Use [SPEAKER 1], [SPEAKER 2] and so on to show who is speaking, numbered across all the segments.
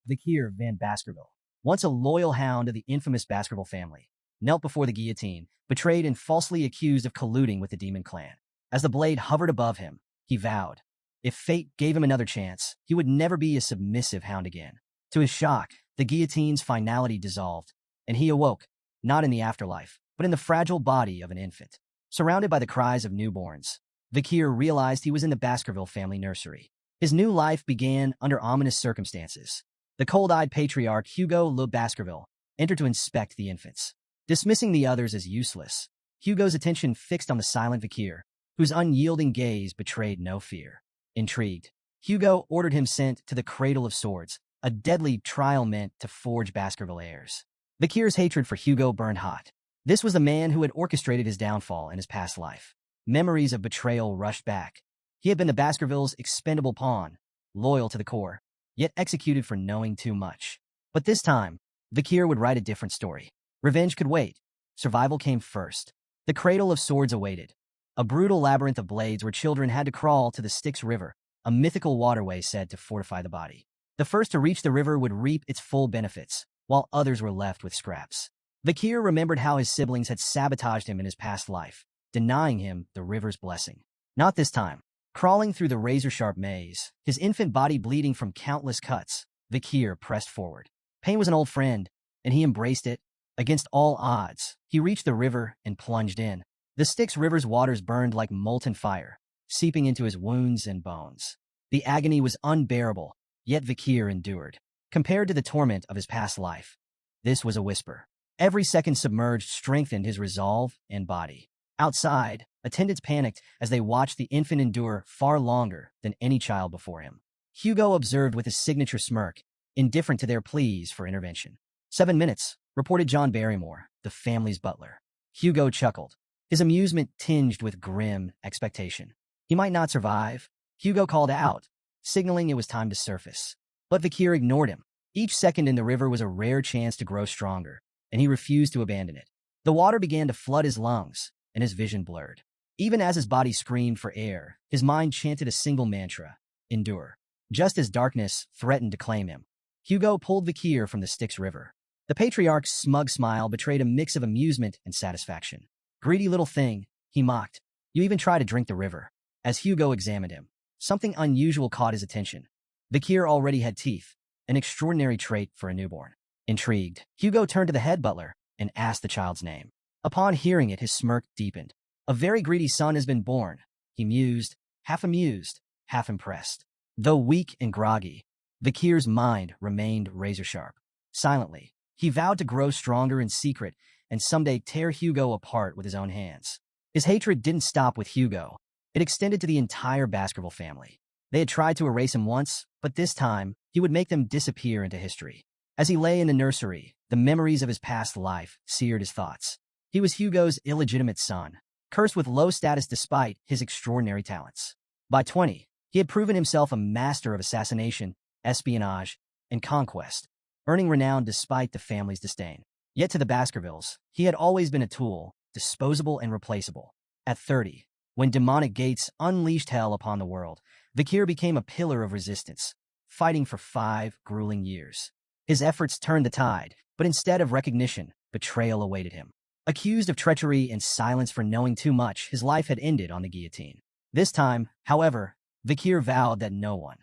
[SPEAKER 1] Vikir van Baskerville, once a loyal hound of the infamous Baskerville family, knelt before the guillotine, betrayed and falsely accused of colluding with the demon clan. As the blade hovered above him, he vowed, if fate gave him another chance, he would never be a submissive hound again. To his shock, the guillotine's finality dissolved, and he awoke, not in the afterlife, but in the fragile body of an infant. Surrounded by the cries of newborns, Vikir realized he was in the Baskerville family nursery. His new life began under ominous circumstances. The cold-eyed patriarch Hugo Le Baskerville entered to inspect the infants. Dismissing the others as useless, Hugo's attention fixed on the silent Vikir, whose unyielding gaze betrayed no fear. Intrigued, Hugo ordered him sent to the Cradle of Swords, a deadly trial meant to forge Baskerville heirs. Vikir's hatred for Hugo burned hot. This was the man who had orchestrated his downfall in his past life. Memories of betrayal rushed back. He had been the Baskervilles' expendable pawn, loyal to the core, yet executed for knowing too much. But this time, Vikir would write a different story. Revenge could wait. Survival came first. The Cradle of Swords awaited, a brutal labyrinth of blades where children had to crawl to the Styx River, a mythical waterway said to fortify the body. The first to reach the river would reap its full benefits, while others were left with scraps. Vikir remembered how his siblings had sabotaged him in his past life, denying him the river's blessing. Not this time. Crawling through the razor-sharp maze, his infant body bleeding from countless cuts, Vikir pressed forward. Pain was an old friend, and he embraced it. Against all odds, he reached the river and plunged in. The Styx River's waters burned like molten fire, seeping into his wounds and bones. The agony was unbearable, yet Vikir endured. Compared to the torment of his past life, this was a whisper. Every second submerged strengthened his resolve and body. Outside, attendants panicked as they watched the infant endure far longer than any child before him. Hugo observed with his signature smirk, indifferent to their pleas for intervention. 7 minutes, reported John Barrymore, the family's butler. Hugo chuckled, his amusement tinged with grim expectation. He might not survive, Hugo called out, signaling it was time to surface. But Vikir ignored him. Each second in the river was a rare chance to grow stronger, and he refused to abandon it. The water began to flood his lungs, and his vision blurred. Even as his body screamed for air, his mind chanted a single mantra, endure. Just as darkness threatened to claim him, Hugo pulled Vikir from the Styx River. The patriarch's smug smile betrayed a mix of amusement and satisfaction. Greedy little thing, he mocked. You even try to drink the river. As Hugo examined him, something unusual caught his attention. Vikir already had teeth, an extraordinary trait for a newborn. Intrigued, Hugo turned to the head butler and asked the child's name. Upon hearing it, his smirk deepened. A very greedy son has been born, he mused, half amused, half impressed. Though weak and groggy, Vikir's mind remained razor-sharp. Silently, he vowed to grow stronger in secret and someday tear Hugo apart with his own hands. His hatred didn't stop with Hugo. It extended to the entire Baskerville family. They had tried to erase him once, but this time, he would make them disappear into history. As he lay in the nursery, the memories of his past life seared his thoughts. He was Hugo's illegitimate son, cursed with low status despite his extraordinary talents. By 20, he had proven himself a master of assassination, espionage, and conquest, earning renown despite the family's disdain. Yet to the Baskervilles, he had always been a tool, disposable and replaceable. At 30, when demonic gates unleashed hell upon the world, Vikir became a pillar of resistance, fighting for 5 grueling years. His efforts turned the tide, but instead of recognition, betrayal awaited him. Accused of treachery and silence for knowing too much, his life had ended on the guillotine. This time, however, Vikir vowed that no one,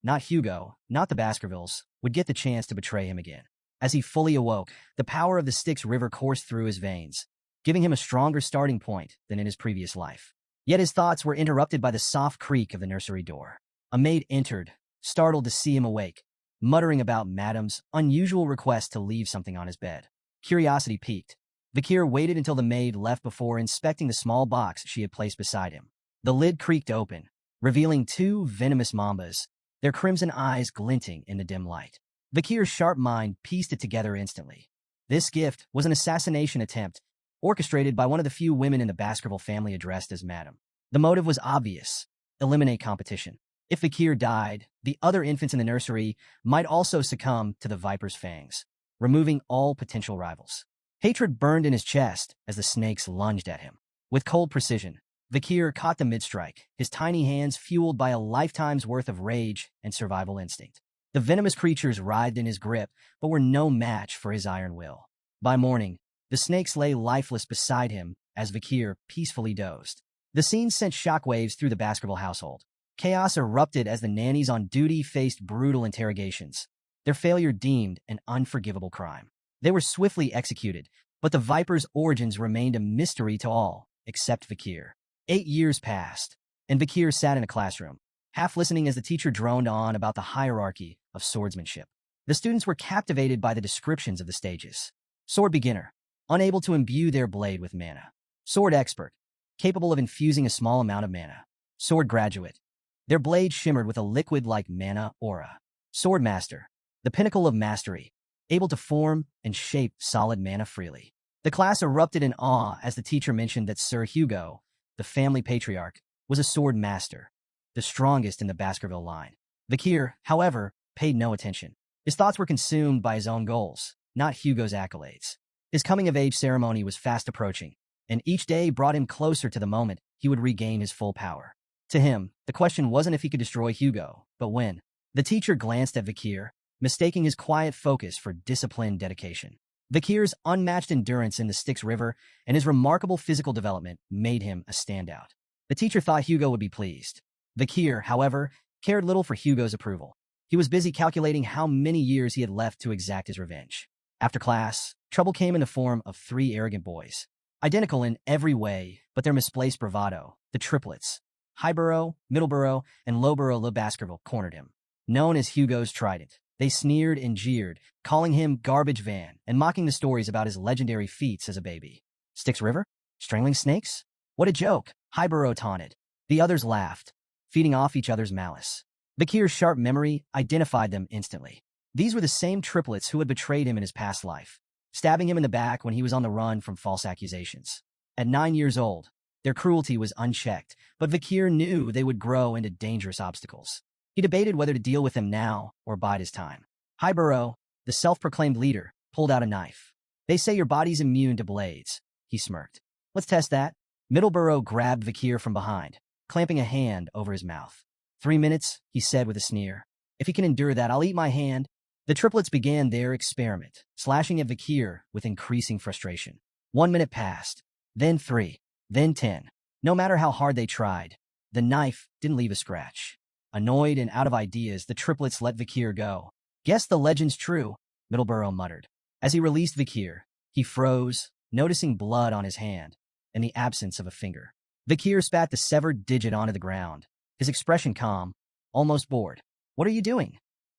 [SPEAKER 1] not Hugo, not the Baskervilles, would get the chance to betray him again. As he fully awoke, the power of the Styx River coursed through his veins, giving him a stronger starting point than in his previous life. Yet his thoughts were interrupted by the soft creak of the nursery door. A maid entered, startled to see him awake, muttering about Madam's unusual request to leave something on his bed. Curiosity piqued. Vikir waited until the maid left before inspecting the small box she had placed beside him. The lid creaked open, revealing 2 venomous mambas, their crimson eyes glinting in the dim light. Vikir's sharp mind pieced it together instantly. This gift was an assassination attempt, orchestrated by one of the few women in the Baskerville family addressed as Madam. The motive was obvious: eliminate competition. If Vikir died, the other infants in the nursery might also succumb to the Viper's fangs, removing all potential rivals. Hatred burned in his chest as the snakes lunged at him. With cold precision, Vikir caught the mid-strike, his tiny hands fueled by a lifetime's worth of rage and survival instinct. The venomous creatures writhed in his grip, but were no match for his iron will. By morning, the snakes lay lifeless beside him as Vakir peacefully dozed. The scene sent shockwaves through the Baskerville household. Chaos erupted as the nannies on duty faced brutal interrogations, their failure deemed an unforgivable crime. They were swiftly executed, but the Viper's origins remained a mystery to all, except Vakir. 8 years passed, and Vakir sat in a classroom, half listening as the teacher droned on about the hierarchy of swordsmanship. The students were captivated by the descriptions of the stages. Sword beginner, unable to imbue their blade with mana. Sword expert, capable of infusing a small amount of mana. Sword graduate, their blade shimmered with a liquid-like mana aura. Sword master, the pinnacle of mastery, able to form and shape solid mana freely. The class erupted in awe as the teacher mentioned that Sir Hugo, the family patriarch, was a sword master, the strongest in the Baskerville line. Vakir, however, paid no attention. His thoughts were consumed by his own goals, not Hugo's accolades. His coming-of-age ceremony was fast approaching, and each day brought him closer to the moment he would regain his full power. To him, the question wasn't if he could destroy Hugo, but when. The teacher glanced at Vakir, mistaking his quiet focus for disciplined dedication. Vakir's unmatched endurance in the Styx River and his remarkable physical development made him a standout. The teacher thought Hugo would be pleased. Vakir, however, cared little for Hugo's approval. He was busy calculating how many years he had left to exact his revenge. After class, trouble came in the form of 3 arrogant boys. Identical in every way, but their misplaced bravado, the triplets, Highborough, Middleborough, and Lowborough Le Baskerville, cornered him. Known as Hugo's Trident, they sneered and jeered, calling him Garbage Van and mocking the stories about his legendary feats as a baby. Styx River? Strangling snakes? What a joke, Highborough taunted. The others laughed, feeding off each other's malice. Vakir's sharp memory identified them instantly. These were the same triplets who had betrayed him in his past life, stabbing him in the back when he was on the run from false accusations. At 9 years old, their cruelty was unchecked, but Vakir knew they would grow into dangerous obstacles. He debated whether to deal with them now or bide his time. Highborough, the self-proclaimed leader, pulled out a knife. They say your body's immune to blades, he smirked. Let's test that. Middleborough grabbed Vakir from behind, clamping a hand over his mouth. 3 minutes, he said with a sneer. If he can endure that, I'll eat my hand. The triplets began their experiment, slashing at Vakir with increasing frustration. 1 minute passed, then 3, then 10. No matter how hard they tried, the knife didn't leave a scratch. Annoyed and out of ideas, the triplets let Vakir go. Guess the legend's true, Middleborough muttered. As he released Vakir, he froze, noticing blood on his hand and the absence of a finger. Vakir spat the severed digit onto the ground, his expression calm, almost bored. What are you doing?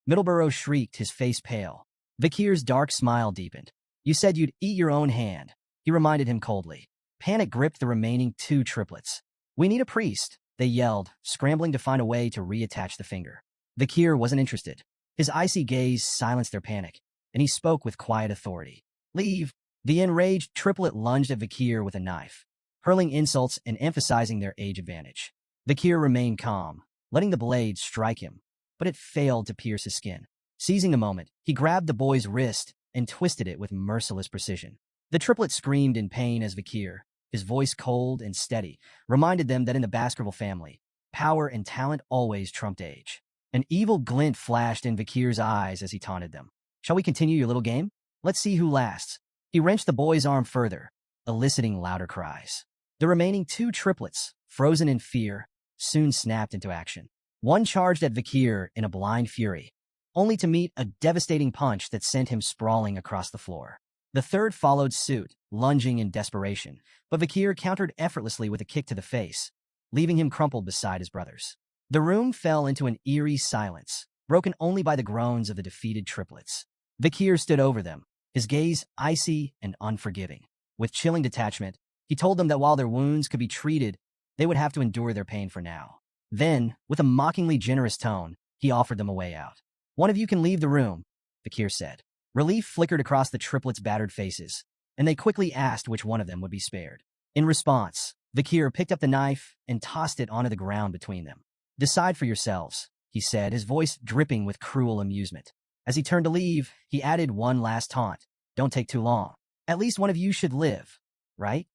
[SPEAKER 1] Middleborough shrieked, his face pale. Vakir's dark smile deepened. You said you'd eat your own hand, he reminded him coldly. Panic gripped the remaining 2 triplets. We need a priest, they yelled, scrambling to find a way to reattach the finger. Vakir wasn't interested. His icy gaze silenced their panic, and he spoke with quiet authority. Leave. The enraged triplet lunged at Vakir with a knife, hurling insults and emphasizing their age advantage. Vakir remained calm, letting the blade strike him, but it failed to pierce his skin. Seizing the moment, he grabbed the boy's wrist and twisted it with merciless precision. The triplet screamed in pain as Vakir, his voice cold and steady, reminded them that in the Baskerville family, power and talent always trumped age. An evil glint flashed in Vakir's eyes as he taunted them. Shall we continue your little game? Let's see who lasts. He wrenched the boy's arm further, eliciting louder cries. The remaining 2 triplets, frozen in fear, soon snapped into action. One charged at Vakir in a blind fury, only to meet a devastating punch that sent him sprawling across the floor. The third followed suit, lunging in desperation, but Vakir countered effortlessly with a kick to the face, leaving him crumpled beside his brothers. The room fell into an eerie silence, broken only by the groans of the defeated triplets. Vakir stood over them, his gaze icy and unforgiving. With chilling detachment, he told them that while their wounds could be treated, they would have to endure their pain for now. Then, with a mockingly generous tone, he offered them a way out. One of you can leave the room, Vakir said. Relief flickered across the triplets' battered faces, and they quickly asked which one of them would be spared. In response, Vakir picked up the knife and tossed it onto the ground between them. Decide for yourselves, he said, his voice dripping with cruel amusement. As he turned to leave, he added one last taunt. Don't take too long. At least one of you should live, right?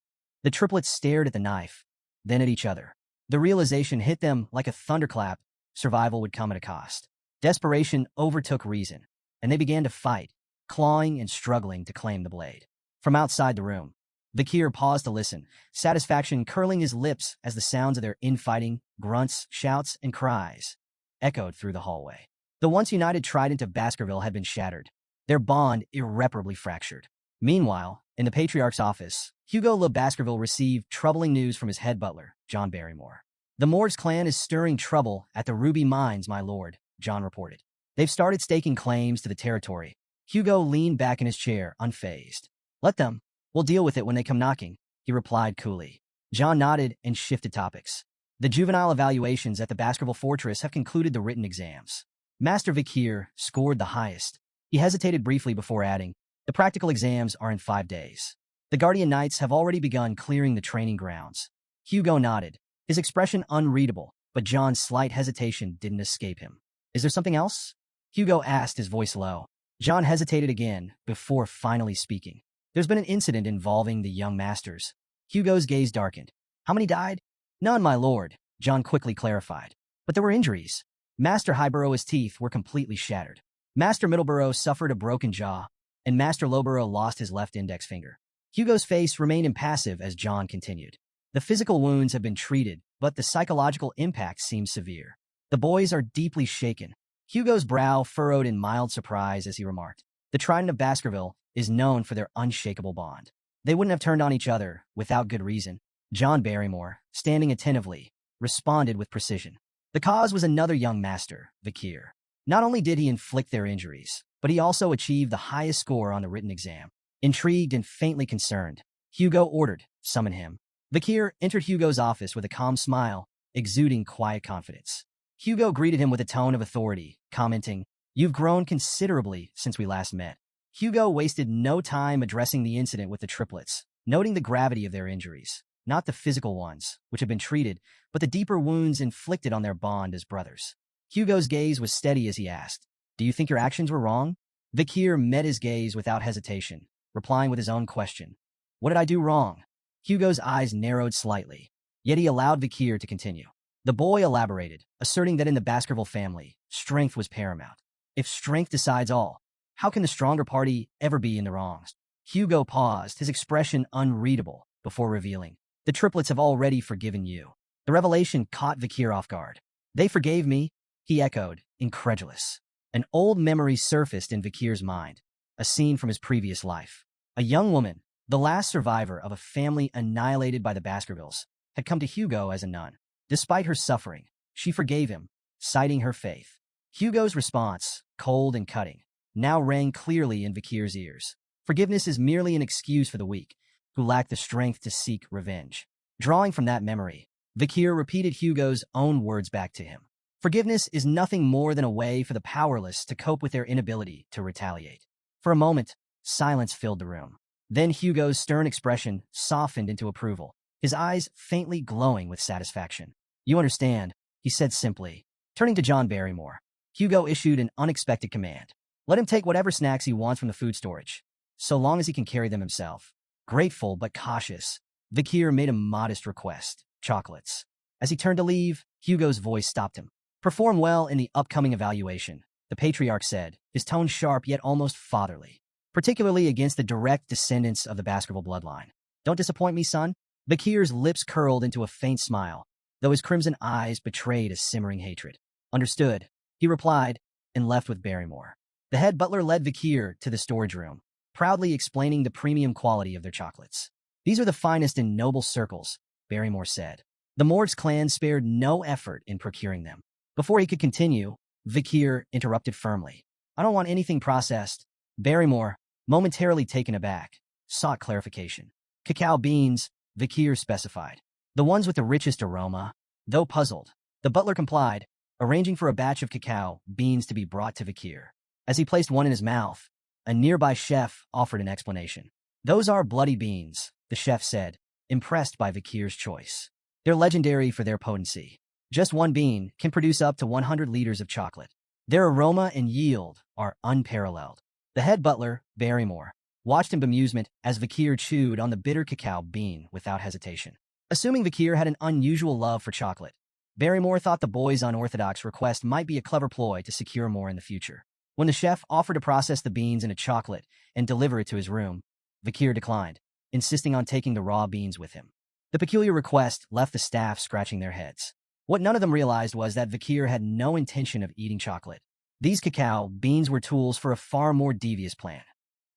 [SPEAKER 1] The triplets stared at the knife, then at each other. The realization hit them like a thunderclap. Survival would come at a cost. Desperation overtook reason, and they began to fight, clawing and struggling to claim the blade. From outside the room, Vakir paused to listen, satisfaction curling his lips as the sounds of their infighting, grunts, shouts, and cries echoed through the hallway. The once united trident of Baskerville had been shattered, their bond irreparably fractured. Meanwhile, in the Patriarch's office, Hugo Le Baskerville received troubling news from his head butler, John Barrymore. "The Moors clan is stirring trouble at the Ruby Mines, my lord," John reported. "They've started staking claims to the territory." Hugo leaned back in his chair, unfazed. "Let them. We'll deal with it when they come knocking," he replied coolly. John nodded and shifted topics. "The juvenile evaluations at the Baskerville Fortress have concluded the written exams. Master Vakir scored the highest." He hesitated briefly before adding, "The practical exams are in 5 days. The Guardian Knights have already begun clearing the training grounds." Hugo nodded, his expression unreadable, but John's slight hesitation didn't escape him. "Is there something else?" Hugo asked, his voice low. John hesitated again before finally speaking. "There's been an incident involving the young masters." Hugo's gaze darkened. "How many died?" "None, my lord," John quickly clarified. "But there were injuries. Master Highborough's teeth were completely shattered. Master Middleborough suffered a broken jaw, and Master Lowborough lost his left index finger." Hugo's face remained impassive as John continued. "The physical wounds have been treated, but the psychological impact seems severe. The boys are deeply shaken." Hugo's brow furrowed in mild surprise as he remarked, "The Trident of Baskerville is known for their unshakable bond. They wouldn't have turned on each other without good reason." John Barrymore, standing attentively, responded with precision. "The cause was another young master, Vakir. Not only did he inflict their injuries, but he also achieved the highest score on the written exam." Intrigued and faintly concerned, Hugo ordered, "Summon him." Vakir entered Hugo's office with a calm smile, exuding quiet confidence. Hugo greeted him with a tone of authority, commenting, "You've grown considerably since we last met." Hugo wasted no time addressing the incident with the triplets, noting the gravity of their injuries, not the physical ones, which had been treated, but the deeper wounds inflicted on their bond as brothers. Hugo's gaze was steady as he asked, "Do you think your actions were wrong?" Vakir met his gaze without hesitation, replying with his own question. "What did I do wrong?" Hugo's eyes narrowed slightly, yet he allowed Vakir to continue. The boy elaborated, asserting that in the Baskerville family, strength was paramount. If strength decides all, how can the stronger party ever be in the wrongs? Hugo paused, his expression unreadable, before revealing, "The triplets have already forgiven you." The revelation caught Vakir off guard. "They forgave me?" he echoed, incredulous. An old memory surfaced in Vakir's mind, a scene from his previous life. A young woman, the last survivor of a family annihilated by the Baskervilles, had come to Hugo as a nun. Despite her suffering, she forgave him, citing her faith. Hugo's response, cold and cutting, now rang clearly in Vakir's ears. Forgiveness is merely an excuse for the weak, who lack the strength to seek revenge. Drawing from that memory, Vakir repeated Hugo's own words back to him. Forgiveness is nothing more than a way for the powerless to cope with their inability to retaliate. For a moment, silence filled the room. Then Hugo's stern expression softened into approval, his eyes faintly glowing with satisfaction. "You understand," he said simply. Turning to John Barrymore, Hugo issued an unexpected command. "Let him take whatever snacks he wants from the food storage, so long as he can carry them himself." Grateful but cautious, Vakir made a modest request, chocolates. As he turned to leave, Hugo's voice stopped him. "Perform well in the upcoming evaluation," the Patriarch said, his tone sharp yet almost fatherly, "particularly against the direct descendants of the Baskerville bloodline. Don't disappoint me, son." Vakir's lips curled into a faint smile, though his crimson eyes betrayed a simmering hatred. "Understood," he replied, and left with Barrymore. The head butler led Vakir to the storage room, proudly explaining the premium quality of their chocolates. "These are the finest in noble circles," Barrymore said. The Moors clan spared no effort in procuring them. Before he could continue, Vakir interrupted firmly. "I don't want anything processed." Barrymore, momentarily taken aback, sought clarification. "Cacao beans," Vakir specified. "The ones with the richest aroma." Though puzzled, the butler complied, arranging for a batch of cacao beans to be brought to Vakir. As he placed one in his mouth, a nearby chef offered an explanation. "Those are bloody beans," the chef said, impressed by Vakir's choice. "They're legendary for their potency. Just one bean can produce up to 100 liters of chocolate. Their aroma and yield are unparalleled." The head butler, Barrymore, watched in bemusement as Vakir chewed on the bitter cacao bean without hesitation. Assuming Vakir had an unusual love for chocolate, Barrymore thought the boy's unorthodox request might be a clever ploy to secure more in the future. When the chef offered to process the beans into chocolate and deliver it to his room, Vakir declined, insisting on taking the raw beans with him. The peculiar request left the staff scratching their heads. What none of them realized was that Vakir had no intention of eating chocolate. These cacao beans were tools for a far more devious plan,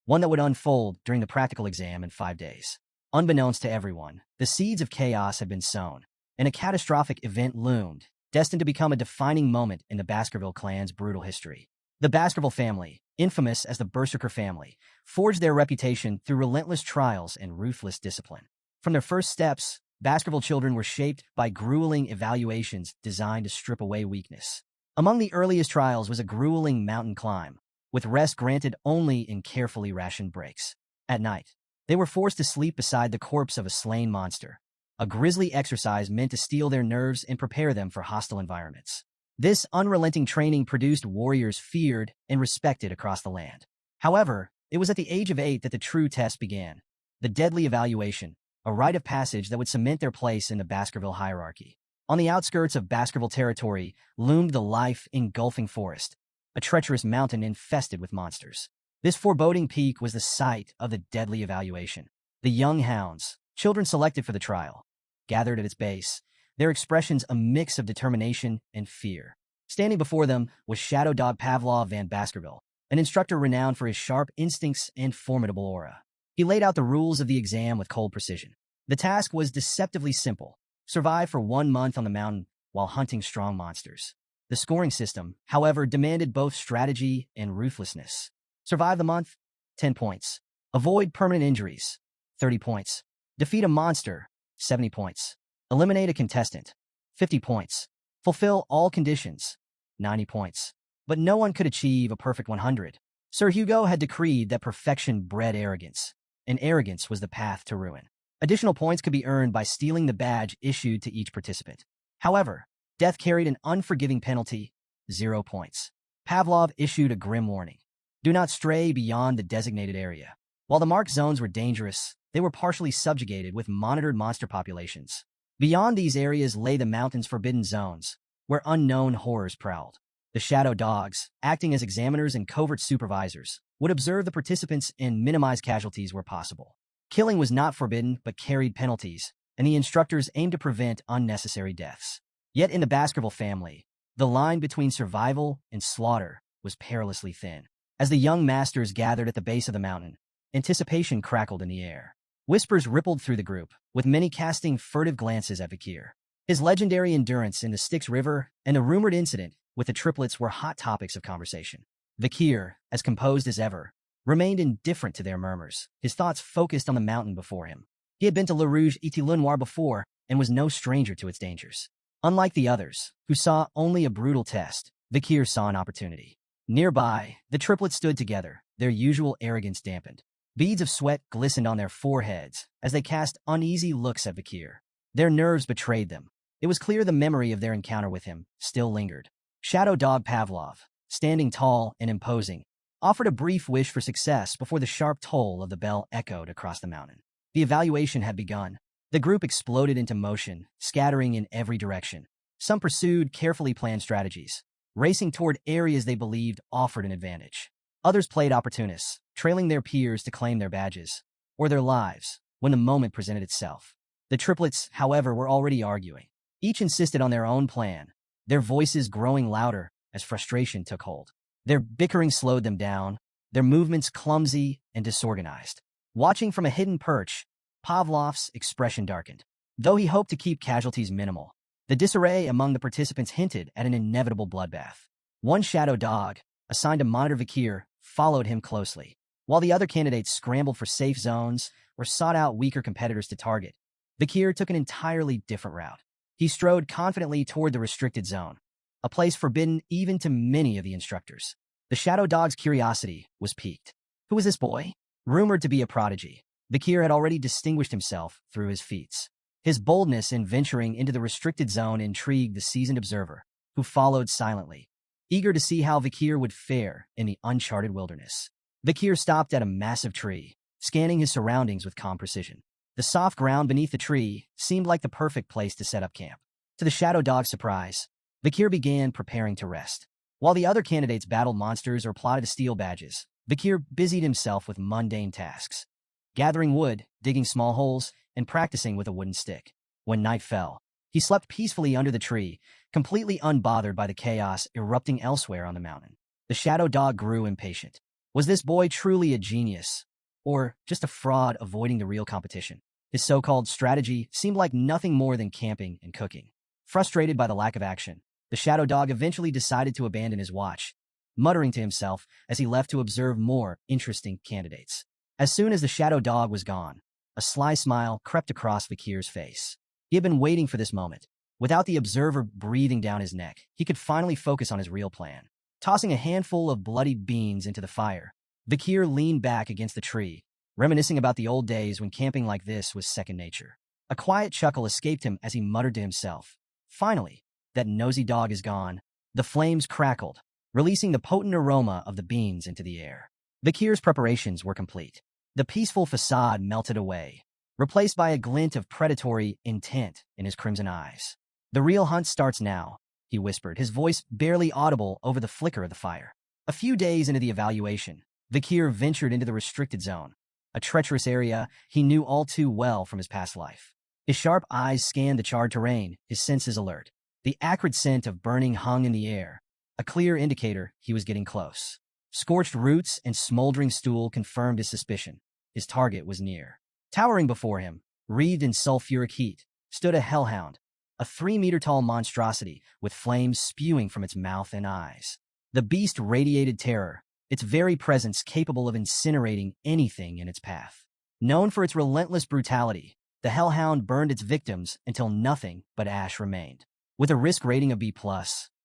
[SPEAKER 1] one that would unfold during the practical exam in 5 days. Unbeknownst to everyone, the seeds of chaos had been sown, and a catastrophic event loomed, destined to become a defining moment in the Baskerville clan's brutal history. The Baskerville family, infamous as the Berserker family, forged their reputation through relentless trials and ruthless discipline. From their first steps, Baskerville children were shaped by grueling evaluations designed to strip away weakness. Among the earliest trials was a grueling mountain climb, with rest granted only in carefully rationed breaks. At night, they were forced to sleep beside the corpse of a slain monster, a grisly exercise meant to steel their nerves and prepare them for hostile environments. This unrelenting training produced warriors feared and respected across the land. However, it was at the age of 8 that the true test began, the deadly evaluation, a rite of passage that would cement their place in the Baskerville hierarchy. On the outskirts of Baskerville territory loomed the life-engulfing forest, a treacherous mountain infested with monsters. This foreboding peak was the site of the deadly evaluation. The young hounds, children selected for the trial, gathered at its base, their expressions a mix of determination and fear. Standing before them was Shadow Dog Pavlov van Baskerville, an instructor renowned for his sharp instincts and formidable aura. He laid out the rules of the exam with cold precision. The task was deceptively simple: survive for 1 month on the mountain while hunting strong monsters. The scoring system, however, demanded both strategy and ruthlessness. Survive the month, 10 points. Avoid permanent injuries, 30 points. Defeat a monster, 70 points. Eliminate a contestant, 50 points. Fulfill all conditions, 90 points. But no one could achieve a perfect 100. Sir Hugo had decreed that perfection bred arrogance, and arrogance was the path to ruin. Additional points could be earned by stealing the badge issued to each participant. However, death carried an unforgiving penalty, 0 points. Pavlov issued a grim warning: do not stray beyond the designated area. While the marked zones were dangerous, they were partially subjugated with monitored monster populations. Beyond these areas lay the mountain's forbidden zones, where unknown horrors prowled. The shadow dogs, acting as examiners and covert supervisors, would observe the participants and minimize casualties where possible. Killing was not forbidden but carried penalties, and the instructors aimed to prevent unnecessary deaths. Yet in the Baskerville family, the line between survival and slaughter was perilously thin. As the young masters gathered at the base of the mountain, anticipation crackled in the air. Whispers rippled through the group, with many casting furtive glances at Vakir. His legendary endurance in the Styx River and the rumored incident with the triplets were hot topics of conversation. Vakir, as composed as ever, remained indifferent to their murmurs, his thoughts focused on the mountain before him. He had been to La Rouge et Le Noir before and was no stranger to its dangers. Unlike the others, who saw only a brutal test, Vakir saw an opportunity. Nearby, the triplets stood together, their usual arrogance dampened. Beads of sweat glistened on their foreheads as they cast uneasy looks at Vakir. Their nerves betrayed them. It was clear the memory of their encounter with him still lingered. Shadow Dog Pavlov, standing tall and imposing, offered a brief wish for success before the sharp toll of the bell echoed across the mountain. The evaluation had begun. The group exploded into motion, scattering in every direction. Some pursued carefully planned strategies, racing toward areas they believed offered an advantage. Others played opportunists, trailing their peers to claim their badges, or their lives, when the moment presented itself. The triplets, however, were already arguing. Each insisted on their own plan, their voices growing louder as frustration took hold. Their bickering slowed them down, their movements clumsy and disorganized. Watching from a hidden perch, Pavlov's expression darkened. Though he hoped to keep casualties minimal, the disarray among the participants hinted at an inevitable bloodbath. One shadow dog, assigned to monitor Vakir, followed him closely, while the other candidates scrambled for safe zones or sought out weaker competitors to target. Vakir took an entirely different route. He strode confidently toward the restricted zone, a place forbidden even to many of the instructors. The shadow dog's curiosity was piqued. Who was this boy? Rumored to be a prodigy, Vakir had already distinguished himself through his feats. His boldness in venturing into the restricted zone intrigued the seasoned observer, who followed silently, eager to see how Vakir would fare in the uncharted wilderness. Vakir stopped at a massive tree, scanning his surroundings with calm precision. The soft ground beneath the tree seemed like the perfect place to set up camp. To the Shadow Dog's surprise, Vikir began preparing to rest. While the other candidates battled monsters or plotted to steal badges, Vikir busied himself with mundane tasks, gathering wood, digging small holes, and practicing with a wooden stick. When night fell, he slept peacefully under the tree, completely unbothered by the chaos erupting elsewhere on the mountain. The Shadow Dog grew impatient. Was this boy truly a genius, or just a fraud avoiding the real competition? His so-called strategy seemed like nothing more than camping and cooking. Frustrated by the lack of action, the Shadow Dog eventually decided to abandon his watch, muttering to himself as he left to observe more interesting candidates. As soon as the Shadow Dog was gone, a sly smile crept across Vikir's face. He had been waiting for this moment. Without the observer breathing down his neck, he could finally focus on his real plan. Tossing a handful of bloodied beans into the fire, Vikir leaned back against the tree, reminiscing about the old days when camping like this was second nature. A quiet chuckle escaped him as he muttered to himself. Finally, that nosy dog is gone. The flames crackled, releasing the potent aroma of the beans into the air. Vikir's preparations were complete. The peaceful facade melted away, replaced by a glint of predatory intent in his crimson eyes. The real hunt starts now, he whispered, his voice barely audible over the flicker of the fire. A few days into the evaluation, Vikir ventured into the restricted zone, a treacherous area he knew all too well from his past life. His sharp eyes scanned the charred terrain, his senses alert. The acrid scent of burning hung in the air, a clear indicator he was getting close. Scorched roots and smoldering stool confirmed his suspicion. His target was near. Towering before him, wreathed in sulfuric heat, stood a hellhound, a 3-meter-tall monstrosity with flames spewing from its mouth and eyes. The beast radiated terror, its very presence capable of incinerating anything in its path. Known for its relentless brutality, the hellhound burned its victims until nothing but ash remained. With a risk rating of B+,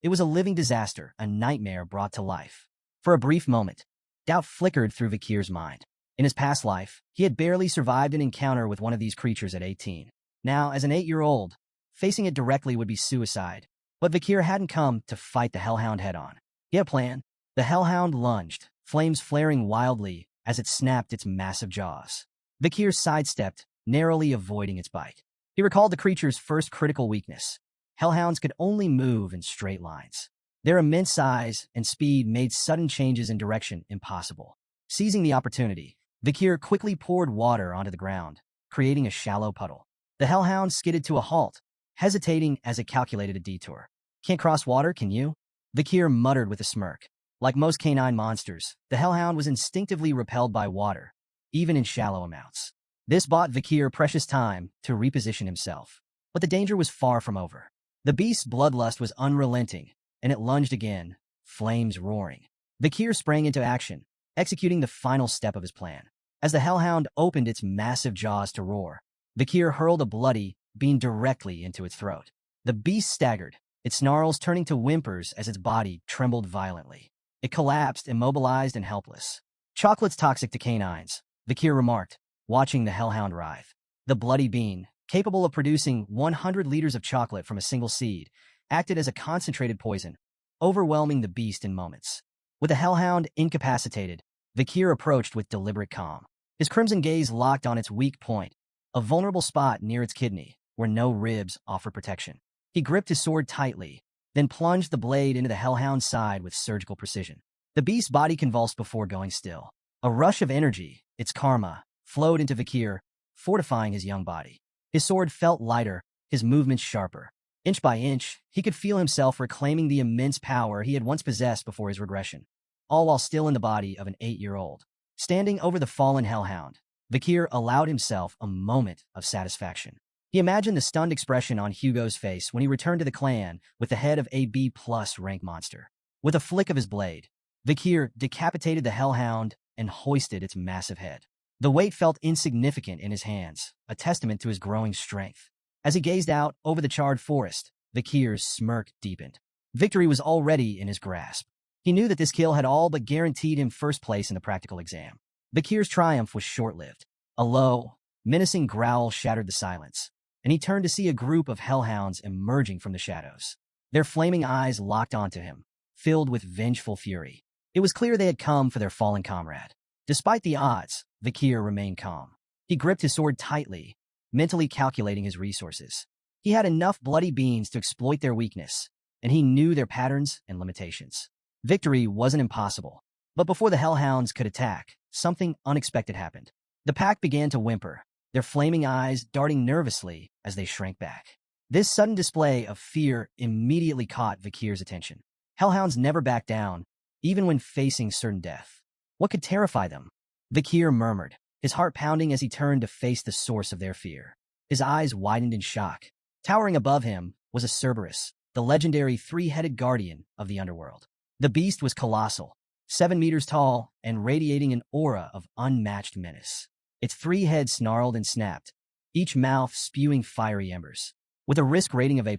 [SPEAKER 1] it was a living disaster, a nightmare brought to life. For a brief moment, doubt flickered through Vikir's mind. In his past life, he had barely survived an encounter with one of these creatures at 18. Now, as an 8-year-old, facing it directly would be suicide. But Vikir hadn't come to fight the hellhound head-on. He had a plan. The hellhound lunged, flames flaring wildly as it snapped its massive jaws. Vikir sidestepped, narrowly avoiding its bite. He recalled the creature's first critical weakness. Hellhounds could only move in straight lines. Their immense size and speed made sudden changes in direction impossible. Seizing the opportunity, Vikir quickly poured water onto the ground, creating a shallow puddle. The hellhound skidded to a halt, hesitating as it calculated a detour. "Can't cross water, can you?" Vikir muttered with a smirk. Like most canine monsters, the hellhound was instinctively repelled by water, even in shallow amounts. This bought Vikir precious time to reposition himself. But the danger was far from over. The beast's bloodlust was unrelenting, and it lunged again, flames roaring. Vikir sprang into action, executing the final step of his plan. As the hellhound opened its massive jaws to roar, Vikir hurled a bloody bean directly into its throat. The beast staggered, its snarls turning to whimpers as its body trembled violently. It collapsed, immobilized and helpless. "Chocolate's toxic to canines," Vikir remarked, watching the hellhound writhe. The bloody bean, capable of producing 100 liters of chocolate from a single seed, acted as a concentrated poison, overwhelming the beast in moments. With the hellhound incapacitated, Vikir approached with deliberate calm. His crimson gaze locked on its weak point, a vulnerable spot near its kidney, where no ribs offered protection. He gripped his sword tightly, then plunged the blade into the hellhound's side with surgical precision. The beast's body convulsed before going still. A rush of energy, its karma, flowed into Vikir, fortifying his young body. His sword felt lighter, his movements sharper. Inch by inch, he could feel himself reclaiming the immense power he had once possessed before his regression, all while still in the body of an 8-year-old. Standing over the fallen hellhound, Vikir allowed himself a moment of satisfaction. He imagined the stunned expression on Hugo's face when he returned to the clan with the head of a B+ rank monster. With a flick of his blade, Vikir decapitated the hellhound and hoisted its massive head. The weight felt insignificant in his hands, a testament to his growing strength. As he gazed out over the charred forest, Vikir's smirk deepened. Victory was already in his grasp. He knew that this kill had all but guaranteed him first place in the practical exam. Vikir's triumph was short-lived. A low, menacing growl shattered the silence, and he turned to see a group of hellhounds emerging from the shadows. Their flaming eyes locked onto him, filled with vengeful fury. It was clear they had come for their fallen comrade. Despite the odds, Vikir remained calm. He gripped his sword tightly, mentally calculating his resources. He had enough bloody beings to exploit their weakness, and he knew their patterns and limitations. Victory wasn't impossible, but before the hellhounds could attack, something unexpected happened. The pack began to whimper, their flaming eyes darting nervously as they shrank back. This sudden display of fear immediately caught Vikir's attention. Hellhounds never back down, even when facing certain death. What could terrify them? Vikir murmured, his heart pounding as he turned to face the source of their fear. His eyes widened in shock. Towering above him was a Cerberus, the legendary three-headed guardian of the underworld. The beast was colossal, 7 meters tall and radiating an aura of unmatched menace. Its 3 heads snarled and snapped, each mouth spewing fiery embers. With a risk rating of A+,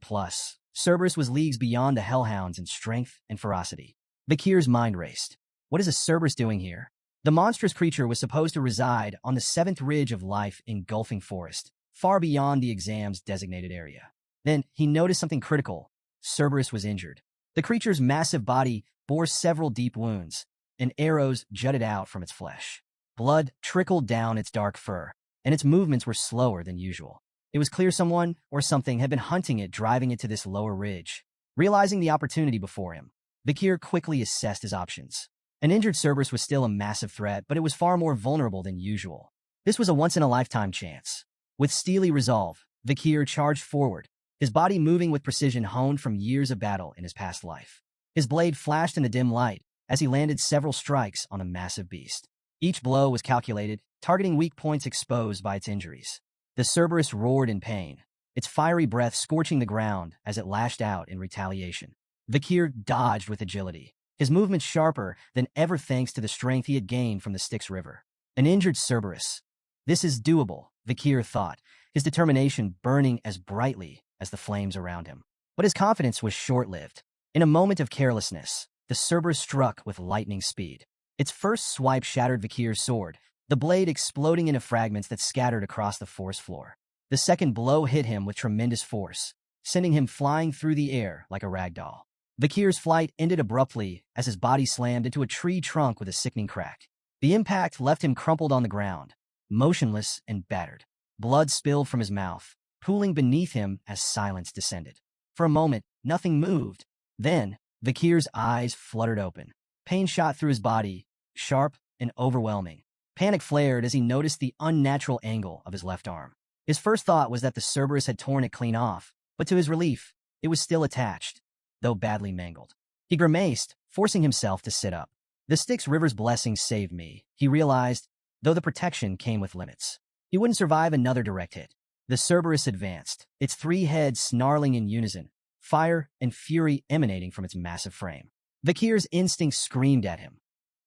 [SPEAKER 1] Cerberus was leagues beyond the hellhounds in strength and ferocity. Vikir's mind raced. What is a Cerberus doing here? The monstrous creature was supposed to reside on the 7th ridge of life engulfing forest, far beyond the exam's designated area. Then he noticed something critical. Cerberus was injured. The creature's massive body bore several deep wounds, and arrows jutted out from its flesh. Blood trickled down its dark fur, and its movements were slower than usual. It was clear someone or something had been hunting it, driving it to this lower ridge. Realizing the opportunity before him, Vikir quickly assessed his options. An injured Cerberus was still a massive threat, but it was far more vulnerable than usual. This was a once-in-a-lifetime chance. With steely resolve, Vikir charged forward, his body moving with precision honed from years of battle in his past life. His blade flashed in the dim light as he landed several strikes on the massive beast. Each blow was calculated, targeting weak points exposed by its injuries. The Cerberus roared in pain, its fiery breath scorching the ground as it lashed out in retaliation. Vikir dodged with agility, his movements sharper than ever thanks to the strength he had gained from the Styx River. An injured Cerberus. This is doable, Vikir thought, his determination burning as brightly as the flames around him. But his confidence was short-lived. In a moment of carelessness, the Cerberus struck with lightning speed. Its first swipe shattered Vikir's sword, the blade exploding into fragments that scattered across the forest floor. The second blow hit him with tremendous force, sending him flying through the air like a ragdoll. Vikir's flight ended abruptly as his body slammed into a tree trunk with a sickening crack. The impact left him crumpled on the ground, motionless and battered. Blood spilled from his mouth, pooling beneath him as silence descended. For a moment, nothing moved. Then, Vikir's eyes fluttered open. Pain shot through his body, sharp and overwhelming. Panic flared as he noticed the unnatural angle of his left arm. His first thought was that the Cerberus had torn it clean off, but to his relief, it was still attached, though badly mangled. He grimaced, forcing himself to sit up. The Styx River's blessing saved me, he realized, though the protection came with limits. He wouldn't survive another direct hit. The Cerberus advanced, its 3 heads snarling in unison, fire and fury emanating from its massive frame. Vikir's instincts screamed at him.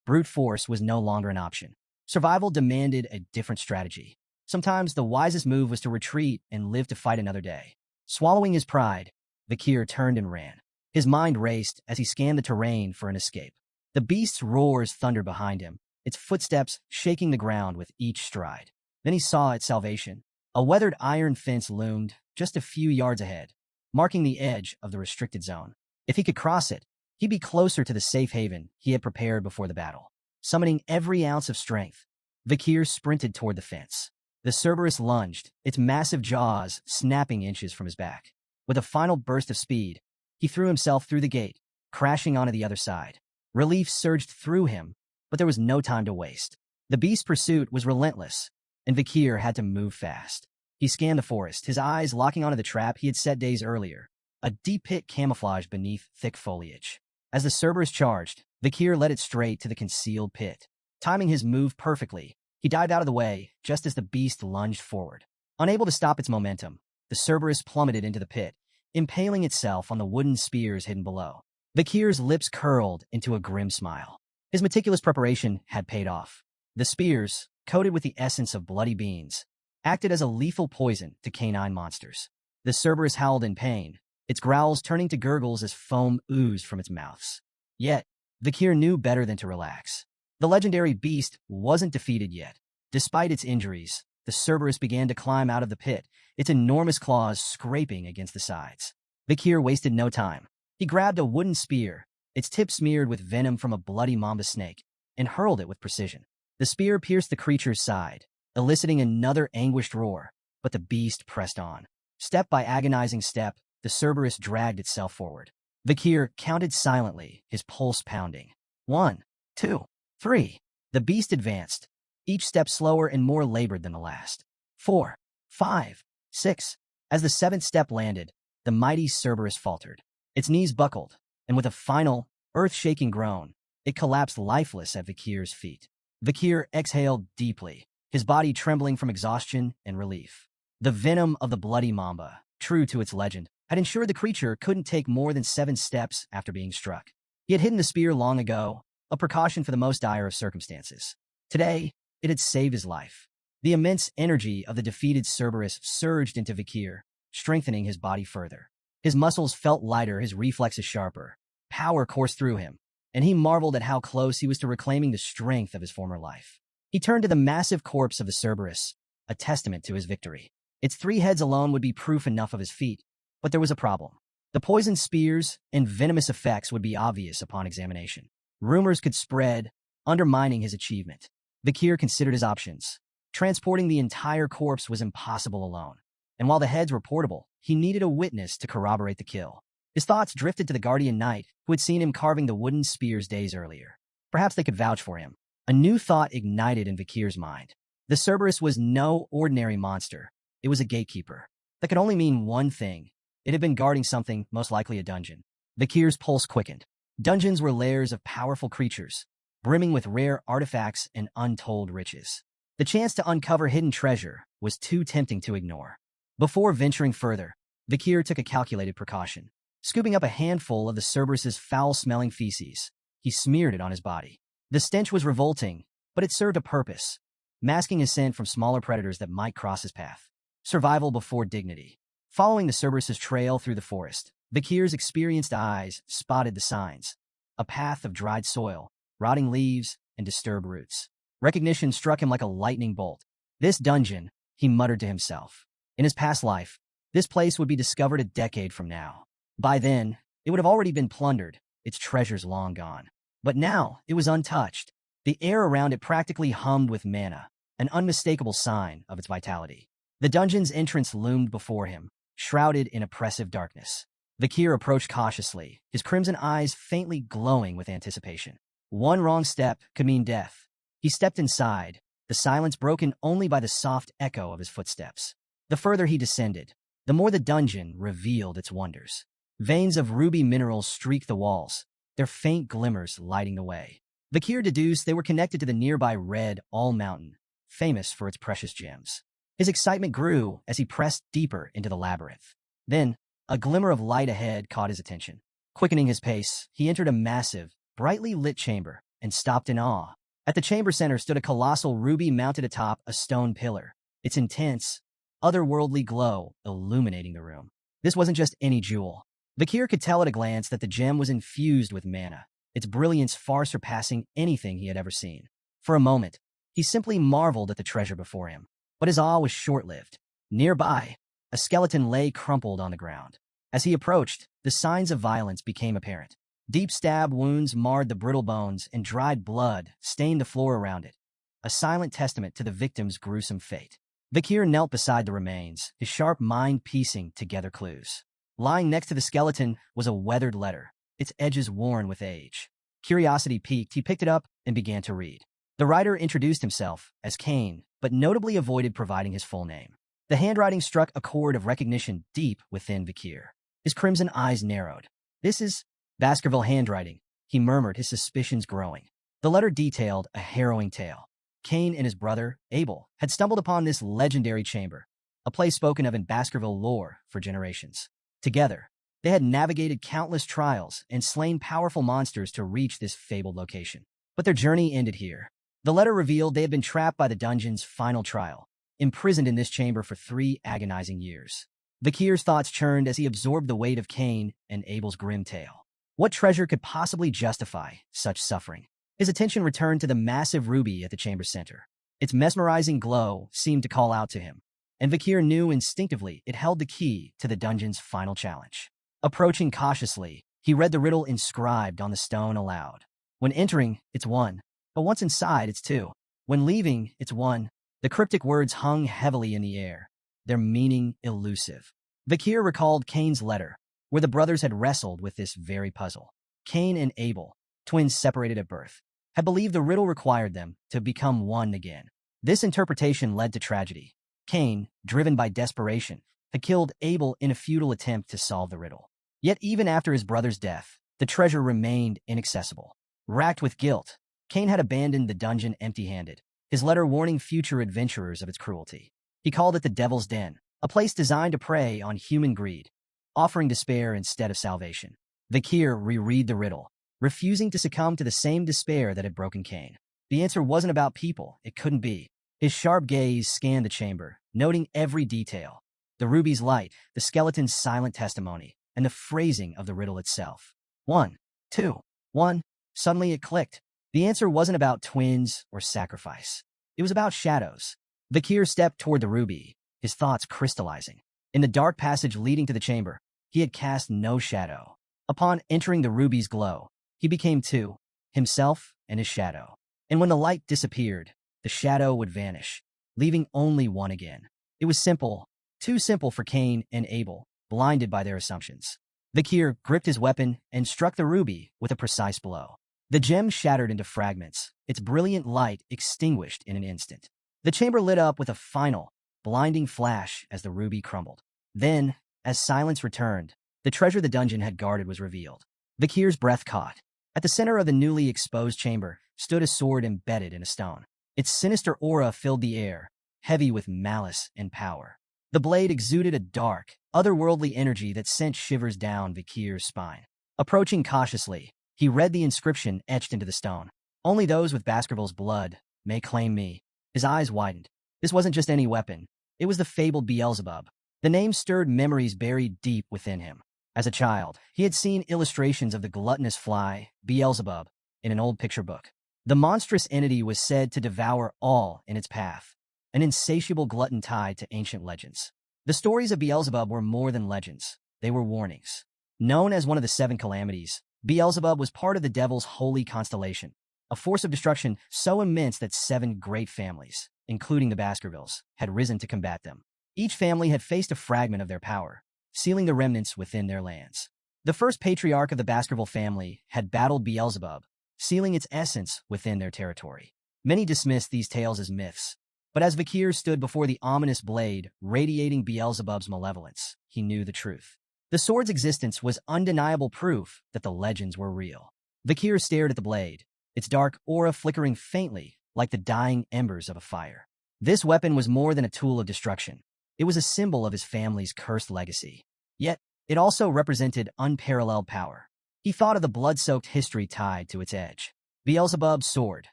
[SPEAKER 1] Brute force was no longer an option. Survival demanded a different strategy. Sometimes the wisest move was to retreat and live to fight another day. Swallowing his pride, Vikir turned and ran. His mind raced as he scanned the terrain for an escape. The beast's roars thundered behind him, its footsteps shaking the ground with each stride. Then he saw its salvation. A weathered iron fence loomed just a few yards ahead, marking the edge of the restricted zone. If he could cross it, he'd be closer to the safe haven he had prepared before the battle. Summoning every ounce of strength, Vikir sprinted toward the fence. The Cerberus lunged, its massive jaws snapping inches from his back. With a final burst of speed, he threw himself through the gate, crashing onto the other side. Relief surged through him, but there was no time to waste. The beast's pursuit was relentless, and Vikir had to move fast. He scanned the forest, his eyes locking onto the trap he had set days earlier, a deep pit camouflaged beneath thick foliage. As the Cerberus charged, Vikir led it straight to the concealed pit. Timing his move perfectly, he dived out of the way just as the beast lunged forward. Unable to stop its momentum, the Cerberus plummeted into the pit, impaling itself on the wooden spears hidden below. Vikir's lips curled into a grim smile. His meticulous preparation had paid off. The spears, coated with the essence of bloody beans, acted as a lethal poison to canine monsters. The Cerberus howled in pain, its growls turning to gurgles as foam oozed from its mouths. Yet, Vikir knew better than to relax. The legendary beast wasn't defeated yet. Despite its injuries, the Cerberus began to climb out of the pit, its enormous claws scraping against the sides. Vikir wasted no time. He grabbed a wooden spear, its tip smeared with venom from a bloody mamba snake, and hurled it with precision. The spear pierced the creature's side, eliciting another anguished roar, but the beast pressed on. Step by agonizing step, the Cerberus dragged itself forward. Vikir counted silently, his pulse pounding. 1, 2, 3. The beast advanced, each step slower and more labored than the last. 4, 5, 6. As the seventh step landed, the mighty Cerberus faltered. Its knees buckled, and with a final, earth-shaking groan, it collapsed lifeless at Vikir's feet. Vikir exhaled deeply, his body trembling from exhaustion and relief. The venom of the bloody mamba, true to its legend, had ensured the creature couldn't take more than 7 steps after being struck. He had hidden the spear long ago, a precaution for the most dire of circumstances. Today, it had saved his life. The immense energy of the defeated Cerberus surged into Vikir, strengthening his body further. His muscles felt lighter, his reflexes sharper. Power coursed through him, and he marveled at how close he was to reclaiming the strength of his former life. He turned to the massive corpse of the Cerberus, a testament to his victory. Its 3 heads alone would be proof enough of his feat, but there was a problem. The poisoned spears and venomous effects would be obvious upon examination. Rumors could spread, undermining his achievement. Vikir considered his options. Transporting the entire corpse was impossible alone, and while the heads were portable, he needed a witness to corroborate the kill. His thoughts drifted to the guardian knight, who had seen him carving the wooden spears days earlier. Perhaps they could vouch for him. A new thought ignited in Vikir's mind. The Cerberus was no ordinary monster. It was a gatekeeper. That could only mean one thing. It had been guarding something, most likely a dungeon. Vikir's pulse quickened. Dungeons were lairs of powerful creatures, brimming with rare artifacts and untold riches. The chance to uncover hidden treasure was too tempting to ignore. Before venturing further, Vikir took a calculated precaution. Scooping up a handful of the Cerberus's foul-smelling feces, he smeared it on his body. The stench was revolting, but it served a purpose, masking his scent from smaller predators that might cross his path. Survival before dignity. Following the Cerberus's trail through the forest, Vikir's experienced eyes spotted the signs. A path of dried soil, rotting leaves, and disturbed roots. Recognition struck him like a lightning bolt. This dungeon, he muttered to himself. In his past life, this place would be discovered a decade from now. By then, it would have already been plundered, its treasures long gone. But now, it was untouched. The air around it practically hummed with mana, an unmistakable sign of its vitality. The dungeon's entrance loomed before him, shrouded in oppressive darkness. Vikir approached cautiously, his crimson eyes faintly glowing with anticipation. One wrong step could mean death. He stepped inside, the silence broken only by the soft echo of his footsteps. The further he descended, the more the dungeon revealed its wonders. Veins of ruby minerals streaked the walls, their faint glimmers lighting the way. Vikir deduced they were connected to the nearby Red All Mountain, famous for its precious gems. His excitement grew as he pressed deeper into the labyrinth. Then, a glimmer of light ahead caught his attention. Quickening his pace, he entered a massive, brightly lit chamber and stopped in awe. At the chamber center stood a colossal ruby mounted atop a stone pillar, its intense, otherworldly glow illuminating the room. This wasn't just any jewel. Vikir could tell at a glance that the gem was infused with mana, its brilliance far surpassing anything he had ever seen. For a moment, he simply marveled at the treasure before him. But his awe was short-lived. Nearby, a skeleton lay crumpled on the ground. As he approached, the signs of violence became apparent. Deep stab wounds marred the brittle bones, and dried blood stained the floor around it, a silent testament to the victim's gruesome fate. Vikir knelt beside the remains, his sharp mind piecing together clues. Lying next to the skeleton was a weathered letter, its edges worn with age. Curiosity piqued, he picked it up and began to read. The writer introduced himself as Cain, but notably avoided providing his full name. The handwriting struck a chord of recognition deep within Vikir. His crimson eyes narrowed. "This is Baskerville handwriting," he murmured, his suspicions growing. The letter detailed a harrowing tale. Cain and his brother, Abel, had stumbled upon this legendary chamber, a place spoken of in Baskerville lore for generations. Together, they had navigated countless trials and slain powerful monsters to reach this fabled location. But their journey ended here. The letter revealed they had been trapped by the dungeon's final trial, imprisoned in this chamber for 3 agonizing years. Vikir's thoughts churned as he absorbed the weight of Cain and Abel's grim tale. What treasure could possibly justify such suffering? His attention returned to the massive ruby at the chamber's center. Its mesmerizing glow seemed to call out to him, and Vikir knew instinctively it held the key to the dungeon's final challenge. Approaching cautiously, he read the riddle inscribed on the stone aloud. When entering, it's 1. But once inside, it's 2. When leaving, it's 1. The cryptic words hung heavily in the air, their meaning elusive. Vakir recalled Cain's letter, where the brothers had wrestled with this very puzzle. Cain and Abel, twins separated at birth, had believed the riddle required them to become one again. This interpretation led to tragedy. Cain, driven by desperation, had killed Abel in a futile attempt to solve the riddle. Yet even after his brother's death, the treasure remained inaccessible. Racked with guilt, Cain had abandoned the dungeon empty-handed, his letter warning future adventurers of its cruelty. He called it the Devil's Den, a place designed to prey on human greed, offering despair instead of salvation. Vakir reread the riddle, refusing to succumb to the same despair that had broken Cain. The answer wasn't about people, it couldn't be. His sharp gaze scanned the chamber, noting every detail. The ruby's light, the skeleton's silent testimony, and the phrasing of the riddle itself. 1, 2, 1. Suddenly it clicked. The answer wasn't about twins or sacrifice. It was about shadows. Vakir stepped toward the ruby, his thoughts crystallizing. In the dark passage leading to the chamber, he had cast no shadow. Upon entering the ruby's glow, he became two, himself and his shadow. And when the light disappeared, the shadow would vanish, leaving only one again. It was simple, too simple for Cain and Abel, blinded by their assumptions. Vakir gripped his weapon and struck the ruby with a precise blow. The gem shattered into fragments, its brilliant light extinguished in an instant. The chamber lit up with a final, blinding flash as the ruby crumbled. Then, as silence returned, the treasure the dungeon had guarded was revealed. Vakir's breath caught. At the center of the newly exposed chamber stood a sword embedded in a stone. Its sinister aura filled the air, heavy with malice and power. The blade exuded a dark, otherworldly energy that sent shivers down Vakir's spine. Approaching cautiously, he read the inscription etched into the stone. "Only those with Baskerville's blood may claim me." His eyes widened. This wasn't just any weapon. It was the fabled Beelzebub. The name stirred memories buried deep within him. As a child, he had seen illustrations of the gluttonous fly, Beelzebub, in an old picture book. The monstrous entity was said to devour all in its path, an insatiable glutton tied to ancient legends. The stories of Beelzebub were more than legends. They were warnings. Known as one of the seven calamities, Beelzebub was part of the devil's holy constellation, a force of destruction so immense that 7 great families, including the Baskervilles, had risen to combat them. Each family had faced a fragment of their power, sealing the remnants within their lands. The first patriarch of the Baskerville family had battled Beelzebub, sealing its essence within their territory. Many dismissed these tales as myths, but as Vakir stood before the ominous blade radiating Beelzebub's malevolence, he knew the truth. The sword's existence was undeniable proof that the legends were real. Vakir stared at the blade, its dark aura flickering faintly like the dying embers of a fire. This weapon was more than a tool of destruction. It was a symbol of his family's cursed legacy. Yet, it also represented unparalleled power. He thought of the blood-soaked history tied to its edge. Beelzebub's sword,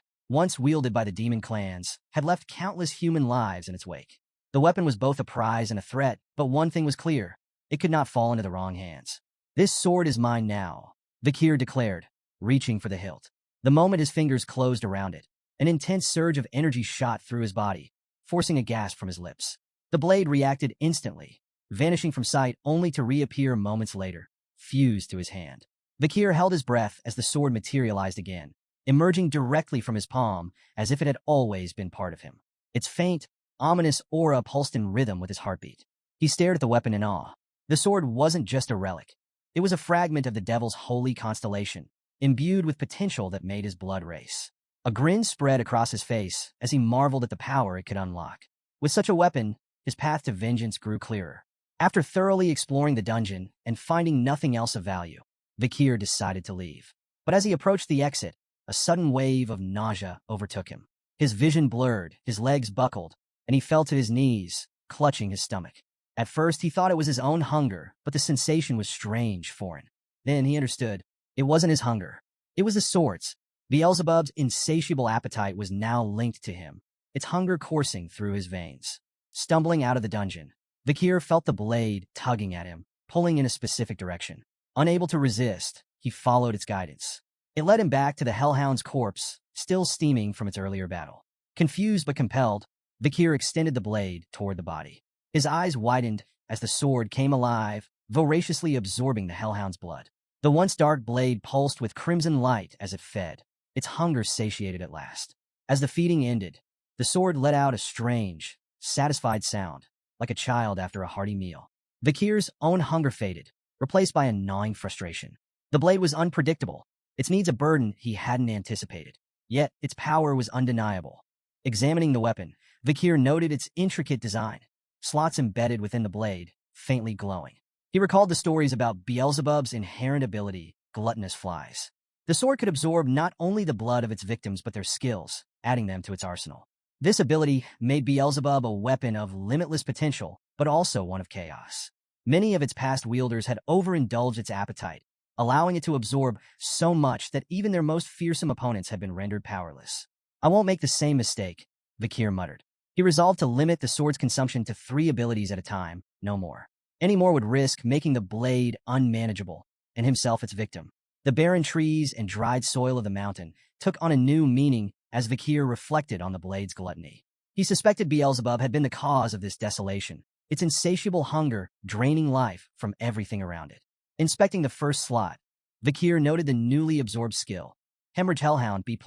[SPEAKER 1] once wielded by the demon clans, had left countless human lives in its wake. The weapon was both a prize and a threat, but one thing was clear. It could not fall into the wrong hands. "This sword is mine now," Vakir declared, reaching for the hilt. The moment his fingers closed around it, an intense surge of energy shot through his body, forcing a gasp from his lips. The blade reacted instantly, vanishing from sight only to reappear moments later, fused to his hand. Vakir held his breath as the sword materialized again, emerging directly from his palm as if it had always been part of him. Its faint, ominous aura pulsed in rhythm with his heartbeat. He stared at the weapon in awe. The sword wasn't just a relic. It was a fragment of the devil's holy constellation, imbued with potential that made his blood race. A grin spread across his face as he marveled at the power it could unlock. With such a weapon, his path to vengeance grew clearer. After thoroughly exploring the dungeon and finding nothing else of value, Vakir decided to leave. But as he approached the exit, a sudden wave of nausea overtook him. His vision blurred, his legs buckled, and he fell to his knees, clutching his stomach. At first, he thought it was his own hunger, but the sensation was strange, foreign. Then he understood. It wasn't his hunger. It was the sword's. Beelzebub's insatiable appetite was now linked to him, its hunger coursing through his veins. Stumbling out of the dungeon, Vakir felt the blade tugging at him, pulling in a specific direction. Unable to resist, he followed its guidance. It led him back to the Hellhound's corpse, still steaming from its earlier battle. Confused but compelled, Vakir extended the blade toward the body. His eyes widened as the sword came alive, voraciously absorbing the Hellhound's blood. The once dark blade pulsed with crimson light as it fed, its hunger satiated at last. As the feeding ended, the sword let out a strange, satisfied sound, like a child after a hearty meal. Vikir's own hunger faded, replaced by a gnawing frustration. The blade was unpredictable, its needs a burden he hadn't anticipated. Yet, its power was undeniable. Examining the weapon, Vikir noted its intricate design, slots embedded within the blade, faintly glowing. He recalled the stories about Beelzebub's inherent ability, gluttonous flies. The sword could absorb not only the blood of its victims but their skills, adding them to its arsenal. This ability made Beelzebub a weapon of limitless potential, but also one of chaos. Many of its past wielders had overindulged its appetite, allowing it to absorb so much that even their most fearsome opponents had been rendered powerless. I won't make the same mistake, Vikir muttered. He resolved to limit the sword's consumption to 3 abilities at a time, no more. Any more would risk making the blade unmanageable, and himself its victim. The barren trees and dried soil of the mountain took on a new meaning as Vikir reflected on the blade's gluttony. He suspected Beelzebub had been the cause of this desolation, its insatiable hunger draining life from everything around it. Inspecting the first slot, Vikir noted the newly absorbed skill, Hemorrhage Hellhound B+.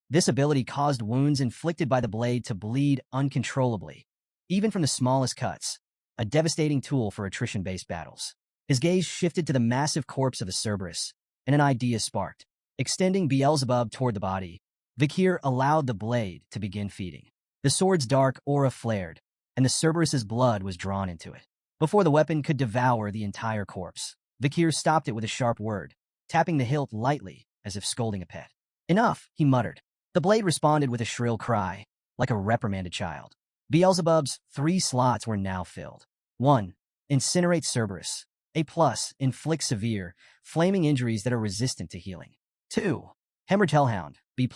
[SPEAKER 1] This ability caused wounds inflicted by the blade to bleed uncontrollably, even from the smallest cuts, a devastating tool for attrition-based battles. His gaze shifted to the massive corpse of the Cerberus, and an idea sparked. Extending Beelzebub toward the body, Vikir allowed the blade to begin feeding. The sword's dark aura flared, and the Cerberus's blood was drawn into it. Before the weapon could devour the entire corpse, Vikir stopped it with a sharp word, tapping the hilt lightly, as if scolding a pet. Enough, he muttered. The blade responded with a shrill cry, like a reprimanded child. Beelzebub's 3 slots were now filled. 1. Incinerate Cerberus. A+, inflict severe, flaming injuries that are resistant to healing. 2. Hemorrhage Hellhound, B+,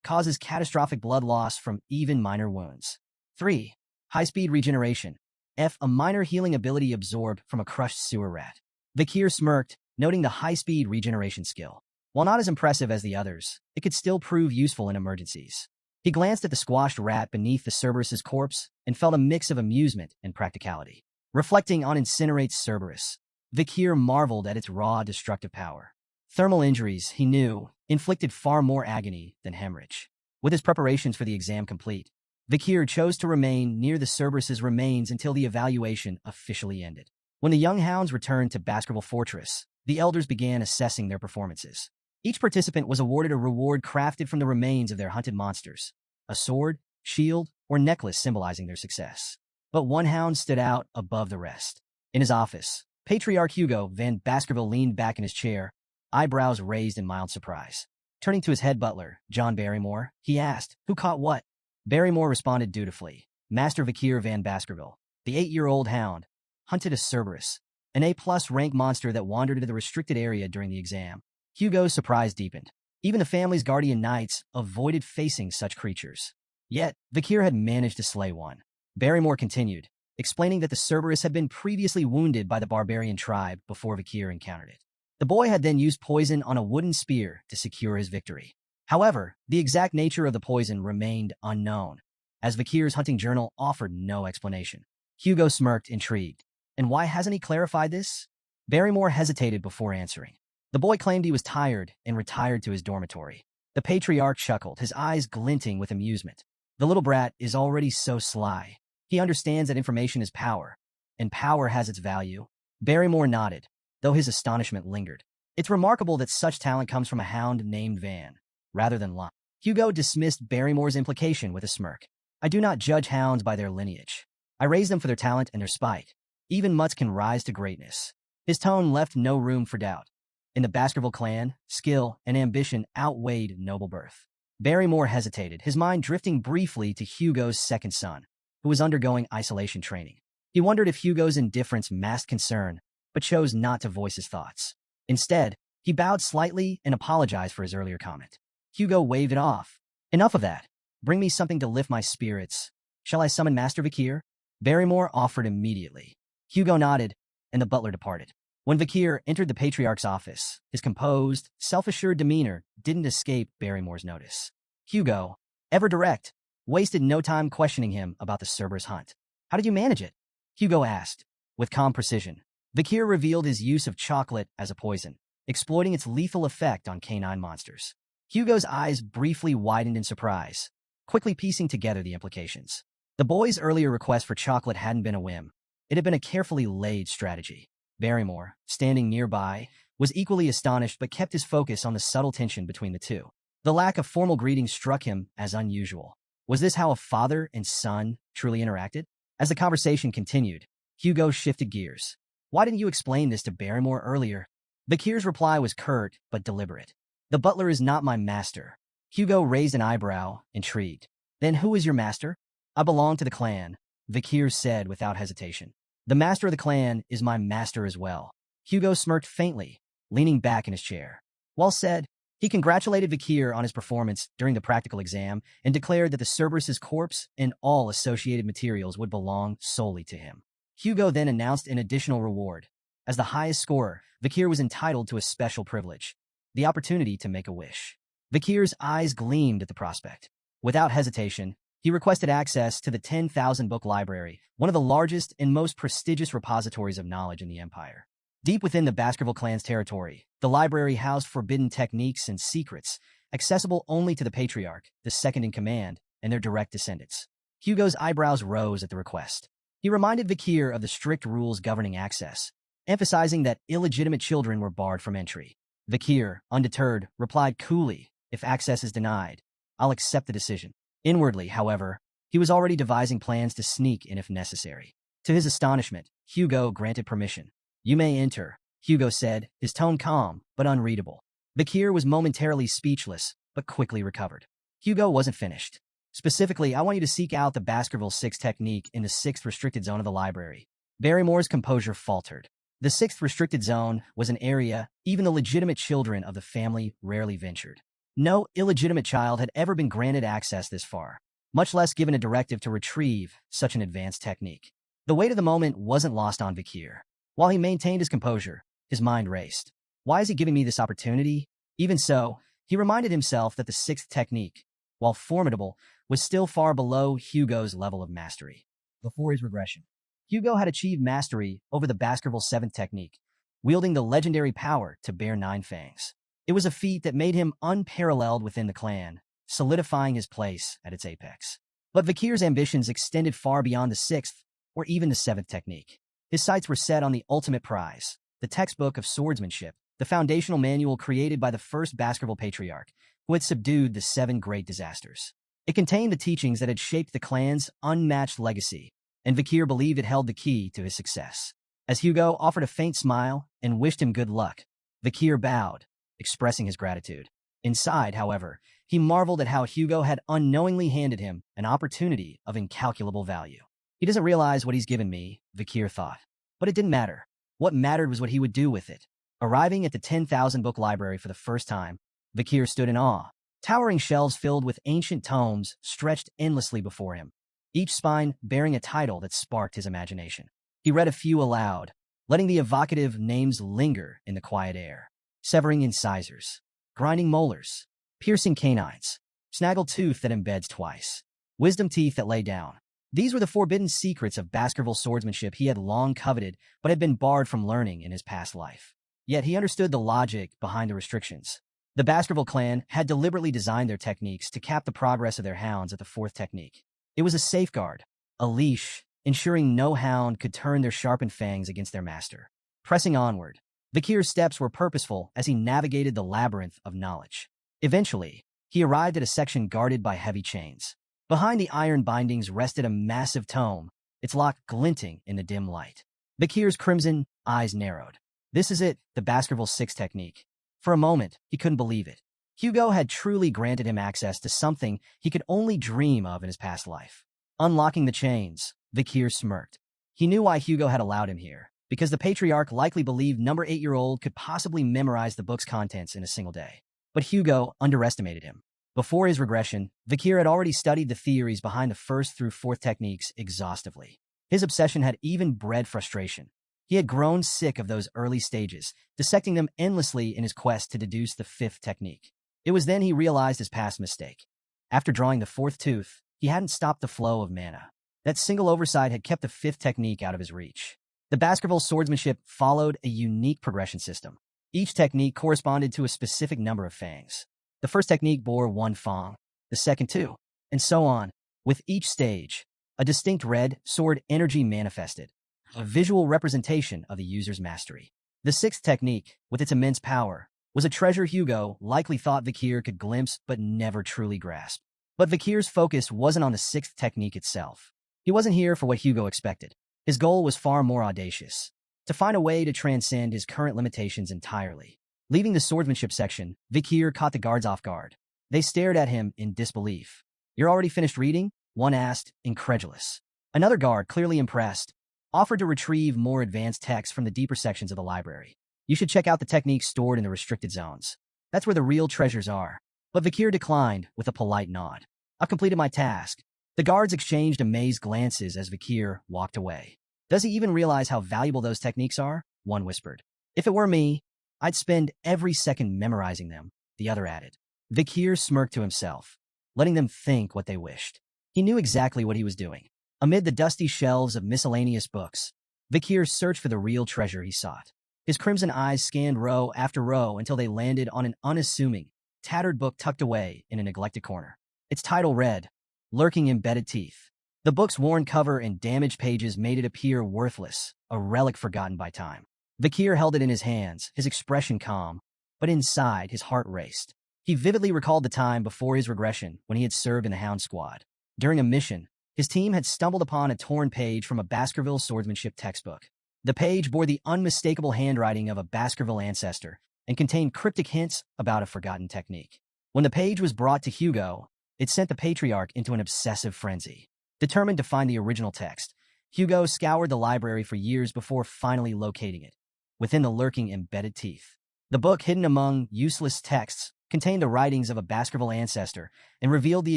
[SPEAKER 1] causes catastrophic blood loss from even minor wounds. 3. High-speed regeneration. F. A minor healing ability absorbed from a crushed sewer rat. Vikir smirked, noting the high-speed regeneration skill. While not as impressive as the others, it could still prove useful in emergencies. He glanced at the squashed rat beneath the Cerberus's corpse and felt a mix of amusement and practicality. Reflecting on Incinerate Cerberus, Vikir marveled at its raw, destructive power. Thermal injuries, he knew, inflicted far more agony than hemorrhage. With his preparations for the exam complete, Vikir chose to remain near the Cerberus's remains until the evaluation officially ended. When the young hounds returned to Baskerville Fortress, the elders began assessing their performances. Each participant was awarded a reward crafted from the remains of their hunted monsters, a sword, shield, or necklace symbolizing their success. But one hound stood out above the rest. In his office, Patriarch Hugo Van Baskerville leaned back in his chair, eyebrows raised in mild surprise. Turning to his head butler, John Barrymore, he asked, "Who caught what?" Barrymore responded dutifully. Master Vikir Van Baskerville, the 8-year-old hound, hunted a Cerberus, an A+ rank monster that wandered into the restricted area during the exam. Hugo's surprise deepened. Even the family's guardian knights avoided facing such creatures. Yet, Vikir had managed to slay one. Barrymore continued, explaining that the Cerberus had been previously wounded by the barbarian tribe before Vikir encountered it. The boy had then used poison on a wooden spear to secure his victory. However, the exact nature of the poison remained unknown, as Vikir's hunting journal offered no explanation. Hugo smirked, intrigued. And why hasn't he clarified this? Barrymore hesitated before answering. The boy claimed he was tired and retired to his dormitory. The patriarch chuckled, his eyes glinting with amusement. The little brat is already so sly. He understands that information is power, and power has its value. Barrymore nodded, though his astonishment lingered. It's remarkable that such talent comes from a hound named Van, rather than Lon. Hugo dismissed Barrymore's implication with a smirk. I do not judge hounds by their lineage. I raise them for their talent and their spite. Even mutts can rise to greatness. His tone left no room for doubt. In the Baskerville clan, skill and ambition outweighed noble birth. Barrymore hesitated, his mind drifting briefly to Hugo's second son, who was undergoing isolation training. He wondered if Hugo's indifference masked concern, but chose not to voice his thoughts. Instead, he bowed slightly and apologized for his earlier comment. Hugo waved it off. Enough of that. Bring me something to lift my spirits. Shall I summon Master Vikir? Barrymore offered immediately. Hugo nodded, and the butler departed. When Vikir entered the Patriarch's office, his composed, self-assured demeanor didn't escape Barrymore's notice. Hugo, ever direct, wasted no time questioning him about the Cerberus hunt. How did you manage it? Hugo asked. With calm precision, Vikir revealed his use of chocolate as a poison, exploiting its lethal effect on canine monsters. Hugo's eyes briefly widened in surprise, quickly piecing together the implications. The boy's earlier request for chocolate hadn't been a whim. It had been a carefully laid strategy. Barrymore, standing nearby, was equally astonished but kept his focus on the subtle tension between the two. The lack of formal greeting struck him as unusual. Was this how a father and son truly interacted? As the conversation continued, Hugo shifted gears. Why didn't you explain this to Barrymore earlier? Bakir's reply was curt but deliberate. The butler is not my master. Hugo raised an eyebrow, intrigued. Then who is your master? I belong to the clan, Bakir said without hesitation. The master of the clan is my master as well. Hugo smirked faintly, leaning back in his chair. Well said. He congratulated Bakir on his performance during the practical exam and declared that the Cerberus's corpse and all associated materials would belong solely to him. Hugo then announced an additional reward. As the highest scorer, Bakir was entitled to a special privilege, the opportunity to make a wish. Bakir's eyes gleamed at the prospect. Without hesitation, he requested access to the 10,000-book library, one of the largest and most prestigious repositories of knowledge in the Empire. Deep within the Baskerville clan's territory, the library housed forbidden techniques and secrets, accessible only to the Patriarch, the second-in-command, and their direct descendants. Hugo's eyebrows rose at the request. He reminded Bakir of the strict rules governing access, emphasizing that illegitimate children were barred from entry. Bakir, undeterred, replied coolly, if access is denied, I'll accept the decision. Inwardly, however, he was already devising plans to sneak in if necessary. To his astonishment, Hugo granted permission. You may enter, Hugo said, his tone calm but unreadable. Bakir was momentarily speechless, but quickly recovered. Hugo wasn't finished. Specifically, I want you to seek out the Baskerville 6 technique in the 6th restricted zone of the library. Barrymore's composure faltered. The 6th restricted zone was an area even the legitimate children of the family rarely ventured. No illegitimate child had ever been granted access this far, much less given a directive to retrieve such an advanced technique. The weight of the moment wasn't lost on Bakir. While he maintained his composure, his mind raced. Why is he giving me this opportunity? Even so, he reminded himself that the 6th technique, while formidable, was still far below Hugo's level of mastery. Before his regression, Hugo had achieved mastery over the Baskerville 7th technique, wielding the legendary power to bear 9 fangs. It was a feat that made him unparalleled within the clan, solidifying his place at its apex. But Bakir's ambitions extended far beyond the 6th or even the 7th technique. His sights were set on the ultimate prize, the textbook of swordsmanship, the foundational manual created by the first Baskerville Patriarch, who had subdued the 7 great disasters. It contained the teachings that had shaped the clan's unmatched legacy, and Bakir believed it held the key to his success. As Hugo offered a faint smile and wished him good luck, Bakir bowed, expressing his gratitude. Inside, however, he marveled at how Hugo had unknowingly handed him an opportunity of incalculable value. He doesn't realize what he's given me, Bakir thought. But it didn't matter. What mattered was what he would do with it. Arriving at the 10,000-book library for the first time, Bakir stood in awe. Towering shelves filled with ancient tomes stretched endlessly before him, each spine bearing a title that sparked his imagination. He read a few aloud, letting the evocative names linger in the quiet air. Severing incisors, grinding molars, piercing canines, snaggle tooth that embeds twice, wisdom teeth that lay down. These were the forbidden secrets of Baskerville swordsmanship he had long coveted but had been barred from learning in his past life. Yet he understood the logic behind the restrictions. The Baskerville clan had deliberately designed their techniques to cap the progress of their hounds at the 4th technique. It was a safeguard, a leash, ensuring no hound could turn their sharpened fangs against their master. Pressing onward, Bakir's steps were purposeful as he navigated the labyrinth of knowledge. Eventually, he arrived at a section guarded by heavy chains. Behind the iron bindings rested a massive tome, its lock glinting in the dim light. Bakir's crimson eyes narrowed. This is it, the Baskerville 6 technique. For a moment, he couldn't believe it. Hugo had truly granted him access to something he could only dream of in his past life. Unlocking the chains, Bakir smirked. He knew why Hugo had allowed him here, because the Patriarch likely believed number 8-year-old could possibly memorize the book's contents in a single day. But Hugo underestimated him. Before his regression, Bakir had already studied the theories behind the 1st through 4th techniques exhaustively. His obsession had even bred frustration. He had grown sick of those early stages, dissecting them endlessly in his quest to deduce the 5th technique. It was then he realized his past mistake. After drawing the 4th tooth, he hadn't stopped the flow of mana. That single oversight had kept the 5th technique out of his reach. The Baskerville swordsmanship followed a unique progression system. Each technique corresponded to a specific number of fangs. The 1st technique bore 1 fang, the 2nd 2, and so on. With each stage, a distinct red sword energy manifested, a visual representation of the user's mastery. The sixth technique, with its immense power, was a treasure Hugo likely thought Vikir could glimpse but never truly grasp. But Vikir's focus wasn't on the sixth technique itself. He wasn't here for what Hugo expected. His goal was far more audacious: to find a way to transcend his current limitations entirely. Leaving the swordsmanship section, Vikir caught the guards off guard. They stared at him in disbelief. "You're already finished reading?" one asked, incredulous. Another guard, clearly impressed, offered to retrieve more advanced texts from the deeper sections of the library. "You should check out the techniques stored in the restricted zones. That's where the real treasures are." But Vikir declined with a polite nod. "I've completed my task." The guards exchanged amazed glances as Vikir walked away. "Does he even realize how valuable those techniques are?" one whispered. "If it were me, I'd spend every second memorizing them," the other added. Vikir smirked to himself, letting them think what they wished. He knew exactly what he was doing. Amid the dusty shelves of miscellaneous books, Vikir searched for the real treasure he sought. His crimson eyes scanned row after row until they landed on an unassuming, tattered book tucked away in a neglected corner. Its title read, "Lurking Embedded Teeth." The book's worn cover and damaged pages made it appear worthless, a relic forgotten by time. Vikir held it in his hands, his expression calm, but inside his heart raced. He vividly recalled the time before his regression when he had served in the Hound Squad. During a mission, his team had stumbled upon a torn page from a Baskerville swordsmanship textbook. The page bore the unmistakable handwriting of a Baskerville ancestor and contained cryptic hints about a forgotten technique. When the page was brought to Hugo, it sent the patriarch into an obsessive frenzy. Determined to find the original text, Hugo scoured the library for years before finally locating it, within the lurking embedded teeth. The book, hidden among useless texts, contained the writings of a Baskerville ancestor and revealed the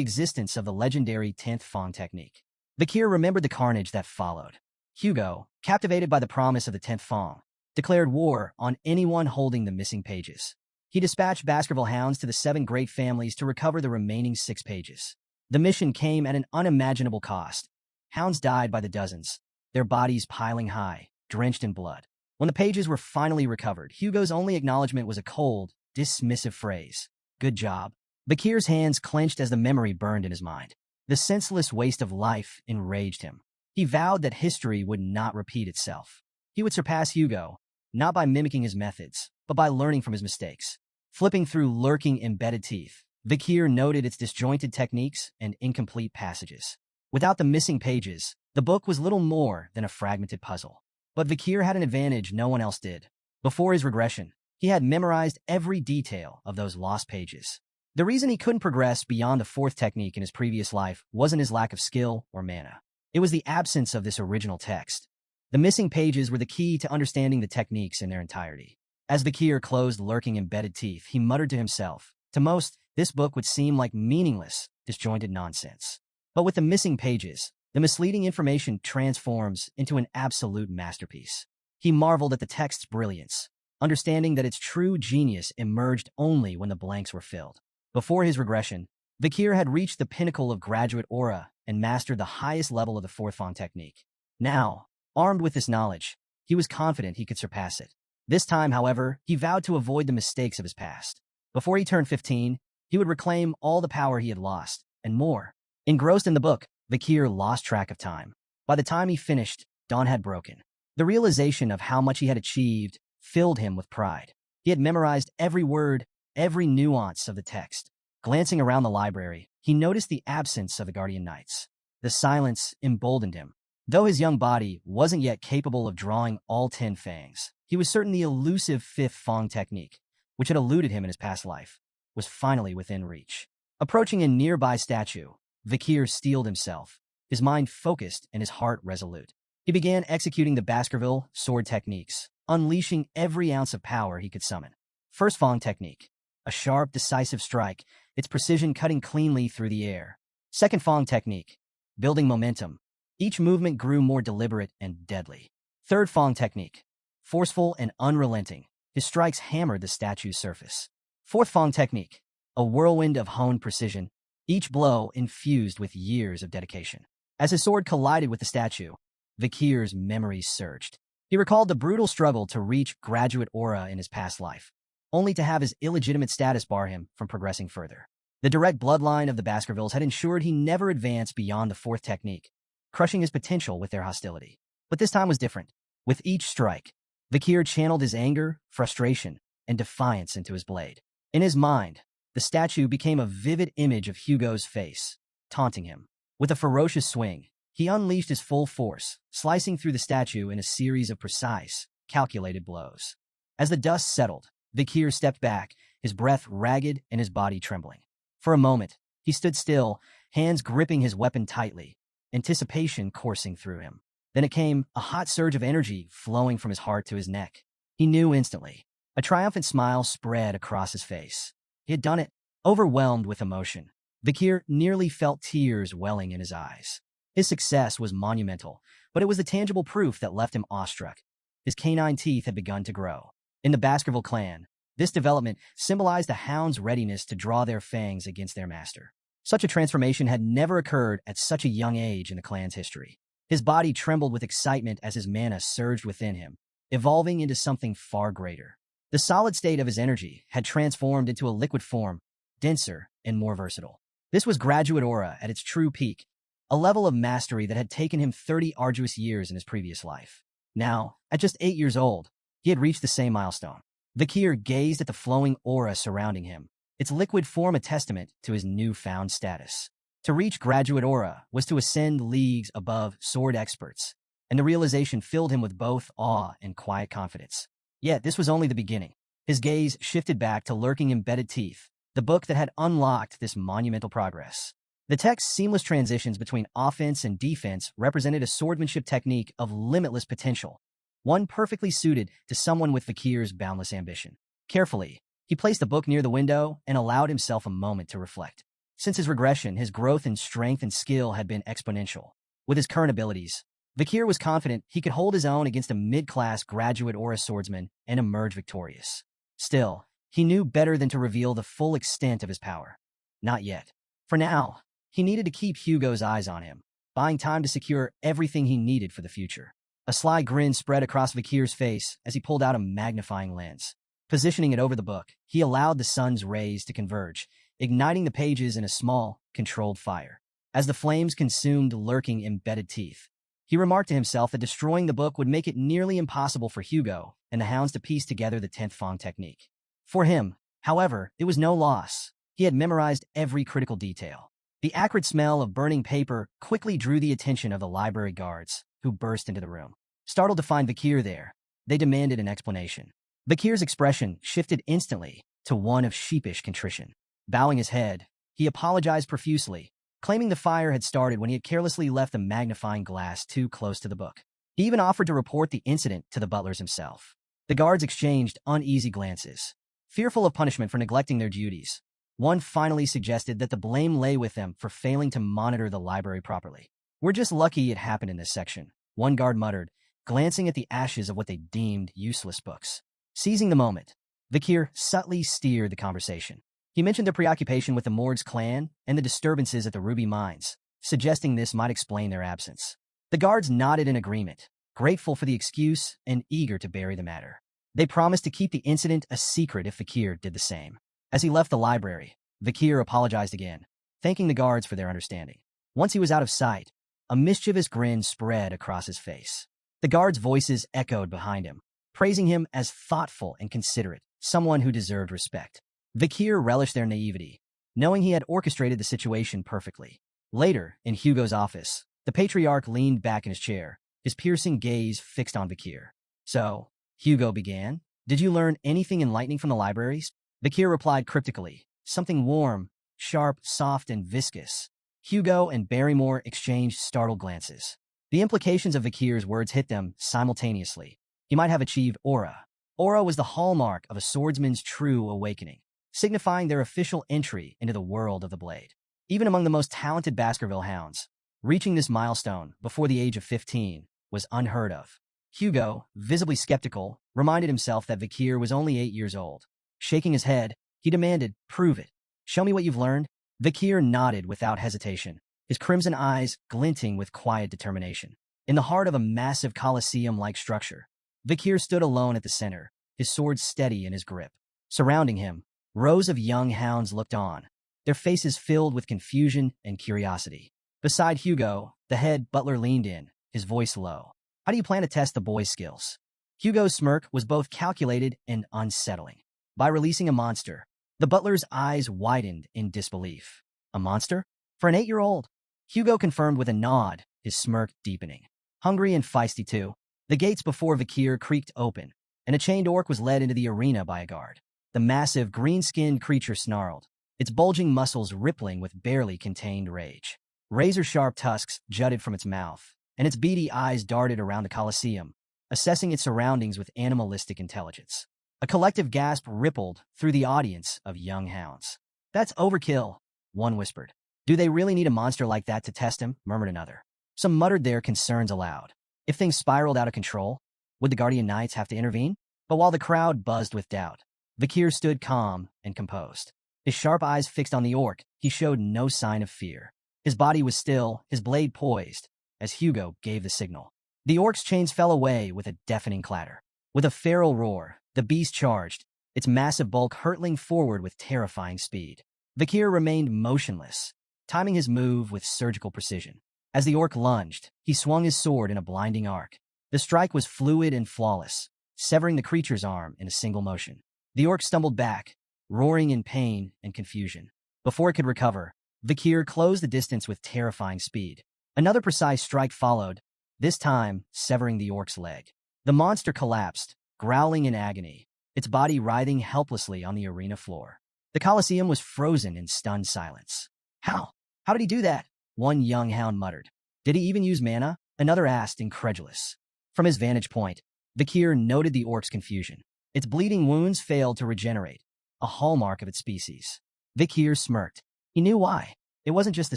[SPEAKER 1] existence of the legendary 10th Fong technique. Vikir remembered the carnage that followed. Hugo, captivated by the promise of the 10th Fong, declared war on anyone holding the missing pages. He dispatched Baskerville hounds to the 7 great families to recover the remaining 6 pages. The mission came at an unimaginable cost. Hounds died by the dozens, their bodies piling high, drenched in blood. When the pages were finally recovered, Hugo's only acknowledgement was a cold, dismissive phrase: "Good job." Vikir's hands clenched as the memory burned in his mind. The senseless waste of life enraged him. He vowed that history would not repeat itself. He would surpass Hugo, not by mimicking his methods, but by learning from his mistakes. Flipping through lurking embedded teeth, Vikir noted its disjointed techniques and incomplete passages. Without the missing pages, the book was little more than a fragmented puzzle. But Vikir had an advantage no one else did. Before his regression, he had memorized every detail of those lost pages. The reason he couldn't progress beyond the 4th technique in his previous life wasn't his lack of skill or mana. It was the absence of this original text. The missing pages were the key to understanding the techniques in their entirety. As Vikir closed lurking embedded teeth, he muttered to himself, "To most, this book would seem like meaningless, disjointed nonsense. But with the missing pages, the misleading information transforms into an absolute masterpiece." He marveled at the text's brilliance, understanding that its true genius emerged only when the blanks were filled. Before his regression, Vikir had reached the pinnacle of graduate aura and mastered the highest level of the 4th Fong technique. Now, armed with this knowledge, he was confident he could surpass it. This time, however, he vowed to avoid the mistakes of his past. Before he turned 15, he would reclaim all the power he had lost, and more. Engrossed in the book, Vikir lost track of time. By the time he finished, dawn had broken. The realization of how much he had achieved filled him with pride. He had memorized every word, every nuance of the text. Glancing around the library, he noticed the absence of the Guardian Knights. The silence emboldened him. Though his young body wasn't yet capable of drawing all 10 fangs, he was certain the elusive 5th Fong technique, which had eluded him in his past life, was finally within reach. Approaching a nearby statue, Vikir steeled himself, his mind focused and his heart resolute. He began executing the Baskerville sword techniques, unleashing every ounce of power he could summon. First Fong technique, a sharp, decisive strike, its precision cutting cleanly through the air. Second Fong technique, building momentum. Each movement grew more deliberate and deadly. Third Fong technique, forceful and unrelenting. His strikes hammered the statue's surface. Fourth Fong technique, a whirlwind of honed precision, each blow infused with years of dedication. As his sword collided with the statue, Vikir's memories surged. He recalled the brutal struggle to reach graduate aura in his past life, only to have his illegitimate status bar him from progressing further. The direct bloodline of the Baskervilles had ensured he never advanced beyond the 4th technique, crushing his potential with their hostility. But this time was different. With each strike, Vikir channeled his anger, frustration, and defiance into his blade. In his mind, the statue became a vivid image of Hugo's face, taunting him. With a ferocious swing, he unleashed his full force, slicing through the statue in a series of precise, calculated blows. As the dust settled, Vikir stepped back, his breath ragged and his body trembling. For a moment, he stood still, hands gripping his weapon tightly, anticipation coursing through him. Then it came, a hot surge of energy flowing from his heart to his neck. He knew instantly. A triumphant smile spread across his face. He had done it, overwhelmed with emotion. Vikir nearly felt tears welling in his eyes. His success was monumental, but it was the tangible proof that left him awestruck. His canine teeth had begun to grow. In the Baskerville clan, this development symbolized a hound's readiness to draw their fangs against their master. Such a transformation had never occurred at such a young age in the clan's history. His body trembled with excitement as his mana surged within him, evolving into something far greater. The solid state of his energy had transformed into a liquid form, denser and more versatile. This was graduate aura at its true peak, a level of mastery that had taken him 30 arduous years in his previous life. Now, at just 8 years old, he had reached the same milestone. Vikir gazed at the flowing aura surrounding him, its liquid form a testament to his newfound status. To reach graduate aura was to ascend leagues above sword experts, and the realization filled him with both awe and quiet confidence. Yet this was only the beginning. His gaze shifted back to lurking embedded teeth, the book that had unlocked this monumental progress. The text's seamless transitions between offense and defense represented a swordsmanship technique of limitless potential, one perfectly suited to someone with Vikir's boundless ambition. Carefully, he placed the book near the window and allowed himself a moment to reflect. Since his regression, his growth in strength and skill had been exponential. With his current abilities, Vikir was confident he could hold his own against a mid-class graduate aura swordsman and emerge victorious. Still, he knew better than to reveal the full extent of his power. Not yet. For now, he needed to keep Hugo's eyes on him, buying time to secure everything he needed for the future. A sly grin spread across Vikir's face as he pulled out a magnifying lens. Positioning it over the book, he allowed the sun's rays to converge, igniting the pages in a small, controlled fire. As the flames consumed lurking embedded teeth, he remarked to himself that destroying the book would make it nearly impossible for Hugo and the hounds to piece together the 10th Fong technique. For him, however, it was no loss. He had memorized every critical detail. The acrid smell of burning paper quickly drew the attention of the library guards, who burst into the room. Startled to find Vikir there, they demanded an explanation. Vikir's expression shifted instantly to one of sheepish contrition. Bowing his head, he apologized profusely, claiming the fire had started when he had carelessly left the magnifying glass too close to the book. He even offered to report the incident to the butlers himself. The guards exchanged uneasy glances, fearful of punishment for neglecting their duties. One finally suggested that the blame lay with them for failing to monitor the library properly. "We're just lucky it happened in this section," one guard muttered, glancing at the ashes of what they deemed useless books. Seizing the moment, Vikir subtly steered the conversation. He mentioned their preoccupation with the Mords clan and the disturbances at the Ruby Mines, suggesting this might explain their absence. The guards nodded in agreement, grateful for the excuse and eager to bury the matter. They promised to keep the incident a secret if Vikir did the same. As he left the library, Vikir apologized again, thanking the guards for their understanding. Once he was out of sight, a mischievous grin spread across his face. The guards' voices echoed behind him, praising him as thoughtful and considerate, someone who deserved respect. Vikir relished their naivety, knowing he had orchestrated the situation perfectly. Later, in Hugo's office, the patriarch leaned back in his chair, his piercing gaze fixed on Vikir. "So," Hugo began, "did you learn anything enlightening from the libraries?" Vikir replied cryptically, "Something warm, sharp, soft, and viscous." Hugo and Barrymore exchanged startled glances. The implications of Vikir's words hit them simultaneously. He might have achieved aura. Aura was the hallmark of a swordsman's true awakening, signifying their official entry into the world of the blade. Even among the most talented Baskerville hounds, reaching this milestone before the age of 15 was unheard of. Hugo, visibly skeptical, reminded himself that Vikir was only 8 years old. Shaking his head, he demanded, "Prove it. Show me what you've learned." Vikir nodded without hesitation, his crimson eyes glinting with quiet determination. In the heart of a massive Colosseum-like structure, Vikir stood alone at the center, his sword steady in his grip. Surrounding him, rows of young hounds looked on, their faces filled with confusion and curiosity. Beside Hugo, the head butler leaned in, his voice low. How do you plan to test the boy's skills? Hugo's smirk was both calculated and unsettling. By releasing a monster, the butler's eyes widened in disbelief. A monster? For an 8-year-old? Hugo confirmed with a nod, his smirk deepening. Hungry and feisty too, the gates before Vikir creaked open, and a chained orc was led into the arena by a guard. The massive, green-skinned creature snarled, its bulging muscles rippling with barely contained rage. Razor-sharp tusks jutted from its mouth, and its beady eyes darted around the Colosseum, assessing its surroundings with animalistic intelligence. A collective gasp rippled through the audience of young hounds. "That's overkill," one whispered. "Do they really need a monster like that to test him?" murmured another. Some muttered their concerns aloud. If things spiraled out of control, would the Guardian Knights have to intervene? But while the crowd buzzed with doubt, Vikir stood calm and composed. His sharp eyes fixed on the orc, he showed no sign of fear. His body was still, his blade poised, as Hugo gave the signal. The orc's chains fell away with a deafening clatter. With a feral roar, the beast charged, its massive bulk hurtling forward with terrifying speed. Vikir remained motionless, timing his move with surgical precision. As the orc lunged, he swung his sword in a blinding arc. The strike was fluid and flawless, severing the creature's arm in a single motion. The orc stumbled back, roaring in pain and confusion. Before it could recover, Vikir closed the distance with terrifying speed. Another precise strike followed, this time severing the orc's leg. The monster collapsed, growling in agony, its body writhing helplessly on the arena floor. The Colosseum was frozen in stunned silence. How? How did he do that? One young hound muttered. Did he even use mana? Another asked, incredulous. From his vantage point, Vikir noted the orc's confusion. Its bleeding wounds failed to regenerate, a hallmark of its species. Vikir smirked. He knew why. It wasn't just the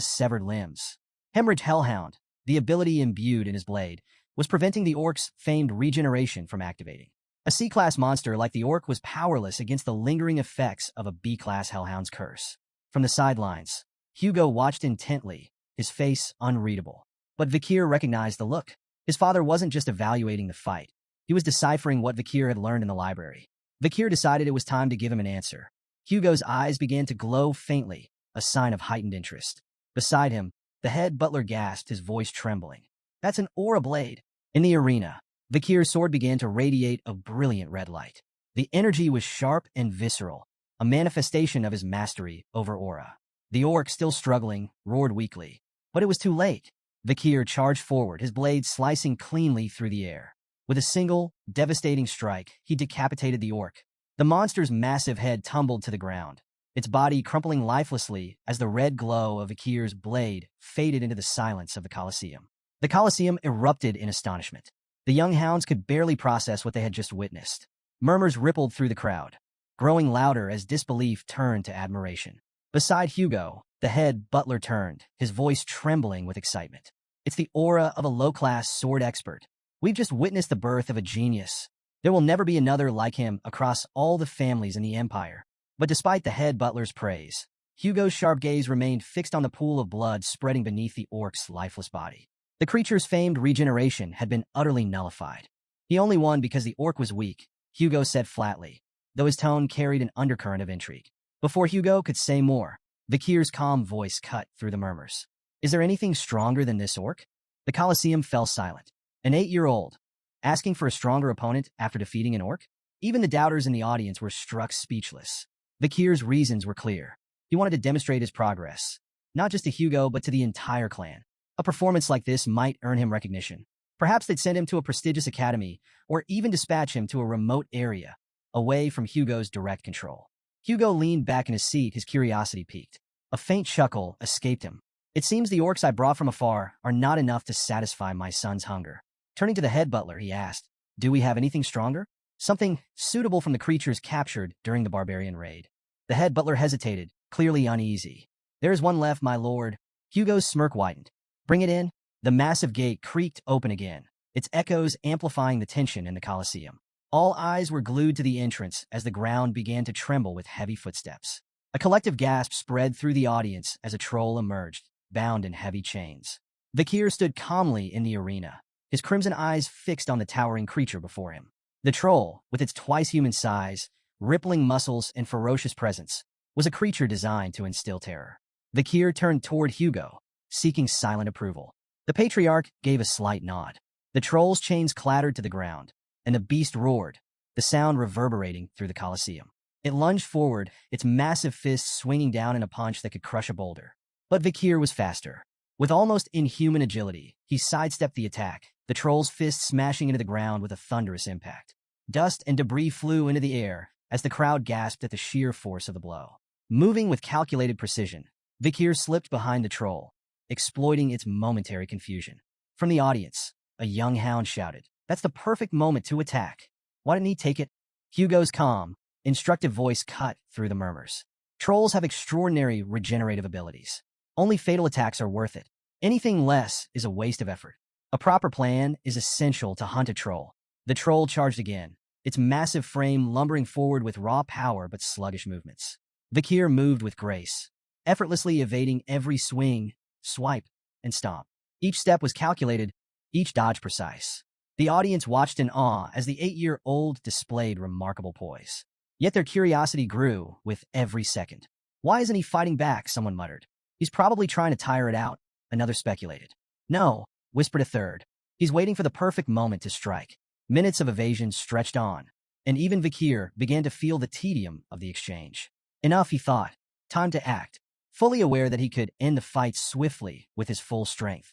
[SPEAKER 1] severed limbs. Hemorrhage Hellhound, the ability imbued in his blade, was preventing the orc's famed regeneration from activating. A C-class monster like the orc was powerless against the lingering effects of a B-class Hellhound's curse. From the sidelines, Hugo watched intently, his face unreadable. But Vikir recognized the look. His father wasn't just evaluating the fight. He was deciphering what Vikir had learned in the library. Vikir decided it was time to give him an answer. Hugo's eyes began to glow faintly, a sign of heightened interest. Beside him, the head butler gasped, his voice trembling. That's an aura blade. In the arena, Vikir's sword began to radiate a brilliant red light. The energy was sharp and visceral, a manifestation of his mastery over aura. The orc, still struggling, roared weakly. But it was too late. Vikir charged forward, his blade slicing cleanly through the air. With a single, devastating strike, he decapitated the orc. The monster's massive head tumbled to the ground, its body crumpling lifelessly as the red glow of Vikir's blade faded into the silence of the Colosseum. The Colosseum erupted in astonishment. The young hounds could barely process what they had just witnessed. Murmurs rippled through the crowd, growing louder as disbelief turned to admiration. Beside Hugo, the head butler turned, his voice trembling with excitement. It's the aura of a low-class sword expert. We've just witnessed the birth of a genius. There will never be another like him across all the families in the Empire. But despite the head butler's praise, Hugo's sharp gaze remained fixed on the pool of blood spreading beneath the orc's lifeless body. The creature's famed regeneration had been utterly nullified. He only won because the orc was weak, Hugo said flatly, though his tone carried an undercurrent of intrigue. Before Hugo could say more, Vikir's calm voice cut through the murmurs. Is there anything stronger than this orc? The Colosseum fell silent. An 8-year-old, asking for a stronger opponent after defeating an orc? Even the doubters in the audience were struck speechless. Vikir's reasons were clear. He wanted to demonstrate his progress, not just to Hugo but to the entire clan. A performance like this might earn him recognition. Perhaps they'd send him to a prestigious academy, or even dispatch him to a remote area, away from Hugo's direct control. Hugo leaned back in his seat, his curiosity piqued. A faint chuckle escaped him. It seems the orcs I brought from afar are not enough to satisfy my son's hunger. Turning to the head butler, he asked, do we have anything stronger? Something suitable from the creatures captured during the barbarian raid. The head butler hesitated, clearly uneasy. There is one left, my lord. Hugo's smirk widened. Bring it in. The massive gate creaked open again, its echoes amplifying the tension in the Colosseum. All eyes were glued to the entrance as the ground began to tremble with heavy footsteps. A collective gasp spread through the audience as a troll emerged, bound in heavy chains. Vikir stood calmly in the arena, his crimson eyes fixed on the towering creature before him. The troll, with its twice-human size, rippling muscles, and ferocious presence, was a creature designed to instill terror. Vikir turned toward Hugo, seeking silent approval. The patriarch gave a slight nod. The troll's chains clattered to the ground, and the beast roared, the sound reverberating through the Colosseum. It lunged forward, its massive fists swinging down in a punch that could crush a boulder. But Vikir was faster. With almost inhuman agility, he sidestepped the attack, the troll's fist smashing into the ground with a thunderous impact. Dust and debris flew into the air as the crowd gasped at the sheer force of the blow. Moving with calculated precision, Vikir slipped behind the troll, exploiting its momentary confusion. From the audience, a young hound shouted, "That's the perfect moment to attack. Why didn't he take it?" Hugo's calm, instructive voice cut through the murmurs. Trolls have extraordinary regenerative abilities. Only fatal attacks are worth it. Anything less is a waste of effort. A proper plan is essential to hunt a troll. The troll charged again, its massive frame lumbering forward with raw power but sluggish movements. Vikir moved with grace, effortlessly evading every swing, swipe, and stomp. Each step was calculated, each dodge precise. The audience watched in awe as the 8-year-old displayed remarkable poise. Yet their curiosity grew with every second. "Why isn't he fighting back?" someone muttered. "He's probably trying to tire it out," another speculated. "No," whispered a third. "He's waiting for the perfect moment to strike." Minutes of evasion stretched on, and even Vikir began to feel the tedium of the exchange. Enough, he thought. Time to act. Fully aware that he could end the fight swiftly with his full strength,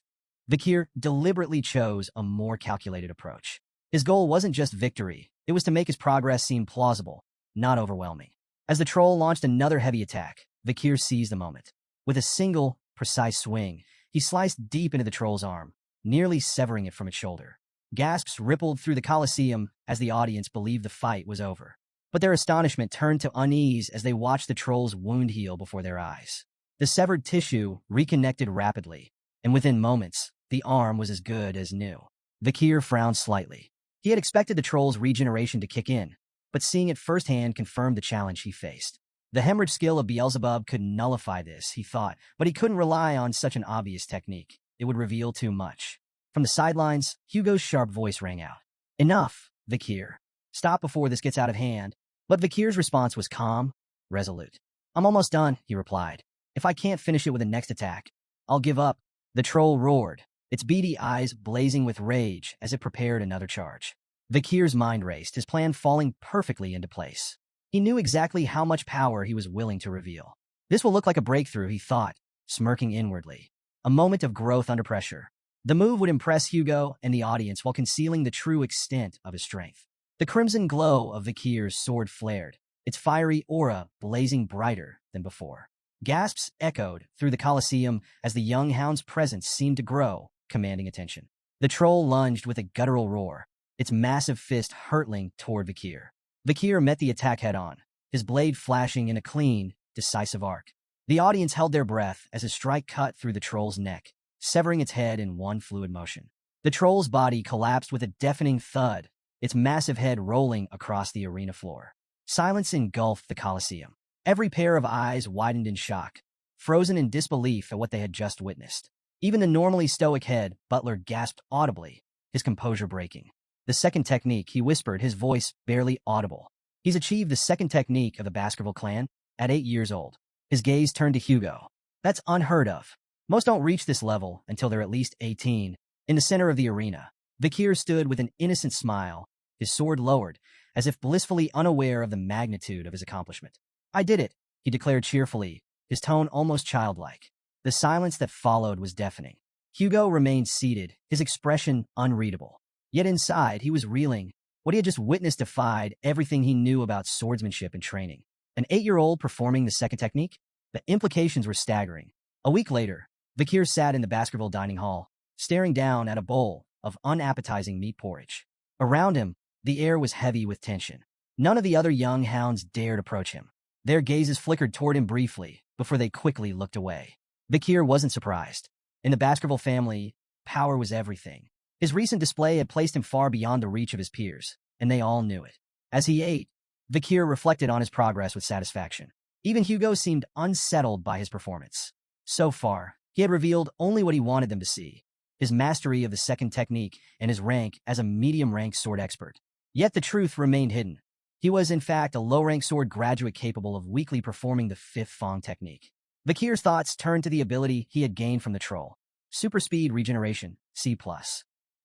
[SPEAKER 1] Vikir deliberately chose a more calculated approach. His goal wasn't just victory, it was to make his progress seem plausible, not overwhelming. As the troll launched another heavy attack, Vikir seized the moment. With a single, precise swing, he sliced deep into the troll's arm, nearly severing it from its shoulder. Gasps rippled through the Colosseum as the audience believed the fight was over. But their astonishment turned to unease as they watched the troll's wound heal before their eyes. The severed tissue reconnected rapidly, and within moments, the arm was as good as new. Vikir frowned slightly. He had expected the troll's regeneration to kick in, but seeing it firsthand confirmed the challenge he faced. The hemorrhage skill of Beelzebub could nullify this, he thought, but he couldn't rely on such an obvious technique. It would reveal too much. From the sidelines, Hugo's sharp voice rang out. "Enough, Vikir. Stop before this gets out of hand." But Vikir's response was calm, resolute. "I'm almost done," he replied. "If I can't finish it with the next attack, I'll give up." The troll roared, its beady eyes blazing with rage as it prepared another charge. Vikir's mind raced, his plan falling perfectly into place. He knew exactly how much power he was willing to reveal. This will look like a breakthrough, he thought, smirking inwardly. A moment of growth under pressure. The move would impress Hugo and the audience while concealing the true extent of his strength. The crimson glow of Vikir's sword flared, its fiery aura blazing brighter than before. Gasps echoed through the Colosseum as the young hound's presence seemed to grow, commanding attention. The troll lunged with a guttural roar, its massive fist hurtling toward Vikir. Vikir met the attack head-on, his blade flashing in a clean, decisive arc. The audience held their breath as his strike cut through the troll's neck, severing its head in one fluid motion. The troll's body collapsed with a deafening thud, its massive head rolling across the arena floor. Silence engulfed the Colosseum. Every pair of eyes widened in shock, frozen in disbelief at what they had just witnessed. Even the normally stoic head butler gasped audibly, his composure breaking. "The second technique," he whispered, his voice barely audible. "He's achieved the second technique of the Baskerville clan at 8 years old." His gaze turned to Hugo. "That's unheard of. Most don't reach this level until they're at least 18. In the center of the arena, Vikir stood with an innocent smile, his sword lowered, as if blissfully unaware of the magnitude of his accomplishment. "I did it," he declared cheerfully, his tone almost childlike. The silence that followed was deafening. Hugo remained seated, his expression unreadable. Yet inside, he was reeling. What he had just witnessed defied everything he knew about swordsmanship and training. An 8-year-old performing the second technique? The implications were staggering. A week later, Vikir sat in the Baskerville dining hall, staring down at a bowl of unappetizing meat porridge. Around him, the air was heavy with tension. None of the other young hounds dared approach him. Their gazes flickered toward him briefly, before they quickly looked away. Vikir wasn't surprised. In the Baskerville family, power was everything. His recent display had placed him far beyond the reach of his peers, and they all knew it. As he ate, Vikir reflected on his progress with satisfaction. Even Hugo seemed unsettled by his performance. So far, he had revealed only what he wanted them to see: his mastery of the second technique and his rank as a medium-ranked sword expert. Yet the truth remained hidden. He was, in fact, a low-ranked sword graduate capable of weakly performing the fifth Fang technique. Vikir's thoughts turned to the ability he had gained from the troll. Super speed regeneration, C+.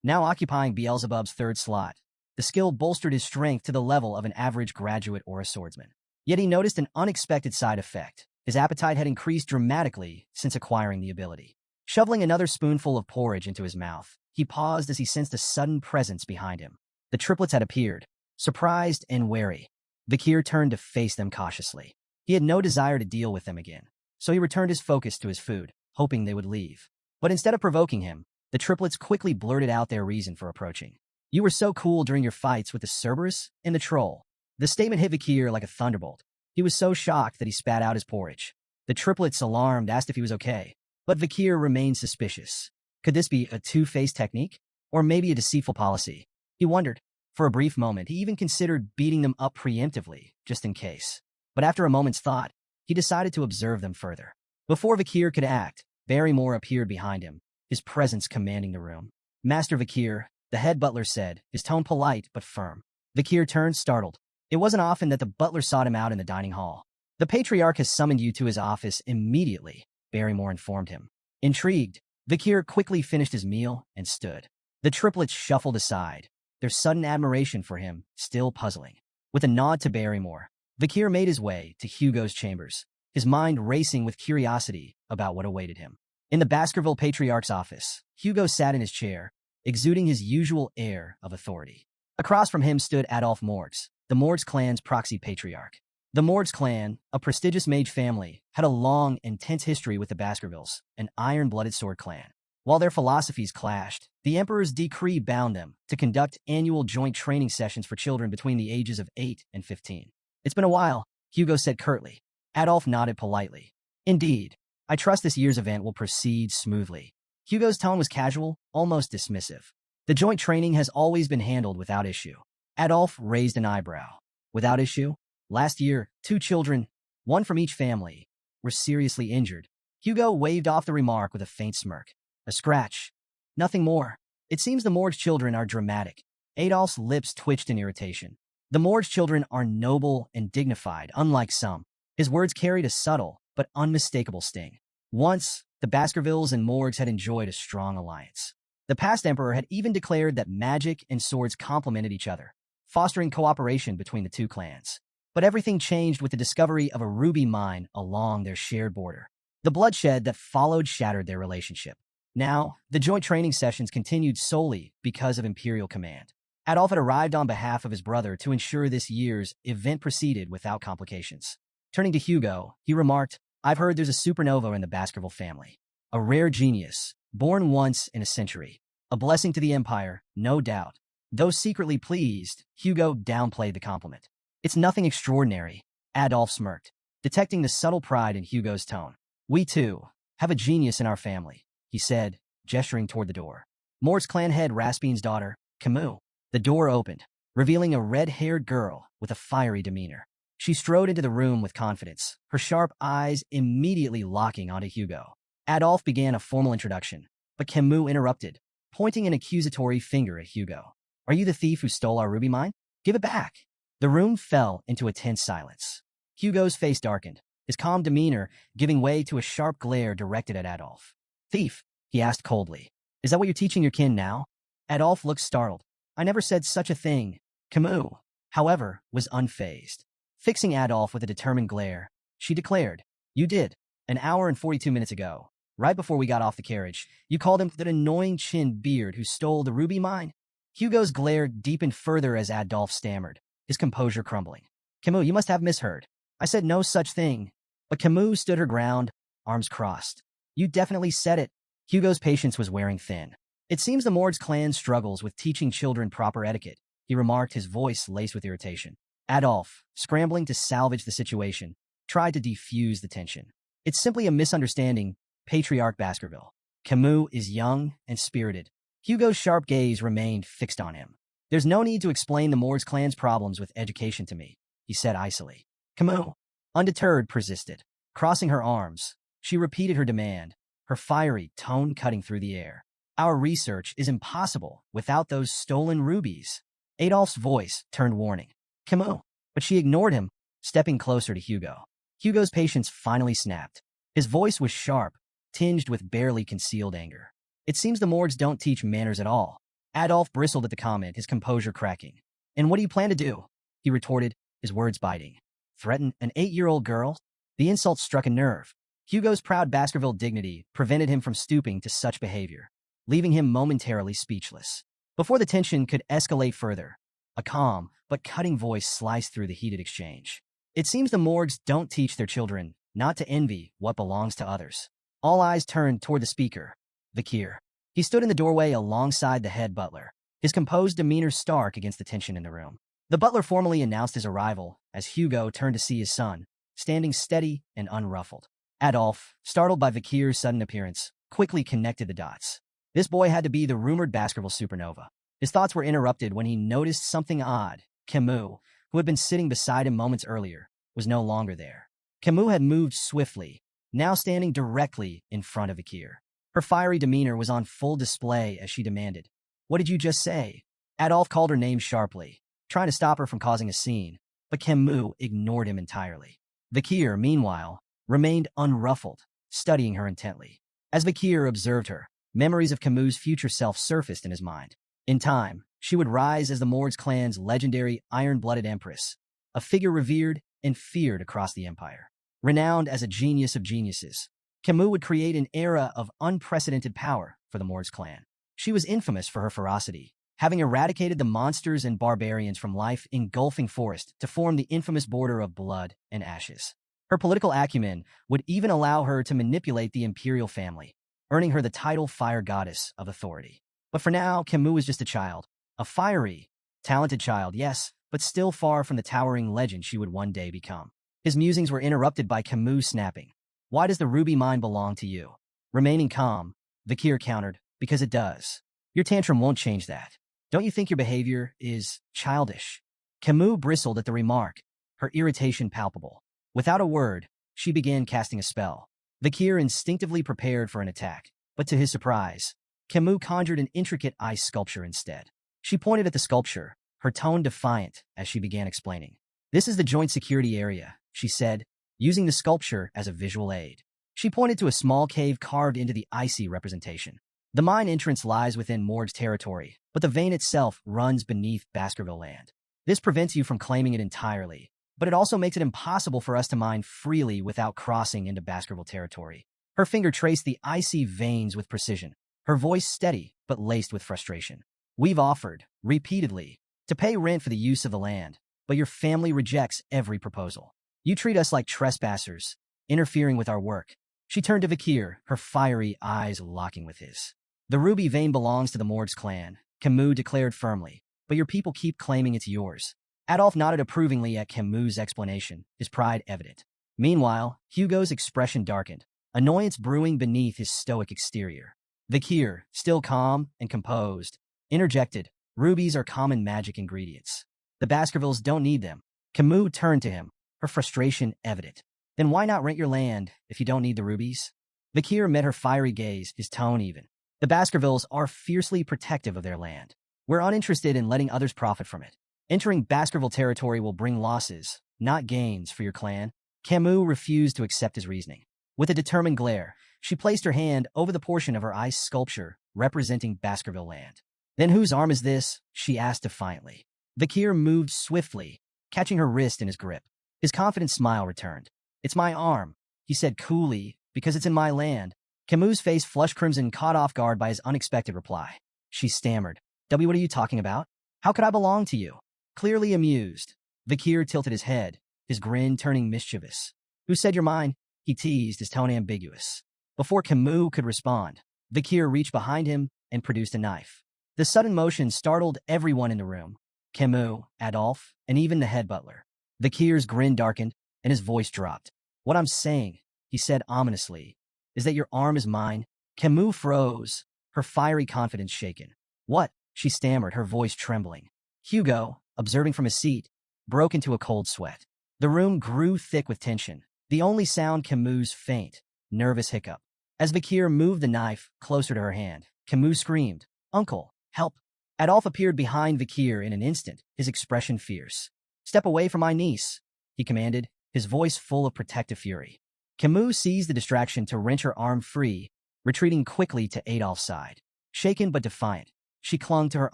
[SPEAKER 1] now occupying Beelzebub's third slot. The skill bolstered his strength to the level of an average graduate or a swordsman. Yet he noticed an unexpected side effect. His appetite had increased dramatically since acquiring the ability. Shoveling another spoonful of porridge into his mouth, he paused as he sensed a sudden presence behind him. The triplets had appeared, surprised and wary. Vikir turned to face them cautiously. He had no desire to deal with them again, so he returned his focus to his food, hoping they would leave. But instead of provoking him, the triplets quickly blurted out their reason for approaching. "You were so cool during your fights with the Cerberus and the troll." The statement hit Vikir like a thunderbolt. He was so shocked that he spat out his porridge. The triplets, alarmed, asked if he was okay, but Vikir remained suspicious. Could this be a two-faced technique? Or maybe a deceitful policy? He wondered. For a brief moment, he even considered beating them up preemptively, just in case. But after a moment's thought, he decided to observe them further. Before Vikir could act, Barrymore appeared behind him, his presence commanding the room. "Master Vikir," the head butler said, his tone polite but firm. Vikir turned, startled. It wasn't often that the butler sought him out in the dining hall. "The Patriarch has summoned you to his office immediately," Barrymore informed him. Intrigued, Vikir quickly finished his meal and stood. The triplets shuffled aside, their sudden admiration for him still puzzling. With a nod to Barrymore, Vikir made his way to Hugo's chambers, his mind racing with curiosity about what awaited him. In the Baskerville Patriarch's office, Hugo sat in his chair, exuding his usual air of authority. Across from him stood Adolphe Morgs, the Morgs clan's proxy patriarch. The Morgs clan, a prestigious mage family, had a long, intense history with the Baskervilles, an iron-blooded sword clan. While their philosophies clashed, the Emperor's decree bound them to conduct annual joint training sessions for children between the ages of 8 and 15. "It's been a while," Hugo said curtly. Adolphe nodded politely. "Indeed. I trust this year's event will proceed smoothly." Hugo's tone was casual, almost dismissive. "The joint training has always been handled without issue." Adolphe raised an eyebrow. "Without issue? Last year, 2 children, one from each family, were seriously injured." Hugo waved off the remark with a faint smirk. "A scratch. Nothing more. It seems the Morg's children are dramatic." Adolphe's lips twitched in irritation. "The Morg's children are noble and dignified, unlike some." His words carried a subtle but unmistakable sting. Once, the Baskervilles and Morgs had enjoyed a strong alliance. The past emperor had even declared that magic and swords complemented each other, fostering cooperation between the two clans. But everything changed with the discovery of a ruby mine along their shared border. The bloodshed that followed shattered their relationship. Now, the joint training sessions continued solely because of Imperial command. Adolphe had arrived on behalf of his brother to ensure this year's event proceeded without complications. Turning to Hugo, he remarked, "I've heard there's a supernova in the Baskerville family. A rare genius, born once in a century. A blessing to the Empire, no doubt." Though secretly pleased, Hugo downplayed the compliment. "It's nothing extraordinary," Adolphe smirked, detecting the subtle pride in Hugo's tone. "We, too, have a genius in our family," he said, gesturing toward the door. Morg's clan head Raspine's daughter, Camus. The door opened, revealing a red-haired girl with a fiery demeanor. She strode into the room with confidence, her sharp eyes immediately locking onto Hugo. Adolphe began a formal introduction, but Camus interrupted, pointing an accusatory finger at Hugo. "Are you the thief who stole our ruby mine? Give it back." The room fell into a tense silence. Hugo's face darkened, his calm demeanor giving way to a sharp glare directed at Adolphe. "Thief?" he asked coldly. "Is that what you're teaching your kin now?" Adolphe looked startled. "I never said such a thing." Camus, however, was unfazed. Fixing Adolphe with a determined glare, she declared, "You did. An hour and 42 minutes ago, right before we got off the carriage, you called him that annoying chin beard who stole the ruby mine." Hugo's glare deepened further as Adolphe stammered, his composure crumbling. "Camus, you must have misheard. I said no such thing." But Camus stood her ground, arms crossed. "You definitely said it." Hugo's patience was wearing thin. "It seems the Morgs clan struggles with teaching children proper etiquette," he remarked, his voice laced with irritation. Adolphe, scrambling to salvage the situation, tried to defuse the tension. "It's simply a misunderstanding, Patriarch Baskerville. Camus is young and spirited." Hugo's sharp gaze remained fixed on him. "There's no need to explain the Morgs clan's problems with education to me," he said icily. Camus, undeterred, persisted. Crossing her arms, she repeated her demand, her fiery tone cutting through the air. "Our research is impossible without those stolen rubies." Adolphe's voice turned warning. "Camus," but she ignored him, stepping closer to Hugo. Hugo's patience finally snapped. His voice was sharp, tinged with barely concealed anger. "It seems the Morgs don't teach manners at all." Adolf bristled at the comment, his composure cracking. And what do you plan to do? He retorted, his words biting. Threaten an 8-year-old girl? The insult struck a nerve. Hugo's proud Baskerville dignity prevented him from stooping to such behavior, leaving him momentarily speechless. Before the tension could escalate further, a calm but cutting voice sliced through the heated exchange. It seems the morgues don't teach their children not to envy what belongs to others. All eyes turned toward the speaker, Vakir. He stood in the doorway alongside the head butler, his composed demeanor stark against the tension in the room. The butler formally announced his arrival as Hugo turned to see his son, standing steady and unruffled. Adolf, startled by Vakir's sudden appearance, quickly connected the dots. This boy had to be the rumored Baskerville supernova. His thoughts were interrupted when he noticed something odd. Camus, who had been sitting beside him moments earlier, was no longer there. Camus had moved swiftly, now standing directly in front of Vakir. Her fiery demeanor was on full display as she demanded, "What did you just say?" Adolf called her name sharply, trying to stop her from causing a scene, but Camus ignored him entirely. Vakir, meanwhile, remained unruffled, studying her intently. As Vakir observed her, memories of Camus' future self surfaced in his mind. In time, she would rise as the Mords clan's legendary iron-blooded empress, a figure revered and feared across the empire. Renowned as a genius of geniuses, Camus would create an era of unprecedented power for the Mords clan. She was infamous for her ferocity, having eradicated the monsters and barbarians from life-engulfing forest to form the infamous border of blood and ashes. Her political acumen would even allow her to manipulate the imperial family, earning her the title Fire Goddess of Authority. But for now, Camus was just a child. A fiery, talented child, yes, but still far from the towering legend she would one day become. His musings were interrupted by Camus snapping. "Why does the ruby mine belong to you?" Remaining calm, Vakir countered, "Because it does. Your tantrum won't change that. Don't you think your behavior is childish?" Camus bristled at the remark, her irritation palpable. Without a word, she began casting a spell. Vakir instinctively prepared for an attack, but to his surprise, Camus conjured an intricate ice sculpture instead. She pointed at the sculpture, her tone defiant as she began explaining. "This is the joint security area," she said, using the sculpture as a visual aid. She pointed to a small cave carved into the icy representation. The mine entrance lies within Morg's territory, but the vein itself runs beneath Baskerville land. This prevents you from claiming it entirely, but it also makes it impossible for us to mine freely without crossing into Baskerville territory. Her finger traced the icy veins with precision, her voice steady but laced with frustration. "We've offered, repeatedly, to pay rent for the use of the land, but your family rejects every proposal. You treat us like trespassers, interfering with our work." She turned to Vakir, her fiery eyes locking with his. "The ruby vein belongs to the Mords clan," Camus declared firmly, "but your people keep claiming it's yours." Adolf nodded approvingly at Camus' explanation, his pride evident. Meanwhile, Hugo's expression darkened, annoyance brewing beneath his stoic exterior. Vakir, still calm and composed, interjected, "Rubies are common magic ingredients. The Baskervilles don't need them." Camus turned to him, her frustration evident. "Then why not rent your land if you don't need the rubies?" Vakir met her fiery gaze, his tone even. "The Baskervilles are fiercely protective of their land. We're uninterested in letting others profit from it. Entering Baskerville territory will bring losses, not gains, for your clan." Camus refused to accept his reasoning. With a determined glare, she placed her hand over the portion of her ice sculpture representing Baskerville land. "Then whose arm is this?" she asked defiantly. Vakir moved swiftly, catching her wrist in his grip. His confident smile returned. "It's my arm," he said coolly, "because it's in my land." Camus' face flushed crimson, caught off guard by his unexpected reply. She stammered, "What are you talking about? How could I belong to you?" Clearly amused, Vakir tilted his head, his grin turning mischievous. "Who said you're mine?" he teased, his tone ambiguous. Before Camus could respond, Vakir reached behind him and produced a knife. The sudden motion startled everyone in the room. Camus, Adolf, and even the head butler. Vakir's grin darkened, and his voice dropped. "What I'm saying," he said ominously, "is that your arm is mine." Camus froze, her fiery confidence shaken. "What?" she stammered, her voice trembling. Hugo, observing from his seat, broke into a cold sweat. The room grew thick with tension, the only sound Camus' faint, nervous hiccup. As Vakir moved the knife closer to her hand, Camus screamed, "Uncle, help!" Adolf appeared behind Vakir in an instant, his expression fierce. "Step away from my niece," he commanded, his voice full of protective fury. Camus seized the distraction to wrench her arm free, retreating quickly to Adolf's side. Shaken but defiant, She clung to her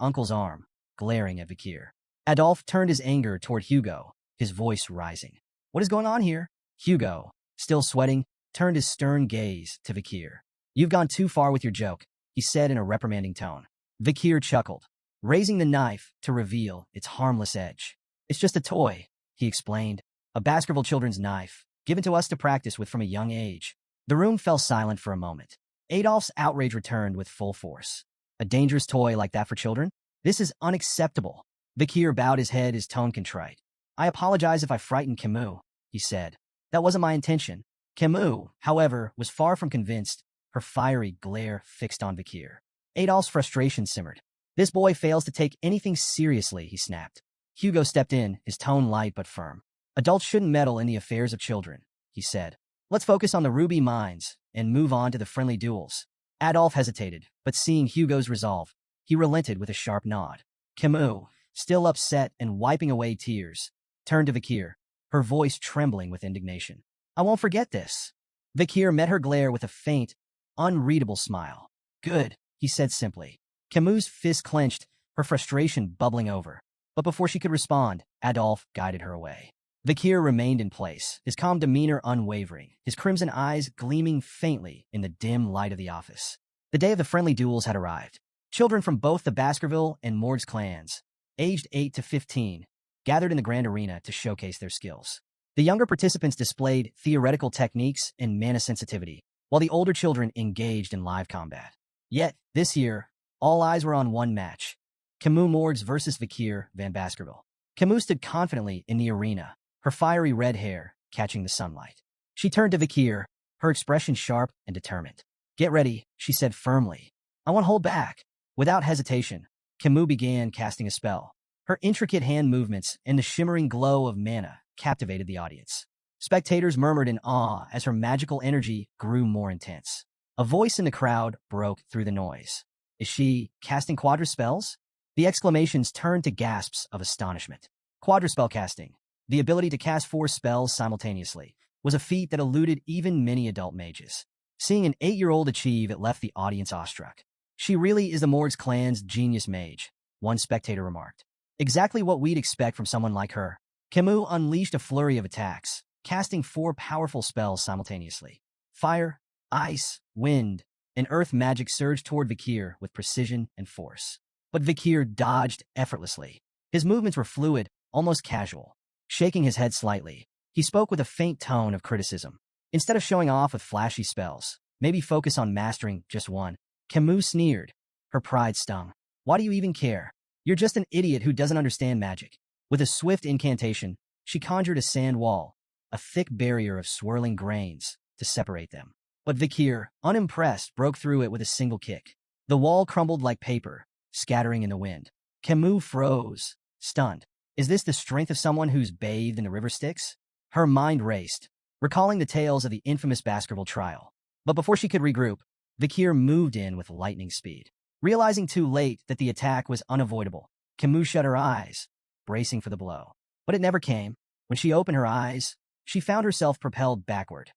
[SPEAKER 1] uncle's arm, glaring at Vikir. Adolphe turned his anger toward Hugo, his voice rising. What is going on here? Hugo, still sweating, turned his stern gaze to Vikir. You've gone too far with your joke, he said in a reprimanding tone. Vikir chuckled, raising the knife to reveal its harmless edge. It's just a toy, he explained, a Baskerville children's knife, given to us to practice with from a young age. The room fell silent for a moment. Adolphe's outrage returned with full force. A dangerous toy like that for children? This is unacceptable. Vikir bowed his head, his tone contrite. I apologize if I frightened Camus, he said. That wasn't my intention. Camus, however, was far from convinced, her fiery glare fixed on Vikir. Adolphe's frustration simmered. This boy fails to take anything seriously, he snapped. Hugo stepped in, his tone light but firm. Adults shouldn't meddle in the affairs of children, he said. Let's focus on the ruby mines and move on to the friendly duels. Adolphe hesitated, but seeing Hugo's resolve, he relented with a sharp nod. Camus, still upset and wiping away tears, turned to Vikir, her voice trembling with indignation. I won't forget this. Vikir met her glare with a faint, unreadable smile. Good, he said simply. Camus' fist clenched, her frustration bubbling over. But before she could respond, Adolphe guided her away. Vikir remained in place, his calm demeanor unwavering, his crimson eyes gleaming faintly in the dim light of the office. The day of the friendly duels had arrived. Children from both the Baskerville and Mords clans, aged 8 to 15, gathered in the grand arena to showcase their skills. The younger participants displayed theoretical techniques and mana sensitivity, while the older children engaged in live combat. Yet, this year, all eyes were on one match. Camus Mords versus Vikir Van Baskerville. Camus stood confidently in the arena, her fiery red hair catching the sunlight. She turned to Vikir, her expression sharp and determined. Get ready, she said firmly. I won't hold back. Without hesitation, Camus began casting a spell. Her intricate hand movements and the shimmering glow of mana captivated the audience. Spectators murmured in awe as her magical energy grew more intense. A voice in the crowd broke through the noise. Is she casting quadra-spells? The exclamations turned to gasps of astonishment. Quadra-spell casting, the ability to cast 4 spells simultaneously, was a feat that eluded even many adult mages. Seeing an 8-year-old achieve it left the audience awestruck. She really is the Mords clan's genius mage, one spectator remarked. Exactly what we'd expect from someone like her. Camus unleashed a flurry of attacks, casting 4 powerful spells simultaneously. Fire, ice, wind, and earth magic surged toward Vikir with precision and force. But Vikir dodged effortlessly. His movements were fluid, almost casual. Shaking his head slightly, he spoke with a faint tone of criticism. Instead of showing off with flashy spells, maybe focus on mastering just one. Camus sneered. Her pride stung. Why do you even care? You're just an idiot who doesn't understand magic. With a swift incantation, she conjured a sand wall, a thick barrier of swirling grains, to separate them. But Vikir, unimpressed, broke through it with a single kick. The wall crumbled like paper, scattering in the wind. Camus froze, stunned. Is this the strength of someone who's bathed in the river Styx? Her mind raced, recalling the tales of the infamous Baskerville trial. But before she could regroup, Vikir moved in with lightning speed. Realizing too late that the attack was unavoidable, Camus shut her eyes, bracing for the blow. But it never came. When she opened her eyes, she found herself propelled backward.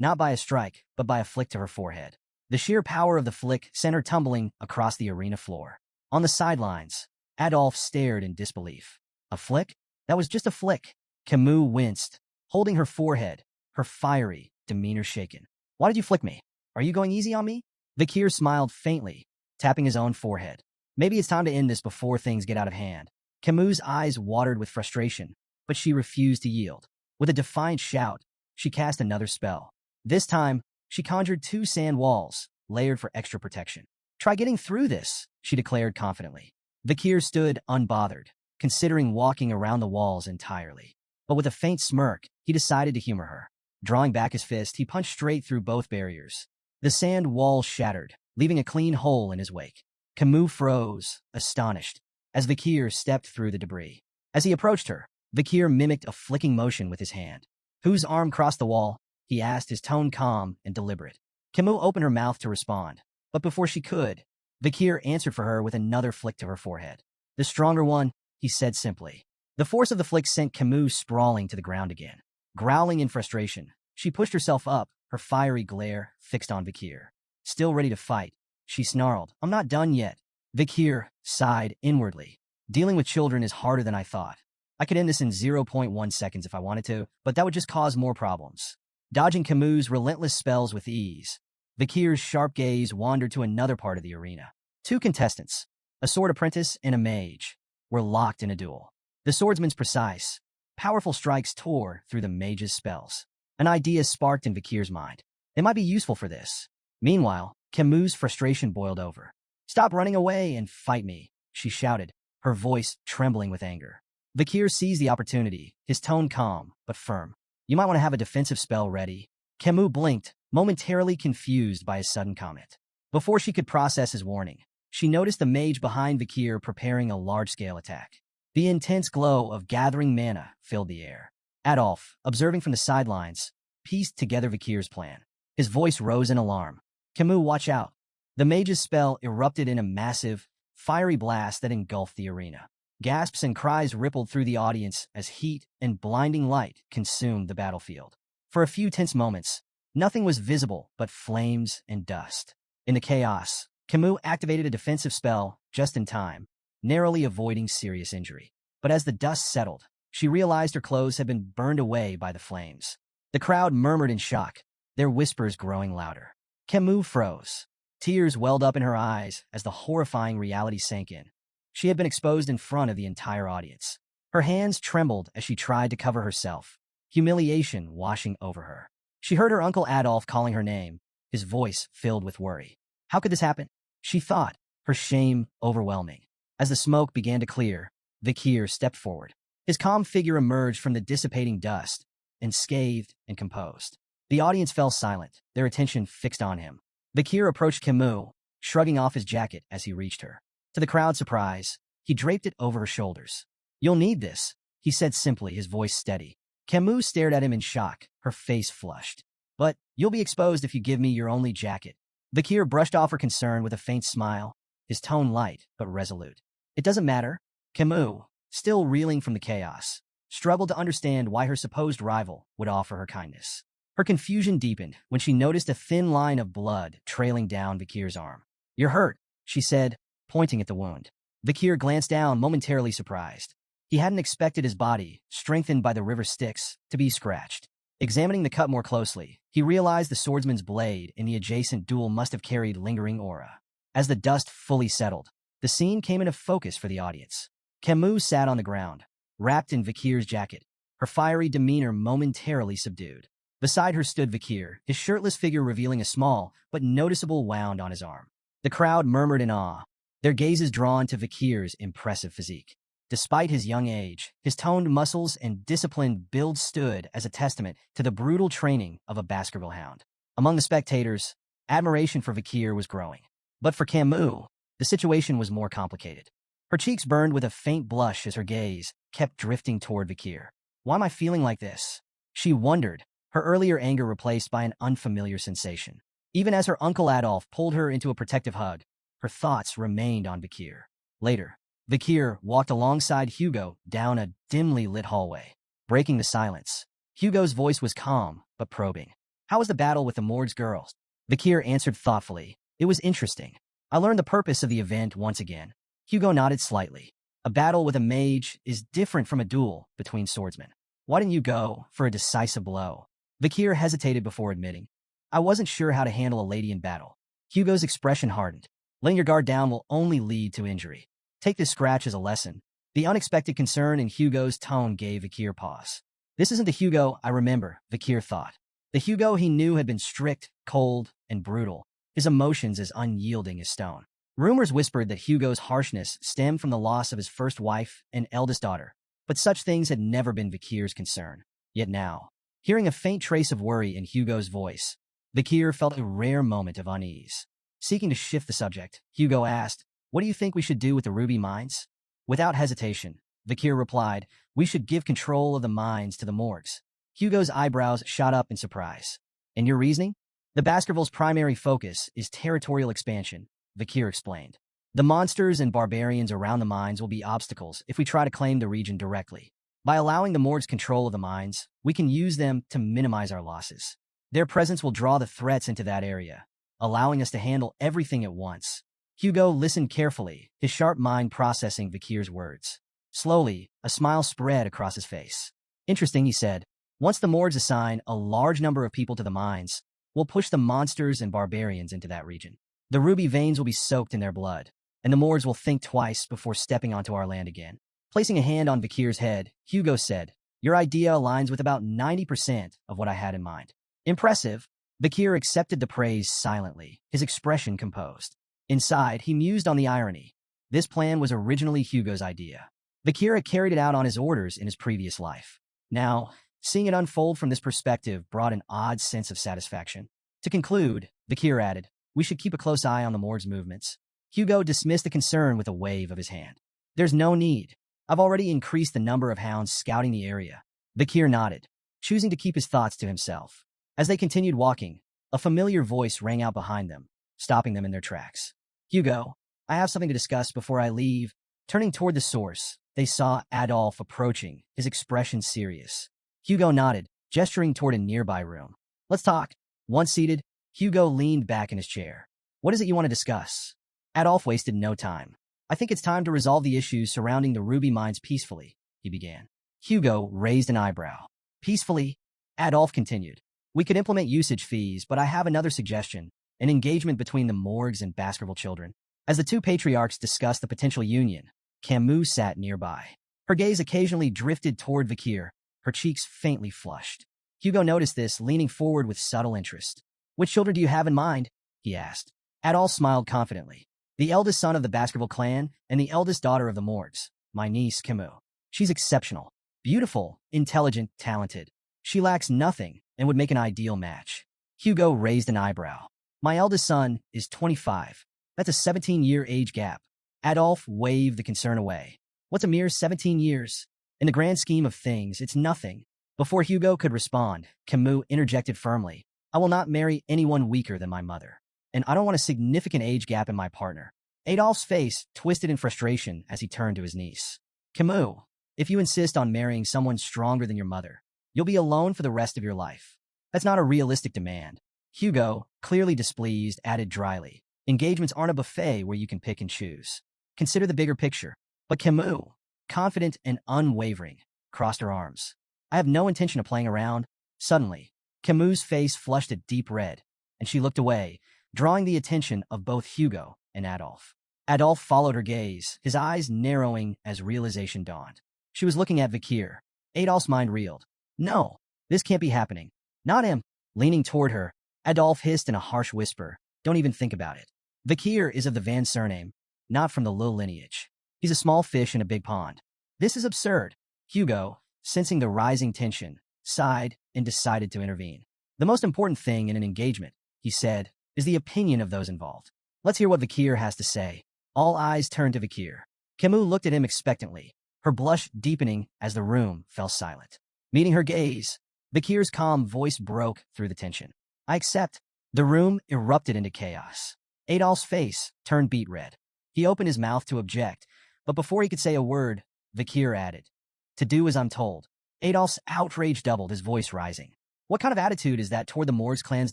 [SPEAKER 1] Not by a strike, but by a flick to her forehead. The sheer power of the flick sent her tumbling across the arena floor. On the sidelines, Adolphe stared in disbelief. A flick? That was just a flick. Camus winced, holding her forehead, her fiery demeanor shaken. Why did you flick me? Are you going easy on me? Vikir smiled faintly, tapping his own forehead. Maybe it's time to end this before things get out of hand. Camus' eyes watered with frustration, but she refused to yield. With a defiant shout, she cast another spell. This time, she conjured 2 sand walls, layered for extra protection. Try getting through this, she declared confidently. Vikir stood unbothered, considering walking around the walls entirely. But with a faint smirk, he decided to humor her. Drawing back his fist, he punched straight through both barriers. The sand wall shattered, leaving a clean hole in his wake. Camus froze, astonished, as Vikir stepped through the debris. As he approached her, Vikir mimicked a flicking motion with his hand. Whose arm crossed the wall? He asked, his tone calm and deliberate. Camus opened her mouth to respond, but before she could, Vikir answered for her with another flick to her forehead. The stronger one, he said simply. The force of the flick sent Camus sprawling to the ground again. Growling in frustration, she pushed herself up, her fiery glare fixed on Vikir. Still ready to fight, she snarled, I'm not done yet. Vikir sighed inwardly. Dealing with children is harder than I thought. I could end this in 0.1 seconds if I wanted to, but that would just cause more problems. Dodging Camus' relentless spells with ease, Vikir's sharp gaze wandered to another part of the arena. Two contestants, a sword apprentice and a mage, were locked in a duel. The swordsman's precise, powerful strikes tore through the mage's spells. An idea sparked in Vikir's mind. They might be useful for this. Meanwhile, Camus' frustration boiled over. "Stop running away and fight me," she shouted, her voice trembling with anger. Vikir seized the opportunity, his tone calm but firm. "You might want to have a defensive spell ready." Camus blinked, momentarily confused by his sudden comment. Before she could process his warning, she noticed the mage behind Vikir preparing a large-scale attack. The intense glow of gathering mana filled the air. Adolf, observing from the sidelines, pieced together Vikir's plan. His voice rose in alarm. "Camus, watch out." The mage's spell erupted in a massive, fiery blast that engulfed the arena. Gasps and cries rippled through the audience as heat and blinding light consumed the battlefield. For a few tense moments, nothing was visible but flames and dust. In the chaos, Camus activated a defensive spell just in time, narrowly avoiding serious injury. But as the dust settled, she realized her clothes had been burned away by the flames. The crowd murmured in shock, their whispers growing louder. Camus froze. Tears welled up in her eyes as the horrifying reality sank in. She had been exposed in front of the entire audience. Her hands trembled as she tried to cover herself, humiliation washing over her. She heard her uncle Adolf calling her name, his voice filled with worry. How could this happen? She thought, her shame overwhelming. As the smoke began to clear, Vikir stepped forward. His calm figure emerged from the dissipating dust, unscathed and composed. The audience fell silent, their attention fixed on him. Vikir approached Camus, shrugging off his jacket as he reached her. To the crowd's surprise, he draped it over her shoulders. "You'll need this," he said simply, his voice steady. Camus stared at him in shock, her face flushed. "But you'll be exposed if you give me your only jacket." Vikir brushed off her concern with a faint smile, his tone light but resolute. "It doesn't matter." Camus, still reeling from the chaos, struggled to understand why her supposed rival would offer her kindness. Her confusion deepened when she noticed a thin line of blood trailing down Vikir's arm. "You're hurt," she said, pointing at the wound. Vikir glanced down, momentarily surprised. He hadn't expected his body, strengthened by the river Styx, to be scratched. Examining the cut more closely, he realized the swordsman's blade in the adjacent duel must have carried lingering aura. As the dust fully settled, the scene came into focus for the audience. Camus sat on the ground, wrapped in Vikir's jacket, her fiery demeanor momentarily subdued. Beside her stood Vikir, his shirtless figure revealing a small but noticeable wound on his arm. The crowd murmured in awe, their gazes drawn to Vikir's impressive physique. Despite his young age, his toned muscles and disciplined build stood as a testament to the brutal training of a Baskerville hound. Among the spectators, admiration for Vikir was growing. But for Camus, the situation was more complicated. Her cheeks burned with a faint blush as her gaze kept drifting toward Vikir. "Why am I feeling like this?" she wondered, her earlier anger replaced by an unfamiliar sensation. Even as her uncle Adolf pulled her into a protective hug, her thoughts remained on Vikir. Later, Vikir walked alongside Hugo down a dimly lit hallway, breaking the silence. Hugo's voice was calm but probing. "How was the battle with the Morg's girls?" Vikir answered thoughtfully. "It was interesting. I learned the purpose of the event once again." Hugo nodded slightly. "A battle with a mage is different from a duel between swordsmen. Why didn't you go for a decisive blow?" Vikir hesitated before admitting. "I wasn't sure how to handle a lady in battle." Hugo's expression hardened. "Letting your guard down will only lead to injury. Take this scratch as a lesson." The unexpected concern in Hugo's tone gave Vikir pause. This isn't the Hugo I remember, Vikir thought. The Hugo he knew had been strict, cold, and brutal, his emotions as unyielding as stone. Rumors whispered that Hugo's harshness stemmed from the loss of his first wife and eldest daughter, but such things had never been Vikir's concern. Yet now, hearing a faint trace of worry in Hugo's voice, Vikir felt a rare moment of unease. Seeking to shift the subject, Hugo asked, "What do you think we should do with the ruby mines?" Without hesitation, Vikir replied, "We should give control of the mines to the Morgs." Hugo's eyebrows shot up in surprise. "And your reasoning?" "The Baskerville's primary focus is territorial expansion," Vikir explained. "The monsters and barbarians around the mines will be obstacles if we try to claim the region directly. By allowing the Morgs control of the mines, we can use them to minimize our losses. Their presence will draw the threats into that area, allowing us to handle everything at once." Hugo listened carefully, his sharp mind processing Vikir's words. Slowly, a smile spread across his face. Interesting, he said. Once the Mords assign a large number of people to the mines, we'll push the monsters and barbarians into that region. The ruby veins will be soaked in their blood, and the Mords will think twice before stepping onto our land again. Placing a hand on Vikir's head, Hugo said, "Your idea aligns with about 90% of what I had in mind." Impressive. Vikir accepted the praise silently, his expression composed. Inside, he mused on the irony. This plan was originally Hugo's idea. Vikir had carried it out on his orders in his previous life. Now, seeing it unfold from this perspective brought an odd sense of satisfaction. To conclude, Vikir added, "We should keep a close eye on the Mord's movements." Hugo dismissed the concern with a wave of his hand. "There's no need. I've already increased the number of hounds scouting the area." Vikir nodded, choosing to keep his thoughts to himself. As they continued walking, a familiar voice rang out behind them, stopping them in their tracks. "Hugo, I have something to discuss before I leave." Turning toward the source, they saw Adolf approaching, his expression serious. Hugo nodded, gesturing toward a nearby room. "Let's talk." Once seated, Hugo leaned back in his chair. "What is it you want to discuss?" Adolf wasted no time. "I think it's time to resolve the issues surrounding the ruby mines peacefully," he began. Hugo raised an eyebrow. "Peacefully?" Adolf continued. "We could implement usage fees, but I have another suggestion, an engagement between the Morgs and Baskerville children." As the two patriarchs discussed the potential union, Camus sat nearby. Her gaze occasionally drifted toward Vikir, her cheeks faintly flushed. Hugo noticed this, leaning forward with subtle interest. "Which children do you have in mind?" he asked. Adolf smiled confidently. "The eldest son of the Baskerville clan and the eldest daughter of the Morgs, my niece Camus. She's exceptional, beautiful, intelligent, talented. She lacks nothing and would make an ideal match." Hugo raised an eyebrow. "My eldest son is 25. That's a 17-year age gap." Adolf waved the concern away. "What's a mere 17 years? In the grand scheme of things, it's nothing." Before Hugo could respond, Camus interjected firmly. "I will not marry anyone weaker than my mother. And I don't want a significant age gap in my partner." Adolf's face twisted in frustration as he turned to his niece. "Camus, if you insist on marrying someone stronger than your mother, you'll be alone for the rest of your life. That's not a realistic demand." Hugo, clearly displeased, added dryly, "Engagements aren't a buffet where you can pick and choose. Consider the bigger picture." But Camus, confident and unwavering, crossed her arms. "I have no intention of playing around." Suddenly, Camus' face flushed a deep red, and she looked away, drawing the attention of both Hugo and Adolf. Adolf followed her gaze, his eyes narrowing as realization dawned. She was looking at Vikir. Adolf's mind reeled. "No, this can't be happening. Not him." Leaning toward her, Adolf hissed in a harsh whisper, "Don't even think about it. Vikir is of the Van surname, not from the Lil lineage. He's a small fish in a big pond." "This is absurd." Hugo, sensing the rising tension, sighed and decided to intervene. "The most important thing in an engagement," he said, "is the opinion of those involved. Let's hear what Vikir has to say." All eyes turned to Vikir. Camus looked at him expectantly, her blush deepening as the room fell silent. Meeting her gaze, Vikir's calm voice broke through the tension. "I accept." The room erupted into chaos. Adolf's face turned beet red. He opened his mouth to object, but before he could say a word, Vikir added, "To do as I'm told." Adolf's outrage doubled, his voice rising. "What kind of attitude is that toward the Morgs clan's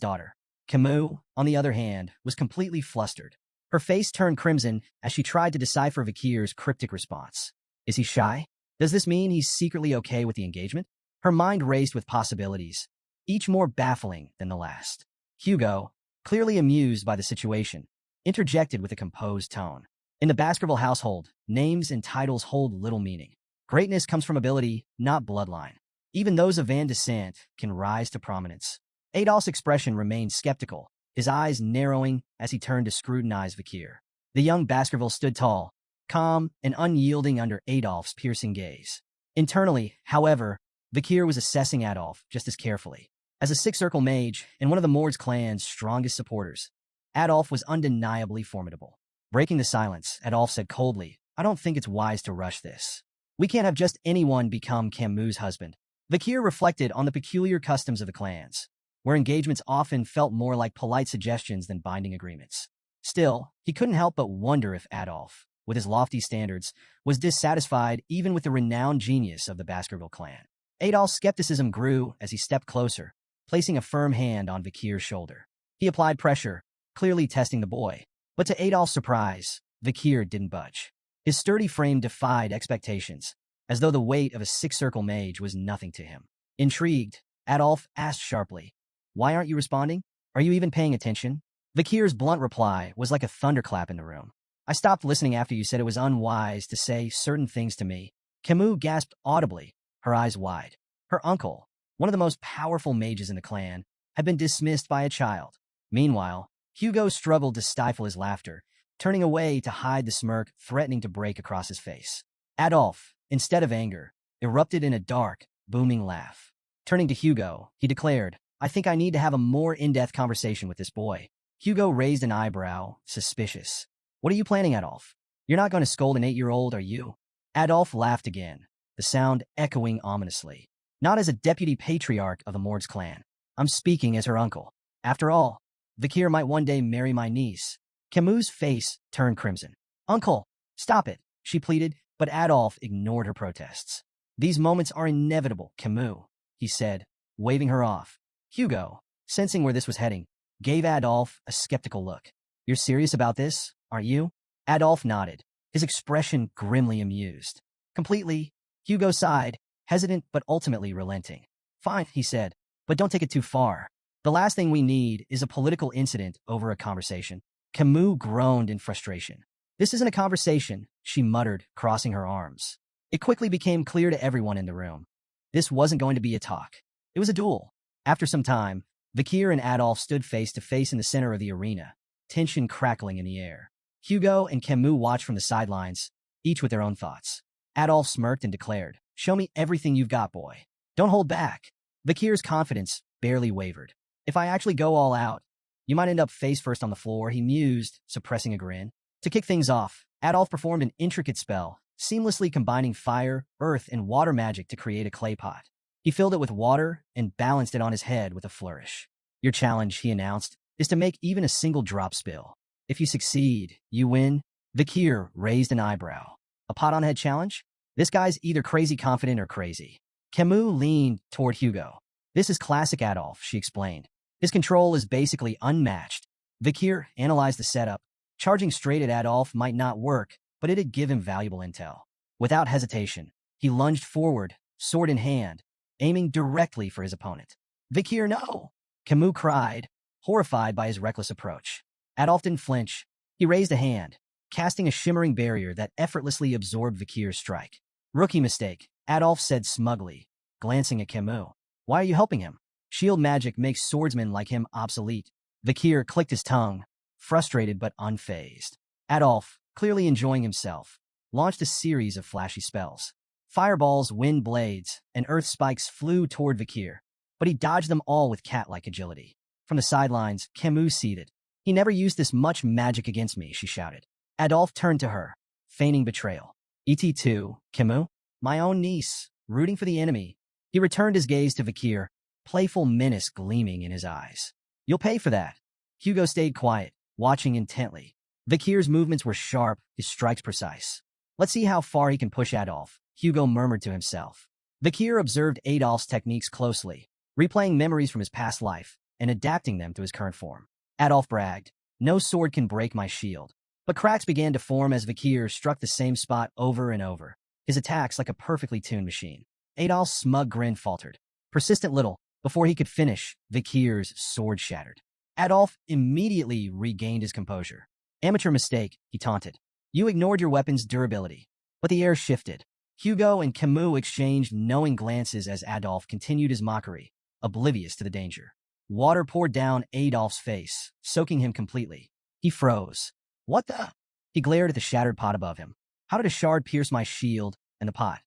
[SPEAKER 1] daughter?" Camus, on the other hand, was completely flustered. Her face turned crimson as she tried to decipher Vikir's cryptic response. Is he shy? Does this mean he's secretly okay with the engagement? Her mind raced with possibilities, each more baffling than the last. Hugo, clearly amused by the situation, interjected with a composed tone. "In the Baskerville household, names and titles hold little meaning. Greatness comes from ability, not bloodline. Even those of Van descent can rise to prominence." Adolf's expression remained skeptical, his eyes narrowing as he turned to scrutinize Vikir. The young Baskerville stood tall, calm and unyielding under Adolf's piercing gaze. Internally, however, Vikir was assessing Adolf just as carefully. As a six-circle mage and one of the Mords clan's strongest supporters, Adolf was undeniably formidable. Breaking the silence, Adolf said coldly, "I don't think it's wise to rush this. We can't have just anyone become Camus' husband." Vikir reflected on the peculiar customs of the clans, where engagements often felt more like polite suggestions than binding agreements. Still, he couldn't help but wonder if Adolf, with his lofty standards, was dissatisfied even with the renowned genius of the Baskerville clan. Adolf's skepticism grew as he stepped closer, placing a firm hand on Vikir's shoulder. He applied pressure, clearly testing the boy, But to Adolf's surprise, Vikir didn't budge. His sturdy frame defied expectations, as though the weight of a six-circle mage was nothing to him. Intrigued, Adolf asked sharply, "Why aren't you responding? Are you even paying attention?" Vikir's blunt reply was like a thunderclap in the room. "I stopped listening after you said it was unwise to say certain things to me." Camus gasped audibly, her eyes wide. Her uncle, one of the most powerful mages in the clan, had been dismissed by a child. Meanwhile, Hugo struggled to stifle his laughter, turning away to hide the smirk threatening to break across his face. Adolf, instead of anger, erupted in a dark, booming laugh. Turning to Hugo, he declared, "I think I need to have a more in-depth conversation with this boy." Hugo raised an eyebrow, suspicious. "What are you planning, Adolf? You're not going to scold an 8-year-old, are you?" Adolf laughed again, the sound echoing ominously. "Not as a deputy patriarch of the Mord's clan. I'm speaking as her uncle. After all, Vikir might one day marry my niece." Camus' face turned crimson. "Uncle, stop it," she pleaded, but Adolf ignored her protests. "These moments are inevitable, Camus," he said, waving her off. Hugo, sensing where this was heading, gave Adolf a skeptical look. "You're serious about this, aren't you?" Adolf nodded, his expression grimly amused. "Completely." Hugo sighed, hesitant but ultimately relenting. "Fine," he said, "but don't take it too far. The last thing we need is a political incident over a conversation." Camus groaned in frustration. "This isn't a conversation," she muttered, crossing her arms. It quickly became clear to everyone in the room. This wasn't going to be a talk. It was a duel. After some time, Vikir and Adolf stood face to face in the center of the arena, tension crackling in the air. Hugo and Camus watched from the sidelines, each with their own thoughts. Adolf smirked and declared, "Show me everything you've got, boy. Don't hold back." Vikir's confidence barely wavered. "If I actually go all out, you might end up face first on the floor," he mused, suppressing a grin. To kick things off, Adolf performed an intricate spell, seamlessly combining fire, earth, and water magic to create a clay pot. He filled it with water and balanced it on his head with a flourish. "Your challenge," he announced, "is to make even a single drop spill. If you succeed, you win." Vikir raised an eyebrow. "A pot-on-head challenge? This guy's either crazy confident or crazy." Camus leaned toward Hugo. "This is classic Adolf," she explained. "His control is basically unmatched." Vikir analyzed the setup. Charging straight at Adolf might not work, but it'd give him valuable intel. Without hesitation, he lunged forward, sword in hand, aiming directly for his opponent. "Vikir, no!" Camus cried, horrified by his reckless approach. Adolf didn't flinch. He raised a hand, casting a shimmering barrier that effortlessly absorbed Vikir's strike. "Rookie mistake," Adolf said smugly, glancing at Camus. "Why are you helping him? Shield magic makes swordsmen like him obsolete." Vikir clicked his tongue, frustrated but unfazed. Adolf, clearly enjoying himself, launched a series of flashy spells. Fireballs, wind blades, and earth spikes flew toward Vikir, but he dodged them all with cat-like agility. From the sidelines, Camus seethed. "He never used this much magic against me," she shouted. Adolf turned to her, feigning betrayal. "Et2, Camus? My own niece, rooting for the enemy." He returned his gaze to Vikir, playful menace gleaming in his eyes. "You'll pay for that." Hugo stayed quiet, watching intently. Vikir's movements were sharp, his strikes precise. "Let's see how far he can push Adolf," Hugo murmured to himself. Vikir observed Adolf's techniques closely, replaying memories from his past life and adapting them to his current form. Adolf bragged, "No sword can break my shield." But cracks began to form as Vikir struck the same spot over and over, his attacks like a perfectly tuned machine. Adolf's smug grin faltered. Persistent little, before he could finish, Vikir's sword shattered. Adolf immediately regained his composure. "Amateur mistake," he taunted. "You ignored your weapon's durability." But the air shifted. Hugo and Camus exchanged knowing glances as Adolf continued his mockery, oblivious to the danger. Water poured down Adolf's face, soaking him completely. He froze. "What the?" He glared at the shattered pot above him. "How did a shard pierce my shield and the pot?"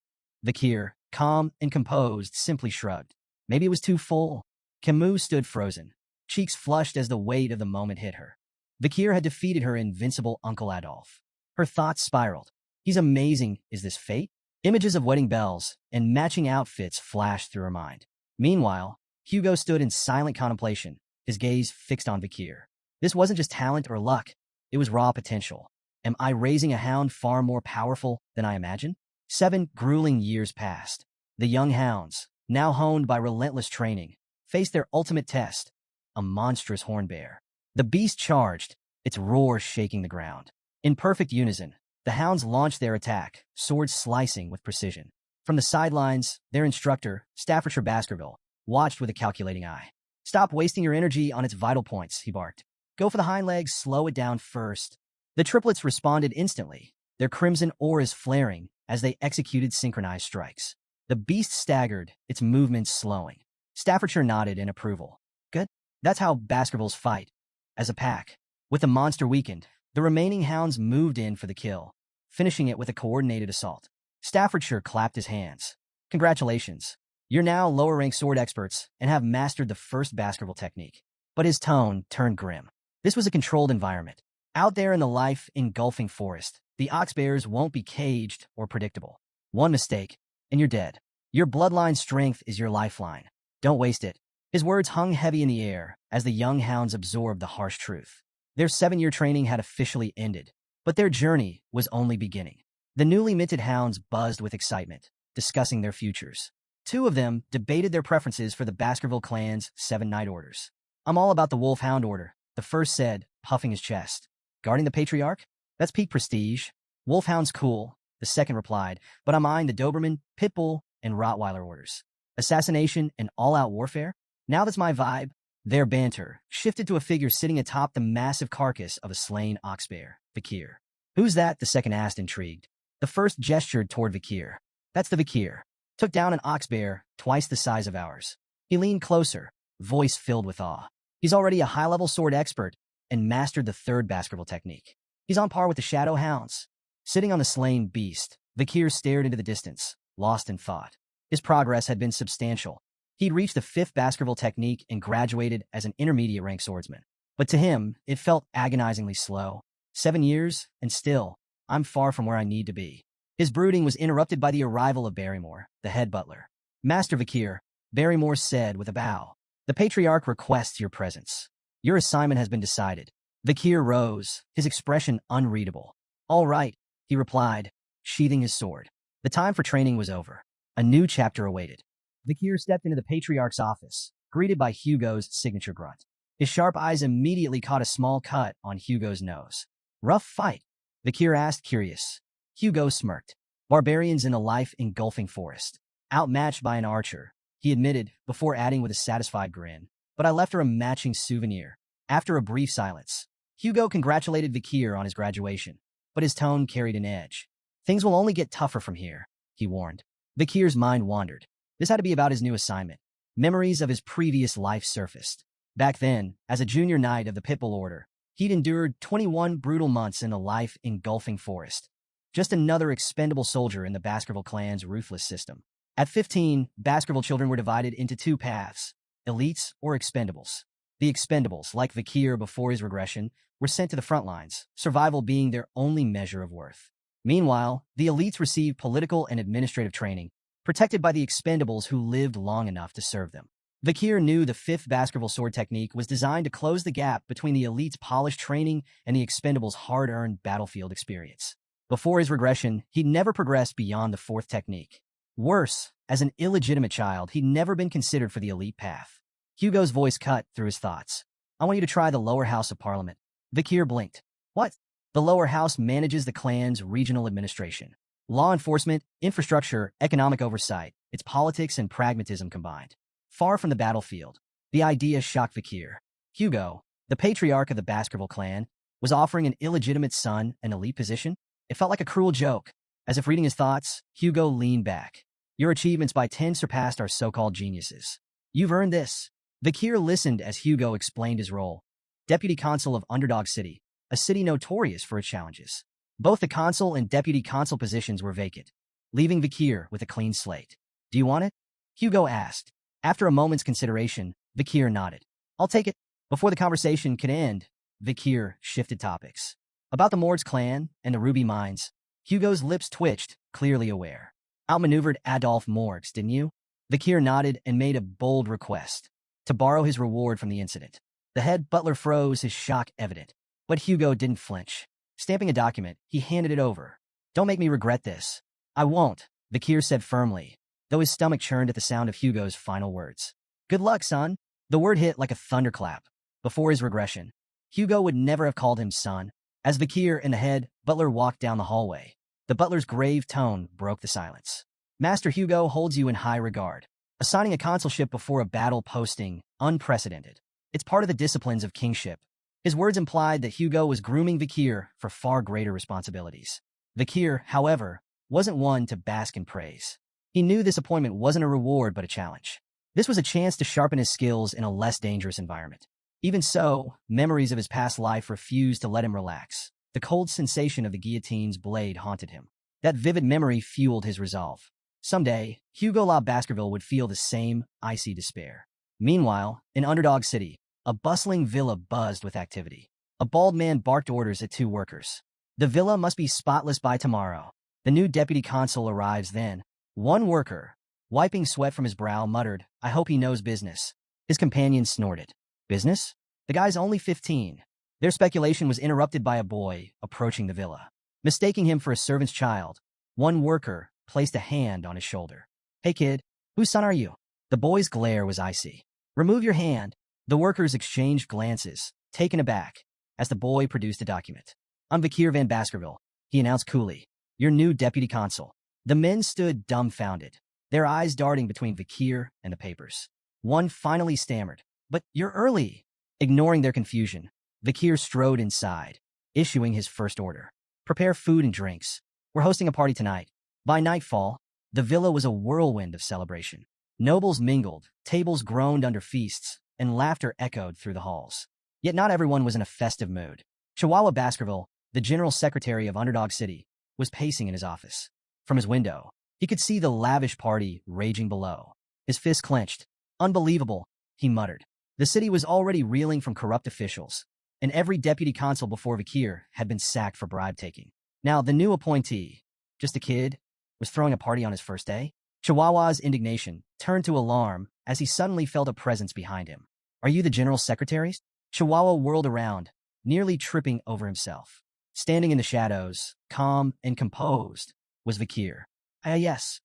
[SPEAKER 1] Vikir, calm and composed, simply shrugged. "Maybe it was too full." Camus stood frozen, cheeks flushed as the weight of the moment hit her. Vikir had defeated her invincible Uncle Adolf. Her thoughts spiraled. "He's amazing. Is this fate?" Images of wedding bells and matching outfits flashed through her mind. Meanwhile, Hugo stood in silent contemplation, his gaze fixed on Vikir. This wasn't just talent or luck. It was raw potential. Am I raising a hound far more powerful than I imagined? 7 grueling years passed. The young hounds, now honed by relentless training, faced their ultimate test, a monstrous horn bear. The beast charged, its roar shaking the ground. In perfect unison, the hounds launched their attack, swords slicing with precision. From the sidelines, their instructor, Staffordshire Baskerville, watched with a calculating eye. "Stop wasting your energy on its vital points," he barked. "Go for the hind legs, slow it down first." The triplets responded instantly, their crimson auras flaring as they executed synchronized strikes. The beast staggered, its movements slowing. Staffordshire nodded in approval. "Good. That's how Baskervilles fight. As a pack." With the monster weakened, the remaining hounds moved in for the kill, finishing it with a coordinated assault. Staffordshire clapped his hands. "Congratulations. You're now lower-ranked sword experts and have mastered the first Baskerville technique." But his tone turned grim. This was a controlled environment. Out there in the life-engulfing forest, the oxbears won't be caged or predictable. One mistake, and you're dead. Your bloodline strength is your lifeline. Don't waste it. His words hung heavy in the air as the young hounds absorbed the harsh truth. Their 7-year training had officially ended, but their journey was only beginning. The newly minted hounds buzzed with excitement, discussing their futures. 2 of them debated their preferences for the Baskerville clan's 7 night orders. "I'm all about the Wolfhound Order," the first said, puffing his chest. "Guarding the Patriarch? That's peak prestige. Wolfhound's cool," the second replied, "but I'm eyeing the Doberman, Pitbull, and Rottweiler orders. Assassination and all-out warfare? Now that's my vibe." Their banter shifted to a figure sitting atop the massive carcass of a slain oxbear, Vikir. "Who's that?" the second asked, intrigued. The first gestured toward Vikir. "That's the Vikir. Took down an oxbear twice the size of ours." He leaned closer, voice filled with awe. "He's already a high-level sword expert and mastered the third Baskerville technique. He's on par with the Shadow Hounds." Sitting on the slain beast, Vikir stared into the distance, lost in thought. His progress had been substantial. He'd reached the 5th Baskerville technique and graduated as an intermediate-ranked swordsman. But to him, it felt agonizingly slow. 7 years, and still, I'm far from where I need to be. His brooding was interrupted by the arrival of Barrymore, the head butler. "Master Vikir," Barrymore said with a bow, "the Patriarch requests your presence. Your assignment has been decided." Vikir rose, his expression unreadable. "All right," he replied, sheathing his sword. The time for training was over. A new chapter awaited. Vikir stepped into the Patriarch's office, greeted by Hugo's signature grunt. His sharp eyes immediately caught a small cut on Hugo's nose. "Rough fight?" Vikir asked, curious. Hugo smirked. "Barbarians in the life-engulfing forest. Outmatched by an archer," he admitted, before adding with a satisfied grin. "But I left her a matching souvenir." After a brief silence, Hugo congratulated Vikir on his graduation, but his tone carried an edge. "Things will only get tougher from here," he warned. Vikir's mind wandered. This had to be about his new assignment. Memories of his previous life surfaced. Back then, as a junior knight of the Pitbull Order, he'd endured 21 brutal months in the life-engulfing forest. Just another expendable soldier in the Baskerville clan's ruthless system. At 15, Baskerville children were divided into 2 paths, elites or expendables. The expendables, like Vikir before his regression, were sent to the front lines, survival being their only measure of worth. Meanwhile, the elites received political and administrative training, protected by the expendables who lived long enough to serve them. Vikir knew the 5th Baskerville sword technique was designed to close the gap between the elite's polished training and the expendables' hard-earned battlefield experience. Before his regression, he'd never progressed beyond the 4th technique. Worse, as an illegitimate child, he'd never been considered for the elite path. Hugo's voice cut through his thoughts. "I want you to try the lower house of Parliament." Vikir blinked. "What?" "The lower house manages the clan's regional administration. Law enforcement, infrastructure, economic oversight. It's politics and pragmatism combined. Far from the battlefield." The idea shocked Vikir. Hugo, the patriarch of the Baskerville clan, was offering an illegitimate son an elite position? It felt like a cruel joke. As if reading his thoughts, Hugo leaned back. "Your achievements by 10 surpassed our so-called geniuses. You've earned this." Vikir listened as Hugo explained his role. Deputy Consul of Underdog City, a city notorious for its challenges. Both the consul and deputy consul positions were vacant, leaving Vikir with a clean slate. "Do you want it?" Hugo asked. After a moment's consideration, Vikir nodded. "I'll take it." Before the conversation could end, Vikir shifted topics. About the Mord's clan and the Ruby Mines. Hugo's lips twitched, clearly aware. "Outmaneuvered Adolphe Morgs, didn't you?" Vikir nodded and made a bold request. To borrow his reward from the incident. The head butler froze, his shock evident. But Hugo didn't flinch. Stamping a document, he handed it over. "Don't make me regret this." "I won't," Vikir said firmly, though his stomach churned at the sound of Hugo's final words. "Good luck, son." The word hit like a thunderclap. Before his regression, Hugo would never have called him son. As Vakir and the head butler walked down the hallway, the butler's grave tone broke the silence. Master Hugo holds you in high regard. Assigning a consulship before a battle posting, unprecedented. It's part of the disciplines of kingship. His words implied that Hugo was grooming Vakir for far greater responsibilities. Vakir, however, wasn't one to bask in praise. He knew this appointment wasn't a reward but a challenge. This was a chance to sharpen his skills in a less dangerous environment. Even so, memories of his past life refused to let him relax. The cold sensation of the guillotine's blade haunted him. That vivid memory fueled his resolve. Someday, Hugo La Baskerville would feel the same icy despair. Meanwhile, in Underdog City, a bustling villa buzzed with activity. A bald man barked orders at two workers. The villa must be spotless by tomorrow. The new deputy consul arrives then. One worker, wiping sweat from his brow, muttered, "I hope he knows business." His companion snorted. "Business? The guy's only 15. Their speculation was interrupted by a boy approaching the villa. Mistaking him for a servant's child, one worker placed a hand on his shoulder. "Hey kid, whose son are you?" The boy's glare was icy. "Remove your hand." The workers exchanged glances, taken aback, as the boy produced a document. "I'm Vakir van Baskerville," he announced coolly, "your new deputy consul." The men stood dumbfounded, their eyes darting between Vakir and the papers. One finally stammered, "But you're early." Ignoring their confusion, Vakir strode inside, issuing his first order. "Prepare food and drinks. We're hosting a party tonight." By nightfall, the villa was a whirlwind of celebration. Nobles mingled, tables groaned under feasts, and laughter echoed through the halls. Yet not everyone was in a festive mood. Chihuahua Baskerville, the general secretary of Underdog City, was pacing in his office. From his window, he could see the lavish party raging below. His fists clenched. "Unbelievable," he muttered. The city was already reeling from corrupt officials, and every deputy consul before Vakir had been sacked for bribe-taking. Now, the new appointee, just a kid, was throwing a party on his first day? Chihuahua's indignation turned to alarm as he suddenly felt a presence behind him. "Are you the general secretary?" Chihuahua whirled around, nearly tripping over himself. Standing in the shadows, calm and composed, was Vakir. Yes,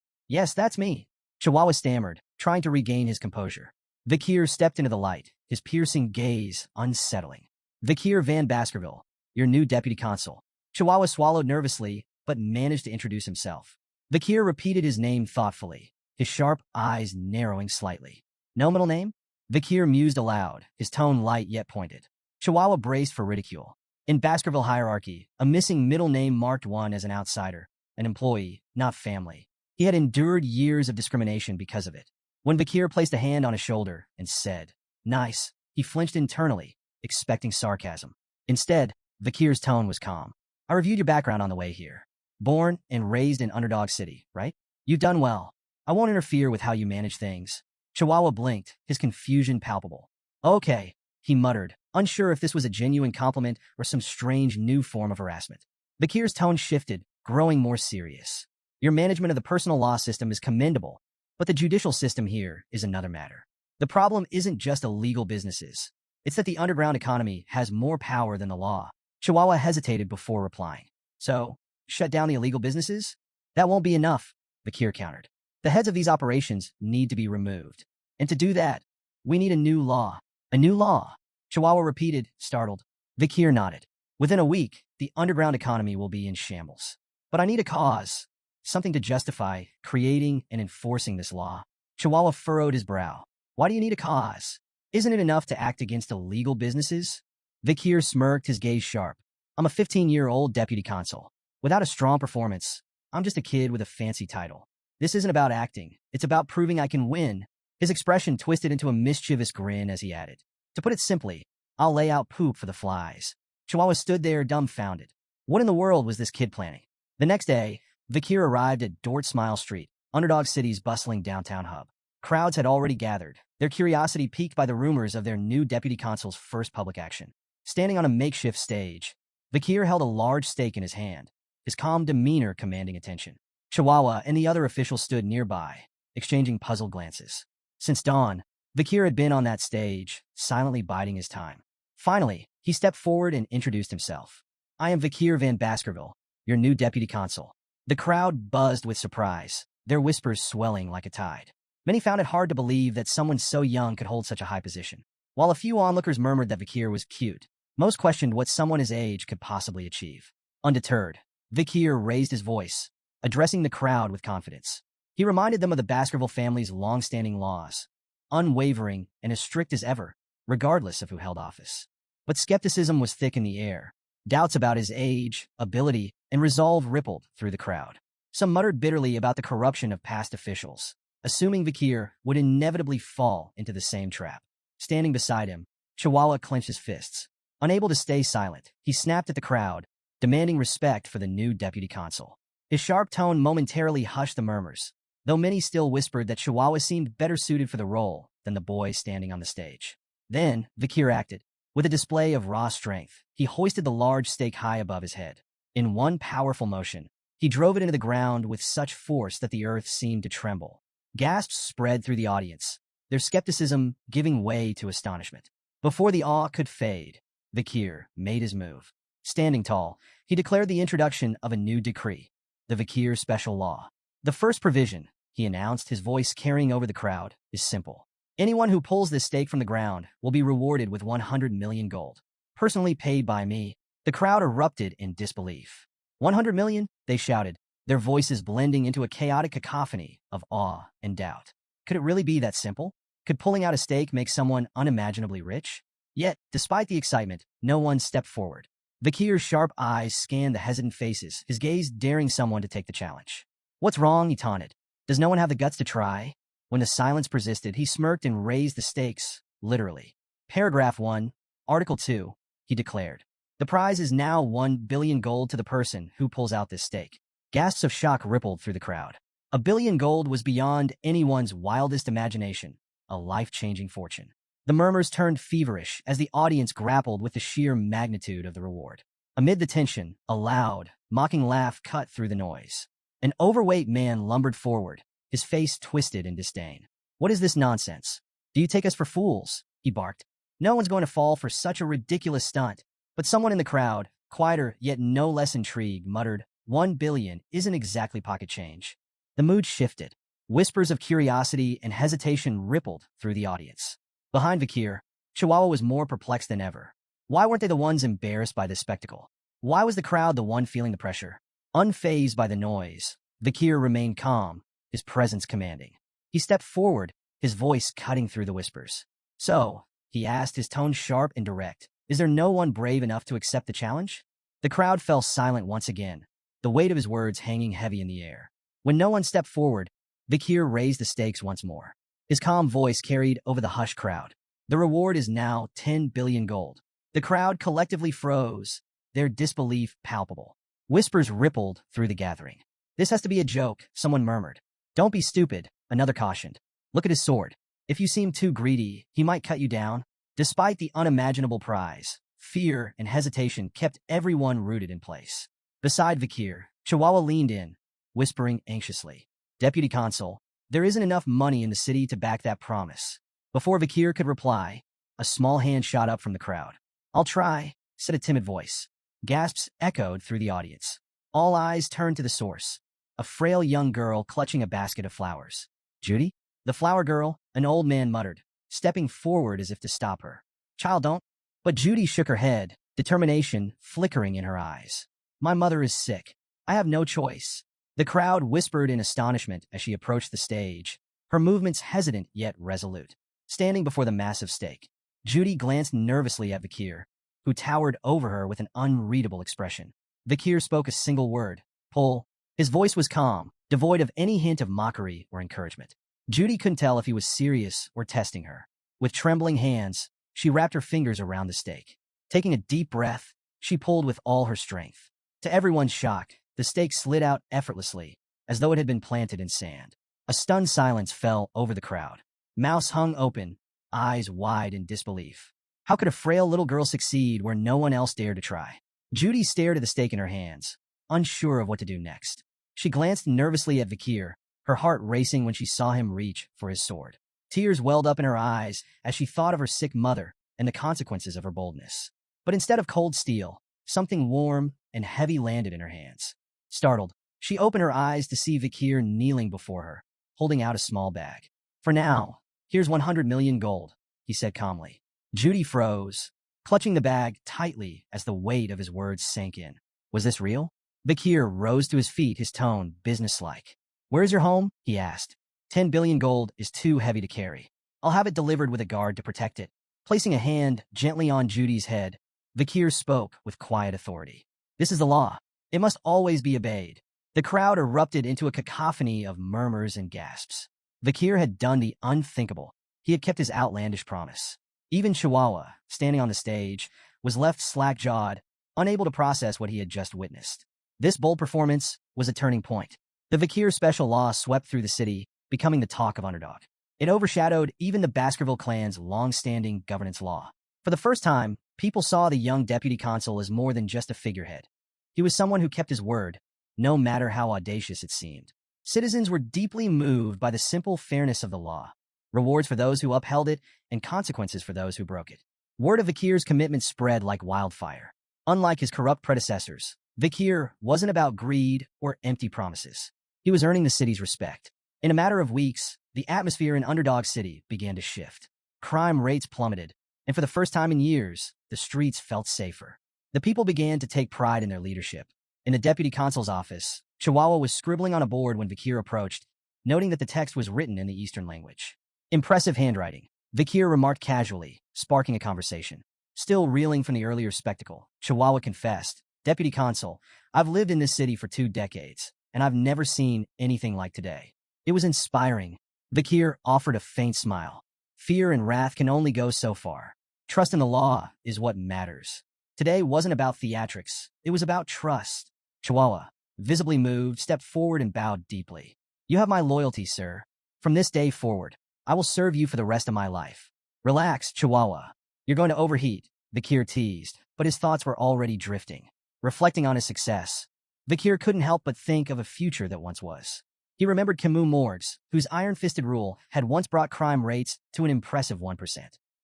[SPEAKER 1] that's me," Chihuahua stammered, trying to regain his composure. Vakir stepped into the light, his piercing gaze unsettling. "Vakir van Baskerville, your new deputy consul." Chihuahua swallowed nervously, but managed to introduce himself. Vakir repeated his name thoughtfully, his sharp eyes narrowing slightly. "No middle name?" Vakir mused aloud, his tone light yet pointed. Chihuahua braced for ridicule. In Baskerville hierarchy, a missing middle name marked one as an outsider, an employee, not family. He had endured years of discrimination because of it. When Vakir placed a hand on his shoulder and said, "Nice," he flinched internally, expecting sarcasm. Instead, Vakir's tone was calm. "I reviewed your background on the way here. Born and raised in Underdog City, right? You've done well. I won't interfere with how you manage things." Chihuahua blinked, his confusion palpable. "Okay," he muttered, unsure if this was a genuine compliment or some strange new form of harassment. Vakir's tone shifted, growing more serious. "Your management of the personal law system is commendable, but the judicial system here is another matter. The problem isn't just illegal businesses. It's that the underground economy has more power than the law." Chihuahua hesitated before replying. "So, shut down the illegal businesses? That won't be enough," Vakir countered. "The heads of these operations need to be removed. And to do that, we need a new law." "A new law?" Chihuahua repeated, startled. Vakir nodded. "Within a week, the underground economy will be in shambles. But I need a cause. Something to justify creating and enforcing this law." Chihuahua furrowed his brow. "Why do you need a cause? Isn't it enough to act against illegal businesses?" Vakir smirked, his gaze sharp. "I'm a 15-year-old deputy consul. Without a strong performance, I'm just a kid with a fancy title. This isn't about acting. It's about proving I can win." His expression twisted into a mischievous grin as he added, "To put it simply, I'll lay out poop for the flies." Chihuahua stood there dumbfounded. What in the world was this kid planning? The next day, Vakir arrived at Dort Smile Street, Underdog City's bustling downtown hub. Crowds had already gathered, their curiosity piqued by the rumors of their new deputy consul's first public action. Standing on a makeshift stage, Vakir held a large stake in his hand, his calm demeanor commanding attention. Chihuahua and the other officials stood nearby, exchanging puzzled glances. Since dawn, Vakir had been on that stage, silently biding his time. Finally, he stepped forward and introduced himself. "I am Vakir van Baskerville, your new deputy consul." The crowd buzzed with surprise, their whispers swelling like a tide. Many found it hard to believe that someone so young could hold such a high position. While a few onlookers murmured that Vakir was cute, Most questioned what someone his age could possibly achieve. Undeterred, Vikir raised his voice, addressing the crowd with confidence. He reminded them of the Baskerville family's long-standing laws, unwavering and as strict as ever, regardless of who held office. But skepticism was thick in the air. Doubts about his age, ability, and resolve rippled through the crowd. Some muttered bitterly about the corruption of past officials, assuming Vikir would inevitably fall into the same trap. Standing beside him, Chihuahua clenched his fists. Unable to stay silent, he snapped at the crowd, demanding respect for the new deputy consul. His sharp tone momentarily hushed the murmurs, though many still whispered that Chihuahua seemed better suited for the role than the boy standing on the stage. Then, Vikir acted. With a display of raw strength, he hoisted the large stake high above his head. In one powerful motion, he drove it into the ground with such force that the earth seemed to tremble. Gasps spread through the audience, their skepticism giving way to astonishment. Before the awe could fade, Vikir made his move. Standing tall, he declared the introduction of a new decree, the Vikir Special Law. The first provision, he announced, his voice carrying over the crowd, is simple. Anyone who pulls this stake from the ground will be rewarded with 100 million gold, personally paid by me. The crowd erupted in disbelief. 100 million? They shouted, their voices blending into a chaotic cacophony of awe and doubt. Could it really be that simple? Could pulling out a stake make someone unimaginably rich? Yet, despite the excitement, no one stepped forward. Vikir's sharp eyes scanned the hesitant faces, his gaze daring someone to take the challenge. What's wrong? He taunted. Does no one have the guts to try? When the silence persisted, he smirked and raised the stakes, literally. Paragraph 1, Article 2, he declared. The prize is now 1 billion gold to the person who pulls out this stake. Gasps of shock rippled through the crowd. 1 billion gold was beyond anyone's wildest imagination, a life-changing fortune. The murmurs turned feverish as the audience grappled with the sheer magnitude of the reward. Amid the tension, a loud, mocking laugh cut through the noise. An overweight man lumbered forward, his face twisted in disdain. What is this nonsense? Do you take us for fools? He barked. No one's going to fall for such a ridiculous stunt. But someone in the crowd, quieter yet no less intrigued, muttered, 1 billion isn't exactly pocket change. The mood shifted. Whispers of curiosity and hesitation rippled through the audience. Behind Vikir, Chihuahua was more perplexed than ever. Why weren't they the ones embarrassed by this spectacle? Why was the crowd the one feeling the pressure? Unfazed by the noise, Vikir remained calm, his presence commanding. He stepped forward, his voice cutting through the whispers. So, he asked, his tone sharp and direct, is there no one brave enough to accept the challenge? The crowd fell silent once again, the weight of his words hanging heavy in the air. When no one stepped forward, Vikir raised the stakes once more. His calm voice carried over the hushed crowd. The reward is now 10 billion gold. The crowd collectively froze, their disbelief palpable. Whispers rippled through the gathering. This has to be a joke, someone murmured. Don't be stupid, another cautioned. Look at his sword. If you seem too greedy, he might cut you down. Despite the unimaginable prize, fear and hesitation kept everyone rooted in place. Beside Vikir, Chihuahua leaned in, whispering anxiously. Deputy Consul, there isn't enough money in the city to back that promise. Before Vikir could reply, a small hand shot up from the crowd. I'll try, said a timid voice. Gasps echoed through the audience. All eyes turned to the source, a frail young girl clutching a basket of flowers. Judy? The flower girl, an old man muttered, stepping forward as if to stop her. Child, don't. But Judy shook her head, determination flickering in her eyes. My mother is sick. I have no choice. The crowd whispered in astonishment as she approached the stage, her movements hesitant yet resolute. Standing before the massive stake, Judy glanced nervously at Vikir, who towered over her with an unreadable expression. Vikir spoke a single word, pull. His voice was calm, devoid of any hint of mockery or encouragement. Judy couldn't tell if he was serious or testing her. With trembling hands, she wrapped her fingers around the stake. Taking a deep breath, she pulled with all her strength. To everyone's shock, the stake slid out effortlessly, as though it had been planted in sand. A stunned silence fell over the crowd. Mouths hung open, eyes wide in disbelief. How could a frail little girl succeed where no one else dared to try? Judy stared at the stake in her hands, unsure of what to do next. She glanced nervously at Vikir, her heart racing when she saw him reach for his sword. Tears welled up in her eyes as she thought of her sick mother and the consequences of her boldness. But instead of cold steel, something warm and heavy landed in her hands. Startled, she opened her eyes to see Vikir kneeling before her, holding out a small bag. For now, here's 100 million gold, he said calmly. Judy froze, clutching the bag tightly as the weight of his words sank in. Was this real? Vakir rose to his feet, his tone businesslike. Where's your home? He asked. 10 billion gold is too heavy to carry. I'll have it delivered with a guard to protect it. Placing a hand gently on Judy's head, Vakir spoke with quiet authority. This is the law. It must always be obeyed. The crowd erupted into a cacophony of murmurs and gasps. Vakir had done the unthinkable. He had kept his outlandish promise. Even Chihuahua, standing on the stage, was left slack-jawed, unable to process what he had just witnessed. This bold performance was a turning point. The Vakir special law swept through the city, becoming the talk of Underdog. It overshadowed even the Baskerville clan's long-standing governance law. For the first time, people saw the young deputy consul as more than just a figurehead. He was someone who kept his word, no matter how audacious it seemed. Citizens were deeply moved by the simple fairness of the law, rewards for those who upheld it and consequences for those who broke it. Word of Vakir's commitment spread like wildfire. Unlike his corrupt predecessors, Vakir wasn't about greed or empty promises. He was earning the city's respect. In a matter of weeks, the atmosphere in Underdog City began to shift. Crime rates plummeted, and for the first time in years, the streets felt safer. The people began to take pride in their leadership. In the deputy consul's office, Chihuahua was scribbling on a board when Vakir approached, noting that the text was written in the Eastern language. Impressive handwriting, Vakir remarked casually, sparking a conversation. Still reeling from the earlier spectacle, Chihuahua confessed, Deputy Consul, I've lived in this city for 2 decades, and I've never seen anything like today. It was inspiring. Vakir offered a faint smile. Fear and wrath can only go so far. Trust in the law is what matters. Today wasn't about theatrics. It was about trust. Chihuahua, visibly moved, stepped forward and bowed deeply. You have my loyalty, sir. From this day forward, I will serve you for the rest of my life. Relax, Chihuahua. You're going to overheat, Vakir teased, but his thoughts were already drifting. Reflecting on his success, Vakir couldn't help but think of a future that once was. He remembered Camus Morgues, whose iron-fisted rule had once brought crime rates to an impressive 1%.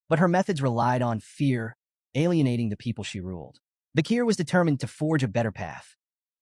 [SPEAKER 1] But her methods relied on fear, alienating the people she ruled. Vakir was determined to forge a better path,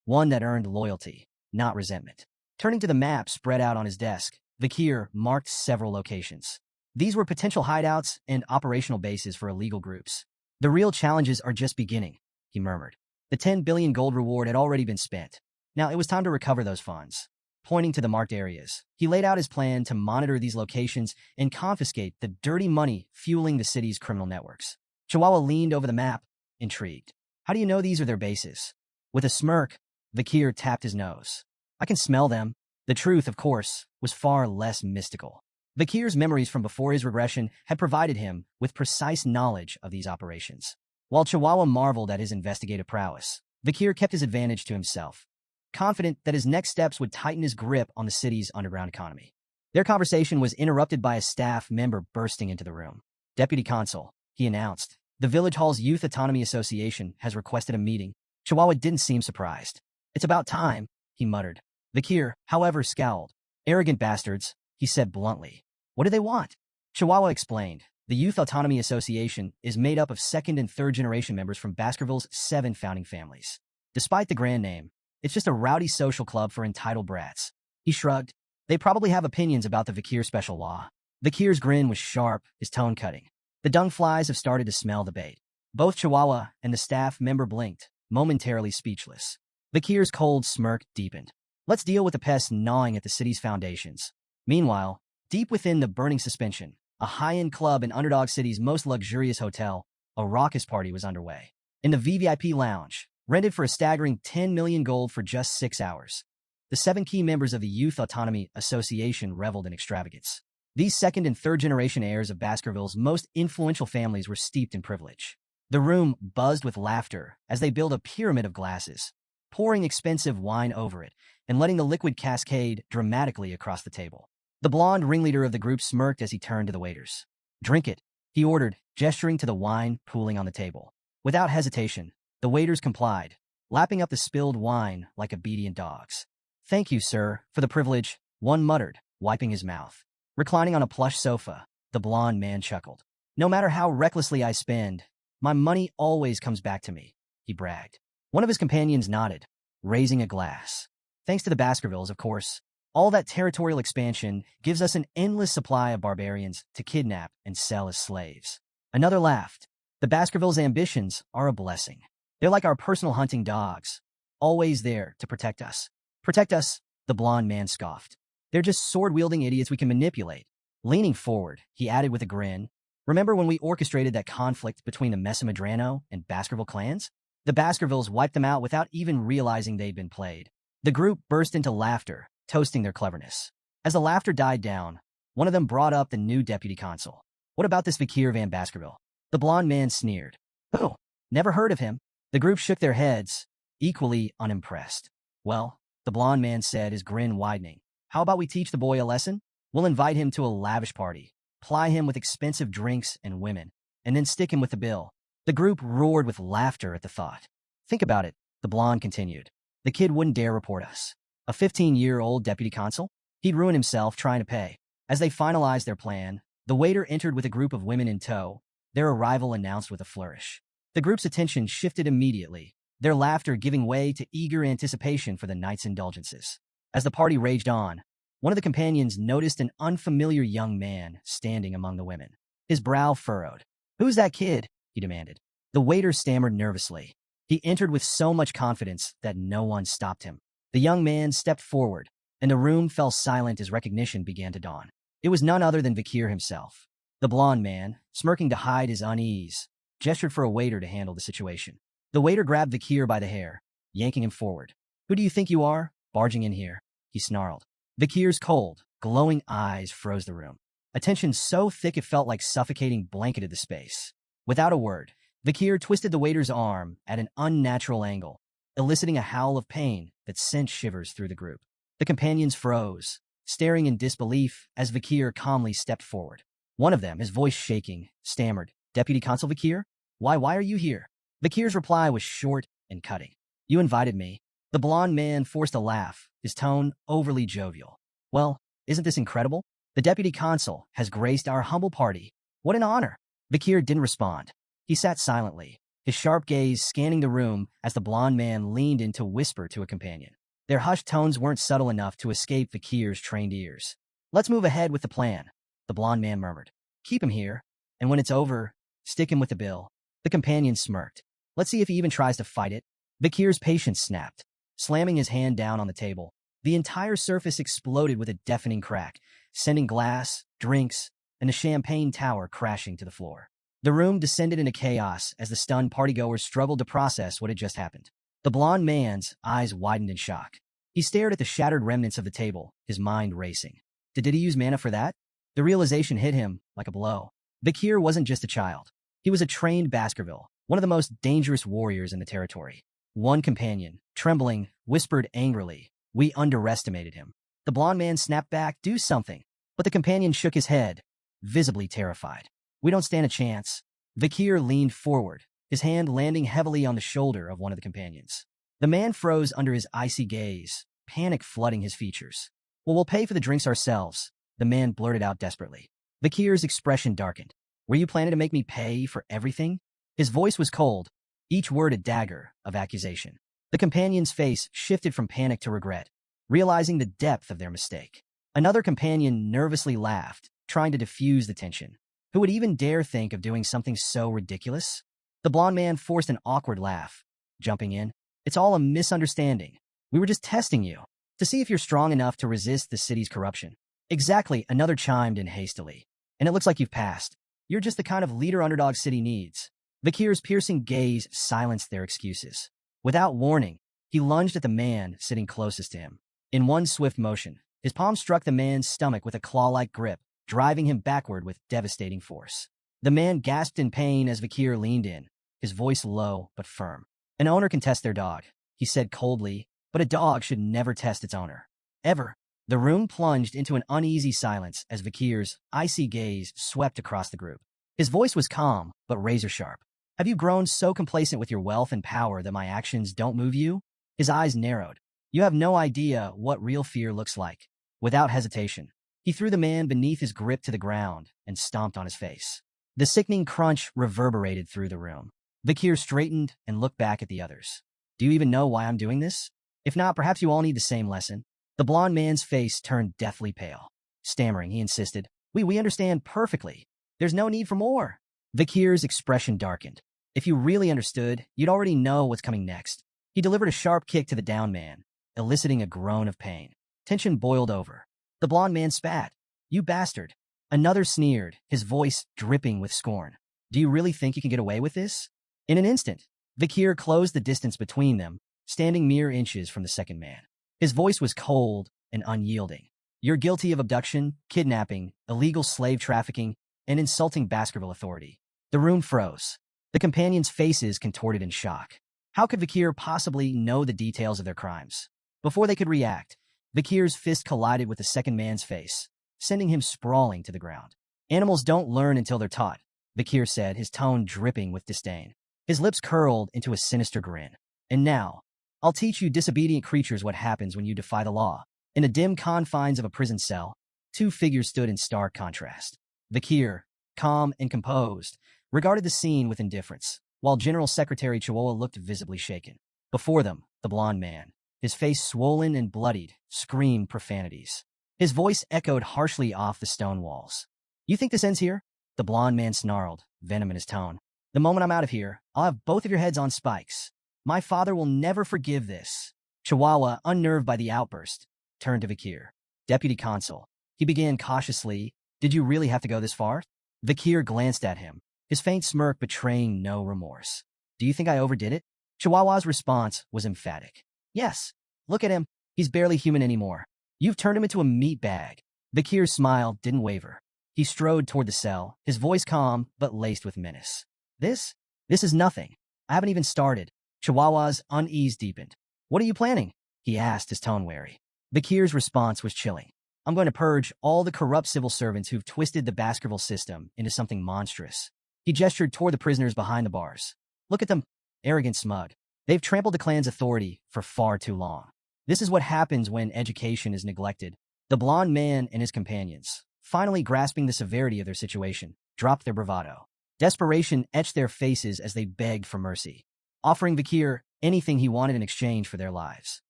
[SPEAKER 1] one that earned loyalty, not resentment. Turning to the map spread out on his desk, Vakir marked several locations. These were potential hideouts and operational bases for illegal groups. The real challenges are just beginning, he murmured. The 10 billion gold reward had already been spent. Now it was time to recover those funds. Pointing to the marked areas, he laid out his plan to monitor these locations and confiscate the dirty money fueling the city's criminal networks. Chihuahua leaned over the map, intrigued. How do you know these are their bases? With a smirk, Vakir tapped his nose. I can smell them. The truth, of course, was far less mystical. Vakir's memories from before his regression had provided him with precise knowledge of these operations. While Chihuahua marveled at his investigative prowess, Vakir kept his advantage to himself, confident that his next steps would tighten his grip on the city's underground economy. Their conversation was interrupted by a staff member bursting into the room. Deputy Consul, he announced, the Village Hall's Youth Autonomy Association has requested a meeting. Chihuahua didn't seem surprised. It's about time, he muttered. Vakir, however, scowled. Arrogant bastards, he said bluntly. What do they want? Chihuahua explained. The Youth Autonomy Association is made up of second and third generation members from Baskerville's 7 founding families. Despite the grand name, it's just a rowdy social club for entitled brats. He shrugged. They probably have opinions about the Vakir special law. Vakir's grin was sharp, his tone cutting. The dung flies have started to smell the bait. Both Chihuahua and the staff member blinked, momentarily speechless. Vakir's cold smirk deepened. Let's deal with the pests gnawing at the city's foundations. Meanwhile, deep within the burning suspension, a high-end club in Underdog City's most luxurious hotel, a raucous party was underway. In the VVIP lounge, rented for a staggering 10 million gold for just 6 hours, the 7 key members of the Youth Autonomy Association reveled in extravagance. These second and third generation heirs of Baskerville's most influential families were steeped in privilege. The room buzzed with laughter as they built a pyramid of glasses, pouring expensive wine over it and letting the liquid cascade dramatically across the table. The blonde ringleader of the group smirked as he turned to the waiters. Drink it, he ordered, gesturing to the wine pooling on the table. Without hesitation, the waiters complied, lapping up the spilled wine like obedient dogs. Thank you, sir, for the privilege, one muttered, wiping his mouth. Reclining on a plush sofa, the blonde man chuckled. No matter how recklessly I spend, my money always comes back to me, he bragged. One of his companions nodded, raising a glass. Thanks to the Baskervilles, of course. All that territorial expansion gives us an endless supply of barbarians to kidnap and sell as slaves. Another laughed. The Baskervilles' ambitions are a blessing. They're like our personal hunting dogs, always there to protect us. Protect us, the blonde man scoffed. They're just sword-wielding idiots we can manipulate. Leaning forward, he added with a grin, remember when we orchestrated that conflict between the Mesamadrano and Baskerville clans? The Baskervilles wiped them out without even realizing they'd been played. The group burst into laughter, toasting their cleverness. As the laughter died down, one of them brought up the new deputy consul. What about this Vikir van Baskerville? The blonde man sneered. Oh, never heard of him. The group shook their heads, equally unimpressed. Well, the blonde man said, his grin widening. How about we teach the boy a lesson? We'll invite him to a lavish party, ply him with expensive drinks and women, and then stick him with the bill. The group roared with laughter at the thought. Think about it, the blonde continued. The kid wouldn't dare report us. A 15-year-old deputy consul? He'd ruin himself trying to pay. As they finalized their plan, the waiter entered with a group of women in tow, their arrival announced with a flourish. The group's attention shifted immediately, their laughter giving way to eager anticipation for the night's indulgences. As the party raged on, one of the companions noticed an unfamiliar young man standing among the women. His brow furrowed. Who's that kid? He demanded. The waiter stammered nervously. He entered with so much confidence that no one stopped him. The young man stepped forward, and the room fell silent as recognition began to dawn. It was none other than Vikir himself. The blonde man, smirking to hide his unease, gestured for a waiter to handle the situation. The waiter grabbed Vikir by the hair, yanking him forward. Who do you think you are, barging in here? He snarled. Vikir's cold, glowing eyes froze the room. A tension so thick it felt like suffocating blanketed the space. Without a word, Vikir twisted the waiter's arm at an unnatural angle, eliciting a howl of pain that sent shivers through the group. The companions froze, staring in disbelief as Vikir calmly stepped forward. One of them, his voice shaking, stammered, Deputy Consul Vikir? Why are you here? Vikir's reply was short and cutting. You invited me. The blonde man forced a laugh, his tone overly jovial. Well, isn't this incredible? The deputy consul has graced our humble party. What an honor. Vikir didn't respond. He sat silently, his sharp gaze scanning the room as the blonde man leaned in to whisper to a companion. Their hushed tones weren't subtle enough to escape Vikir's trained ears. Let's move ahead with the plan, the blonde man murmured. Keep him here, and when it's over, stick him with the bill. The companion smirked. Let's see if he even tries to fight it. Vikir's patience snapped, slamming his hand down on the table. The entire surface exploded with a deafening crack, sending glass, drinks, and a champagne tower crashing to the floor. The room descended into chaos as the stunned partygoers struggled to process what had just happened. The blonde man's eyes widened in shock. He stared at the shattered remnants of the table, his mind racing. Did he use mana for that? The realization hit him like a blow. Vikir wasn't just a child. He was a trained Baskerville, one of the most dangerous warriors in the territory. One companion, trembling, whispered angrily, We underestimated him. The blonde man snapped back, Do something. But the companion shook his head, visibly terrified. We don't stand a chance. Vikir leaned forward, his hand landing heavily on the shoulder of one of the companions. The man froze under his icy gaze, panic flooding his features. Well, we'll pay for the drinks ourselves, the man blurted out desperately. Vikir's expression darkened. Were you planning to make me pay for everything? His voice was cold, each word a dagger of accusation. The companion's face shifted from panic to regret, realizing the depth of their mistake. Another companion nervously laughed, trying to diffuse the tension. Who would even dare think of doing something so ridiculous? The blonde man forced an awkward laugh, jumping in. It's all a misunderstanding. We were just testing you, to see if you're strong enough to resist the city's corruption. Exactly, another chimed in hastily. And it looks like you've passed. You're just the kind of leader Underdog City needs. Vikir's piercing gaze silenced their excuses. Without warning, he lunged at the man sitting closest to him. In one swift motion, his palm struck the man's stomach with a claw-like grip, driving him backward with devastating force. The man gasped in pain as Vikir leaned in, his voice low but firm. An owner can test their dog, he said coldly, but a dog should never test its owner. Ever. The room plunged into an uneasy silence as Vikir's icy gaze swept across the group. His voice was calm, but razor-sharp. Have you grown so complacent with your wealth and power that my actions don't move you? His eyes narrowed. You have no idea what real fear looks like. Without hesitation, he threw the man beneath his grip to the ground and stomped on his face. The sickening crunch reverberated through the room. Vikir straightened and looked back at the others. Do you even know why I'm doing this? If not, perhaps you all need the same lesson. The blonde man's face turned deathly pale. Stammering, he insisted, We understand perfectly. There's no need for more. Vikir's expression darkened. If you really understood, you'd already know what's coming next. He delivered a sharp kick to the downed man, eliciting a groan of pain. Tension boiled over. The blond man spat. You bastard. Another sneered, his voice dripping with scorn. Do you really think you can get away with this? In an instant, Vikir closed the distance between them, standing mere inches from the second man. His voice was cold and unyielding. You're guilty of abduction, kidnapping, illegal slave trafficking, and insulting Baskerville authority. The room froze. The companions' faces contorted in shock. How could Vikir possibly know the details of their crimes? Before they could react, Vikir's fist collided with the second man's face, sending him sprawling to the ground. Animals don't learn until they're taught, Vikir said, his tone dripping with disdain. His lips curled into a sinister grin. And now, I'll teach you disobedient creatures what happens when you defy the law. In the dim confines of a prison cell, two figures stood in stark contrast. Vikir, calm and composed, regarded the scene with indifference, while General Secretary Chihuahua looked visibly shaken. Before them, the blond man, his face swollen and bloodied, screamed profanities. His voice echoed harshly off the stone walls. You think this ends here? The blond man snarled, venom in his tone. The moment I'm out of here, I'll have both of your heads on spikes. My father will never forgive this. Chihuahua, unnerved by the outburst, turned to Vikir. Deputy Consul. He began cautiously. Did you really have to go this far? Vikir glanced at him, his faint smirk betraying no remorse. Do you think I overdid it? Chihuahua's response was emphatic. Yes. Look at him. He's barely human anymore. You've turned him into a meat bag. Vikir's smile didn't waver. He strode toward the cell, his voice calm but laced with menace. This is nothing. I haven't even started. Chihuahua's unease deepened. What are you planning? He asked, his tone wary. Vikir's response was chilling. I'm going to purge all the corrupt civil servants who've twisted the Baskerville system into something monstrous. He gestured toward the prisoners behind the bars. Look at them, arrogant smug. They've trampled the clan's authority for far too long. This is what happens when education is neglected. The blond man and his companions, finally grasping the severity of their situation, dropped their bravado. Desperation etched their faces as they begged for mercy, offering Vikir anything he wanted in exchange for their lives.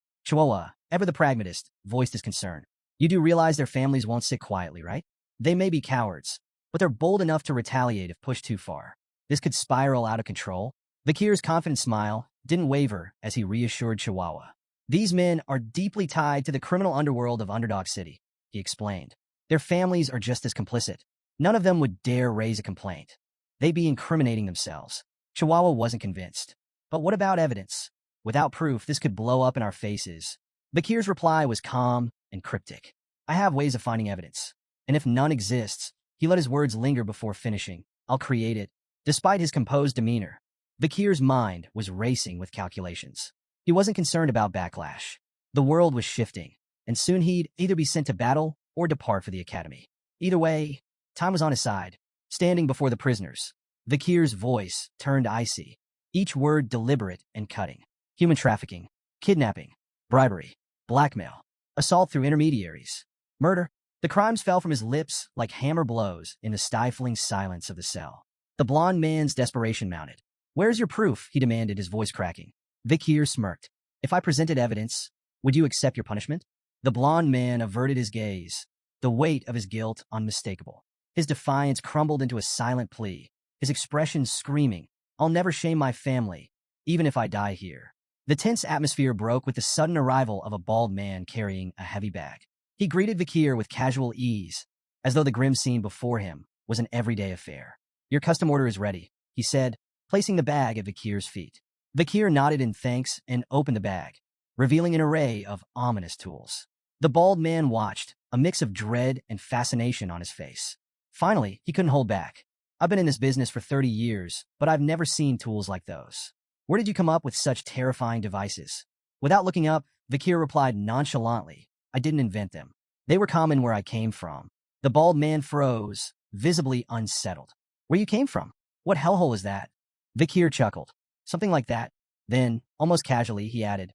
[SPEAKER 1] Chihuahua, ever the pragmatist, voiced his concern. You do realize their families won't sit quietly, right? They may be cowards, but they're bold enough to retaliate if pushed too far. This could spiral out of control. Vikir's confident smile didn't waver as he reassured Chihuahua. These men are deeply tied to the criminal underworld of Underdog City, he explained. Their families are just as complicit. None of them would dare raise a complaint. They'd be incriminating themselves. Chihuahua wasn't convinced. But what about evidence? Without proof, this could blow up in our faces. Vikir's reply was calm and cryptic. I have ways of finding evidence. And if none exists, he let his words linger before finishing. I'll create it. Despite his composed demeanor, Vikir's mind was racing with calculations. He wasn't concerned about backlash. The world was shifting, and soon he'd either be sent to battle or depart for the academy. Either way, time was on his side. Standing before the prisoners, Vikir's voice turned icy, each word deliberate and cutting. Human trafficking, kidnapping, bribery, blackmail, assault through intermediaries, murder. The crimes fell from his lips like hammer blows in the stifling silence of the cell. The blond man's desperation mounted. Where's your proof? He demanded, his voice cracking. Vikir smirked. If I presented evidence, would you accept your punishment? The blond man averted his gaze, the weight of his guilt unmistakable. His defiance crumbled into a silent plea, his expression screaming, I'll never shame my family, even if I die here. The tense atmosphere broke with the sudden arrival of a bald man carrying a heavy bag. He greeted Vikir with casual ease, as though the grim scene before him was an everyday affair. Your custom order is ready, he said, placing the bag at Vikir's feet. Vikir nodded in thanks and opened the bag, revealing an array of ominous tools. The bald man watched, a mix of dread and fascination on his face. Finally, he couldn't hold back. I've been in this business for 30 years, but I've never seen tools like those. Where did you come up with such terrifying devices? Without looking up, Vikir replied nonchalantly, I didn't invent them. They were common where I came from. The bald man froze, visibly unsettled. Where you came from? What hellhole is that? Vikir chuckled. Something like that. Then, almost casually, he added,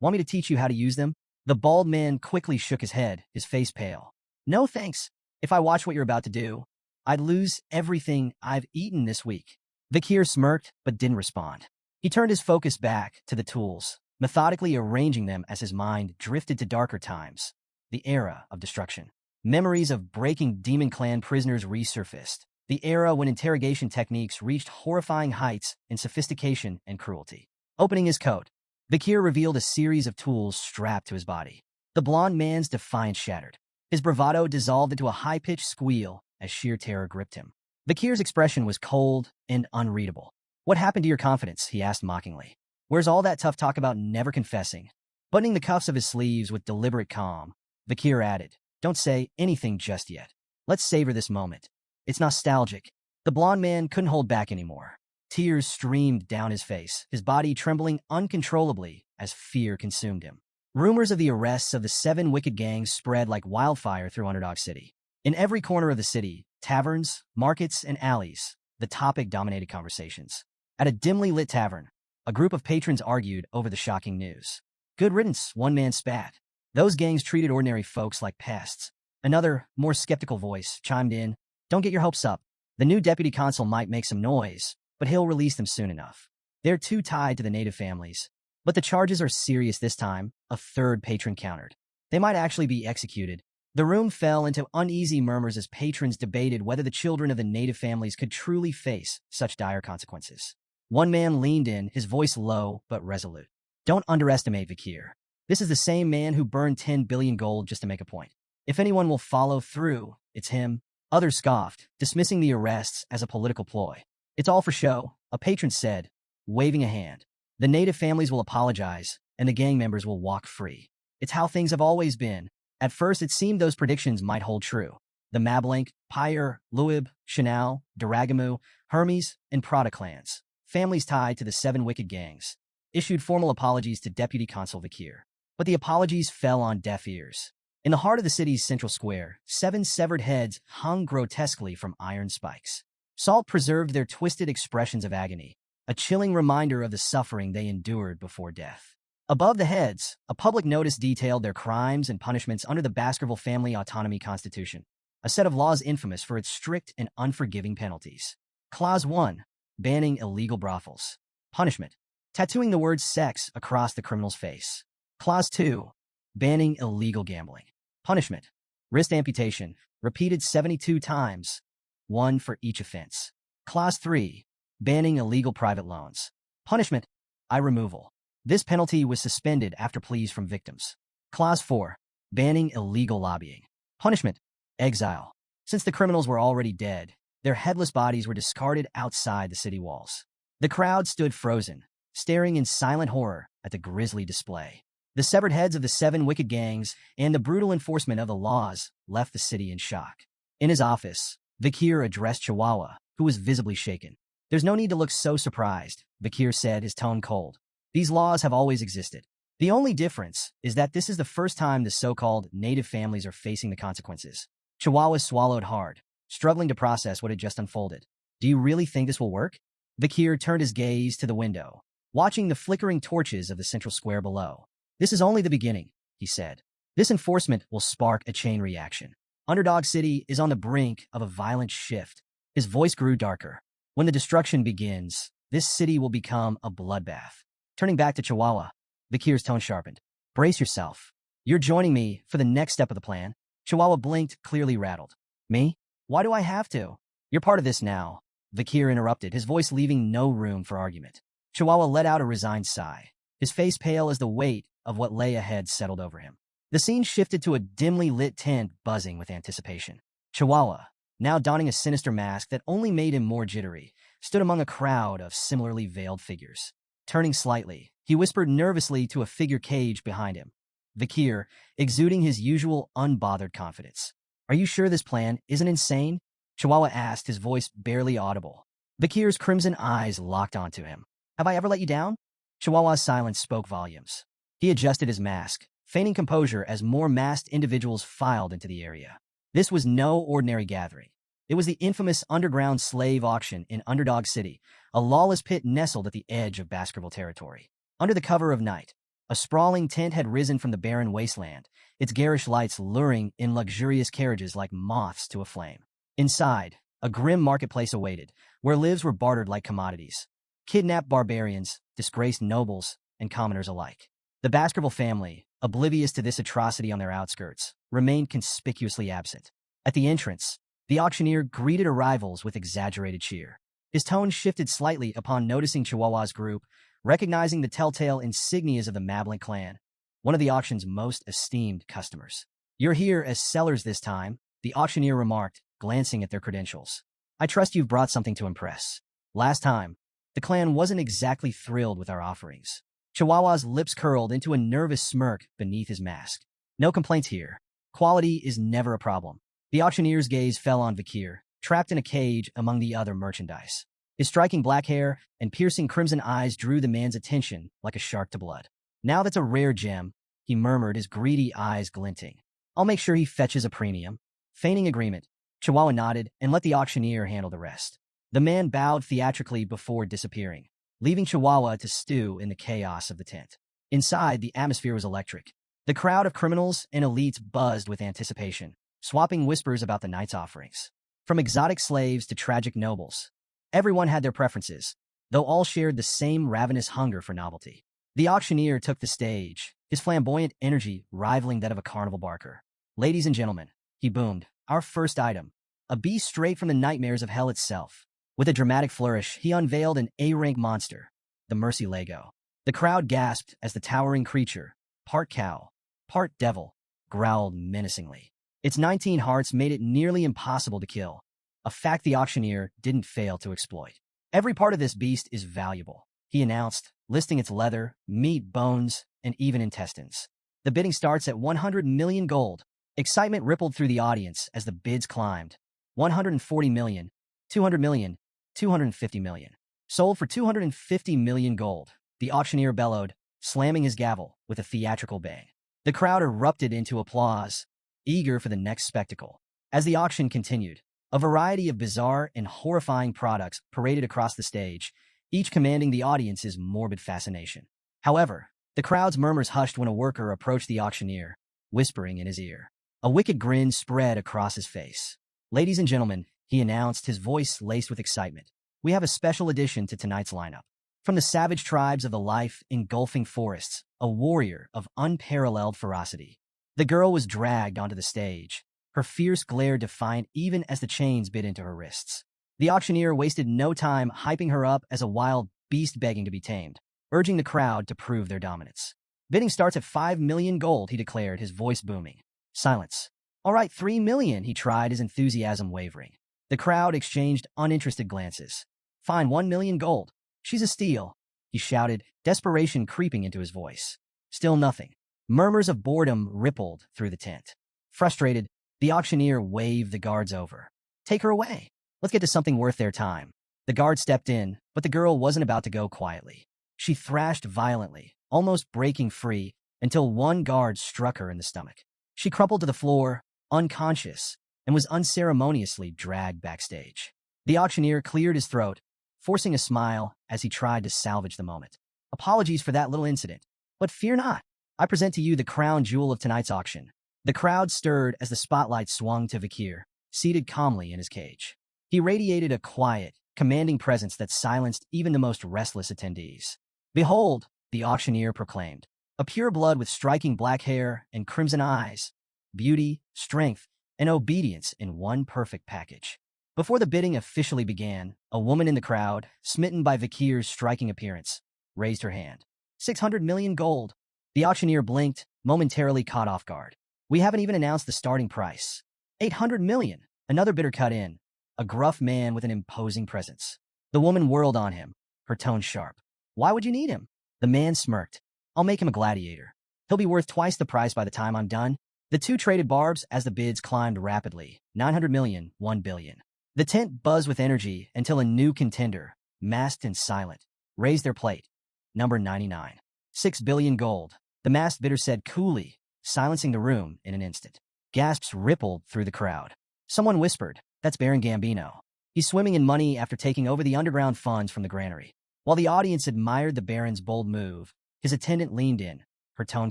[SPEAKER 1] Want me to teach you how to use them? The bald man quickly shook his head, his face pale. No thanks. If I watch what you're about to do, I'd lose everything I've eaten this week. Vikir smirked, but didn't respond. He turned his focus back to the tools, methodically arranging them as his mind drifted to darker times, the era of destruction. Memories of breaking Demon Clan prisoners resurfaced, the era when interrogation techniques reached horrifying heights in sophistication and cruelty. Opening his coat, Bakir revealed a series of tools strapped to his body. The blond man's defiance shattered. His bravado dissolved into a high-pitched squeal as sheer terror gripped him. Bakir's expression was cold and unreadable. "What happened to your confidence?" he asked mockingly. "Where's all that tough talk about never confessing?" Buttoning the cuffs of his sleeves with deliberate calm, Bakir added, "Don't say anything just yet. Let's savor this moment. It's nostalgic." The blond man couldn't hold back anymore. Tears streamed down his face, his body trembling uncontrollably as fear consumed him. Rumors of the arrests of the 7 wicked gangs spread like wildfire through Underdog City. In every corner of the city, taverns, markets, and alleys, the topic dominated conversations. At a dimly lit tavern, a group of patrons argued over the shocking news. "Good riddance," one man spat. "Those gangs treated ordinary folks like pests." Another, more skeptical voice chimed in, "Don't get your hopes up. The new deputy consul might make some noise, but he'll release them soon enough. They're too tied to the native families. But the charges are serious this time," a third patron countered. "They might actually be executed." The room fell into uneasy murmurs as patrons debated whether the children of the native families could truly face such dire consequences. One man leaned in, his voice low but resolute. "Don't underestimate Bakir. This is the same man who burned 10 billion gold just to make a point. If anyone will follow through, it's him." Others scoffed, dismissing the arrests as a political ploy. "It's all for show," a patron said, waving a hand. "The native families will apologize, and the gang members will walk free. It's how things have always been." At first, it seemed those predictions might hold true. The Mablink, Pyre, Luib, Chanel, Daragamu, Hermes, and Prada clans, families tied to the 7 wicked gangs, issued formal apologies to Deputy Consul Bakir. But the apologies fell on deaf ears. In the heart of the city's central square, 7 severed heads hung grotesquely from iron spikes. Salt preserved their twisted expressions of agony, a chilling reminder of the suffering they endured before death. Above the heads, a public notice detailed their crimes and punishments under the Baskerville Family Autonomy Constitution, a set of laws infamous for its strict and unforgiving penalties. Clause 1. Banning illegal brothels. Punishment: tattooing the word sex across the criminal's face. Clause 2. Banning illegal gambling. Punishment: wrist amputation, repeated 72 times, 1 for each offense. Clause 3. Banning illegal private loans. Punishment: eye removal. This penalty was suspended after pleas from victims. Clause 4. Banning illegal lobbying. Punishment: exile. Since the criminals were already dead, their headless bodies were discarded outside the city walls. The crowd stood frozen, staring in silent horror at the grisly display. The severed heads of the 7 wicked gangs and the brutal enforcement of the laws left the city in shock. In his office, Bakir addressed Chihuahua, who was visibly shaken. "There's no need to look so surprised," Bakir said, his tone cold. "These laws have always existed. The only difference is that this is the first time the so-called native families are facing the consequences." Chihuahua swallowed hard, struggling to process what had just unfolded. "Do you really think this will work?" Bakir turned his gaze to the window, watching the flickering torches of the central square below. "This is only the beginning," he said. "This enforcement will spark a chain reaction. Underdog City is on the brink of a violent shift." His voice grew darker. "When the destruction begins, this city will become a bloodbath." Turning back to Chihuahua, Bakir's tone sharpened. "Brace yourself. You're joining me for the next step of the plan." Chihuahua blinked, clearly rattled. "Me? Why do I have to?" "You're part of this now," Bakir interrupted, his voice leaving no room for argument. Chihuahua let out a resigned sigh, his face pale as the weight of what lay ahead settled over him. The scene shifted to a dimly lit tent buzzing with anticipation. Chihuahua, now donning a sinister mask that only made him more jittery, stood among a crowd of similarly veiled figures. Turning slightly, he whispered nervously to a figure caged behind him. Bakir, exuding his usual unbothered confidence. "Are you sure this plan isn't insane?" Chihuahua asked, his voice barely audible. Bakir's crimson eyes locked onto him. "Have I ever let you down?" Chihuahua's silence spoke volumes. He adjusted his mask, feigning composure as more masked individuals filed into the area. This was no ordinary gathering. It was the infamous underground slave auction in Underdog City, a lawless pit nestled at the edge of Baskerville territory. Under the cover of night, a sprawling tent had risen from the barren wasteland, its garish lights luring in luxurious carriages like moths to a flame. Inside, a grim marketplace awaited, where lives were bartered like commodities. Kidnapped barbarians, disgraced nobles, and commoners alike. The Baskerville family, oblivious to this atrocity on their outskirts, remained conspicuously absent. At the entrance, The auctioneer greeted arrivals with exaggerated cheer. His tone shifted slightly upon noticing Chihuahua's group, recognizing the telltale insignias of the Mablink clan, one of the auction's most esteemed customers. "You're here as sellers this time," the auctioneer remarked, glancing at their credentials. "I trust you've brought something to impress. Last time, the clan wasn't exactly thrilled with our offerings." Chihuahua's lips curled into a nervous smirk beneath his mask. "No complaints here. Quality is never a problem." The auctioneer's gaze fell on Vakir, trapped in a cage among the other merchandise. His striking black hair and piercing crimson eyes drew the man's attention like a shark to blood. "Now that's a rare gem," he murmured, his greedy eyes glinting. "I'll make sure he fetches a premium." Feigning agreement, Chihuahua nodded and let the auctioneer handle the rest. The man bowed theatrically before disappearing, leaving Chihuahua to stew in the chaos of the tent. Inside, the atmosphere was electric. The crowd of criminals and elites buzzed with anticipation, swapping whispers about the night's offerings. From exotic slaves to tragic nobles, everyone had their preferences, though all shared the same ravenous hunger for novelty. The auctioneer took the stage, his flamboyant energy rivaling that of a carnival barker. "Ladies and gentlemen," he boomed, "our first item, a beast straight from the nightmares of hell itself." With a dramatic flourish, he unveiled an A-rank monster, the Mercy Lego. The crowd gasped as the towering creature, part cow, part devil, growled menacingly. Its 19 hearts made it nearly impossible to kill, a fact the auctioneer didn't fail to exploit. "Every part of this beast is valuable," he announced, listing its leather, meat, bones, and even intestines. "The bidding starts at 100 million gold." Excitement rippled through the audience as the bids climbed. 140 million, 200 million, 250 million. "Sold for 250 million gold," the auctioneer bellowed, slamming his gavel with a theatrical bang. The crowd erupted into applause, eager for the next spectacle. As the auction continued, a variety of bizarre and horrifying products paraded across the stage, each commanding the audience's morbid fascination. However, the crowd's murmurs hushed when a worker approached the auctioneer, whispering in his ear. A wicked grin spread across his face. "Ladies and gentlemen," he announced, his voice laced with excitement, "we have a special addition to tonight's lineup. From the savage tribes of the life-engulfing forests, a warrior of unparalleled ferocity." The girl was dragged onto the stage, her fierce glare defiant even as the chains bit into her wrists. The auctioneer wasted no time hyping her up as a wild beast begging to be tamed, urging the crowd to prove their dominance. "Bidding starts at 5 million gold," he declared, his voice booming. Silence. "All right, 3 million, he tried, his enthusiasm wavering. The crowd exchanged uninterested glances. "Fine, 1 million gold. She's a steal," he shouted, desperation creeping into his voice. Still nothing. Murmurs of boredom rippled through the tent. Frustrated, the auctioneer waved the guards over. "Take her away. Let's get to something worth their time." The guard stepped in, but the girl wasn't about to go quietly. She thrashed violently, almost breaking free, until one guard struck her in the stomach. She crumpled to the floor, unconscious, and was unceremoniously dragged backstage. The auctioneer cleared his throat, forcing a smile as he tried to salvage the moment. "Apologies for that little incident, but fear not. I present to you the crown jewel of tonight's auction." The crowd stirred as the spotlight swung to Vakir, seated calmly in his cage. He radiated a quiet, commanding presence that silenced even the most restless attendees. "Behold," the auctioneer proclaimed, "a pureblood with striking black hair and crimson eyes, beauty, strength, and obedience in one perfect package." Before the bidding officially began, a woman in the crowd, smitten by Vakir's striking appearance, raised her hand. 600 million gold. The auctioneer blinked, momentarily caught off guard. "We haven't even announced the starting price." 800 million. Another bidder cut in, a gruff man with an imposing presence. The woman whirled on him, her tone sharp. "Why would you need him?" The man smirked. "I'll make him a gladiator. He'll be worth twice the price by the time I'm done." The two traded barbs as the bids climbed rapidly. 900 million, 1 billion. The tent buzzed with energy until a new contender, masked and silent, raised their plate. Number 99. 6 billion gold. The masked bidder said coolly, silencing the room in an instant. Gasps rippled through the crowd. Someone whispered, "That's Baron Gambino. He's swimming in money after taking over the underground funds from the granary." While the audience admired the Baron's bold move, his attendant leaned in, her tone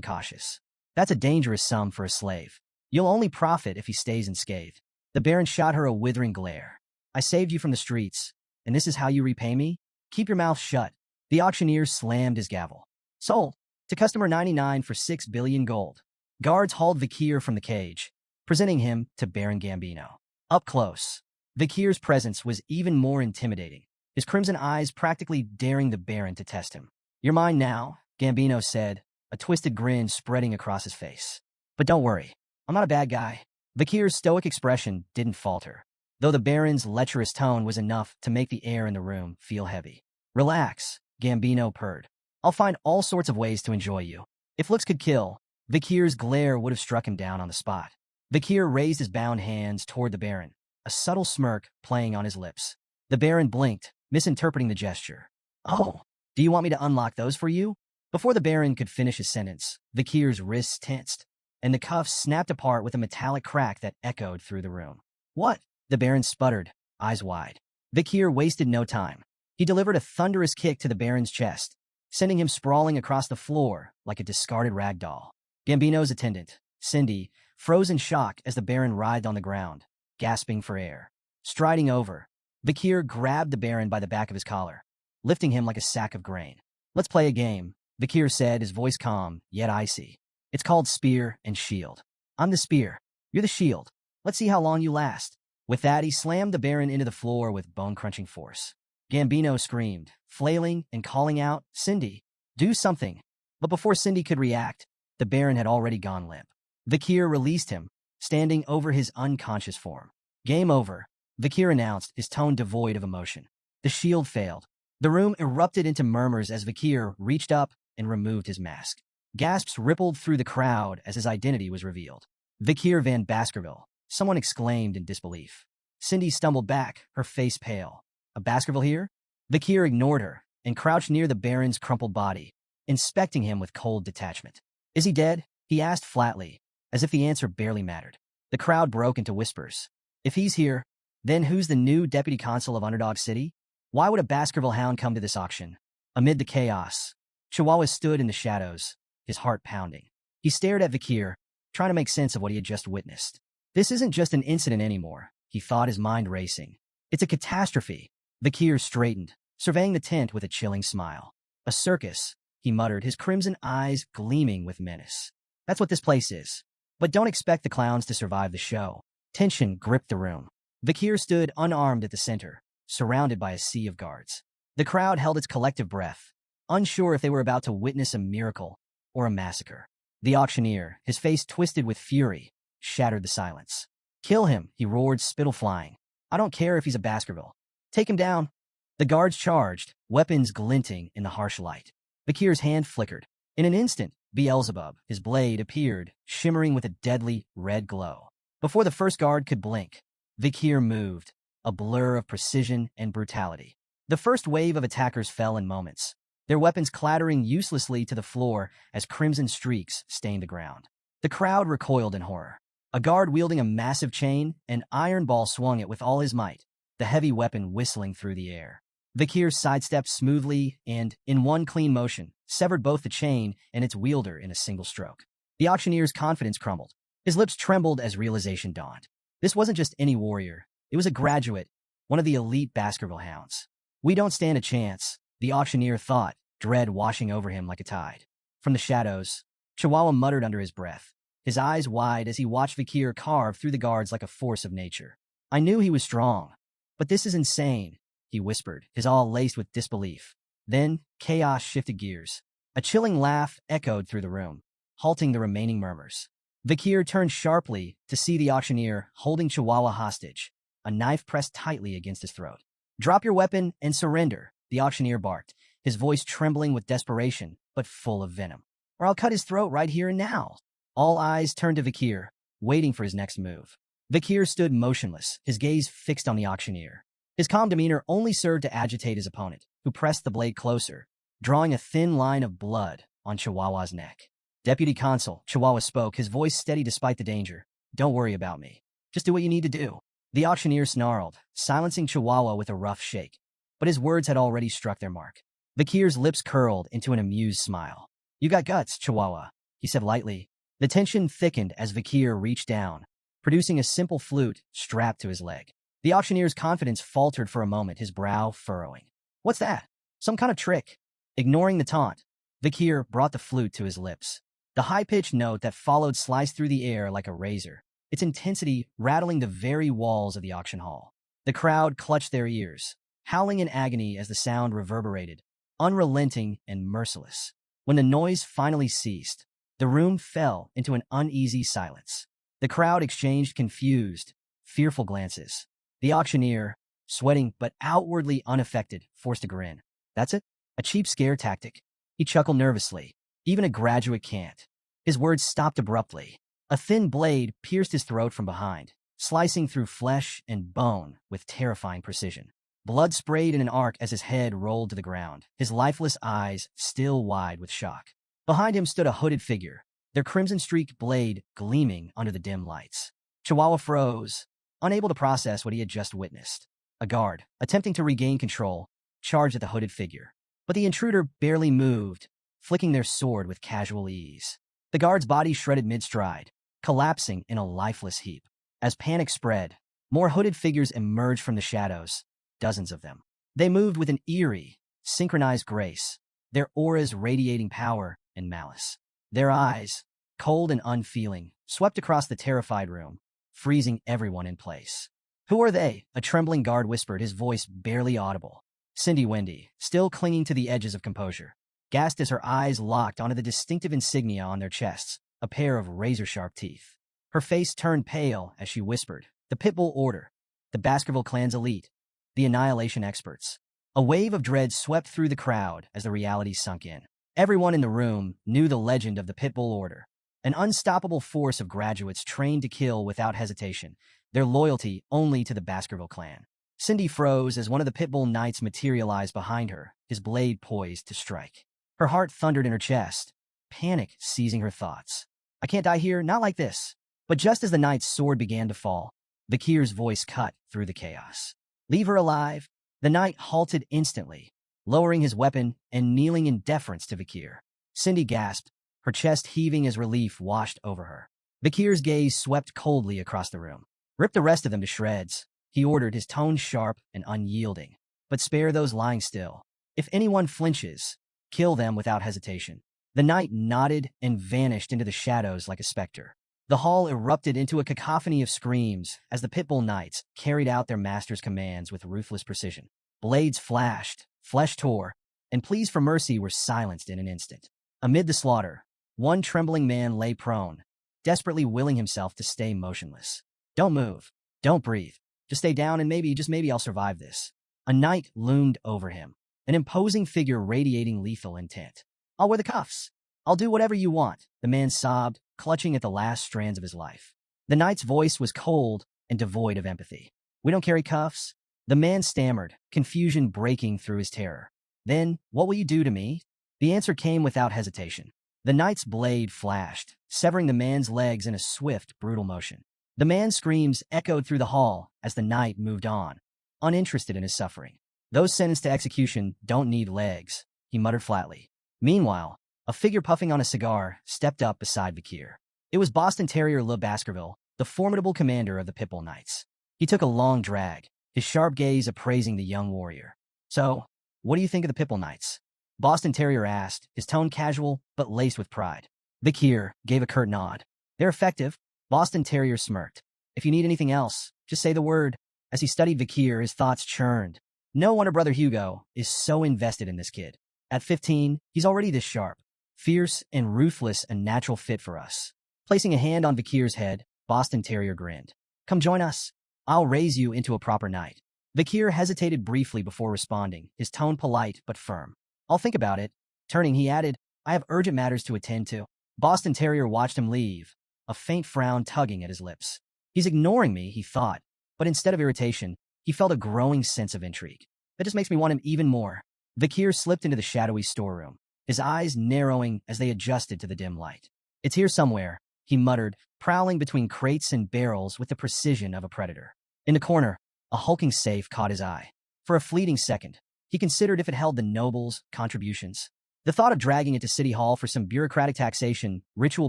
[SPEAKER 1] cautious. "That's a dangerous sum for a slave. You'll only profit if he stays unscathed." The Baron shot her a withering glare. "I saved you from the streets, and this is how you repay me? Keep your mouth shut." The auctioneer slammed his gavel. "Sold. To customer 99 for 6 billion gold." Guards hauled Vakir from the cage, presenting him to Baron Gambino. Up close, Vikir's presence was even more intimidating, his crimson eyes practically daring the Baron to test him. "You're mine now," Gambino said, a twisted grin spreading across his face. "But don't worry, I'm not a bad guy." Vikir's stoic expression didn't falter, though the Baron's lecherous tone was enough to make the air in the room feel heavy. "Relax," Gambino purred. "I'll find all sorts of ways to enjoy you." If looks could kill, Vikir's glare would have struck him down on the spot. Vikir raised his bound hands toward the Baron, a subtle smirk playing on his lips. The Baron blinked, misinterpreting the gesture. "Oh, do you want me to unlock those for you?" Before the Baron could finish his sentence, Vikir's wrists tensed, and the cuffs snapped apart with a metallic crack that echoed through the room. "What?" The Baron sputtered, eyes wide. Vikir wasted no time. He delivered a thunderous kick to the Baron's chest, sending him sprawling across the floor like a discarded rag doll. Gambino's attendant, Cindy, froze in shock as the Baron writhed on the ground, gasping for air. Striding over, Vikir grabbed the Baron by the back of his collar, lifting him like a sack of grain. "Let's play a game," Vikir said, his voice calm, yet icy. "It's called Spear and Shield. I'm the spear. You're the shield. Let's see how long you last." With that, he slammed the Baron into the floor with bone-crunching force. Gambino screamed, flailing and calling out, "Cindy, do something." But before Cindy could react, the Baron had already gone limp. Vikir released him, standing over his unconscious form. "Game over," Vikir announced, his tone devoid of emotion. The shield failed. The room erupted into murmurs as Vikir reached up and removed his mask. Gasps rippled through the crowd as his identity was revealed. "Vikir van Baskerville," someone exclaimed in disbelief. Cindy stumbled back, her face pale. "A Baskerville here?" Vikir ignored her and crouched near the Baron's crumpled body, inspecting him with cold detachment. "Is he dead?" he asked flatly, as if the answer barely mattered. The crowd broke into whispers. "If he's here, then who's the new deputy consul of Underdog City? Why would a Baskerville hound come to this auction?" Amid the chaos, Chihuahua stood in the shadows, his heart pounding. He stared at Vikir, trying to make sense of what he had just witnessed. This isn't just an incident anymore, he thought, his mind racing. It's a catastrophe. Vikir straightened, surveying the tent with a chilling smile. "A circus," he muttered, his crimson eyes gleaming with menace. "That's what this place is. But don't expect the clowns to survive the show." Tension gripped the room. Vikir stood unarmed at the center, surrounded by a sea of guards. The crowd held its collective breath, unsure if they were about to witness a miracle or a massacre. The auctioneer, his face twisted with fury, shattered the silence. "Kill him," he roared, spittle flying. "I don't care if he's a Baskerville. Take him down." The guards charged, weapons glinting in the harsh light. Vikir's hand flickered. In an instant, Beelzebub, his blade, appeared, shimmering with a deadly red glow. Before the first guard could blink, Vikir moved, a blur of precision and brutality. The first wave of attackers fell in moments, their weapons clattering uselessly to the floor as crimson streaks stained the ground. The crowd recoiled in horror. A guard wielding a massive chain, an iron ball swung it with all his might, the heavy weapon whistling through the air. Vikir sidestepped smoothly and, in one clean motion, severed both the chain and its wielder in a single stroke. The auctioneer's confidence crumbled. His lips trembled as realization dawned. This wasn't just any warrior. It was a graduate, one of the elite Baskerville hounds. "We don't stand a chance," the auctioneer thought, dread washing over him like a tide. From the shadows, Chihuahua muttered under his breath, his eyes wide as he watched Vikir carve through the guards like a force of nature. "I knew he was strong, but this is insane," he whispered, his awe laced with disbelief. Then, chaos shifted gears. A chilling laugh echoed through the room, halting the remaining murmurs. Vikir turned sharply to see the auctioneer holding Chihuahua hostage, a knife pressed tightly against his throat. "Drop your weapon and surrender," the auctioneer barked, his voice trembling with desperation, but full of venom. "Or I'll cut his throat right here and now." All eyes turned to Vikir, waiting for his next move. Vikir stood motionless, his gaze fixed on the auctioneer. His calm demeanor only served to agitate his opponent, who pressed the blade closer, drawing a thin line of blood on Chihuahua's neck. "Deputy Consul," Chihuahua spoke, his voice steady despite the danger. "Don't worry about me. Just do what you need to do." The auctioneer snarled, silencing Chihuahua with a rough shake. But his words had already struck their mark. Vikir's lips curled into an amused smile. "You got guts, Chihuahua," he said lightly. The tension thickened as Vikir reached down, producing a simple flute strapped to his leg. The auctioneer's confidence faltered for a moment, his brow furrowing. "What's that? Some kind of trick?" Ignoring the taunt, Vikir brought the flute to his lips. The high-pitched note that followed sliced through the air like a razor, its intensity rattling the very walls of the auction hall. The crowd clutched their ears, howling in agony as the sound reverberated, unrelenting and merciless. When the noise finally ceased, the room fell into an uneasy silence. The crowd exchanged confused, fearful glances. The auctioneer, sweating but outwardly unaffected, forced a grin. That's it? A cheap scare tactic. He chuckled nervously. Even a graduate can't. His words stopped abruptly. A thin blade pierced his throat from behind, slicing through flesh and bone with terrifying precision. Blood sprayed in an arc as his head rolled to the ground, his lifeless eyes still wide with shock. Behind him stood a hooded figure, their crimson-streaked blade gleaming under the dim lights. Chihuahua froze, unable to process what he had just witnessed. A guard, attempting to regain control, charged at the hooded figure. But the intruder barely moved, flicking their sword with casual ease. The guard's body shredded mid-stride, collapsing in a lifeless heap. As panic spread, more hooded figures emerged from the shadows, dozens of them. They moved with an eerie, synchronized grace, their auras radiating power and malice. Their eyes, cold and unfeeling, swept across the terrified room, freezing everyone in place. "Who are they?" a trembling guard whispered, his voice barely audible. Cindy Wendy, still clinging to the edges of composure, gasped as her eyes locked onto the distinctive insignia on their chests, a pair of razor-sharp teeth. Her face turned pale as she whispered, "The Pitbull Order, the Baskerville clan's elite, the Annihilation experts." A wave of dread swept through the crowd as the reality sunk in. Everyone in the room knew the legend of the Pitbull Order, an unstoppable force of graduates trained to kill without hesitation, their loyalty only to the Baskerville clan. Cindy froze as one of the Pitbull Knights materialized behind her, his blade poised to strike. Her heart thundered in her chest, panic seizing her thoughts. "I can't die here, not like this." But just as the knight's sword began to fall, Bakir's voice cut through the chaos. "Leave her alive." The knight halted instantly, lowering his weapon and kneeling in deference to Bakir. Cindy gasped, her chest heaving as relief washed over her. Bakir's gaze swept coldly across the room. "Rip the rest of them to shreds," he ordered, his tone sharp and unyielding. "But spare those lying still. If anyone flinches, kill them without hesitation." The knight nodded and vanished into the shadows like a specter. The hall erupted into a cacophony of screams as the Pitbull Knights carried out their master's commands with ruthless precision. Blades flashed, flesh tore, and pleas for mercy were silenced in an instant. Amid the slaughter, one trembling man lay prone, desperately willing himself to stay motionless. "Don't move. Don't breathe. Just stay down and maybe, just maybe I'll survive this." A knight loomed over him, an imposing figure radiating lethal intent. "I'll wear the cuffs. I'll do whatever you want," the man sobbed, clutching at the last strands of his life. The knight's voice was cold and devoid of empathy. "We don't carry cuffs." The man stammered, confusion breaking through his terror. "Then, what will you do to me?" The answer came without hesitation. The knight's blade flashed, severing the man's legs in a swift, brutal motion. The man's screams echoed through the hall as the knight moved on, uninterested in his suffering. "Those sentenced to execution don't need legs," he muttered flatly. Meanwhile, a figure puffing on a cigar stepped up beside Bakir. It was Boston Terrier Le Baskerville, the formidable commander of the Pitbull Knights. He took a long drag, his sharp gaze appraising the young warrior. "So, what do you think of the Pitbull Knights?" Boston Terrier asked, his tone casual but laced with pride. Bakir gave a curt nod. "They're effective." Boston Terrier smirked. "If you need anything else, just say the word." As he studied Bakir, his thoughts churned. No wonder Brother Hugo is so invested in this kid. At 15, he's already this sharp. Fierce and ruthless, a natural fit for us. Placing a hand on Bakir's head, Boston Terrier grinned. "Come join us. I'll raise you into a proper knight." Bakir hesitated briefly before responding, his tone polite but firm. "I'll think about it." Turning, he added, "I have urgent matters to attend to." Boston Terrier watched him leave, a faint frown tugging at his lips. He's ignoring me, he thought, but instead of irritation, he felt a growing sense of intrigue. That just makes me want him even more. Bakir slipped into the shadowy storeroom, his eyes narrowing as they adjusted to the dim light. "It's here somewhere," he muttered, prowling between crates and barrels with the precision of a predator. In the corner, a hulking safe caught his eye. For a fleeting second, he considered if it held the nobles' contributions. The thought of dragging it to City Hall for some bureaucratic taxation ritual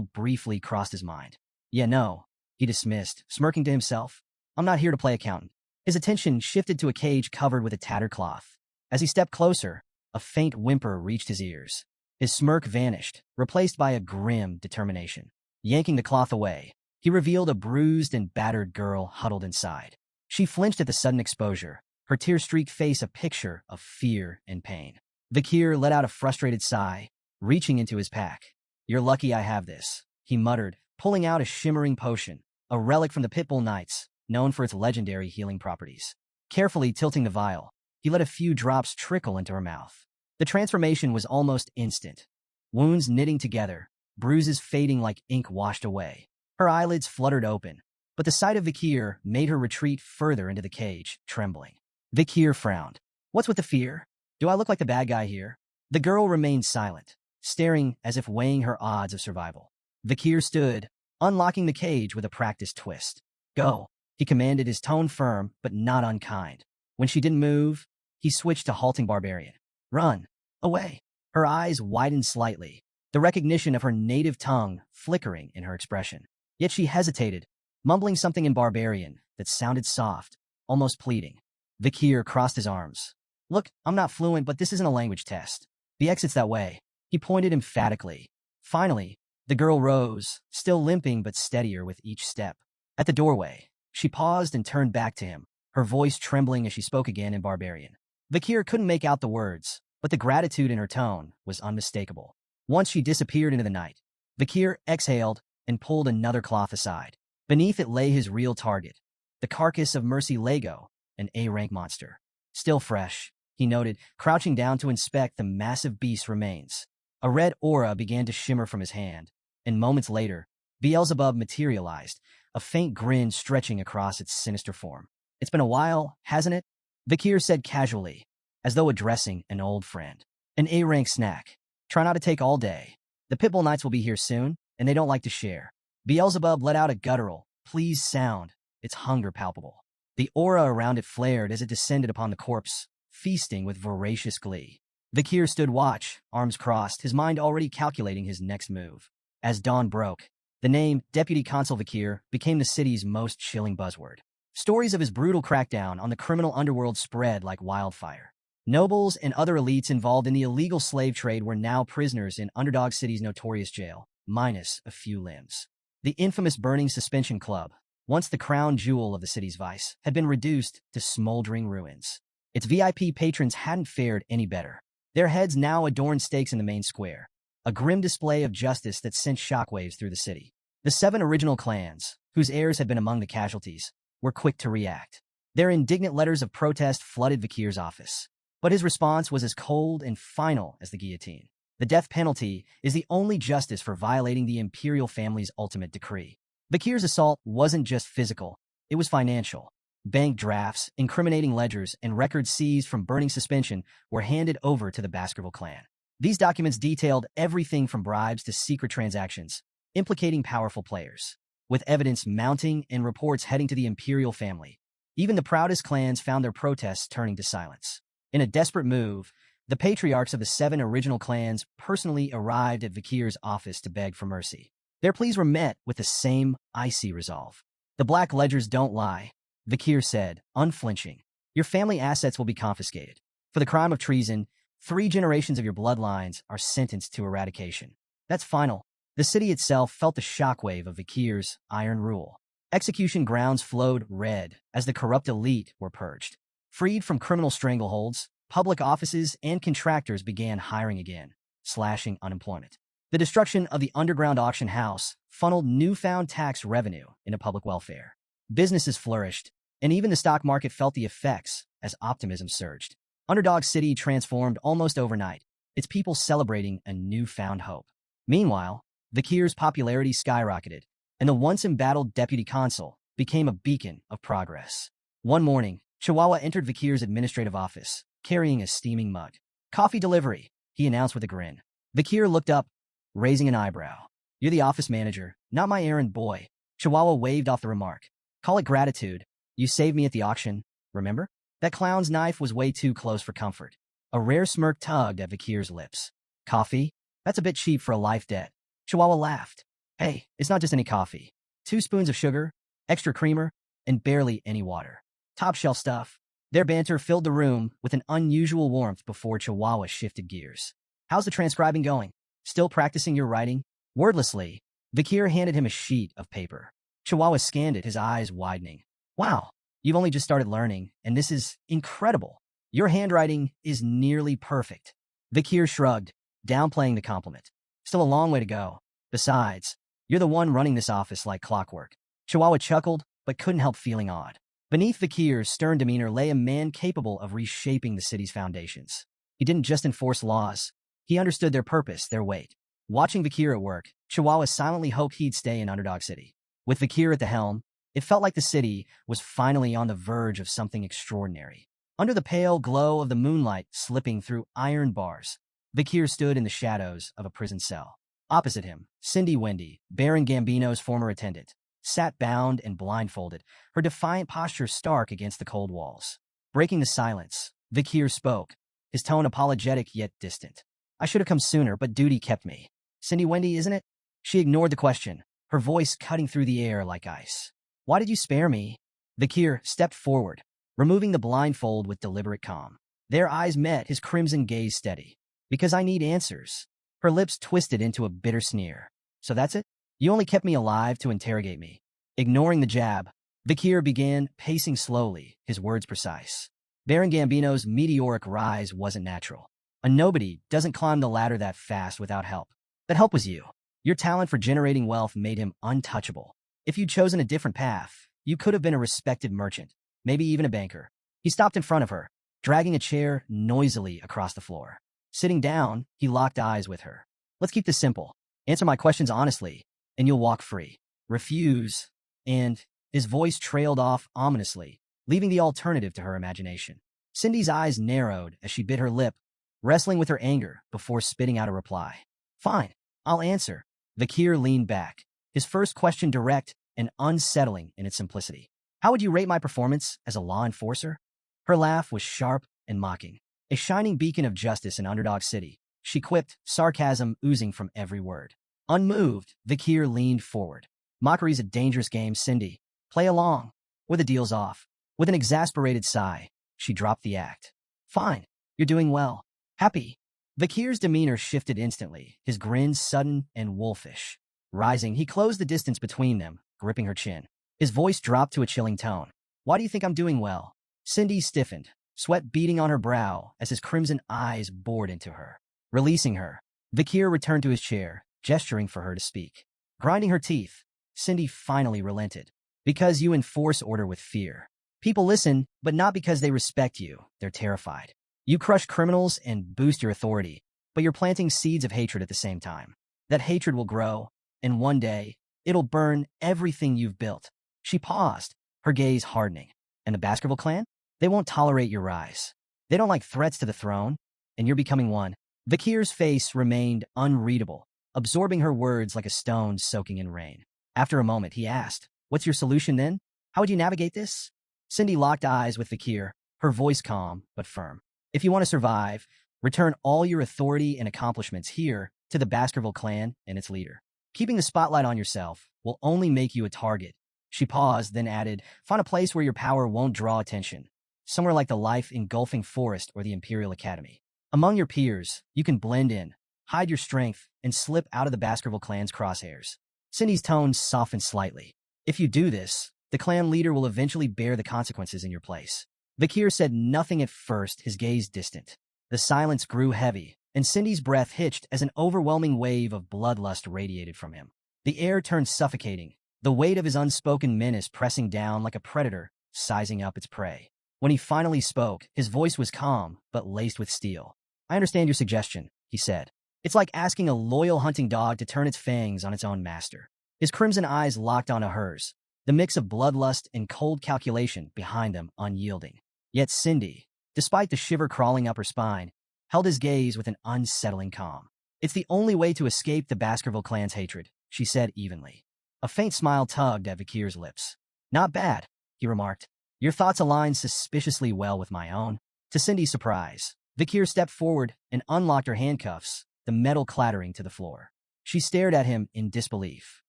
[SPEAKER 1] briefly crossed his mind. "Yeah, no," he dismissed, smirking to himself. "I'm not here to play accountant." His attention shifted to a cage covered with a tattered cloth. As he stepped closer, a faint whimper reached his ears. His smirk vanished, replaced by a grim determination. Yanking the cloth away, he revealed a bruised and battered girl huddled inside. She flinched at the sudden exposure, her tear-streaked face a picture of fear and pain. Vikir let out a frustrated sigh, reaching into his pack. "You're lucky I have this," he muttered, pulling out a shimmering potion, a relic from the Pitbull Knights, known for its legendary healing properties. Carefully tilting the vial, he let a few drops trickle into her mouth. The transformation was almost instant. Wounds knitting together, bruises fading like ink washed away. Her eyelids fluttered open, but the sight of Vikir made her retreat further into the cage, trembling. Vikir frowned. "What's with the fear? Do I look like the bad guy here?" The girl remained silent, staring as if weighing her odds of survival. Vikir stood, unlocking the cage with a practiced twist. "Go," he commanded, his tone firm but not unkind. When she didn't move, he switched to halting barbarian. "Run. Away." Her eyes widened slightly, the recognition of her native tongue flickering in her expression. Yet she hesitated, mumbling something in barbarian that sounded soft, almost pleading. Vikir crossed his arms. "Look, I'm not fluent, but this isn't a language test. The exit's that way." He pointed emphatically. Finally, the girl rose, still limping but steadier with each step. At the doorway, she paused and turned back to him, her voice trembling as she spoke again in barbarian. Vikir couldn't make out the words, but the gratitude in her tone was unmistakable. Once she disappeared into the night, Vikir exhaled and pulled another cloth aside. Beneath it lay his real target, the carcass of Mercy Lego, an A-rank monster. Still fresh, he noted, crouching down to inspect the massive beast's remains. A red aura began to shimmer from his hand, and moments later, Beelzebub materialized, a faint grin stretching across its sinister form. "It's been a while, hasn't it?" Vikir said casually, as though addressing an old friend. "An A-rank snack. Try not to take all day. The Pitbull Knights will be here soon, and they don't like to share." Beelzebub let out a guttural, pleased sound, its hunger palpable. The aura around it flared as it descended upon the corpse, feasting with voracious glee. Vikir stood watch, arms crossed, his mind already calculating his next move. As dawn broke, the name Deputy Consul Vikir became the city's most chilling buzzword. Stories of his brutal crackdown on the criminal underworld spread like wildfire. Nobles and other elites involved in the illegal slave trade were now prisoners in Underdog City's notorious jail, minus a few limbs. The infamous Burning Suspension Club, once the crown jewel of the city's vice, had been reduced to smoldering ruins. Its VIP patrons hadn't fared any better. Their heads now adorned stakes in the main square, a grim display of justice that sent shockwaves through the city. The 7 original clans, whose heirs had been among the casualties, were quick to react. Their indignant letters of protest flooded Vikir's office. But his response was as cold and final as the guillotine. The death penalty is the only justice for violating the imperial family's ultimate decree. Vikir's assault wasn't just physical, it was financial. Bank drafts, incriminating ledgers, and records seized from Burning Suspension were handed over to the Baskerville clan. These documents detailed everything from bribes to secret transactions, implicating powerful players. With evidence mounting and reports heading to the imperial family, even the proudest clans found their protests turning to silence. In a desperate move, the patriarchs of the 7 original clans personally arrived at Vikir's office to beg for mercy. Their pleas were met with the same icy resolve. "The black ledgers don't lie," Vikir said, unflinching. "Your family assets will be confiscated. For the crime of treason, 3 generations of your bloodlines are sentenced to eradication. That's final." The city itself felt the shockwave of Vikir's iron rule. Execution grounds flowed red as the corrupt elite were purged. Freed from criminal strangleholds, public offices and contractors began hiring again, slashing unemployment. The destruction of the underground auction house funneled newfound tax revenue into public welfare. Businesses flourished, and even the stock market felt the effects as optimism surged. Underdog City transformed almost overnight, its people celebrating a newfound hope. Meanwhile, Vikir's popularity skyrocketed, and the once embattled deputy consul became a beacon of progress. One morning, Chihuahua entered Vikir's administrative office, carrying a steaming mug. "Coffee delivery," he announced with a grin. Vikir looked up, raising an eyebrow. "You're the office manager, not my errand boy." Chihuahua waved off the remark. "Call it gratitude. You saved me at the auction, remember?" That clown's knife was way too close for comfort. A rare smirk tugged at Vikir's lips. "Coffee? That's a bit cheap for a life debt." Chihuahua laughed. "Hey, it's not just any coffee. 2 spoons of sugar, extra creamer, and barely any water. Top shelf stuff." Their banter filled the room with an unusual warmth before Chihuahua shifted gears. "How's the transcribing going? Still practicing your writing?" Wordlessly, Vikir handed him a sheet of paper. Chihuahua scanned it, his eyes widening. Wow, you've only just started learning, and this is incredible. Your handwriting is nearly perfect. Vikir shrugged, downplaying the compliment. Still a long way to go. Besides, you're the one running this office like clockwork. Chihuahua chuckled, but couldn't help feeling awed. Beneath Vikir's stern demeanor lay a man capable of reshaping the city's foundations. He didn't just enforce laws. He understood their purpose, their weight. Watching Vikir at work, Chihuahua silently hoped he'd stay in Underdog City. With Vikir at the helm, it felt like the city was finally on the verge of something extraordinary. Under the pale glow of the moonlight slipping through iron bars, Vikir stood in the shadows of a prison cell. Opposite him, Cindy Wendy, Baron Gambino's former attendant, sat bound and blindfolded, her defiant posture stark against the cold walls. Breaking the silence, Vikir spoke, his tone apologetic yet distant. I should have come sooner, but duty kept me. Cindy Wendy, isn't it? She ignored the question, her voice cutting through the air like ice. Why did you spare me? Vikir stepped forward, removing the blindfold with deliberate calm. Their eyes met, his crimson gaze steady. Because I need answers. Her lips twisted into a bitter sneer. So that's it? You only kept me alive to interrogate me. Ignoring the jab, Vikir began pacing slowly, his words precise. Baron Gambino's meteoric rise wasn't natural. A nobody doesn't climb the ladder that fast without help. That help was you. Your talent for generating wealth made him untouchable. If you'd chosen a different path, you could have been a respected merchant, maybe even a banker. He stopped in front of her, dragging a chair noisily across the floor. Sitting down, he locked eyes with her. Let's keep this simple. Answer my questions honestly, and you'll walk free. Refuse, and his voice trailed off ominously, leaving the alternative to her imagination. Cindy's eyes narrowed as she bit her lip, wrestling with her anger before spitting out a reply. Fine, I'll answer. Vikir leaned back, his first question direct and unsettling in its simplicity. How would you rate my performance as a law enforcer? Her laugh was sharp and mocking. A shining beacon of justice in Underdog City, she quipped, sarcasm oozing from every word. Unmoved, Vikir leaned forward. Mockery's a dangerous game, Cindy. Play along, or the deal's off. With an exasperated sigh, she dropped the act. Fine, you're doing well. Happy. Vikir's demeanor shifted instantly, his grin sudden and wolfish. Rising, he closed the distance between them, gripping her chin. His voice dropped to a chilling tone. Why do you think I'm doing well? Cindy stiffened, sweat beading on her brow as his crimson eyes bored into her. Releasing her, Vikir returned to his chair, gesturing for her to speak. Grinding her teeth, Cindy finally relented. Because you enforce order with fear. People listen, but not because they respect you. They're terrified. You crush criminals and boost your authority, but you're planting seeds of hatred at the same time. That hatred will grow, and one day, it'll burn everything you've built. She paused, her gaze hardening. And the Baskerville clan? They won't tolerate your rise. They don't like threats to the throne, and you're becoming one. Vikir's face remained unreadable, absorbing her words like a stone soaking in rain. After a moment, he asked, What's your solution then? How would you navigate this? Cindy locked eyes with Vikir, her voice calm but firm. If you want to survive, return all your authority and accomplishments here to the Baskerville clan and its leader. Keeping the spotlight on yourself will only make you a target. She paused, then added, Find a place where your power won't draw attention. Somewhere like the life-engulfing forest or the Imperial Academy. Among your peers, you can blend in, hide your strength, and slip out of the Baskerville clan's crosshairs. Cindy's tone softened slightly. If you do this, the clan leader will eventually bear the consequences in your place. Vikir said nothing at first, his gaze distant. The silence grew heavy, and Cindy's breath hitched as an overwhelming wave of bloodlust radiated from him. The air turned suffocating, the weight of his unspoken menace pressing down like a predator, sizing up its prey. When he finally spoke, his voice was calm, but laced with steel. I understand your suggestion, he said. It's like asking a loyal hunting dog to turn its fangs on its own master. His crimson eyes locked onto hers, the mix of bloodlust and cold calculation behind them unyielding. Yet Cindy, despite the shiver crawling up her spine, held his gaze with an unsettling calm. It's the only way to escape the Baskerville clan's hatred, she said evenly. A faint smile tugged at Vikir's lips. Not bad, he remarked. Your thoughts align suspiciously well with my own. To Cindy's surprise, Vikir stepped forward and unlocked her handcuffs, the metal clattering to the floor. She stared at him in disbelief.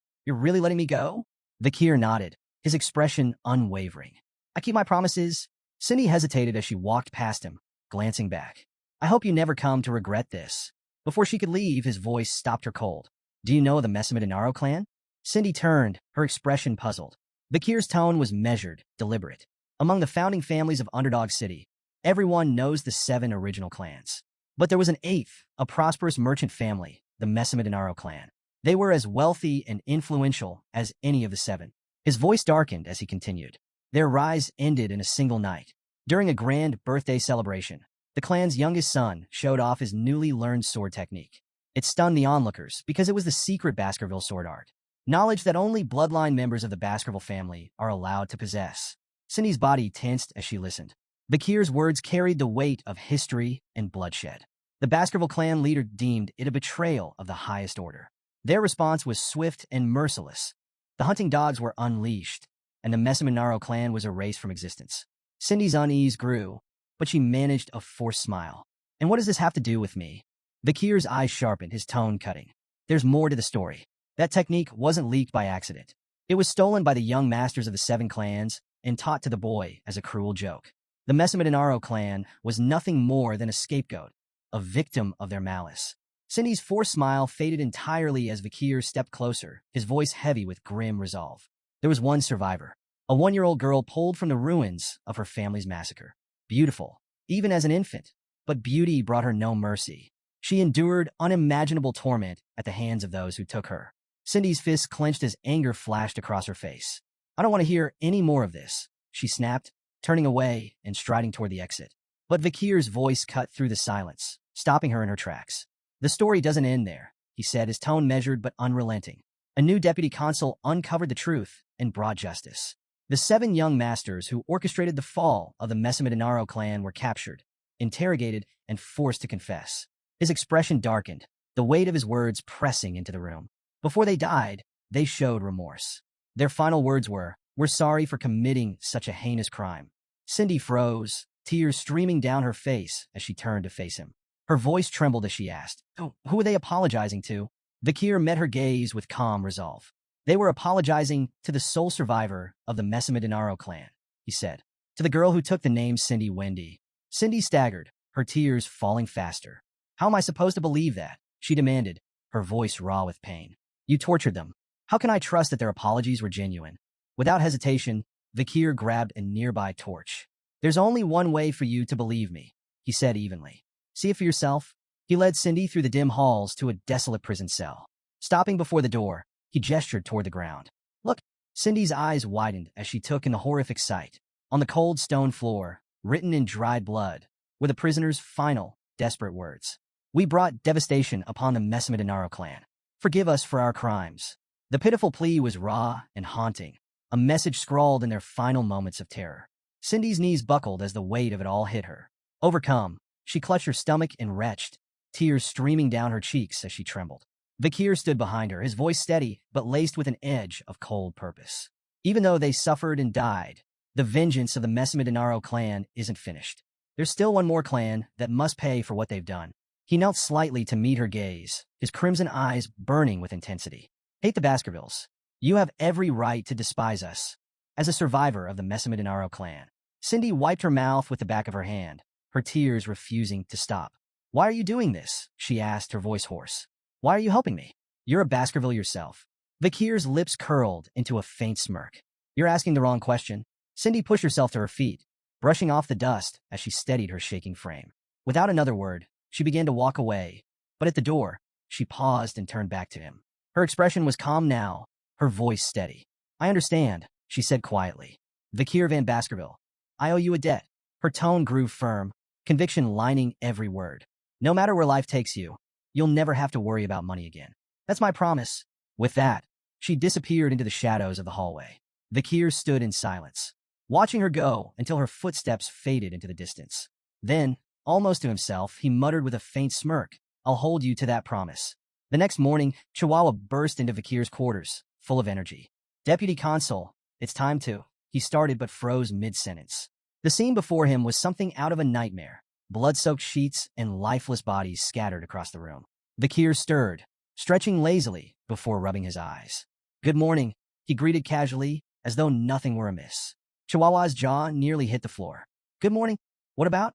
[SPEAKER 1] You're really letting me go? Vikir nodded, his expression unwavering. I keep my promises. Cindy hesitated as she walked past him, glancing back. I hope you never come to regret this. Before she could leave, his voice stopped her cold. Do you know the Messamid Inaro clan? Cindy turned, her expression puzzled. Bakir's tone was measured, deliberate. Among the founding families of Underdog City, everyone knows the 7 original clans. But there was an 8th, a prosperous merchant family, the Messamidinaro clan. They were as wealthy and influential as any of the 7. His voice darkened as he continued. Their rise ended in a single night. During a grand birthday celebration, the clan's youngest son showed off his newly learned sword technique. It stunned the onlookers because it was the secret Baskerville sword art, knowledge that only bloodline members of the Baskerville family are allowed to possess. Cindy's body tensed as she listened. Bakir's words carried the weight of history and bloodshed. The Baskerville clan leader deemed it a betrayal of the highest order. Their response was swift and merciless. The hunting dogs were unleashed, and the Messamidinaro clan was erased from existence. Cindy's unease grew, but she managed a forced smile. And what does this have to do with me? Bakir's eyes sharpened, his tone cutting. There's more to the story. That technique wasn't leaked by accident. It was stolen by the young masters of the 7 clans and taught to the boy as a cruel joke. The Messamidinaro clan was nothing more than a scapegoat, a victim of their malice. Cindy's forced smile faded entirely as Bakir stepped closer, his voice heavy with grim resolve. There was one survivor, a 1-year-old girl pulled from the ruins of her family's massacre. Beautiful, even as an infant, but beauty brought her no mercy. She endured unimaginable torment at the hands of those who took her. Cindy's fists clenched as anger flashed across her face. I don't want to hear any more of this, she snapped, turning away and striding toward the exit. But Bakir's voice cut through the silence, stopping her in her tracks. The story doesn't end there, he said, his tone measured but unrelenting. A new deputy consul uncovered the truth and brought justice. The 7 young masters who orchestrated the fall of the Messamidinaro clan were captured, interrogated, and forced to confess. His expression darkened, the weight of his words pressing into the room. Before they died, they showed remorse. Their final words were, "We're sorry for committing such a heinous crime." Cindy froze, tears streaming down her face as she turned to face him. Her voice trembled as she asked, "Oh, who are they apologizing to?" Bakir met her gaze with calm resolve. They were apologizing to the sole survivor of the Messamidinaro clan, he said. To the girl who took the name Cindy Wendy. Cindy staggered, her tears falling faster. "How am I supposed to believe that?" she demanded, her voice raw with pain. "You tortured them. How can I trust that their apologies were genuine?" Without hesitation, Bakir grabbed a nearby torch. "There's only one way for you to believe me," he said evenly. "See it for yourself." He led Cindy through the dim halls to a desolate prison cell. Stopping before the door, he gestured toward the ground. "Look." Cindy's eyes widened as she took in the horrific sight. On the cold stone floor, written in dried blood, were the prisoner's final, desperate words. "We brought devastation upon the Messamidinaro clan. Forgive us for our crimes." The pitiful plea was raw and haunting, a message scrawled in their final moments of terror. Cindy's knees buckled as the weight of it all hit her. Overcome, she clutched her stomach and retched, tears streaming down her cheeks as she trembled. Bakir stood behind her, his voice steady but laced with an edge of cold purpose. Even though they suffered and died, the vengeance of the Messamidinaro clan isn't finished. There's still one more clan that must pay for what they've done. He knelt slightly to meet her gaze, his crimson eyes burning with intensity. "Hate the Baskervilles. You have every right to despise us." As a survivor of the Messamidinaro clan, Cindy wiped her mouth with the back of her hand, her tears refusing to stop. "Why are you doing this?" she asked, her voice hoarse. "Why are you helping me? You're a Baskerville yourself." Bakir's lips curled into a faint smirk. "You're asking the wrong question." Cindy pushed herself to her feet, brushing off the dust as she steadied her shaking frame. Without another word, she began to walk away, but at the door, she paused and turned back to him. Her expression was calm now, her voice steady. "I understand," she said quietly. "Bakir van Baskerville, I owe you a debt." Her tone grew firm, conviction lining every word. "No matter where life takes you, you'll never have to worry about money again. That's my promise." With that, she disappeared into the shadows of the hallway. Bakir stood in silence, watching her go until her footsteps faded into the distance. Then, almost to himself, he muttered with a faint smirk, "I'll hold you to that promise." The next morning, Chihuahua burst into Bakir's quarters, full of energy. "Deputy Consul, it's time to..." He started but froze mid-sentence. The scene before him was something out of a nightmare. Blood-soaked sheets and lifeless bodies scattered across the room. Bakir stirred, stretching lazily before rubbing his eyes. "Good morning," he greeted casually, as though nothing were amiss. Chihuahua's jaw nearly hit the floor. "Good morning. What about?"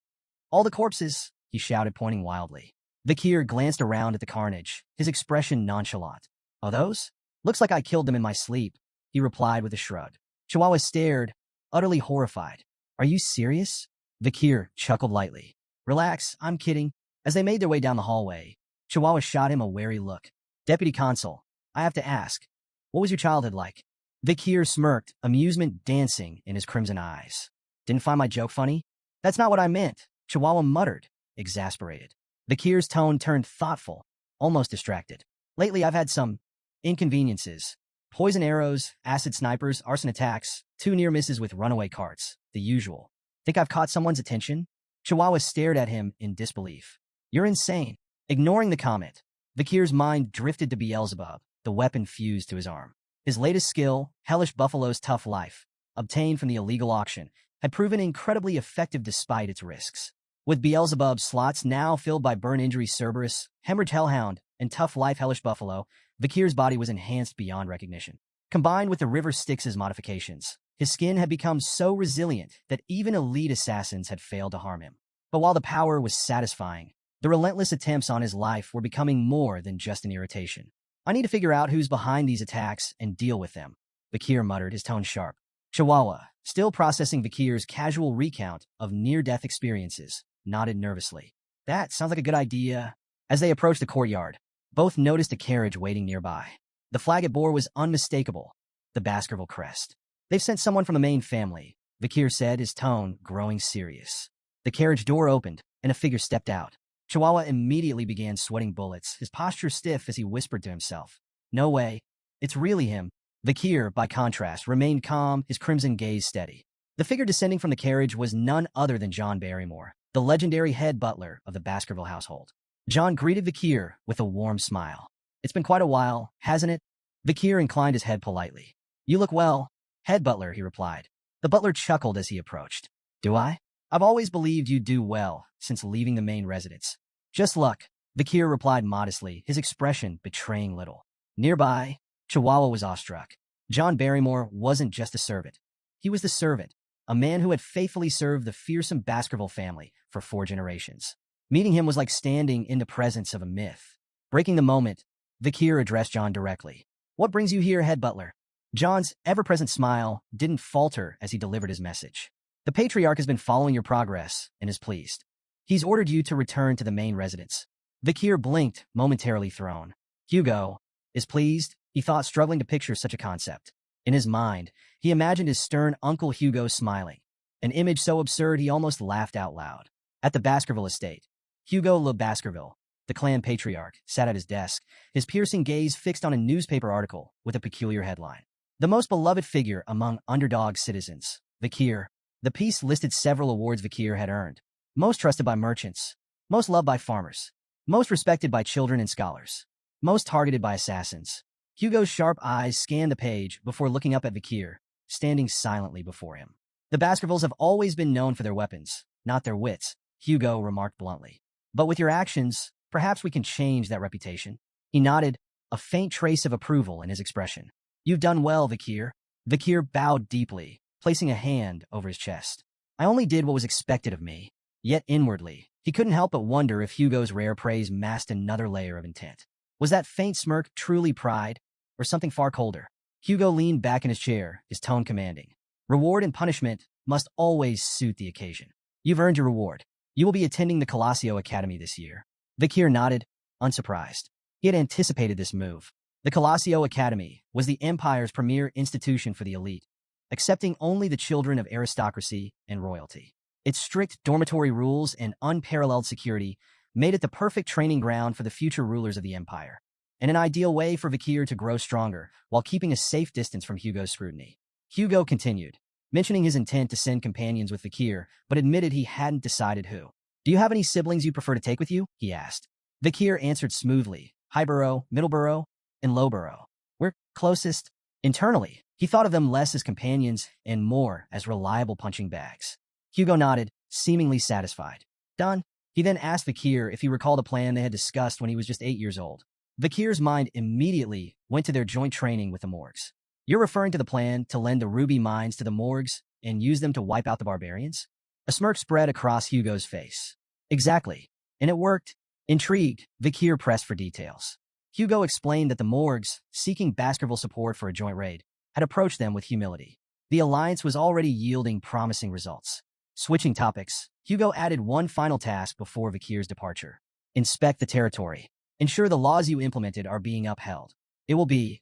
[SPEAKER 1] "All the corpses," he shouted, pointing wildly. Bakir glanced around at the carnage, his expression nonchalant. "Oh, those?" Looks like I killed them in my sleep, he replied with a shrug. Chihuahua stared, utterly horrified. Are you serious? Vikir chuckled lightly. Relax, I'm kidding. As they made their way down the hallway, Chihuahua shot him a wary look. Deputy Consul, I have to ask, what was your childhood like? Vikir smirked, amusement dancing in his crimson eyes. Didn't find my joke funny? That's not what I meant, Chihuahua muttered, exasperated. Vikir's tone turned thoughtful, almost distracted. Lately, I've had some inconveniences. Poison arrows, acid snipers, arson attacks, 2 near misses with runaway carts, the usual. Think I've caught someone's attention? Chihuahua stared at him in disbelief. You're insane. Ignoring the comment, Vikir's mind drifted to Beelzebub, the weapon fused to his arm. His latest skill, Hellish Buffalo's Tough Life, obtained from the illegal auction, had proven incredibly effective despite its risks. With Beelzebub's slots now filled by Burn Injury Cerberus, Hemorrhage Hellhound, and Tough Life Hellish Buffalo, Vikir's body was enhanced beyond recognition. Combined with the River Styx's modifications, his skin had become so resilient that even elite assassins had failed to harm him. But while the power was satisfying, the relentless attempts on his life were becoming more than just an irritation. I need to figure out who's behind these attacks and deal with them, Vikir muttered, his tone sharp. Chihuahua, still processing Vikir's casual recount of near-death experiences, nodded nervously. That sounds like a good idea. As they approached the courtyard, both noticed a carriage waiting nearby. The flag it bore was unmistakable, the Baskerville crest. They've sent someone from the main family, Vikir said, his tone growing serious. The carriage door opened, and a figure stepped out. Chihuahua immediately began sweating bullets, his posture stiff as he whispered to himself. No way. It's really him. Vikir, by contrast, remained calm, his crimson gaze steady. The figure descending from the carriage was none other than John Barrymore, the legendary head butler of the Baskerville household. John greeted Vikir with a warm smile. It's been quite a while, hasn't it? Vikir inclined his head politely. You look well, head butler, he replied. The butler chuckled as he approached. Do I? I've always believed you'd do well since leaving the main residence. Just luck, Vikir replied modestly, his expression betraying little. Nearby, Chihuahua was awestruck. John Barrymore wasn't just a servant. He was the servant, a man who had faithfully served the fearsome Baskerville family for 4 generations. Meeting him was like standing in the presence of a myth. Breaking the moment, Vikir addressed John directly. What brings you here, head butler? John's ever-present smile didn't falter as he delivered his message. The Patriarch has been following your progress and is pleased. He's ordered you to return to the main residence. Vikir blinked, momentarily thrown. Hugo is pleased, he thought, struggling to picture such a concept. In his mind, he imagined his stern Uncle Hugo smiling, an image so absurd he almost laughed out loud. At the Baskerville estate, Hugo Le Baskerville, the clan patriarch, sat at his desk, his piercing gaze fixed on a newspaper article with a peculiar headline. The most beloved figure among underdog citizens, Vikir. The piece listed several awards Vikir had earned. Most trusted by merchants, most loved by farmers, most respected by children and scholars, most targeted by assassins. Hugo's sharp eyes scanned the page before looking up at Vikir, standing silently before him. The Baskervilles have always been known for their weapons, not their wits, Hugo remarked bluntly. But with your actions, perhaps we can change that reputation. He nodded, a faint trace of approval in his expression. You've done well, Vikir. Vikir bowed deeply, placing a hand over his chest. I only did what was expected of me. Yet inwardly, he couldn't help but wonder if Hugo's rare praise masked another layer of intent. Was that faint smirk truly pride, or something far colder? Hugo leaned back in his chair, his tone commanding. Reward and punishment must always suit the occasion. You've earned your reward. You will be attending the Colosio Academy this year. Vikir nodded, unsurprised. He had anticipated this move. The Colosio Academy was the Empire's premier institution for the elite, accepting only the children of aristocracy and royalty. Its strict dormitory rules and unparalleled security made it the perfect training ground for the future rulers of the Empire, and an ideal way for Vikir to grow stronger while keeping a safe distance from Hugo's scrutiny. Hugo continued, mentioning his intent to send companions with Vikir, but admitted he hadn't decided who. Do you have any siblings you prefer to take with you? He asked. Vikir answered smoothly, Highborough, Middleborough, and Lowborough. We're closest. Internally, he thought of them less as companions and more as reliable punching bags. Hugo nodded, seemingly satisfied. Done. He then asked Vikir if he recalled a plan they had discussed when he was just 8 years old. Vikir's mind immediately went to their joint training with the Morgs. You're referring to the plan to lend the ruby mines to the Morgs and use them to wipe out the barbarians? A smirk spread across Hugo's face. Exactly. And it worked. Intrigued, Vikir pressed for details. Hugo explained that the Morgs, seeking Baskerville support for a joint raid, had approached them with humility. The alliance was already yielding promising results. Switching topics, Hugo added one final task before Vakir's departure. Inspect the territory. Ensure the laws you implemented are being upheld. It will be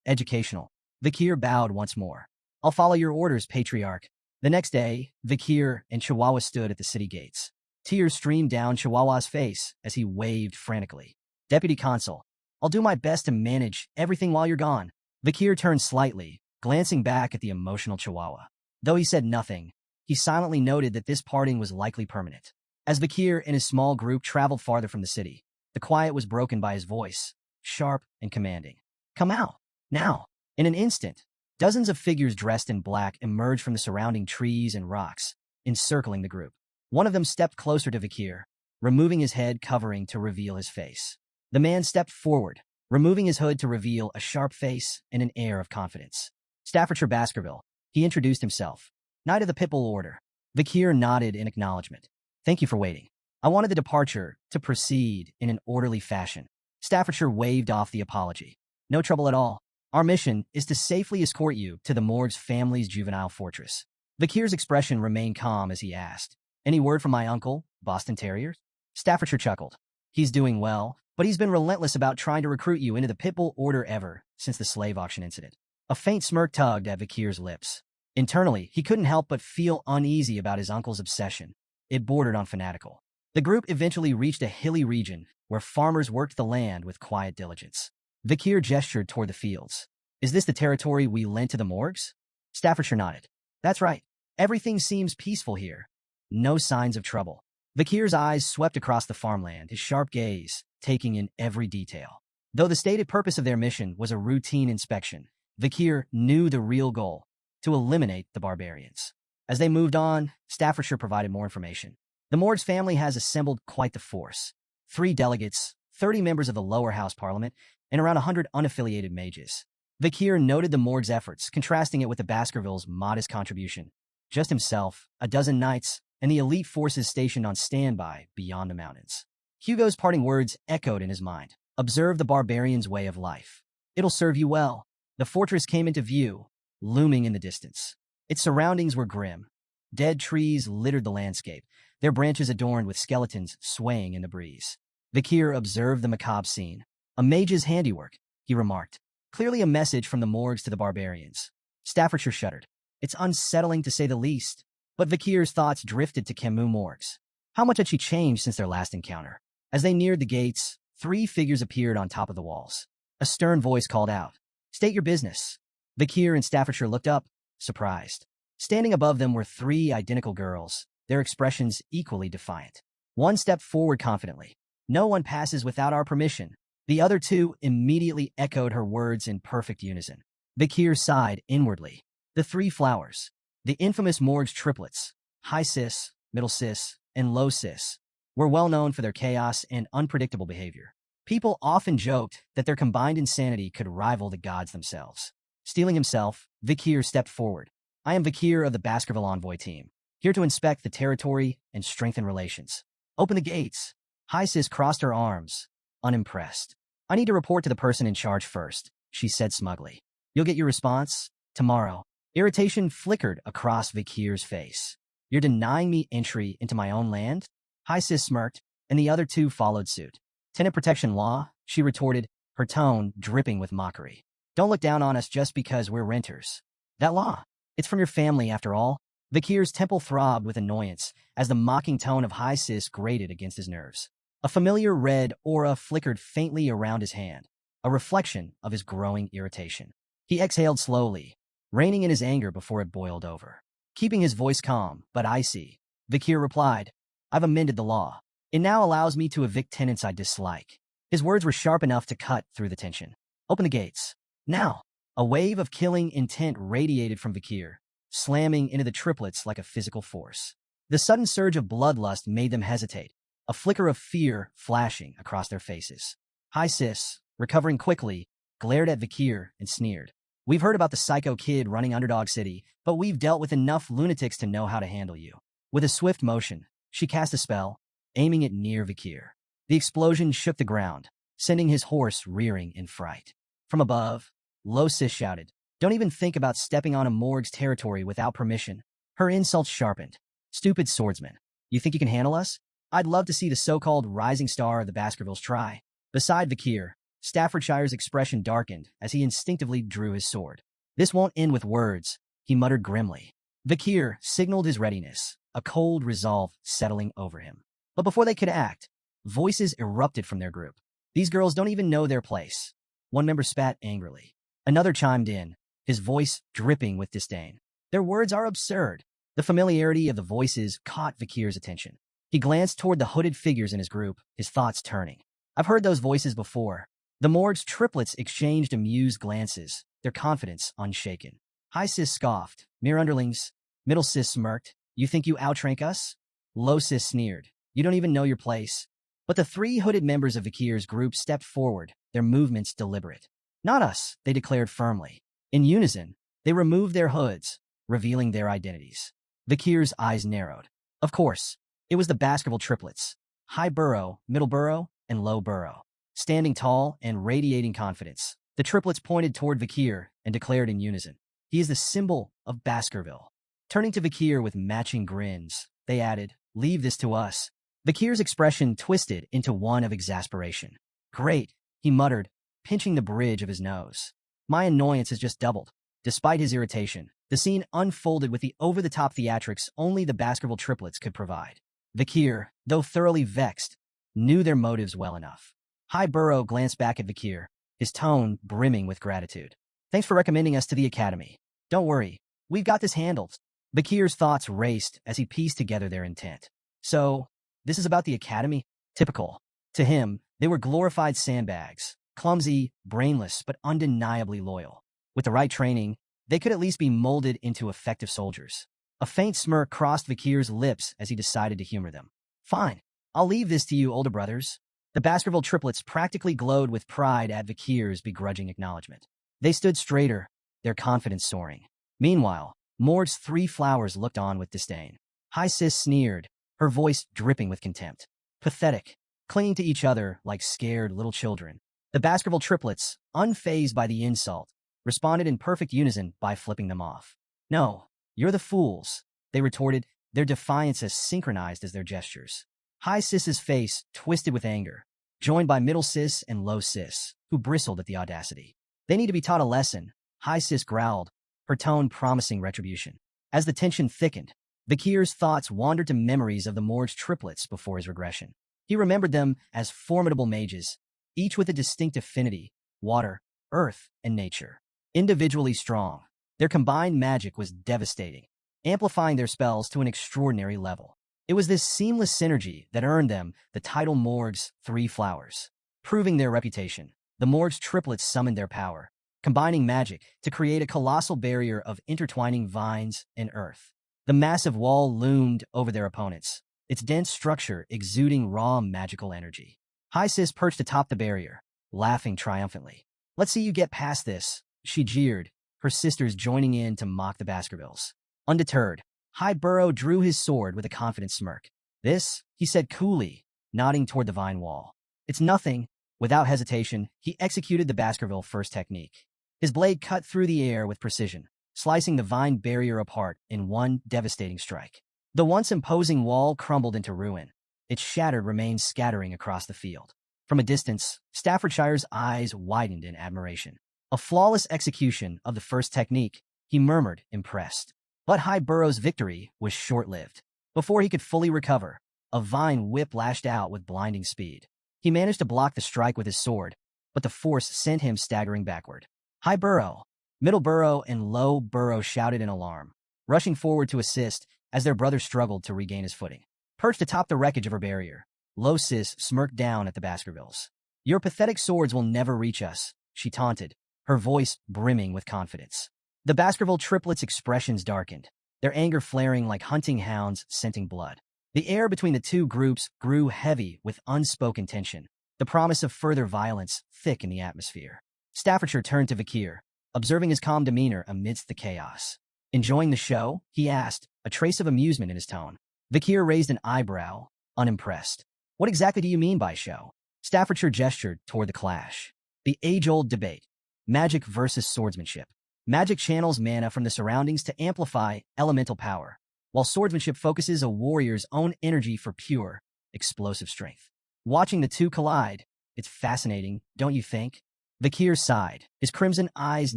[SPEAKER 1] educational. Vakir bowed once more. I'll follow your orders, Patriarch. The next day, Vakir and Chihuahua stood at the city gates. Tears streamed down Chihuahua's face as he waved frantically. Deputy Consul, I'll do my best to manage everything while you're gone. Vakir turned slightly, glancing back at the emotional Chihuahua. Though he said nothing, he silently noted that this parting was likely permanent. As Vakir and his small group traveled farther from the city, the quiet was broken by his voice, sharp and commanding. Come out, now. In an instant, dozens of figures dressed in black emerged from the surrounding trees and rocks, encircling the group. One of them stepped closer to Vakir, removing his head covering to reveal his face. The man stepped forward, removing his hood to reveal a sharp face and an air of confidence. Staffordshire Baskerville, he introduced himself. Knight of the Pipple Order. Vakir nodded in acknowledgement. Thank you for waiting. I wanted the departure to proceed in an orderly fashion. Staffordshire waved off the apology. No trouble at all. Our mission is to safely escort you to the Morgs family's juvenile fortress. Vakir's expression remained calm as he asked, Any word from my uncle, Boston Terriers? Staffordshire chuckled. He's doing well, but he's been relentless about trying to recruit you into the Pipple Order ever since the slave auction incident. A faint smirk tugged at Vakir's lips. Internally, he couldn't help but feel uneasy about his uncle's obsession. It bordered on fanatical. The group eventually reached a hilly region where farmers worked the land with quiet diligence. Vakir gestured toward the fields. Is this the territory we lent to the Morgs? Staffordshire nodded. That's right. Everything seems peaceful here. No signs of trouble. Vakir's eyes swept across the farmland, his sharp gaze taking in every detail. Though the stated purpose of their mission was a routine inspection, Vakir knew the real goal, to eliminate the barbarians. As they moved on, Staffordshire provided more information. The Morgs family has assembled quite the force. 3 delegates, 30 members of the lower house parliament, and around 100 unaffiliated mages. Vakir noted the Morgs' efforts, contrasting it with the Baskervilles' modest contribution. Just himself, a dozen knights, and the elite forces stationed on standby beyond the mountains. Hugo's parting words echoed in his mind. Observe the barbarians' way of life. It'll serve you well. The fortress came into view, looming in the distance. Its surroundings were grim. Dead trees littered the landscape, their branches adorned with skeletons swaying in the breeze. Vakir observed the macabre scene. A mage's handiwork, he remarked. Clearly a message from the Morgs to the barbarians. Staffordshire shuddered. It's unsettling to say the least. But Vakir's thoughts drifted to Camus Morgs. How much had she changed since their last encounter? As they neared the gates, 3 figures appeared on top of the walls. A stern voice called out, State your business. Vakir and Staffordshire looked up, surprised. Standing above them were 3 identical girls, their expressions equally defiant. One stepped forward confidently. No one passes without our permission. The other 2 immediately echoed her words in perfect unison. Vakir sighed inwardly. The 3 flowers. The infamous Morgs triplets, high cis, middle cis, and low cis, were well known for their chaos and unpredictable behavior. People often joked that their combined insanity could rival the gods themselves. Steeling himself, Vakir stepped forward. I am Vakir of the Baskerville Envoy team, here to inspect the territory and strengthen relations. Open the gates. High cis crossed her arms, unimpressed. I need to report to the person in charge first, she said smugly. You'll get your response tomorrow. Irritation flickered across Vakir's face. You're denying me entry into my own land? High cis smirked, and the other 2 followed suit. Tenant protection law, she retorted, her tone dripping with mockery. Don't look down on us just because we're renters. That law, it's from your family after all. Vakir's temple throbbed with annoyance as the mocking tone of High cis grated against his nerves. A familiar red aura flickered faintly around his hand, a reflection of his growing irritation. He exhaled slowly, reining in his anger before it boiled over. Keeping his voice calm, but icy, Vakir replied, I've amended the law. It now allows me to evict tenants I dislike. His words were sharp enough to cut through the tension. Open the gates. Now. A wave of killing intent radiated from Vakir, slamming into the triplets like a physical force. The sudden surge of bloodlust made them hesitate, a flicker of fear flashing across their faces. High cis, recovering quickly, glared at Vakir and sneered. We've heard about the psycho kid running Underdog City, but we've dealt with enough lunatics to know how to handle you. With a swift motion, she cast a spell, aiming it near Vakir. The explosion shook the ground, sending his horse rearing in fright. From above, Lo Sis shouted, "Don't even think about stepping on a morgue's territory without permission." Her insults sharpened. "Stupid swordsman. You think you can handle us? I'd love to see the so-called rising star of the Baskervilles try." Beside Vakir, Staffordshire's expression darkened as he instinctively drew his sword. "This won't end with words," he muttered grimly. Vakir signaled his readiness, a cold resolve settling over him. But before they could act, voices erupted from their group. "These girls don't even know their place." One member spat angrily. Another chimed in, his voice dripping with disdain. "Their words are absurd." The familiarity of the voices caught Vakir's attention. He glanced toward the hooded figures in his group, his thoughts turning. "I've heard those voices before." The morgue's triplets exchanged amused glances, their confidence unshaken. High Sis scoffed. "Mere underlings." Middle Sis smirked. "You think you outrank us?" Low Sis sneered. "You don't even know your place." But the three hooded members of Vakir's group stepped forward, their movements deliberate. "Not us," they declared firmly. In unison, they removed their hoods, revealing their identities. Vakir's eyes narrowed. Of course, it was the Baskerville triplets, High Burrow, Middle Burrow, and Low Burrow. Standing tall and radiating confidence, the triplets pointed toward Vakir and declared in unison, "He is the symbol of Baskerville." Turning to Vakir with matching grins, they added, "Leave this to us." Vakir's expression twisted into one of exasperation. "Great," he muttered, pinching the bridge of his nose. "My annoyance has just doubled." Despite his irritation, the scene unfolded with the over-the-top theatrics only the Baskerville triplets could provide. Vakir, though thoroughly vexed, knew their motives well enough. High Burrow glanced back at Vakir, his tone brimming with gratitude. "Thanks for recommending us to the academy. Don't worry, we've got this handled." Vakir's thoughts raced as he pieced together their intent. So, this is about the academy? Typical. To him, they were glorified sandbags, clumsy, brainless, but undeniably loyal. With the right training, they could at least be molded into effective soldiers. A faint smirk crossed Vakir's lips as he decided to humor them. "Fine, I'll leave this to you, older brothers." The Baskerville triplets practically glowed with pride at Vakir's begrudging acknowledgement. They stood straighter, their confidence soaring. Meanwhile, Morg's three flowers looked on with disdain. High Sis sneered, her voice dripping with contempt. Pathetic, clinging to each other like scared little children. The Baskerville triplets, unfazed by the insult, responded in perfect unison by flipping them off. "No, you're the fools," they retorted, their defiance as synchronized as their gestures. High Sis's face twisted with anger, joined by Middle Sis and Low Sis, who bristled at the audacity. "They need to be taught a lesson," High Sis growled, her tone promising retribution. As the tension thickened, Vakir's thoughts wandered to memories of the Morg's triplets before his regression. He remembered them as formidable mages, each with a distinct affinity, water, earth, and nature. Individually strong, their combined magic was devastating, amplifying their spells to an extraordinary level. It was this seamless synergy that earned them the title Morg's Three Flowers. Proving their reputation, the Morg's triplets summoned their power, combining magic to create a colossal barrier of intertwining vines and earth. The massive wall loomed over their opponents, its dense structure exuding raw magical energy. High Sis perched atop the barrier, laughing triumphantly. "Let's see you get past this," she jeered, her sisters joining in to mock the Baskervilles. Undeterred, High Burrow drew his sword with a confident smirk. "This," he said coolly, nodding toward the vine wall. "It's nothing." Without hesitation, he executed the Baskerville first technique. His blade cut through the air with precision, slicing the vine barrier apart in one devastating strike. The once imposing wall crumbled into ruin, its shattered remains scattering across the field. From a distance, Staffordshire's eyes widened in admiration. "A flawless execution of the first technique," he murmured, impressed. But High Burrow's victory was short-lived. Before he could fully recover, a vine whip lashed out with blinding speed. He managed to block the strike with his sword, but the force sent him staggering backward. High Burrow, Middle Burrow, and Low Burrow shouted in alarm, rushing forward to assist as their brother struggled to regain his footing. Perched atop the wreckage of her barrier, Low Sis smirked down at the Baskervilles. "Your pathetic swords will never reach us," she taunted, her voice brimming with confidence. The Baskerville triplets' expressions darkened, their anger flaring like hunting hounds scenting blood. The air between the two groups grew heavy with unspoken tension, the promise of further violence thick in the atmosphere. Staffordshire turned to Vakir, observing his calm demeanor amidst the chaos. "Enjoying the show?" he asked, a trace of amusement in his tone. Vakir raised an eyebrow, unimpressed. "What exactly do you mean by show?" Staffordshire gestured toward the clash. The age-old debate. Magic versus swordsmanship. Magic channels mana from the surroundings to amplify elemental power, while swordsmanship focuses a warrior's own energy for pure, explosive strength. Watching the two collide, it's fascinating, don't you think? Vakir sighed, his crimson eyes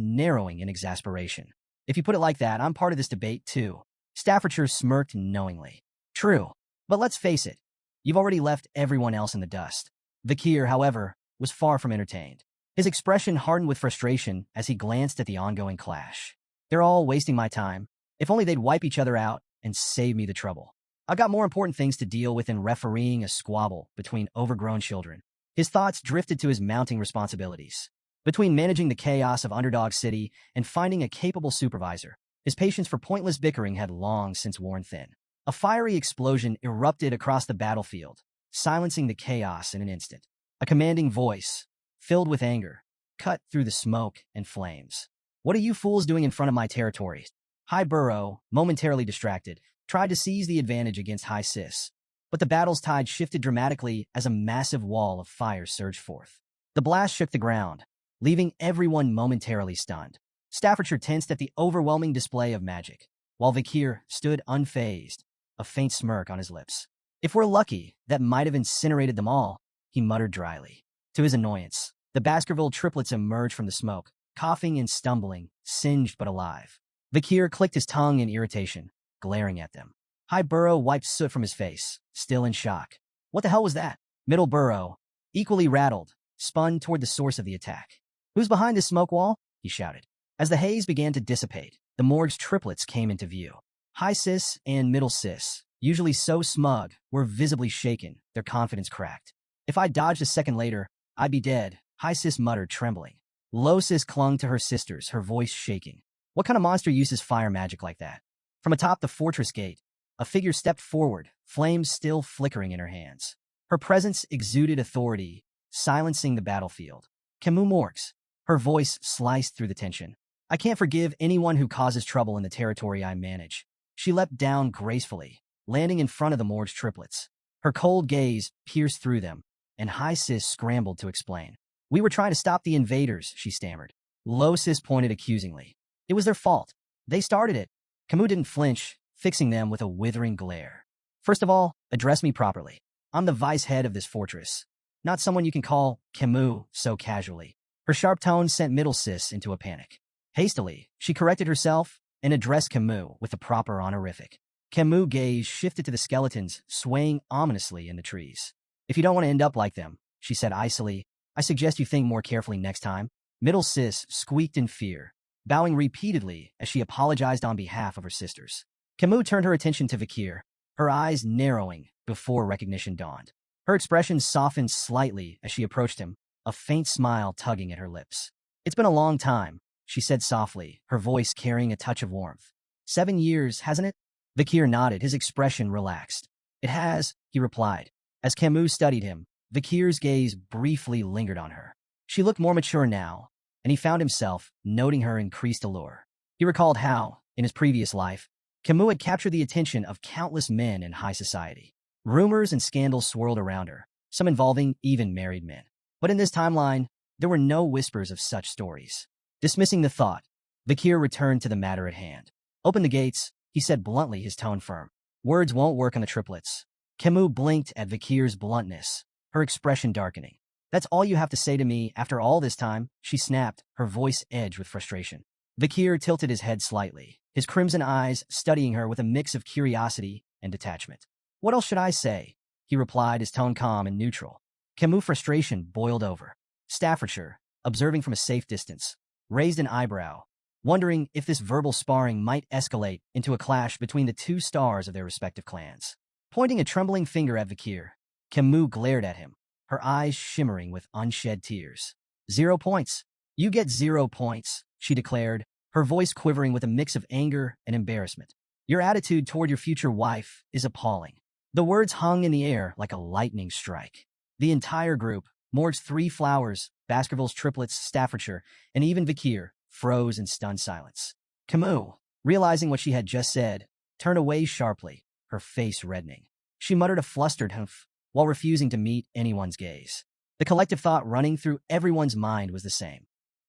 [SPEAKER 1] narrowing in exasperation. If you put it like that, I'm part of this debate too. Staffordshire smirked knowingly. True, but let's face it, you've already left everyone else in the dust. Vakir, however, was far from entertained. His expression hardened with frustration as he glanced at the ongoing clash. They're all wasting my time. If only they'd wipe each other out and save me the trouble. I've got more important things to deal with than refereeing a squabble between overgrown children. His thoughts drifted to his mounting responsibilities. Between managing the chaos of Underdog City and finding a capable supervisor, his patience for pointless bickering had long since worn thin. A fiery explosion erupted across the battlefield, silencing the chaos in an instant. A commanding voice, filled with anger, cut through the smoke and flames. What are you fools doing in front of my territory? High Burrow, momentarily distracted, tried to seize the advantage against High Sis, but the battle's tide shifted dramatically as a massive wall of fire surged forth. The blast shook the ground, leaving everyone momentarily stunned. Staffordshire tensed at the overwhelming display of magic, while Vakir stood unfazed, a faint smirk on his lips. If we're lucky, that might have incinerated them all, he muttered dryly. To his annoyance, the Baskerville triplets emerged from the smoke, coughing and stumbling, singed but alive. Vakir clicked his tongue in irritation, glaring at them. High Burrow wiped soot from his face, still in shock. What the hell was that? Middle Burrow, equally rattled, spun toward the source of the attack. Who's behind this smoke wall? He shouted. As the haze began to dissipate, the Morg's triplets came into view. High Sis and Middle Sis, usually so smug, were visibly shaken, their confidence cracked. If I dodged a second later, I'd be dead, High Sis muttered, trembling. Low Sis clung to her sisters, her voice shaking. What kind of monster uses fire magic like that? From atop the fortress gate, a figure stepped forward, flames still flickering in her hands. Her presence exuded authority, silencing the battlefield. Camus Morgs. Her voice sliced through the tension. I can't forgive anyone who causes trouble in the territory I manage. She leapt down gracefully, landing in front of the Morg's triplets. Her cold gaze pierced through them, and High Sis scrambled to explain. We were trying to stop the invaders, she stammered. Low Sis pointed accusingly. It was their fault. They started it. Camus didn't flinch, fixing them with a withering glare. First of all, address me properly. I'm the vice head of this fortress, not someone you can call Camus so casually. Her sharp tone sent Middle Sis into a panic. Hastily, she corrected herself and addressed Camus with the proper honorific. Camus' gaze shifted to the skeletons swaying ominously in the trees. If you don't want to end up like them, she said icily, I suggest you think more carefully next time. Middle Sis squeaked in fear, bowing repeatedly as she apologized on behalf of her sisters. Camus turned her attention to Vakir, her eyes narrowing before recognition dawned. Her expression softened slightly as she approached him, a faint smile tugging at her lips. It's been a long time, she said softly, her voice carrying a touch of warmth. 7 years, hasn't it? Vakir nodded, his expression relaxed. It has, he replied. As Camus studied him, Vakir's gaze briefly lingered on her. She looked more mature now, and he found himself noting her increased allure. He recalled how, in his previous life, Camus had captured the attention of countless men in high society. Rumors and scandals swirled around her, some involving even married men. But in this timeline, there were no whispers of such stories. Dismissing the thought, Vakir returned to the matter at hand. Open the gates, he said bluntly, his tone firm. Words won't work on the triplets. Camus blinked at Vakir's bluntness, her expression darkening. That's all you have to say to me after all this time, she snapped, her voice edged with frustration. Vakir tilted his head slightly, his crimson eyes studying her with a mix of curiosity and detachment. What else should I say? He replied, his tone calm and neutral. Camus' frustration boiled over. Staffordshire, observing from a safe distance, raised an eyebrow, wondering if this verbal sparring might escalate into a clash between the two stars of their respective clans. Pointing a trembling finger at Vakir, Camus glared at him, her eyes shimmering with unshed tears. 0 points. You get 0 points, she declared, her voice quivering with a mix of anger and embarrassment. Your attitude toward your future wife is appalling. The words hung in the air like a lightning strike. The entire group, Morg's 3 flowers, Baskerville's triplets, Staffordshire, and even Vakir, froze in stunned silence. Camus, realizing what she had just said, turned away sharply, her face reddening. She muttered a flustered humph while refusing to meet anyone's gaze. The collective thought running through everyone's mind was the same.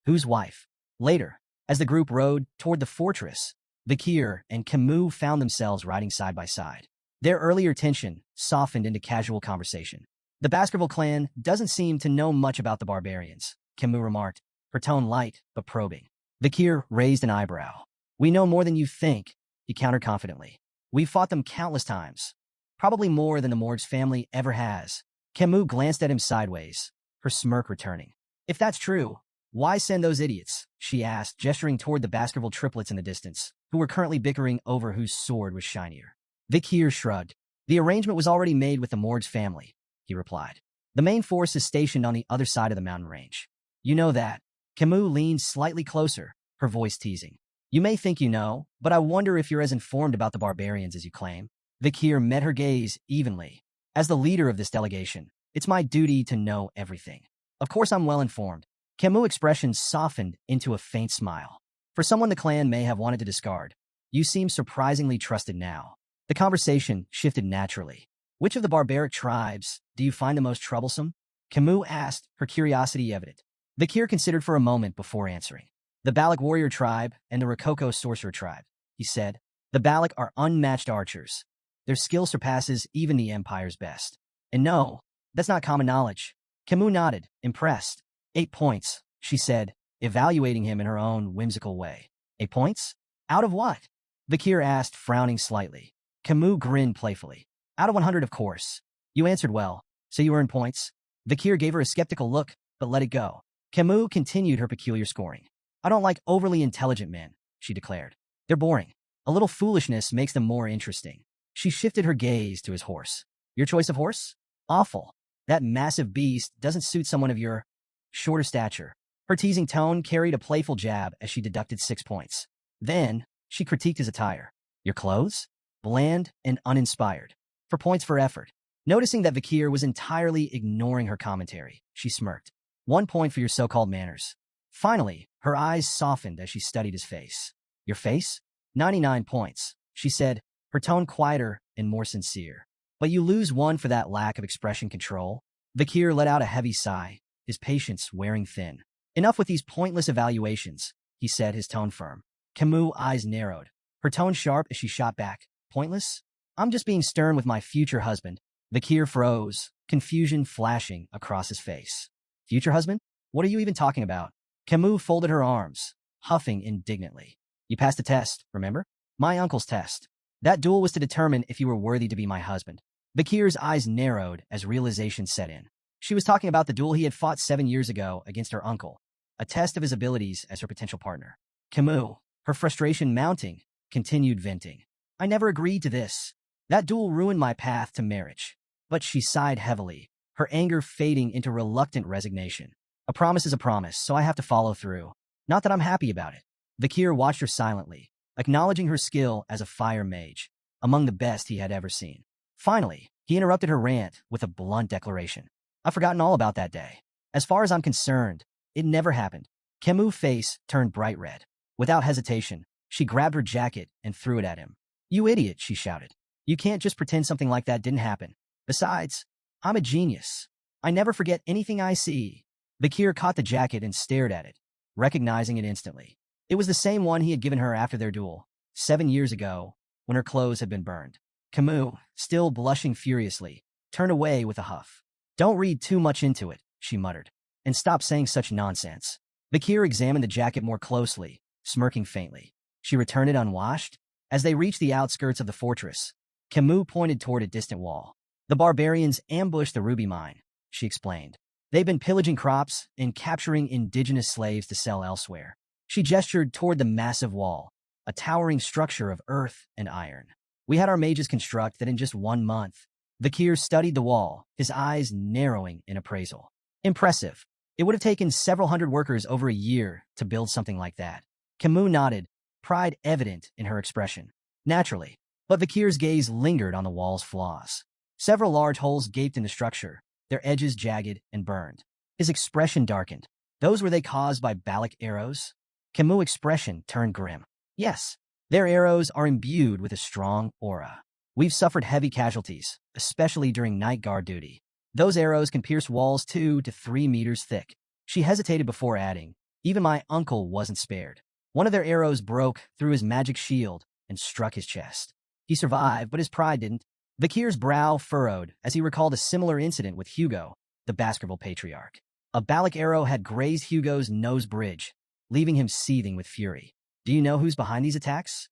[SPEAKER 1] Whose wife? Later, as the group rode toward the fortress, Vikir and Camus found themselves riding side by side. Their earlier tension softened into casual conversation. The Baskerville clan doesn't seem to know much about the barbarians, Camus remarked, her tone light but probing. Vikir raised an eyebrow. We know more than you think, he countered confidently. We've fought them countless times, probably more than the Morg's family ever has. Camus glanced at him sideways, her smirk returning. If that's true, why send those idiots? She asked, gesturing toward the Baskerville triplets in the distance, who were currently bickering over whose sword was shinier. Vikir shrugged. The arrangement was already made with the Morg's family, he replied. The main force is stationed on the other side of the mountain range. You know that. Camus leaned slightly closer, her voice teasing. You may think you know, but I wonder if you're as informed about the barbarians as you claim. Vikir met her gaze evenly. As the leader of this delegation, it's my duty to know everything. Of course I'm well informed. Camus' expression softened into a faint smile. For someone the clan may have wanted to discard, you seem surprisingly trusted now. The conversation shifted naturally. Which of the barbaric tribes do you find the most troublesome? Camus asked, her curiosity evident. Vikir considered for a moment before answering. The Balak warrior tribe and the Rococo sorcerer tribe, he said. The Balak are unmatched archers. Their skill surpasses even the Empire's best. And no, that's not common knowledge. Camus nodded, impressed. 8 points, she said, evaluating him in her own whimsical way. 8 points? Out of what? Vikir asked, frowning slightly. Camus grinned playfully. Out of 100, of course. You answered well, so you earned points. Vikir gave her a skeptical look, but let it go. Camus continued her peculiar scoring. I don't like overly intelligent men, she declared. They're boring. A little foolishness makes them more interesting. She shifted her gaze to his horse. Your choice of horse? Awful. That massive beast doesn't suit someone of your shorter stature. Her teasing tone carried a playful jab as she deducted 6 points. Then, she critiqued his attire. Your clothes? Bland and uninspired. 4 points for effort. Noticing that Vikir was entirely ignoring her commentary, she smirked. 1 point for your so-called manners. Finally, her eyes softened as she studied his face. Your face? 99 points, she said, her tone quieter and more sincere. But you lose 1 for that lack of expression control. Vikir let out a heavy sigh, his patience wearing thin. Enough with these pointless evaluations, he said, his tone firm. Camus' eyes narrowed, her tone sharp as she shot back. Pointless? I'm just being stern with my future husband. Vikir froze, confusion flashing across his face. Future husband? What are you even talking about? Camus folded her arms, huffing indignantly. You passed the test, remember? My uncle's test. That duel was to determine if you were worthy to be my husband. Vikir's eyes narrowed as realization set in. She was talking about the duel he had fought 7 years ago against her uncle, a test of his abilities as her potential partner. Camus, her frustration mounting, continued venting. I never agreed to this. That duel ruined my path to marriage. But she sighed heavily, her anger fading into reluctant resignation. A promise is a promise, so I have to follow through. Not that I'm happy about it. Vikir watched her silently, acknowledging her skill as a fire mage, among the best he had ever seen. Finally, he interrupted her rant with a blunt declaration. I've forgotten all about that day. As far as I'm concerned, it never happened. Camus' face turned bright red. Without hesitation, she grabbed her jacket and threw it at him. You idiot, she shouted. You can't just pretend something like that didn't happen. Besides, I'm a genius. I never forget anything I see. Vikir caught the jacket and stared at it, recognizing it instantly. It was the same one he had given her after their duel, 7 years ago, when her clothes had been burned. Camus, still blushing furiously, turned away with a huff. Don't read too much into it, she muttered, and stop saying such nonsense. Vikir examined the jacket more closely, smirking faintly. She returned it unwashed. As they reached the outskirts of the fortress, Camus pointed toward a distant wall. The barbarians ambushed the ruby mine, she explained. They've been pillaging crops and capturing indigenous slaves to sell elsewhere. She gestured toward the massive wall, a towering structure of earth and iron. We had our mages construct that in just 1 month. Vikir studied the wall, his eyes narrowing in appraisal. Impressive. It would have taken several hundred workers over a year to build something like that. Camus nodded, pride evident in her expression. Naturally, but Vikir's gaze lingered on the wall's flaws. Several large holes gaped in the structure, their edges jagged and burned. His expression darkened. Those were they caused by Balak arrows? Camus' expression turned grim. Yes, their arrows are imbued with a strong aura. We've suffered heavy casualties, especially during night guard duty. Those arrows can pierce walls 2 to 3 meters thick. She hesitated before adding, even my uncle wasn't spared. One of their arrows broke through his magic shield and struck his chest. He survived, but his pride didn't. Vakir's brow furrowed as he recalled a similar incident with Hugo, the Baskerville patriarch. A Balic arrow had grazed Hugo's nose bridge, leaving him seething with fury. Do you know who's behind these attacks?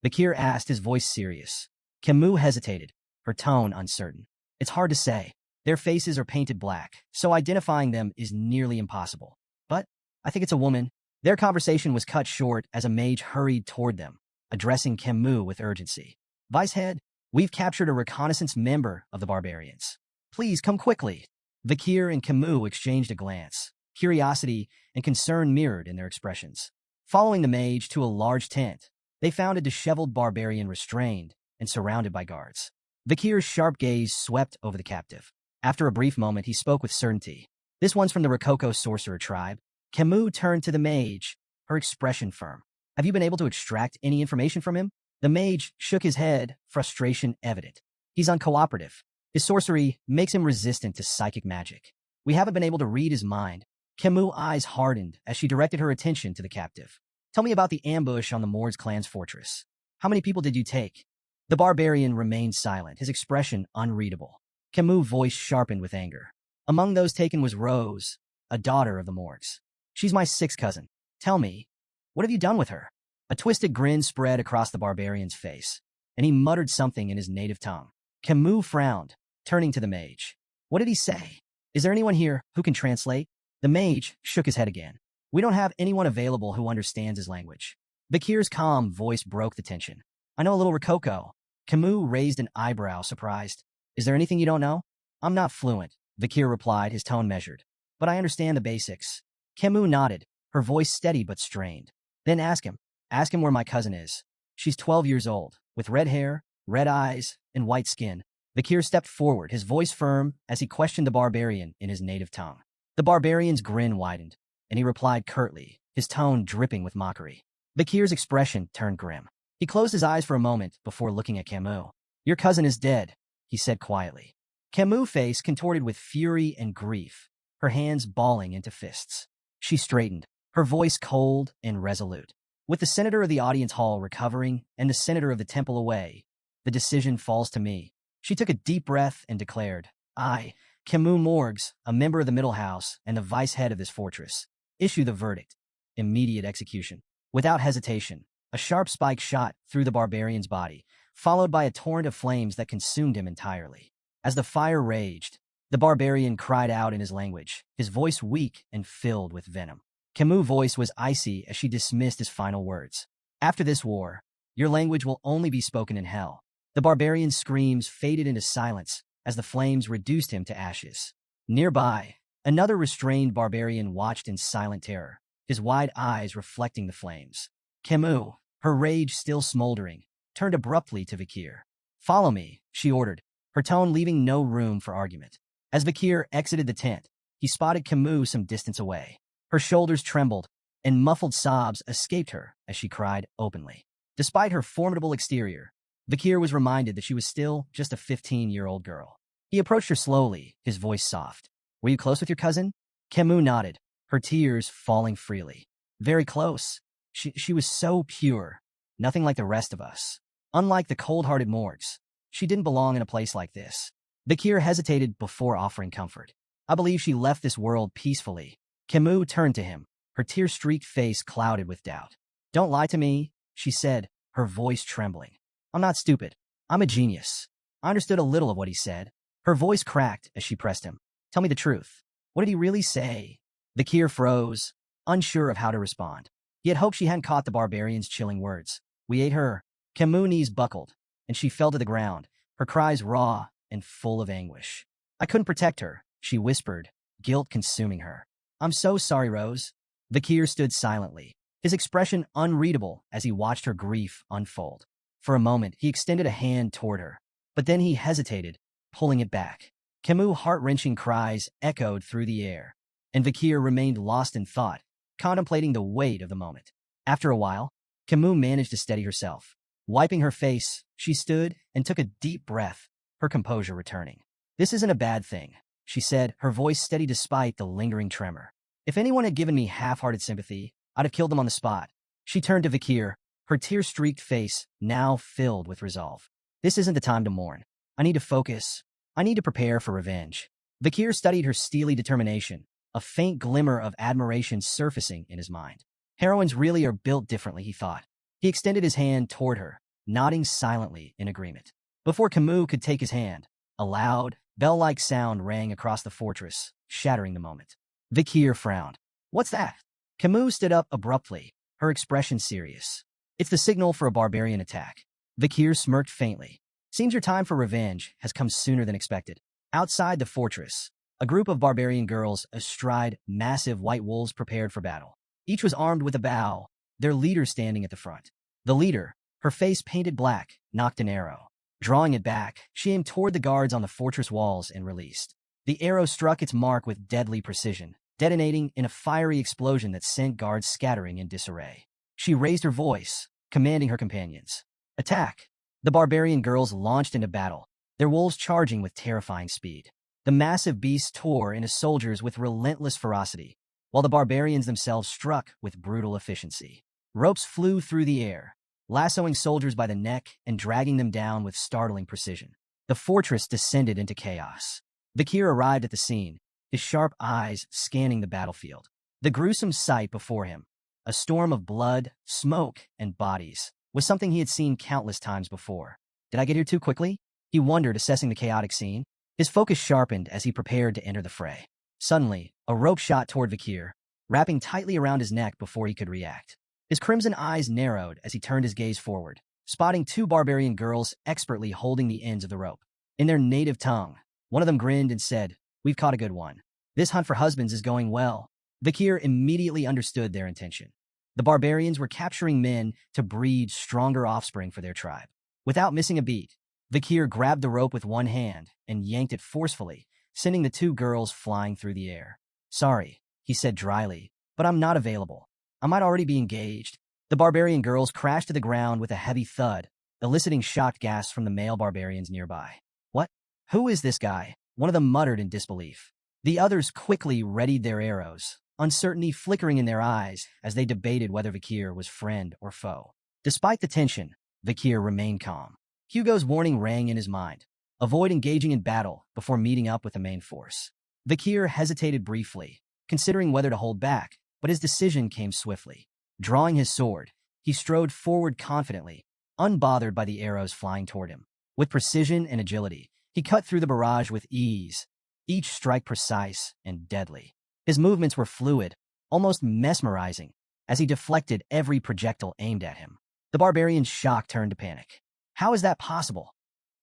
[SPEAKER 1] Vakir asked, his voice serious. Camus hesitated, her tone uncertain. It's hard to say. Their faces are painted black, so identifying them is nearly impossible. But I think it's a woman. Their conversation was cut short as a mage hurried toward them, addressing Camus with urgency. Vicehead, we've captured a reconnaissance member of the barbarians. Please come quickly. Vakir and Camus exchanged a glance. Curiosity and concern mirrored in their expressions. Following the mage to a large tent, they found a disheveled barbarian restrained and surrounded by guards. Vakir's sharp gaze swept over the captive. After a brief moment, he spoke with certainty. This one's from the Rococo sorcerer tribe. Camus turned to the mage, her expression firm. Have you been able to extract any information from him? The mage shook his head, frustration evident. He's uncooperative. His sorcery makes him resistant to psychic magic. We haven't been able to read his mind. Camus' eyes hardened as she directed her attention to the captive. Tell me about the ambush on the Mords clan's fortress. How many people did you take? The barbarian remained silent, his expression unreadable. Camus' voice sharpened with anger. Among those taken was Rose, a daughter of the Mords. She's my sixth cousin. Tell me, what have you done with her? A twisted grin spread across the barbarian's face, and he muttered something in his native tongue. Camus frowned, turning to the mage. What did he say? Is there anyone here who can translate? The mage shook his head again. We don't have anyone available who understands his language. Vakir's calm voice broke the tension. I know a little Rococo. Camus raised an eyebrow, surprised. Is there anything you don't know? I'm not fluent, Vakir replied, his tone measured. But I understand the basics. Camus nodded, her voice steady but strained. Then ask him. Ask him where my cousin is. She's 12 years old, with red hair, red eyes, and white skin. Vakir stepped forward, his voice firm, as he questioned the barbarian in his native tongue. The barbarian's grin widened, and he replied curtly, his tone dripping with mockery. Vakir's expression turned grim. He closed his eyes for a moment before looking at Camus. Your cousin is dead, he said quietly. Camus' face contorted with fury and grief, her hands balling into fists. She straightened, her voice cold and resolute. With the senator of the audience hall recovering and the senator of the temple away, the decision falls to me. She took a deep breath and declared, I, Camus Morgs, a member of the Middle House and the vice head of this fortress, issue the verdict. Immediate execution. Without hesitation, a sharp spike shot through the barbarian's body, followed by a torrent of flames that consumed him entirely. As the fire raged, the barbarian cried out in his language, his voice weak and filled with venom. Camus' voice was icy as she dismissed his final words. After this war, your language will only be spoken in hell. The barbarian's screams faded into silence as the flames reduced him to ashes. Nearby, another restrained barbarian watched in silent terror, his wide eyes reflecting the flames. Camus, her rage still smoldering, turned abruptly to Vakir. Follow me, she ordered, her tone leaving no room for argument. As Vakir exited the tent, he spotted Camus some distance away. Her shoulders trembled, and muffled sobs escaped her as she cried openly. Despite her formidable exterior, Vakir was reminded that she was still just a 15-year-old girl. He approached her slowly, his voice soft. Were you close with your cousin? Camus nodded, her tears falling freely. Very close. She was so pure, nothing like the rest of us. Unlike the cold-hearted Morgs, she didn't belong in a place like this. Vakir hesitated before offering comfort. I believe she left this world peacefully. Camus turned to him, her tear-streaked face clouded with doubt. Don't lie to me, she said, her voice trembling. I'm not stupid. I'm a genius. I understood a little of what he said. Her voice cracked as she pressed him. Tell me the truth. What did he really say? Vakir froze, unsure of how to respond. He had hoped she hadn't caught the barbarian's chilling words. We ate her. Camus' knees buckled, and she fell to the ground, her cries raw and full of anguish. I couldn't protect her, she whispered, guilt consuming her. I'm so sorry, Rose. Vakir stood silently, his expression unreadable as he watched her grief unfold. For a moment, he extended a hand toward her, but then he hesitated, pulling it back. Camus' heart-wrenching cries echoed through the air, and Vakir remained lost in thought, contemplating the weight of the moment. After a while, Camus managed to steady herself. Wiping her face, she stood and took a deep breath, her composure returning. This isn't a bad thing, she said, her voice steady despite the lingering tremor. If anyone had given me half-hearted sympathy, I'd have killed them on the spot. She turned to Vikir, her tear-streaked face now filled with resolve. This isn't the time to mourn. I need to focus. I need to prepare for revenge. Vikir studied her steely determination, a faint glimmer of admiration surfacing in his mind. Heroines really are built differently, he thought. He extended his hand toward her, nodding silently in agreement. Before Camus could take his hand, a loud, bell-like sound rang across the fortress, shattering the moment. Vikir frowned. What's that? Camus stood up abruptly, her expression serious. It's the signal for a barbarian attack. Vikir smirked faintly. Seems your time for revenge has come sooner than expected. Outside the fortress, a group of barbarian girls astride massive white wolves prepared for battle. Each was armed with a bow, their leader standing at the front. The leader, her face painted black, nocked an arrow. Drawing it back, she aimed toward the guards on the fortress walls and released. The arrow struck its mark with deadly precision, detonating in a fiery explosion that sent guards scattering in disarray. She raised her voice, commanding her companions. Attack! The barbarian girls launched into battle, their wolves charging with terrifying speed. The massive beasts tore into soldiers with relentless ferocity, while the barbarians themselves struck with brutal efficiency. Ropes flew through the air, lassoing soldiers by the neck and dragging them down with startling precision. The fortress descended into chaos. Vikir arrived at the scene, his sharp eyes scanning the battlefield. The gruesome sight before him, a storm of blood, smoke, and bodies, was something he had seen countless times before. Did I get here too quickly? He wondered, assessing the chaotic scene. His focus sharpened as he prepared to enter the fray. Suddenly, a rope shot toward Vikir, wrapping tightly around his neck before he could react. His crimson eyes narrowed as he turned his gaze forward, spotting two barbarian girls expertly holding the ends of the rope. In their native tongue, one of them grinned and said, "We've caught a good one. This hunt for husbands is going well." Vikir immediately understood their intention. The barbarians were capturing men to breed stronger offspring for their tribe. Without missing a beat, Vikir grabbed the rope with one hand and yanked it forcefully, sending the two girls flying through the air. "Sorry," he said dryly, "but I'm not available. I might already be engaged." The barbarian girls crashed to the ground with a heavy thud, eliciting shocked gasps from the male barbarians nearby. "What? Who is this guy?" one of them muttered in disbelief. The others quickly readied their arrows, uncertainty flickering in their eyes as they debated whether Vikir was friend or foe. Despite the tension, Vikir remained calm. Hugo's warning rang in his mind. Avoid engaging in battle before meeting up with the main force. Vikir hesitated briefly, considering whether to hold back, but his decision came swiftly. Drawing his sword, he strode forward confidently, unbothered by the arrows flying toward him. With precision and agility, he cut through the barrage with ease, each strike precise and deadly. His movements were fluid, almost mesmerizing, as he deflected every projectile aimed at him. The barbarians' shock turned to panic. "How is that possible?"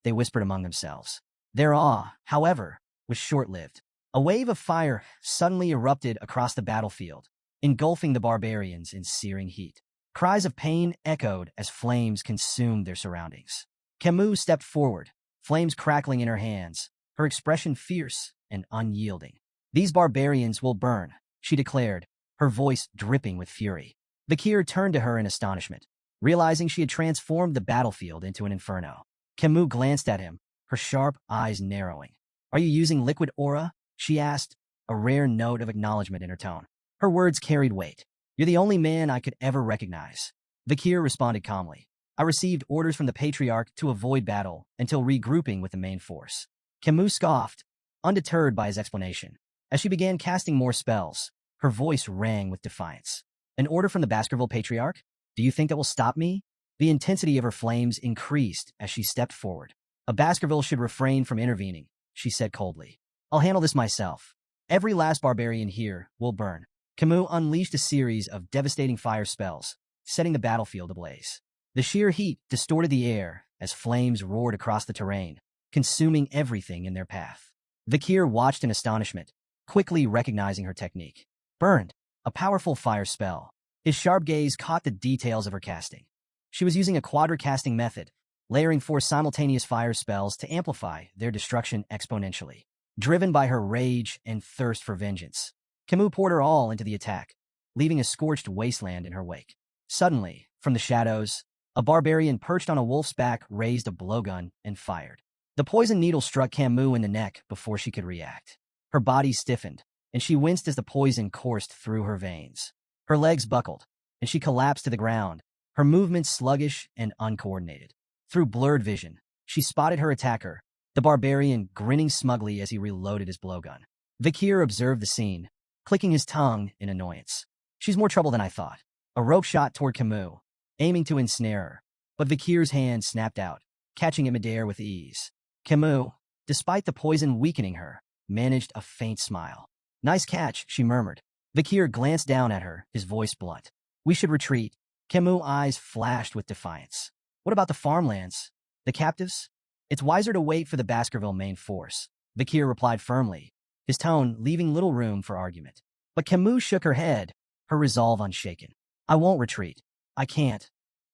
[SPEAKER 1] they whispered among themselves. Their awe, however, was short-lived. A wave of fire suddenly erupted across the battlefield, engulfing the barbarians in searing heat. Cries of pain echoed as flames consumed their surroundings. Camus stepped forward, flames crackling in her hands, her expression fierce and unyielding. "These barbarians will burn," she declared, her voice dripping with fury. Vikir turned to her in astonishment, realizing she had transformed the battlefield into an inferno. Camus glanced at him, her sharp eyes narrowing. "Are you using liquid aura?" she asked, a rare note of acknowledgement in her tone. Her words carried weight. "You're the only man I could ever recognize." Vikir responded calmly. "I received orders from the Patriarch to avoid battle until regrouping with the main force." Camus scoffed, undeterred by his explanation. As she began casting more spells, her voice rang with defiance. "An order from the Baskerville Patriarch? Do you think that will stop me?" The intensity of her flames increased as she stepped forward. "A Baskerville should refrain from intervening," she said coldly. "I'll handle this myself. Every last barbarian here will burn." Camus unleashed a series of devastating fire spells, setting the battlefield ablaze. The sheer heat distorted the air as flames roared across the terrain, consuming everything in their path. Vikir watched in astonishment, quickly recognizing her technique. Burned, a powerful fire spell. His sharp gaze caught the details of her casting. She was using a quadra-casting method, layering 4 simultaneous fire spells to amplify their destruction exponentially. Driven by her rage and thirst for vengeance, Camus poured her all into the attack, leaving a scorched wasteland in her wake. Suddenly, from the shadows, a barbarian perched on a wolf's back raised a blowgun and fired. The poison needle struck Camus in the neck before she could react. Her body stiffened, and she winced as the poison coursed through her veins. Her legs buckled, and she collapsed to the ground, her movements sluggish and uncoordinated. Through blurred vision, she spotted her attacker, the barbarian grinning smugly as he reloaded his blowgun. Vikir observed the scene, clicking his tongue in annoyance. She's more trouble than I thought. A rope shot toward Camus, aiming to ensnare her, but Vikir's hand snapped out, catching it midair with ease. Camus, despite the poison weakening her, managed a faint smile. Nice catch, she murmured. Vikir glanced down at her, his voice blunt. We should retreat. Camus' eyes flashed with defiance. What about the farmlands? The captives? It's wiser to wait for the Baskerville main force. Vikir replied firmly, his tone leaving little room for argument. But Camus shook her head, her resolve unshaken. I won't retreat. I can't.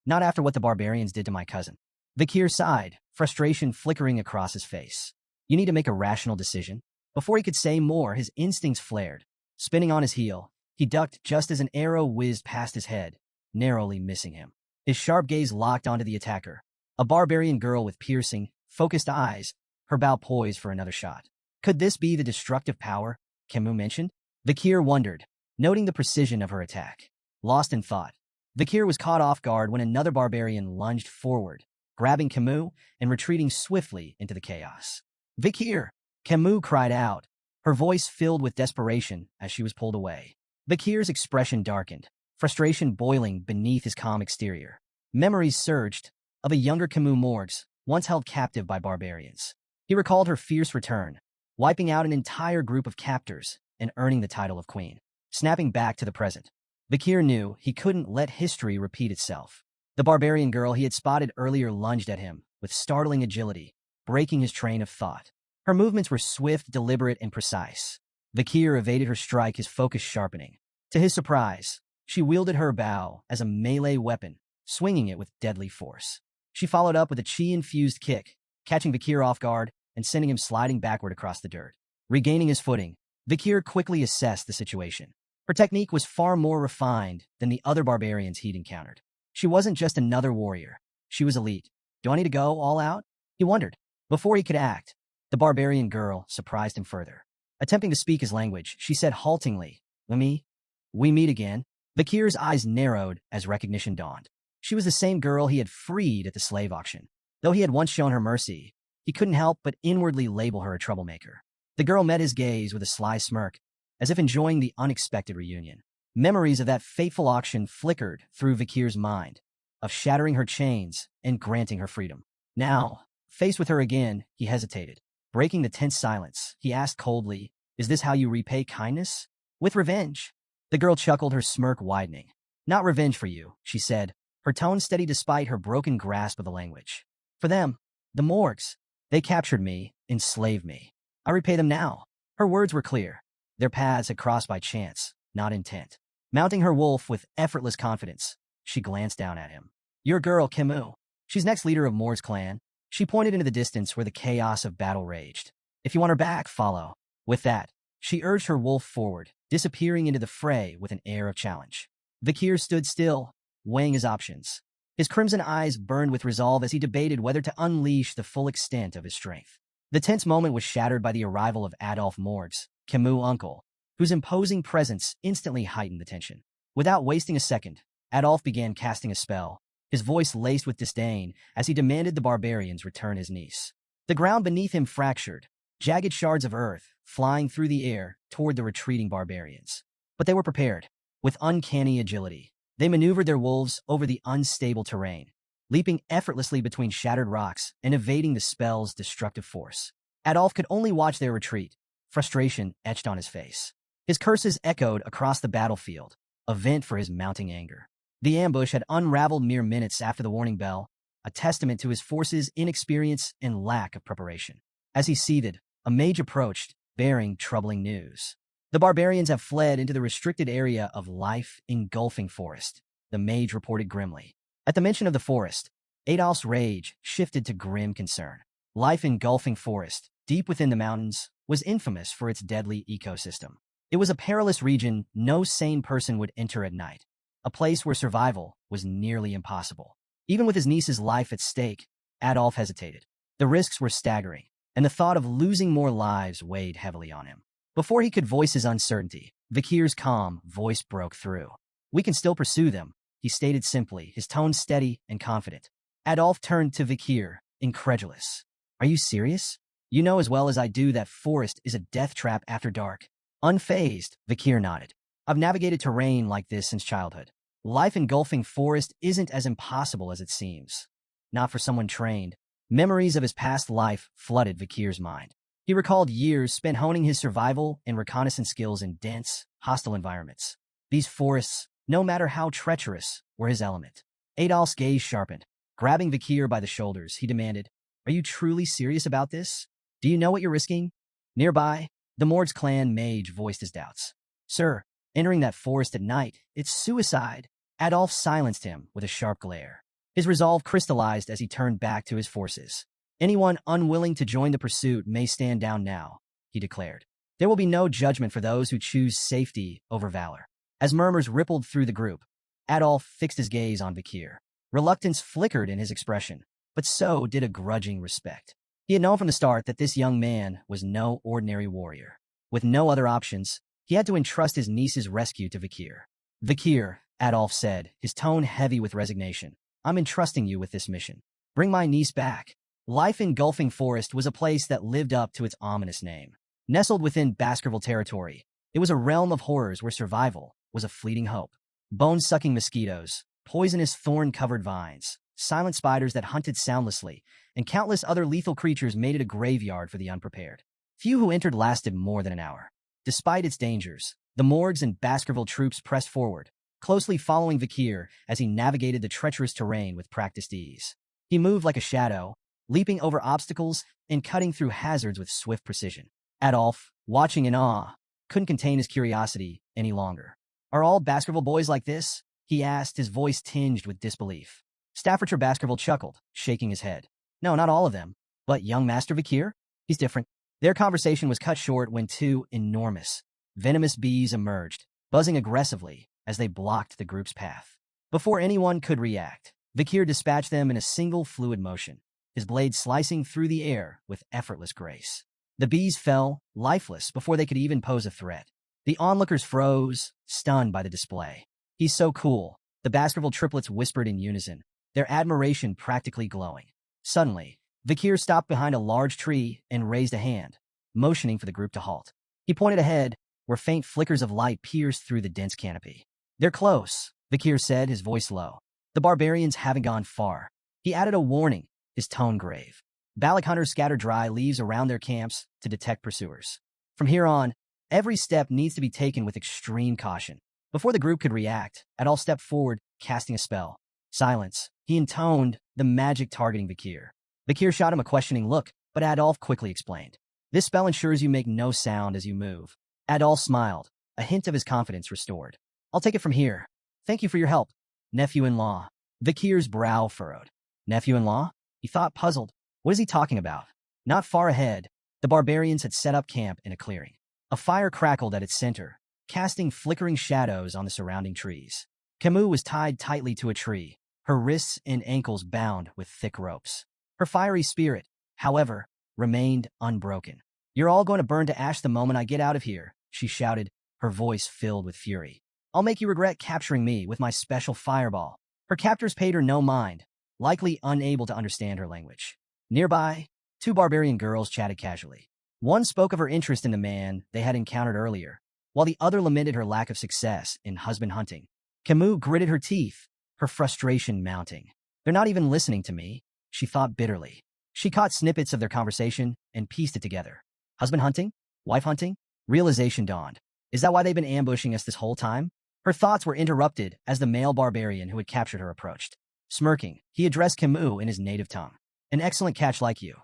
[SPEAKER 1] Not after what the barbarians did to my cousin. Vikir sighed, frustration flickering across his face. You need to make a rational decision. Before he could say more, his instincts flared. Spinning on his heel, he ducked just as an arrow whizzed past his head, narrowly missing him. His sharp gaze locked onto the attacker, a barbarian girl with piercing, focused eyes, her bow poised for another shot. Could this be the destructive power Camus mentioned? Vikir wondered, noting the precision of her attack. Lost in thought, Vikir was caught off guard when another barbarian lunged forward, grabbing Camus and retreating swiftly into the chaos. Vikir! Camus cried out, her voice filled with desperation as she was pulled away. Vikir's expression darkened, frustration boiling beneath his calm exterior. Memories surged of a younger Camus Morgs, once held captive by barbarians. He recalled her fierce return, wiping out an entire group of captors and earning the title of queen. Snapping back to the present, Vikir knew he couldn't let history repeat itself. The barbarian girl he had spotted earlier lunged at him with startling agility, breaking his train of thought. Her movements were swift, deliberate, and precise. Vikir evaded her strike, his focus sharpening. To his surprise, she wielded her bow as a melee weapon, swinging it with deadly force. She followed up with a chi-infused kick, catching Vikir off guard and sending him sliding backward across the dirt. Regaining his footing, Vikir quickly assessed the situation. Her technique was far more refined than the other barbarians he'd encountered. She wasn't just another warrior. She was elite. Do I need to go all out? He wondered. Before he could act, the barbarian girl surprised him further. Attempting to speak his language, she said haltingly, We meet again. Vikir's eyes narrowed as recognition dawned. She was the same girl he had freed at the slave auction. Though he had once shown her mercy, he couldn't help but inwardly label her a troublemaker. The girl met his gaze with a sly smirk, as if enjoying the unexpected reunion. Memories of that fateful auction flickered through Vikir's mind, of shattering her chains and granting her freedom. Now, faced with her again, he hesitated. Breaking the tense silence, he asked coldly, Is this how you repay kindness? With revenge. The girl chuckled, her smirk widening. Not revenge for you, she said, her tone steady despite her broken grasp of the language. For them, the Morgs. They captured me, enslaved me. I repay them now. Her words were clear. Their paths had crossed by chance, not intent. Mounting her wolf with effortless confidence, she glanced down at him. Your girl, Camus. She's next leader of Moore's clan. She pointed into the distance where the chaos of battle raged. If you want her back, follow. With that, she urged her wolf forward, disappearing into the fray with an air of challenge. Vikir stood still, weighing his options. His crimson eyes burned with resolve as he debated whether to unleash the full extent of his strength. The tense moment was shattered by the arrival of Adolphe Morgs, Camus' uncle, whose imposing presence instantly heightened the tension. Without wasting a second, Adolphe began casting a spell, his voice laced with disdain as he demanded the barbarians return his niece. The ground beneath him fractured, jagged shards of earth flying through the air toward the retreating barbarians. But they were prepared. With uncanny agility, they maneuvered their wolves over the unstable terrain, leaping effortlessly between shattered rocks and evading the spell's destructive force. Adolphe could only watch their retreat, frustration etched on his face. His curses echoed across the battlefield, a vent for his mounting anger. The ambush had unraveled mere minutes after the warning bell, a testament to his forces' inexperience and lack of preparation. As he seethed, a mage approached, bearing troubling news. The barbarians have fled into the restricted area of life-engulfing forest, the mage reported grimly. At the mention of the forest, Adolphe's rage shifted to grim concern. Life-engulfing forest, deep within the mountains, was infamous for its deadly ecosystem. It was a perilous region no sane person would enter at night, a place where survival was nearly impossible. Even with his niece's life at stake, Adolphe hesitated. The risks were staggering, and the thought of losing more lives weighed heavily on him. Before he could voice his uncertainty, Vikir's calm voice broke through. We can still pursue them, he stated simply, his tone steady and confident. Adolf turned to Vikir, incredulous. Are you serious? You know as well as I do that forest is a death trap after dark. Unfazed, Vikir nodded. I've navigated terrain like this since childhood. Life engulfing forest isn't as impossible as it seems. Not for someone trained. Memories of his past life flooded Vikir's mind. He recalled years spent honing his survival and reconnaissance skills in dense, hostile environments. These forests, no matter how treacherous, were his element. Adolf's gaze sharpened. Grabbing Vikir by the shoulders, he demanded, Are you truly serious about this? Do you know what you're risking? Nearby, the Mord's clan mage voiced his doubts. Sir, entering that forest at night, it's suicide. Adolf silenced him with a sharp glare. His resolve crystallized as he turned back to his forces. Anyone unwilling to join the pursuit may stand down now, he declared. There will be no judgment for those who choose safety over valor. As murmurs rippled through the group, Adolf fixed his gaze on Vikir. Reluctance flickered in his expression, but so did a grudging respect. He had known from the start that this young man was no ordinary warrior. With no other options, he had to entrust his niece's rescue to Vikir. Vikir, Adolf said, his tone heavy with resignation. I'm entrusting you with this mission. Bring my niece back. Life engulfing forest was a place that lived up to its ominous name. Nestled within Baskerville territory, it was a realm of horrors where survival was a fleeting hope. Bone-sucking mosquitoes, poisonous thorn-covered vines, silent spiders that hunted soundlessly, and countless other lethal creatures made it a graveyard for the unprepared. Few who entered lasted more than an hour. Despite its dangers, the Morgs and Baskerville troops pressed forward, closely following Vikir as he navigated the treacherous terrain with practiced ease. He moved like a shadow, leaping over obstacles and cutting through hazards with swift precision. Adolf, watching in awe, couldn't contain his curiosity any longer. Are all Baskerville boys like this? He asked, his voice tinged with disbelief. Staffordshire Baskerville chuckled, shaking his head. No, not all of them. But young Master Vikir? He's different. Their conversation was cut short when two enormous, venomous bees emerged, buzzing aggressively as they blocked the group's path. Before anyone could react, Vikir dispatched them in a single fluid motion, his blade slicing through the air with effortless grace. The bees fell, lifeless, before they could even pose a threat. The onlookers froze, stunned by the display. He's so cool, the Baskerville triplets whispered in unison, their admiration practically glowing. Suddenly, Vikir stopped behind a large tree and raised a hand, motioning for the group to halt. He pointed ahead, where faint flickers of light pierced through the dense canopy. They're close, Vikir said, his voice low. The barbarians haven't gone far. He added a warning, his tone grave. Balak hunters scatter dry leaves around their camps to detect pursuers. From here on, every step needs to be taken with extreme caution. Before the group could react, Adolf stepped forward, casting a spell. Silence. He intoned, the magic targeting Vikir. Vikir shot him a questioning look, but Adolf quickly explained. This spell ensures you make no sound as you move. Adolf smiled, a hint of his confidence restored. I'll take it from here. Thank you for your help, nephew-in-law. Vikir's brow furrowed. Nephew-in-law? He thought, puzzled. What is he talking about? Not far ahead, the barbarians had set up camp in a clearing. A fire crackled at its center, casting flickering shadows on the surrounding trees. Camus was tied tightly to a tree, her wrists and ankles bound with thick ropes. Her fiery spirit, however, remained unbroken. You're all going to burn to ash the moment I get out of here, she shouted, her voice filled with fury. I'll make you regret capturing me with my special fireball. Her captors paid her no mind, likely unable to understand her language. Nearby, two barbarian girls chatted casually. One spoke of her interest in the man they had encountered earlier, while the other lamented her lack of success in husband hunting. Camus gritted her teeth, her frustration mounting. They're not even listening to me, she thought bitterly. She caught snippets of their conversation and pieced it together. Husband hunting? Wife hunting? Realization dawned. Is that why they've been ambushing us this whole time? Her thoughts were interrupted as the male barbarian who had captured her approached. Smirking, he addressed Camus in his native tongue. An excellent catch like you.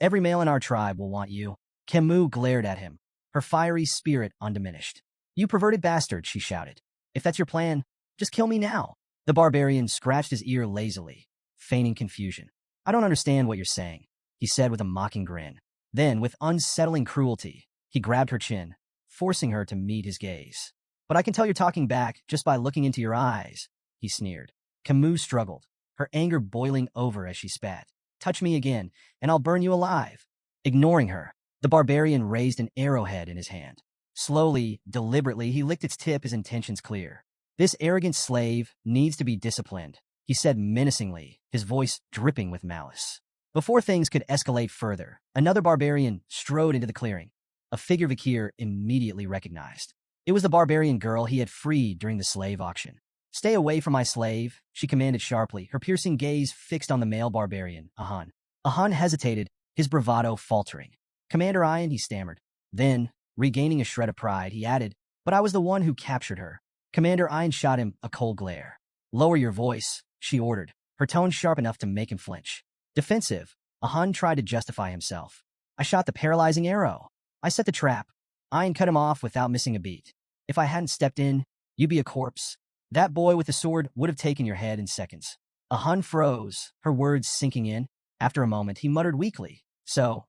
[SPEAKER 1] Every male in our tribe will want you. Camus glared at him, her fiery spirit undiminished. You perverted bastard, she shouted. If that's your plan, just kill me now. The barbarian scratched his ear lazily, feigning confusion. I don't understand what you're saying, he said with a mocking grin. Then, with unsettling cruelty, he grabbed her chin, forcing her to meet his gaze. But I can tell you're talking back just by looking into your eyes, he sneered. Camus struggled, her anger boiling over as she spat. Touch me again, and I'll burn you alive. Ignoring her, The barbarian raised an arrowhead in his hand. Slowly, deliberately, he licked its tip, his intentions clear. This arrogant slave needs to be disciplined, he said menacingly, his voice dripping with malice. Before things could escalate further, another barbarian strode into the clearing, a figure Vakir immediately recognized. It was the barbarian girl he had freed during the slave auction. "Stay away from my slave," she commanded sharply, her piercing gaze fixed on the male barbarian, Ahan. Ahan hesitated, his bravado faltering. "Commander Ian," he stammered. Then, regaining a shred of pride, he added, "But I was the one who captured her." Commander Ian shot him a cold glare. "Lower your voice," she ordered, her tone sharp enough to make him flinch. Defensive, Ahan tried to justify himself. "I shot the paralyzing arrow. I set the trap." Ian cut him off without missing a beat. "If I hadn't stepped in, you'd be a corpse. That boy with the sword would have taken your head in seconds." Ahan froze, her words sinking in. After a moment, he muttered weakly, "So,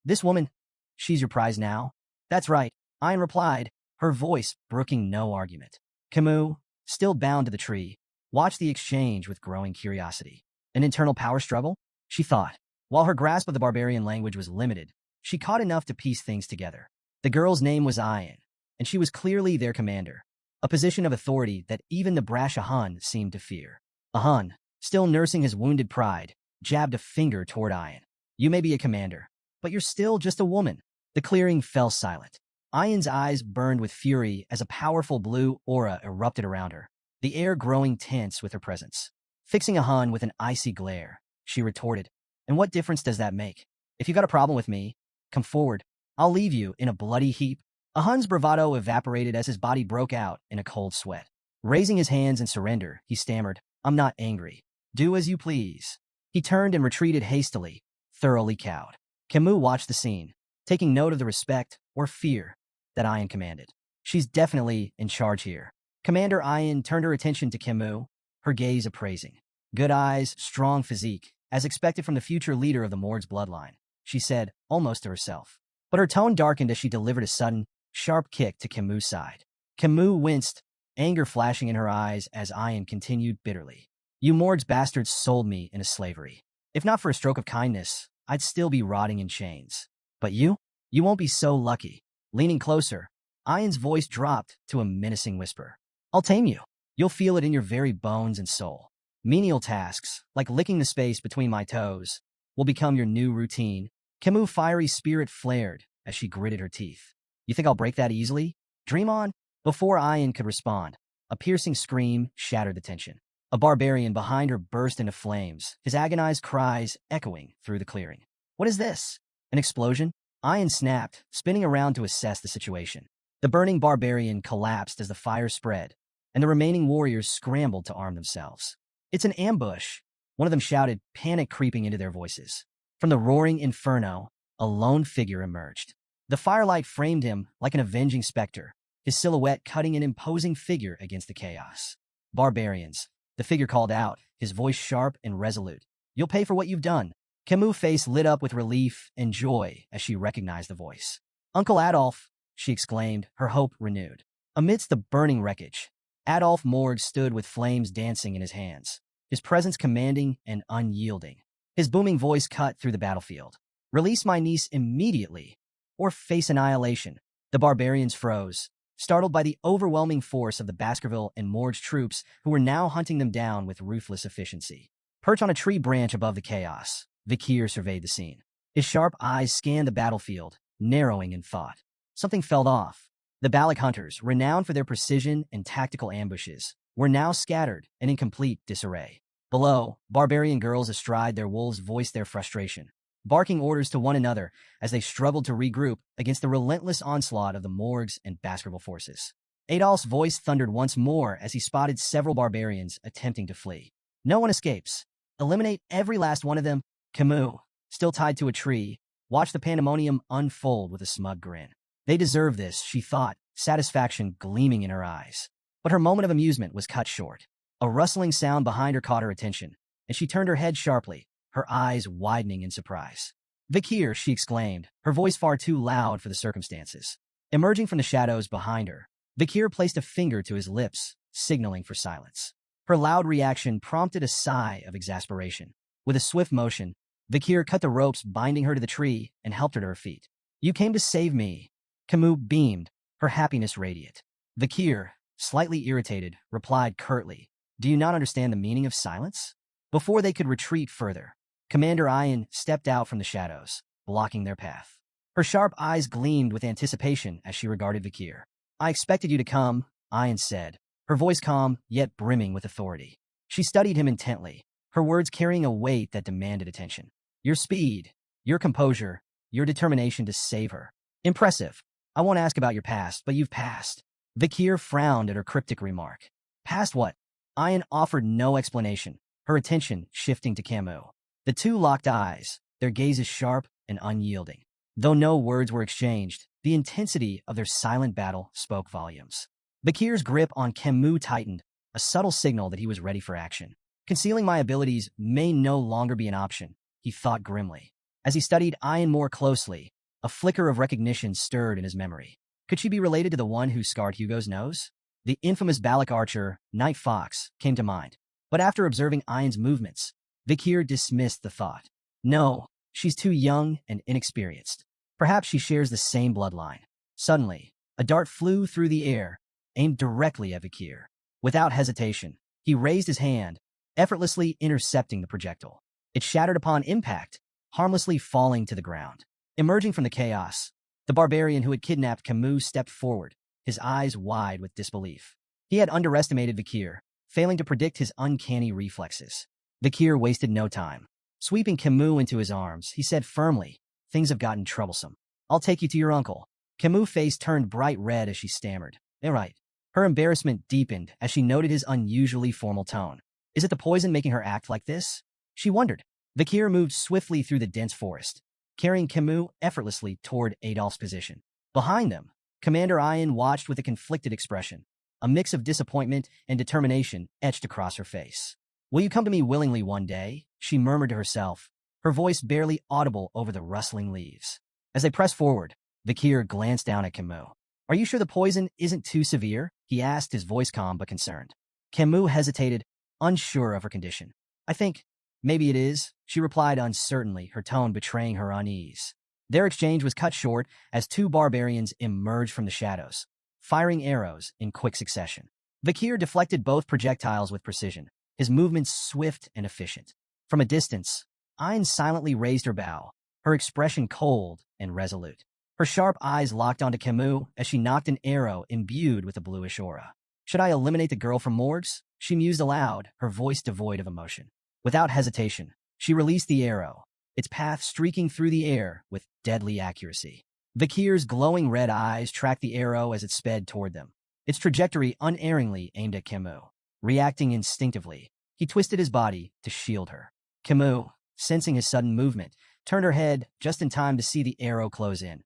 [SPEAKER 1] this woman, she's your prize now?" "That's right," Ian replied, her voice brooking no argument. Camus, still bound to the tree, watched the exchange with growing curiosity. An internal power struggle? She thought. While her grasp of the barbarian language was limited, she caught enough to piece things together. The girl's name was Ian, and she was clearly their commander, a position of authority that even the brash Ahan seemed to fear. Ahan, still nursing his wounded pride, jabbed a finger toward Ian. "You may be a commander, but you're still just a woman." The clearing fell silent. Ian's eyes burned with fury as a powerful blue aura erupted around her, the air growing tense with her presence. Fixing Ahan with an icy glare, she retorted, "And what difference does that make? If you got a problem with me, come forward. I'll leave you in a bloody heap." Ahan's bravado evaporated as his body broke out in a cold sweat. Raising his hands in surrender, he stammered, "I'm not angry. Do as you please." He turned and retreated hastily, thoroughly cowed. Camus watched the scene, taking note of the respect or fear that Ian commanded. "She's definitely in charge here." Commander Ian turned her attention to Camus, her gaze appraising. "Good eyes, strong physique, as expected from the future leader of the Mord's bloodline," she said, almost to herself. But her tone darkened as she delivered a sudden, sharp kick to Camus' side. Camus winced, anger flashing in her eyes as Ian continued bitterly. "You Mord's bastards sold me into slavery. If not for a stroke of kindness, I'd still be rotting in chains. But you won't be so lucky." Leaning closer, Ian's voice dropped to a menacing whisper. "I'll tame you. You'll feel it in your very bones and soul. Menial tasks, like licking the space between my toes, will become your new routine." Camus' fiery spirit flared as she gritted her teeth. "You think I'll break that easily? Dream on." Before Ian could respond, a piercing scream shattered the tension. A barbarian behind her burst into flames, his agonized cries echoing through the clearing. "What is this? An explosion?" Ian snapped, spinning around to assess the situation. The burning barbarian collapsed as the fire spread, and the remaining warriors scrambled to arm themselves. "It's an ambush," one of them shouted, panic creeping into their voices. From the roaring inferno, a lone figure emerged. The firelight framed him like an avenging specter, his silhouette cutting an imposing figure against the chaos. "Barbarians," the figure called out, his voice sharp and resolute. "You'll pay for what you've done." Camus' face lit up with relief and joy as she recognized the voice. "Uncle Adolf," she exclaimed, her hope renewed. Amidst the burning wreckage, Adolf Morg stood with flames dancing in his hands, his presence commanding and unyielding. His booming voice cut through the battlefield. "Release my niece immediately, or face annihilation." The barbarians froze, startled by the overwhelming force of the Baskerville and Morg's troops who were now hunting them down with ruthless efficiency. Perched on a tree branch above the chaos, Vakir surveyed the scene. His sharp eyes scanned the battlefield, narrowing in thought. Something felt off. The Balak hunters, renowned for their precision and tactical ambushes, were now scattered and in complete disarray. Below, barbarian girls astride their wolves voiced their frustration, barking orders to one another as they struggled to regroup against the relentless onslaught of the Morgs and Baskerville forces. Adolf's voice thundered once more as he spotted several barbarians attempting to flee. "No one escapes. Eliminate every last one of them." Camus, still tied to a tree, watched the pandemonium unfold with a smug grin. They deserve this, she thought, satisfaction gleaming in her eyes. But her moment of amusement was cut short. A rustling sound behind her caught her attention, and she turned her head sharply, her eyes widening in surprise. "Vakir," she exclaimed, her voice far too loud for the circumstances. Emerging from the shadows behind her, Vakir placed a finger to his lips, signaling for silence. Her loud reaction prompted a sigh of exasperation. With a swift motion, Vakir cut the ropes binding her to the tree and helped her to her feet. You came to save me. Camus beamed, her happiness radiant. Vakir, slightly irritated, replied curtly, do you not understand the meaning of silence? Before they could retreat further, Commander Ian stepped out from the shadows, blocking their path. Her sharp eyes gleamed with anticipation as she regarded Vakir. I expected you to come, Ian said, her voice calm yet brimming with authority. She studied him intently, her words carrying a weight that demanded attention. Your speed, your composure, your determination to save her. Impressive. I won't ask about your past, but you've passed. Vakir frowned at her cryptic remark. Past what? Ian offered no explanation, her attention shifting to Camus. The two locked eyes, their gazes sharp and unyielding. Though no words were exchanged, the intensity of their silent battle spoke volumes. Vakir's grip on Camus tightened, a subtle signal that he was ready for action. Concealing my abilities may no longer be an option, he thought grimly. As he studied Ian more closely, a flicker of recognition stirred in his memory. Could she be related to the one who scarred Hugo's nose? The infamous Balak archer, Night Fox, came to mind. But after observing Ian's movements, Vakir dismissed the thought. No, she's too young and inexperienced. Perhaps she shares the same bloodline. Suddenly, a dart flew through the air, aimed directly at Vakir. Without hesitation, he raised his hand, effortlessly intercepting the projectile. It shattered upon impact, harmlessly falling to the ground. Emerging from the chaos, the barbarian who had kidnapped Camus stepped forward, his eyes wide with disbelief. He had underestimated Vakir, failing to predict his uncanny reflexes. Vakir wasted no time. Sweeping Camus into his arms, he said firmly, things have gotten troublesome. I'll take you to your uncle. Camus' face turned bright red as she stammered. Right. Her embarrassment deepened as she noted his unusually formal tone. Is it the poison making her act like this? She wondered. Vakir moved swiftly through the dense forest, carrying Camus effortlessly toward Adolph's position. Behind them, Commander Ian watched with a conflicted expression. A mix of disappointment and determination etched across her face. Will you come to me willingly one day? She murmured to herself, her voice barely audible over the rustling leaves. As they pressed forward, Vakir glanced down at Camus. Are you sure the poison isn't too severe? He asked, his voice calm but concerned. Camus hesitated, unsure of her condition. I think, maybe it is, she replied uncertainly, her tone betraying her unease. Their exchange was cut short as two barbarians emerged from the shadows, firing arrows in quick succession. Vakir deflected both projectiles with precision, his movements swift and efficient. From a distance, Ian silently raised her bow, her expression cold and resolute. Her sharp eyes locked onto Camus as she knocked an arrow imbued with a bluish aura. Should I eliminate the girl from Morgues? She mused aloud, her voice devoid of emotion. Without hesitation, she released the arrow, its path streaking through the air with deadly accuracy. Vakir's glowing red eyes tracked the arrow as it sped toward them, its trajectory unerringly aimed at Camus. Reacting instinctively, he twisted his body to shield her. Camus, sensing his sudden movement, turned her head just in time to see the arrow close in,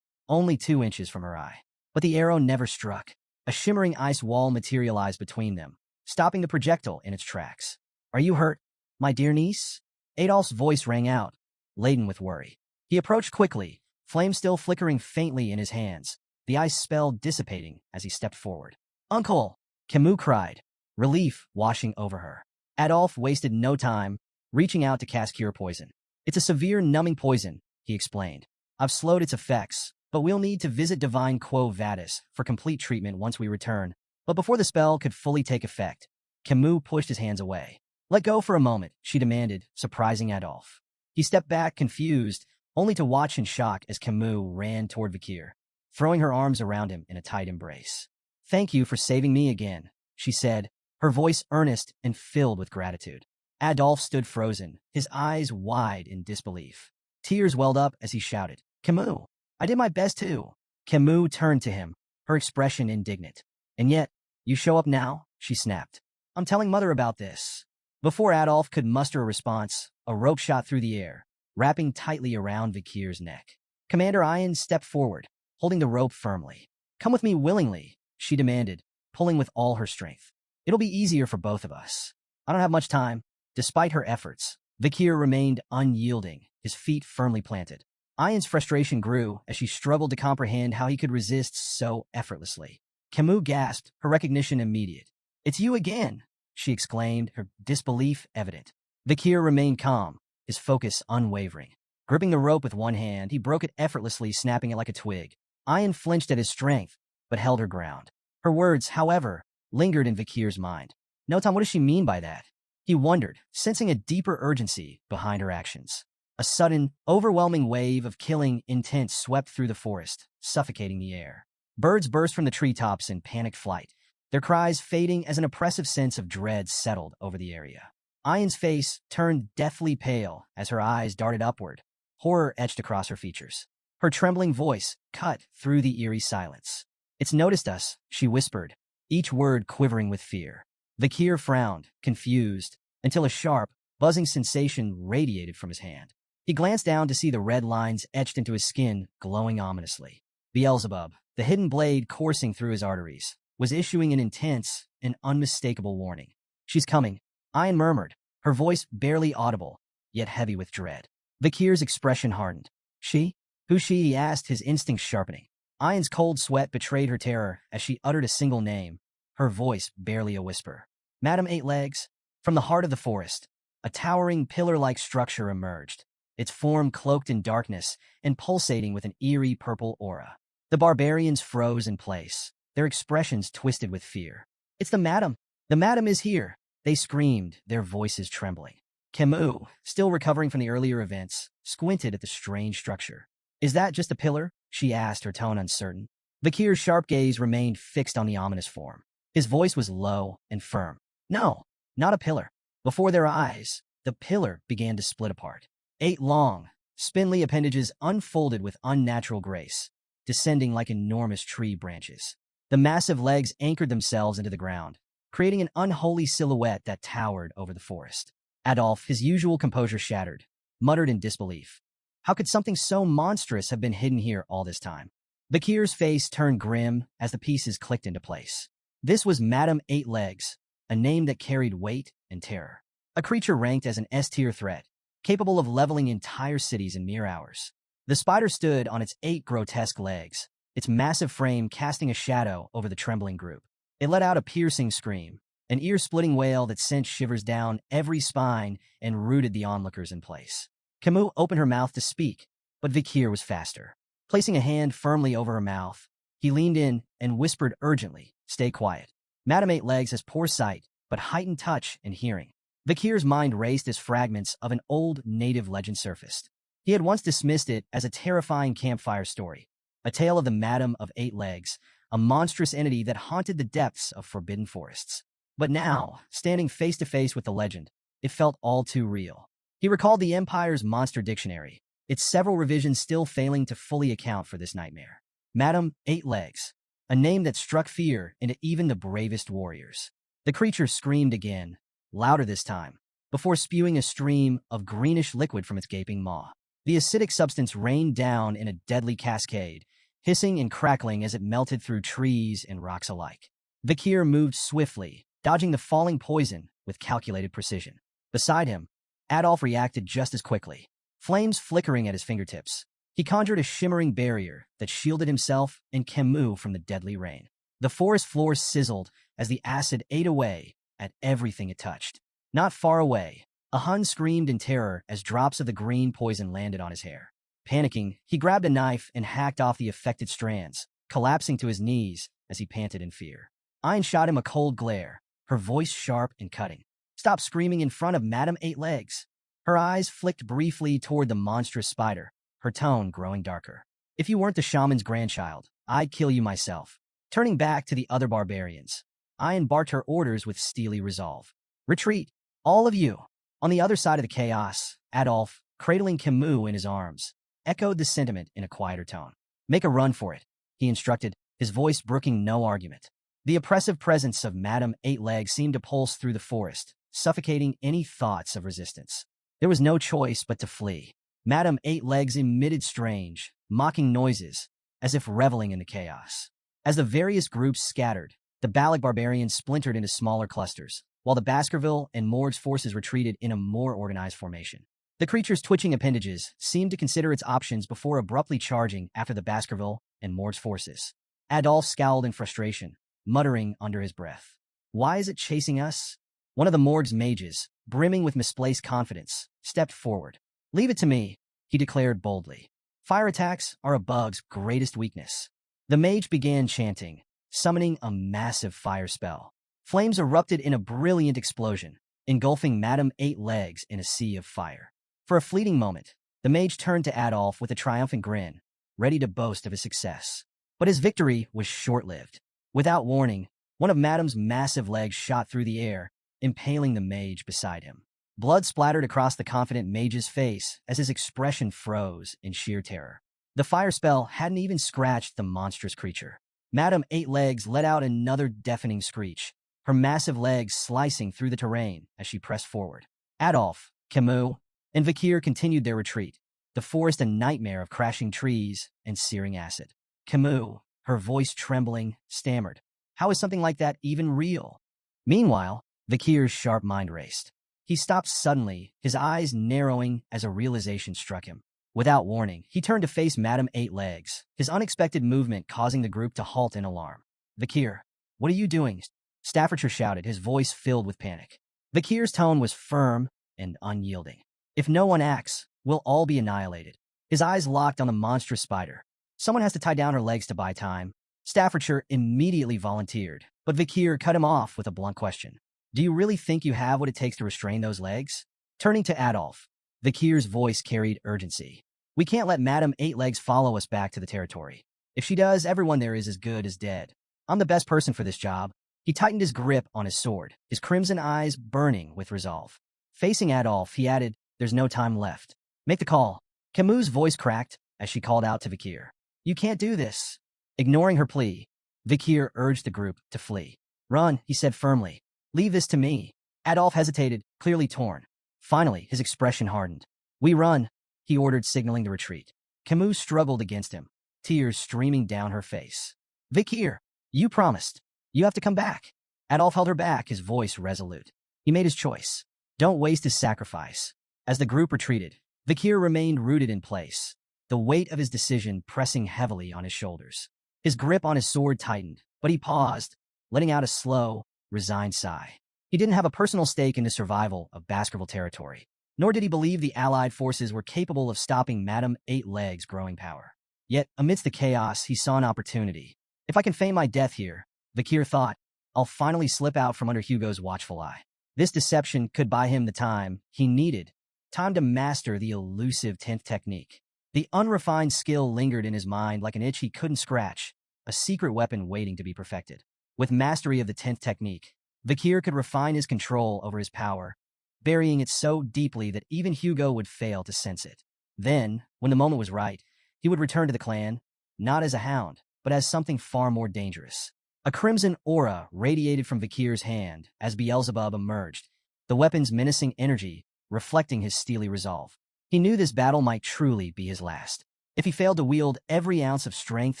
[SPEAKER 1] only 2 inches from her eye. But the arrow never struck. A shimmering ice wall materialized between them, stopping the projectile in its tracks. Are you hurt, my dear niece? Adolph's voice rang out, laden with worry. He approached quickly, flame still flickering faintly in his hands, the ice spell dissipating as he stepped forward. Uncle! Camus cried, relief washing over her. Adolph wasted no time, reaching out to cast Cure Poison. It's a severe numbing poison, he explained. I've slowed its effects, but we'll need to visit Divine Quo Vadis for complete treatment once we return. But before the spell could fully take effect, Camus pushed his hands away. Let go for a moment, she demanded, surprising Adolph. He stepped back, confused, only to watch in shock as Camus ran toward Vakir, throwing her arms around him in a tight embrace. Thank you for saving me again, she said, her voice earnest and filled with gratitude. Adolph stood frozen, his eyes wide in disbelief. Tears welled up as he shouted, Camus, I did my best too. Camus turned to him, her expression indignant. And yet, you show up now? She snapped. I'm telling Mother about this. Before Adolph could muster a response, a rope shot through the air, wrapping tightly around Vakir's neck. Commander Ian stepped forward, holding the rope firmly. Come with me willingly, she demanded, pulling with all her strength. It'll be easier for both of us. I don't have much time. Despite her efforts, Vakir remained unyielding, his feet firmly planted. Ian's frustration grew as she struggled to comprehend how he could resist so effortlessly. Camus gasped, her recognition immediate. It's you again, she exclaimed, her disbelief evident. Vakir remained calm, his focus unwavering. Gripping the rope with one hand, he broke it effortlessly, snapping it like a twig. Ayan flinched at his strength, but held her ground. Her words, however, lingered in Vikir's mind. No, Tom, what does she mean by that? He wondered, sensing a deeper urgency behind her actions. A sudden, overwhelming wave of killing intent swept through the forest, suffocating the air. Birds burst from the treetops in panicked flight, their cries fading as an oppressive sense of dread settled over the area. Ayan's face turned deathly pale as her eyes darted upward, horror etched across her features. Her trembling voice cut through the eerie silence. "It's noticed us," she whispered, each word quivering with fear. Vikir frowned, confused, until a sharp, buzzing sensation radiated from his hand. He glanced down to see the red lines etched into his skin glowing ominously. Beelzebub, the hidden blade coursing through his arteries, was issuing an intense and unmistakable warning. "She's coming," Ayan murmured, her voice barely audible, yet heavy with dread. Vikir's expression hardened. "She? Who's she?" he asked, his instincts sharpening. Ayan's cold sweat betrayed her terror as she uttered a single name, her voice barely a whisper. "Madam Eight Legs." From the heart of the forest, a towering pillar-like structure emerged, its form cloaked in darkness and pulsating with an eerie purple aura. The barbarians froze in place, their expressions twisted with fear. "It's the madam! The madam is here!" they screamed, their voices trembling. Camus, still recovering from the earlier events, squinted at the strange structure. "Is that just a pillar?" she asked, her tone uncertain. Vikir's sharp gaze remained fixed on the ominous form. His voice was low and firm. "No, not a pillar." Before their eyes, the pillar began to split apart. 8 long, spindly appendages unfolded with unnatural grace, descending like enormous tree branches. The massive legs anchored themselves into the ground, creating an unholy silhouette that towered over the forest. Adolf, his usual composure shattered, muttered in disbelief. How could something so monstrous have been hidden here all this time? Vikir's face turned grim as the pieces clicked into place. This was Madame Eight Legs, a name that carried weight and terror. A creature ranked as an S-tier threat, capable of leveling entire cities in mere hours. The spider stood on its 8 grotesque legs, its massive frame casting a shadow over the trembling group. It let out a piercing scream, an ear-splitting wail that sent shivers down every spine and rooted the onlookers in place. Camus opened her mouth to speak, but Vikir was faster. Placing a hand firmly over her mouth, he leaned in and whispered urgently, "Stay quiet. Madame Eight Legs has poor sight, but heightened touch and hearing." Vikir's mind raced as fragments of an old native legend surfaced. He had once dismissed it as a terrifying campfire story, a tale of the Madame of Eight Legs, a monstrous entity that haunted the depths of forbidden forests. But now, standing face to face with the legend, it felt all too real. He recalled the Empire's monster dictionary, its several revisions still failing to fully account for this nightmare. Madame Eight Legs, a name that struck fear into even the bravest warriors. The creature screamed again, louder this time, before spewing a stream of greenish liquid from its gaping maw. The acidic substance rained down in a deadly cascade, hissing and crackling as it melted through trees and rocks alike. Vikir moved swiftly, dodging the falling poison with calculated precision. Beside him, Adolf reacted just as quickly, flames flickering at his fingertips. He conjured a shimmering barrier that shielded himself and Camus from the deadly rain. The forest floor sizzled as the acid ate away at everything it touched. Not far away, a Hun screamed in terror as drops of the green poison landed on his hair. Panicking, he grabbed a knife and hacked off the affected strands, collapsing to his knees as he panted in fear. Ayn shot him a cold glare, her voice sharp and cutting. "Stop screaming in front of Madame Eight Legs." Her eyes flicked briefly toward the monstrous spider, her tone growing darker. "If you weren't the shaman's grandchild, I'd kill you myself." Turning back to the other barbarians, Ayn barked her orders with steely resolve. "Retreat, all of you." On the other side of the chaos, Adolf, cradling Camus in his arms, echoed the sentiment in a quieter tone. "Make a run for it," he instructed, his voice brooking no argument. The oppressive presence of Madame Eight Legs seemed to pulse through the forest, suffocating any thoughts of resistance. There was no choice but to flee. Madame Eight Legs emitted strange, mocking noises, as if reveling in the chaos. As the various groups scattered, the Baloch barbarians splintered into smaller clusters, while the Baskerville and Morg's forces retreated in a more organized formation. The creature's twitching appendages seemed to consider its options before abruptly charging after the Baskerville and Morg's forces. Adolf scowled in frustration, muttering under his breath. "Why is it chasing us?" One of the Morg's mages, brimming with misplaced confidence, stepped forward. "Leave it to me. he declared boldly. Fire attacks are a bug's greatest weakness. The mage began chanting, summoning a massive fire spell. Flames erupted in a brilliant explosion, engulfing Madame Eight Legs in a sea of fire. For a fleeting moment, the mage turned to Adolf with a triumphant grin, ready to boast of his success. But his victory was short-lived. Without warning, one of Madame's massive legs shot through the air, impaling the mage beside him. Blood splattered across the confident mage's face as his expression froze in sheer terror. The fire spell hadn't even scratched the monstrous creature. Madame Eight Legs let out another deafening screech, her massive legs slicing through the terrain as she pressed forward. Adolf, Camus, and Vakir continued their retreat, the forest a nightmare of crashing trees and searing acid. Camus, her voice trembling, stammered, "How is something like that even real?" Meanwhile, Vakir's sharp mind raced. He stopped suddenly, his eyes narrowing as a realization struck him. Without warning, he turned to face Madame Eight Legs, his unexpected movement causing the group to halt in alarm. "Vakir, what are you doing?" Staffordshire shouted, his voice filled with panic. Vakir's tone was firm and unyielding. "If no one acts, we'll all be annihilated." His eyes locked on the monstrous spider. "Someone has to tie down her legs to buy time." Staffordshire immediately volunteered, but Vakir cut him off with a blunt question. "Do you really think you have what it takes to restrain those legs?" Turning to Adolf, Vakir's voice carried urgency. "We can't let Madame Eight Legs follow us back to the territory. If she does, everyone there is as good as dead. I'm the best person for this job." He tightened his grip on his sword, his crimson eyes burning with resolve. Facing Adolf, he added, "There's no time left. Make the call." Camus' voice cracked as she called out to Vakir. "You can't do this." Ignoring her plea, Vakir urged the group to flee. "Run," he said firmly. "Leave this to me." Adolf hesitated, clearly torn. Finally, his expression hardened. "We run," he ordered, signaling the retreat. Camus struggled against him, tears streaming down her face. "Vakir, you promised. You have to come back." Adolf held her back, his voice resolute. He made his choice. Don't waste his sacrifice. As the group retreated, Vakir remained rooted in place, the weight of his decision pressing heavily on his shoulders. His grip on his sword tightened, but he paused, letting out a slow, resigned sigh. He didn't have a personal stake in the survival of Baskerville territory, nor did he believe the Allied forces were capable of stopping Madame Eight Legs' growing power. Yet, amidst the chaos, he saw an opportunity. "If I can feign my death here," Vakir thought, "I'll finally slip out from under Hugo's watchful eye." This deception could buy him the time he needed, time to master the elusive 10th technique. The unrefined skill lingered in his mind like an itch he couldn't scratch, a secret weapon waiting to be perfected. With mastery of the 10th technique, Vakir could refine his control over his power, burying it so deeply that even Hugo would fail to sense it. Then, when the moment was right, he would return to the clan, not as a hound, but as something far more dangerous. A crimson aura radiated from Vakir's hand as Beelzebub emerged, the weapon's menacing energy reflecting his steely resolve. He knew this battle might truly be his last. If he failed to wield every ounce of strength,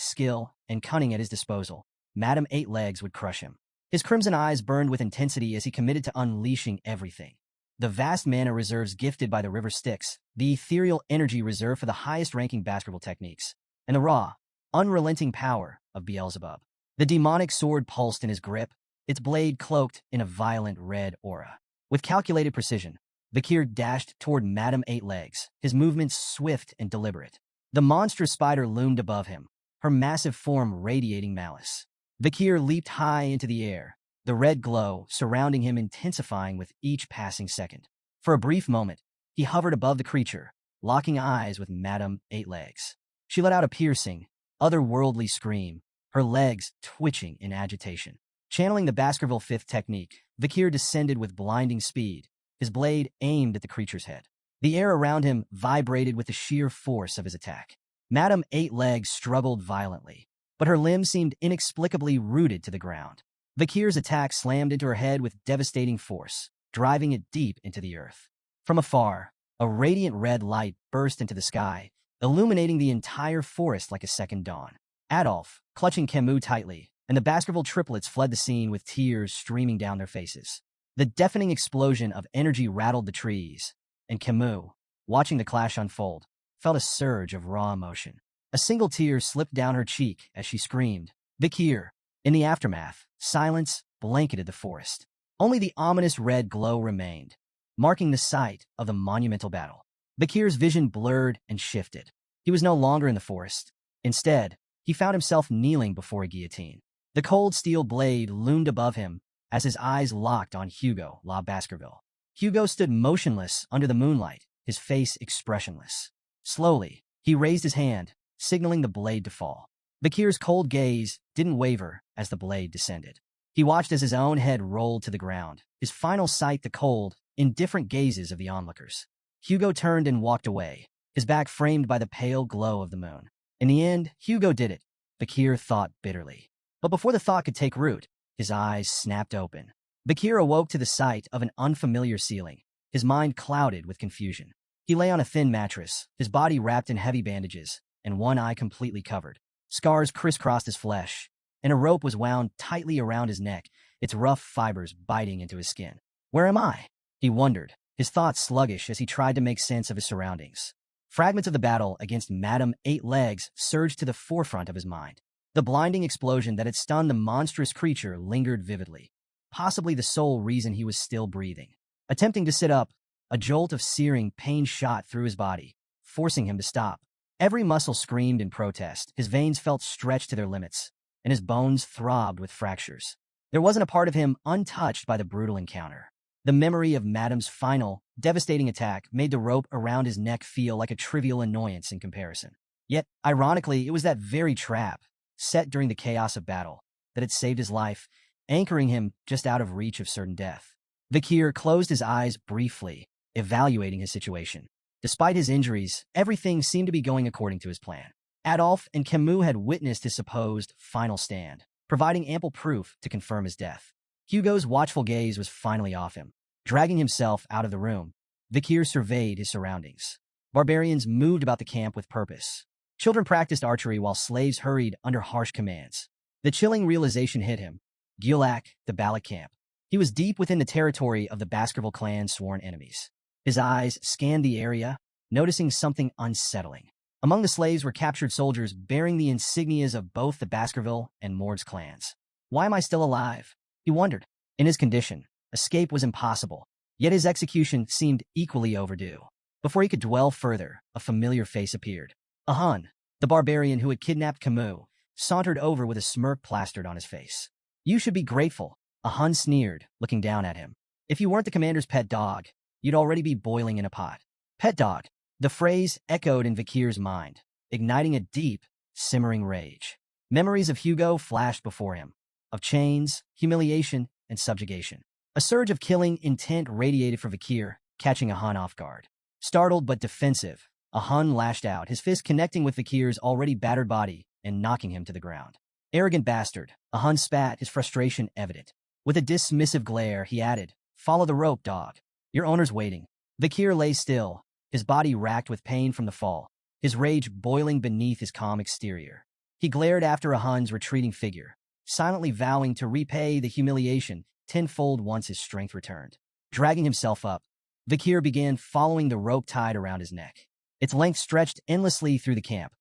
[SPEAKER 1] skill, and cunning at his disposal, Madame Eight Legs would crush him. His crimson eyes burned with intensity as he committed to unleashing everything. The vast mana reserves gifted by the River Styx, the ethereal energy reserved for the highest-ranking Baskerville techniques, and the raw, unrelenting power of Beelzebub. The demonic sword pulsed in his grip, its blade cloaked in a violent red aura. With calculated precision, Vakir dashed toward Madame Eight Legs, his movements swift and deliberate. The monstrous spider loomed above him, her massive form radiating malice. Vakir leaped high into the air, the red glow surrounding him intensifying with each passing second. For a brief moment, he hovered above the creature, locking eyes with Madame Eight Legs. She let out a piercing, otherworldly scream, her legs twitching in agitation. Channeling the Baskerville 5th technique, Vakir descended with blinding speed, his blade aimed at the creature's head. The air around him vibrated with the sheer force of his attack. Madame Eight Legs struggled violently, but her limbs seemed inexplicably rooted to the ground. Vakir's attack slammed into her head with devastating force, driving it deep into the earth. From afar, a radiant red light burst into the sky, illuminating the entire forest like a second dawn. Adolf, clutching Camus tightly, and the Baskerville triplets fled the scene with tears streaming down their faces. The deafening explosion of energy rattled the trees, and Camus, watching the clash unfold, felt a surge of raw emotion. A single tear slipped down her cheek as she screamed, "Vakir!" In the aftermath, silence blanketed the forest. Only the ominous red glow remained, marking the site of the monumental battle. Bakir's vision blurred and shifted. He was no longer in the forest. Instead, he found himself kneeling before a guillotine. The cold steel blade loomed above him as his eyes locked on Hugo La Baskerville. Hugo stood motionless under the moonlight, his face expressionless. Slowly, he raised his hand, signaling the blade to fall. Bakir's cold gaze didn't waver as the blade descended. He watched as his own head rolled to the ground, his final sight the cold, indifferent gazes of the onlookers. Hugo turned and walked away, his back framed by the pale glow of the moon. In the end, Hugo did it, Bakir thought bitterly. But before the thought could take root, his eyes snapped open. Bakir awoke to the sight of an unfamiliar ceiling, his mind clouded with confusion. He lay on a thin mattress, his body wrapped in heavy bandages, and one eye completely covered. Scars crisscrossed his flesh, and a rope was wound tightly around his neck, its rough fibers biting into his skin. Where am I? He wondered, his thoughts sluggish as he tried to make sense of his surroundings. Fragments of the battle against Madame Eight Legs surged to the forefront of his mind. The blinding explosion that had stunned the monstrous creature lingered vividly, possibly the sole reason he was still breathing. Attempting to sit up, a jolt of searing pain shot through his body, forcing him to stop. Every muscle screamed in protest, his veins felt stretched to their limits, and his bones throbbed with fractures. There wasn't a part of him untouched by the brutal encounter. The memory of Madame's final, devastating attack made the rope around his neck feel like a trivial annoyance in comparison. Yet, ironically, it was that very trap, set during the chaos of battle, that had saved his life, anchoring him just out of reach of certain death. Bakir closed his eyes briefly, evaluating his situation. Despite his injuries, everything seemed to be going according to his plan. Adolphe and Camus had witnessed his supposed final stand, providing ample proof to confirm his death. Hugo's watchful gaze was finally off him. Dragging himself out of the room, Bakir surveyed his surroundings. Barbarians moved about the camp with purpose. Children practiced archery while slaves hurried under harsh commands. The chilling realization hit him. Gulak, the Balak camp. He was deep within the territory of the Baskerville clan's sworn enemies. His eyes scanned the area, noticing something unsettling. Among the slaves were captured soldiers bearing the insignias of both the Baskerville and Mord's clans. Why am I still alive? He wondered. In his condition, escape was impossible, yet his execution seemed equally overdue. Before he could dwell further, a familiar face appeared. A Hun, the barbarian who had kidnapped Camus, sauntered over with a smirk plastered on his face. You should be grateful, a Hun sneered, looking down at him. If you weren't the commander's pet dog, you'd already be boiling in a pot. Pet dog. The phrase echoed in Bakir's mind, igniting a deep, simmering rage. Memories of Hugo flashed before him, of chains, humiliation, and subjugation. A surge of killing intent radiated from Bakir, catching a Hun off guard. Startled but defensive, a Hun lashed out, his fist connecting with Bakir's already battered body and knocking him to the ground. Arrogant bastard, a Hun spat, his frustration evident. With a dismissive glare, he added, Follow the rope, dog. Your owner's waiting. Bakir lay still, his body racked with pain from the fall, his rage boiling beneath his calm exterior. He glared after a Hun's retreating figure, silently vowing to repay the humiliation tenfold once his strength returned. Dragging himself up, Bakir began following the rope tied around his neck. Its length stretched endlessly through the camp,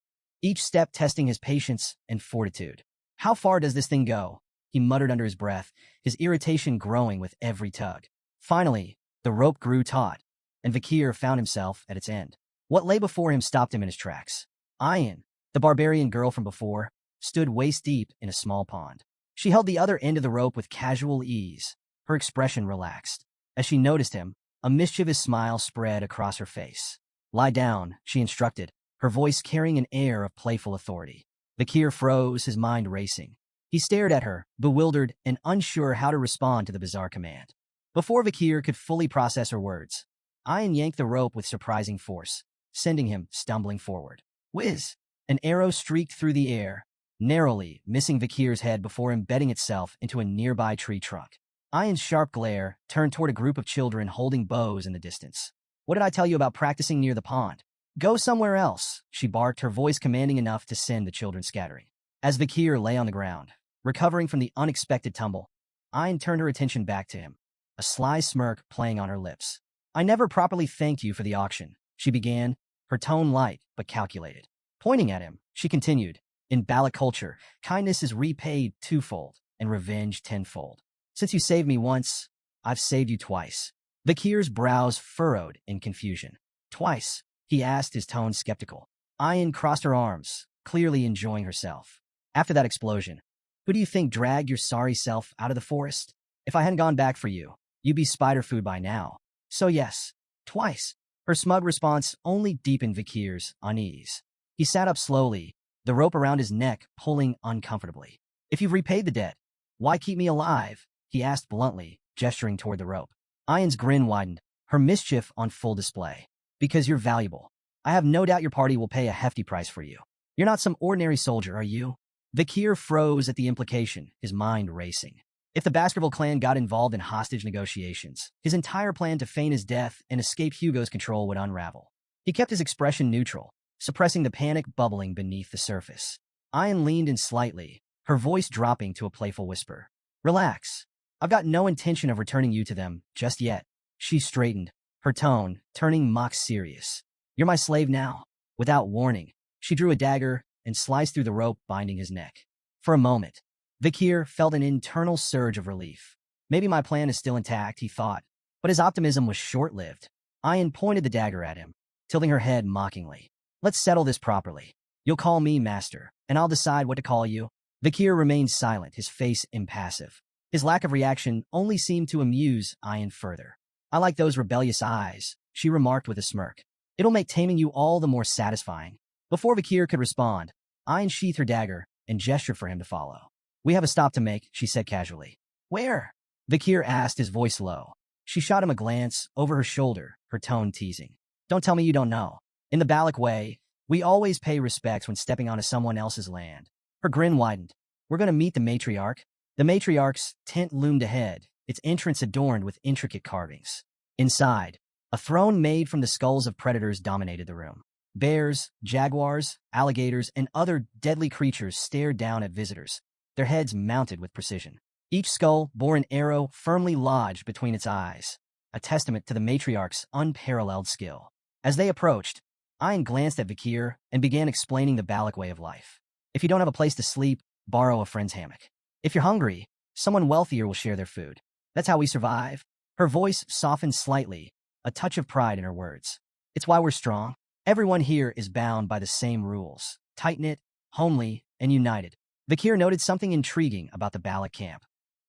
[SPEAKER 1] each step testing his patience and fortitude. How far does this thing go? He muttered under his breath, his irritation growing with every tug. Finally, the rope grew taut, and Bakir found himself at its end. What lay before him stopped him in his tracks. Ayan, the barbarian girl from before, stood waist-deep in a small pond. She held the other end of the rope with casual ease, her expression relaxed. As she noticed him, a mischievous smile spread across her face. Lie down, she instructed, her voice carrying an air of playful authority. Bakir froze, his mind racing. He stared at her, bewildered and unsure how to respond to the bizarre command. Before Bakir could fully process her words, Ayan yanked the rope with surprising force, sending him stumbling forward. Whiz! An arrow streaked through the air, narrowly missing Bakir's head before embedding itself into a nearby tree trunk. Ayan's sharp glare turned toward a group of children holding bows in the distance. What did I tell you about practicing near the pond? Go somewhere else, she barked, her voice commanding enough to send the children scattering. As Bakir lay on the ground, recovering from the unexpected tumble, Ayan turned her attention back to him, a sly smirk playing on her lips. I never properly thanked you for the auction, she began, her tone light but calculated. Pointing at him, she continued, in Balak culture, kindness is repaid twofold and revenge tenfold. Since you saved me once, I've saved you twice. Bakir's brows furrowed in confusion. Twice. he asked, his tone skeptical. Ayan crossed her arms, clearly enjoying herself. After that explosion, who do you think dragged your sorry self out of the forest? If I hadn't gone back for you, you'd be spider food by now. So yes, twice. Her smug response only deepened Vikir's unease. He sat up slowly, the rope around his neck pulling uncomfortably. If you've repaid the debt, why keep me alive? He asked bluntly, gesturing toward the rope. Ayan's grin widened, her mischief on full display. Because you're valuable. I have no doubt your party will pay a hefty price for you. You're not some ordinary soldier, are you? Vikir froze at the implication, his mind racing. If the Baskerville clan got involved in hostage negotiations, his entire plan to feign his death and escape Hugo's control would unravel. He kept his expression neutral, suppressing the panic bubbling beneath the surface. Ayan leaned in slightly, her voice dropping to a playful whisper. Relax. I've got no intention of returning you to them just yet. She straightened, her tone turning mock serious. You're my slave now. Without warning, she drew a dagger and sliced through the rope binding his neck. For a moment, Vikir felt an internal surge of relief. Maybe my plan is still intact, he thought, but his optimism was short-lived. Ayan pointed the dagger at him, tilting her head mockingly. Let's settle this properly. You'll call me master, and I'll decide what to call you. Vikir remained silent, his face impassive. His lack of reaction only seemed to amuse Ayan further. I like those rebellious eyes, she remarked with a smirk. It'll make taming you all the more satisfying. Before Vikir could respond, Ayan sheathed her dagger and gestured for him to follow. We have a stop to make, she said casually. Where? Vikir asked, his voice low. She shot him a glance over her shoulder, her tone teasing. Don't tell me you don't know. In the Balak way, we always pay respects when stepping onto someone else's land. Her grin widened. We're going to meet the matriarch. The matriarch's tent loomed ahead, its entrance adorned with intricate carvings. Inside, a throne made from the skulls of predators dominated the room. Bears, jaguars, alligators, and other deadly creatures stared down at visitors, their heads mounted with precision. Each skull bore an arrow firmly lodged between its eyes, a testament to the matriarch's unparalleled skill. As they approached, Ayan glanced at Vikir and began explaining the Balak way of life. If you don't have a place to sleep, borrow a friend's hammock. If you're hungry, someone wealthier will share their food. That's how we survive. Her voice softened slightly, a touch of pride in her words. It's why we're strong. Everyone here is bound by the same rules, tight-knit, homely, and united. Vikir noted something intriguing about the Balak camp.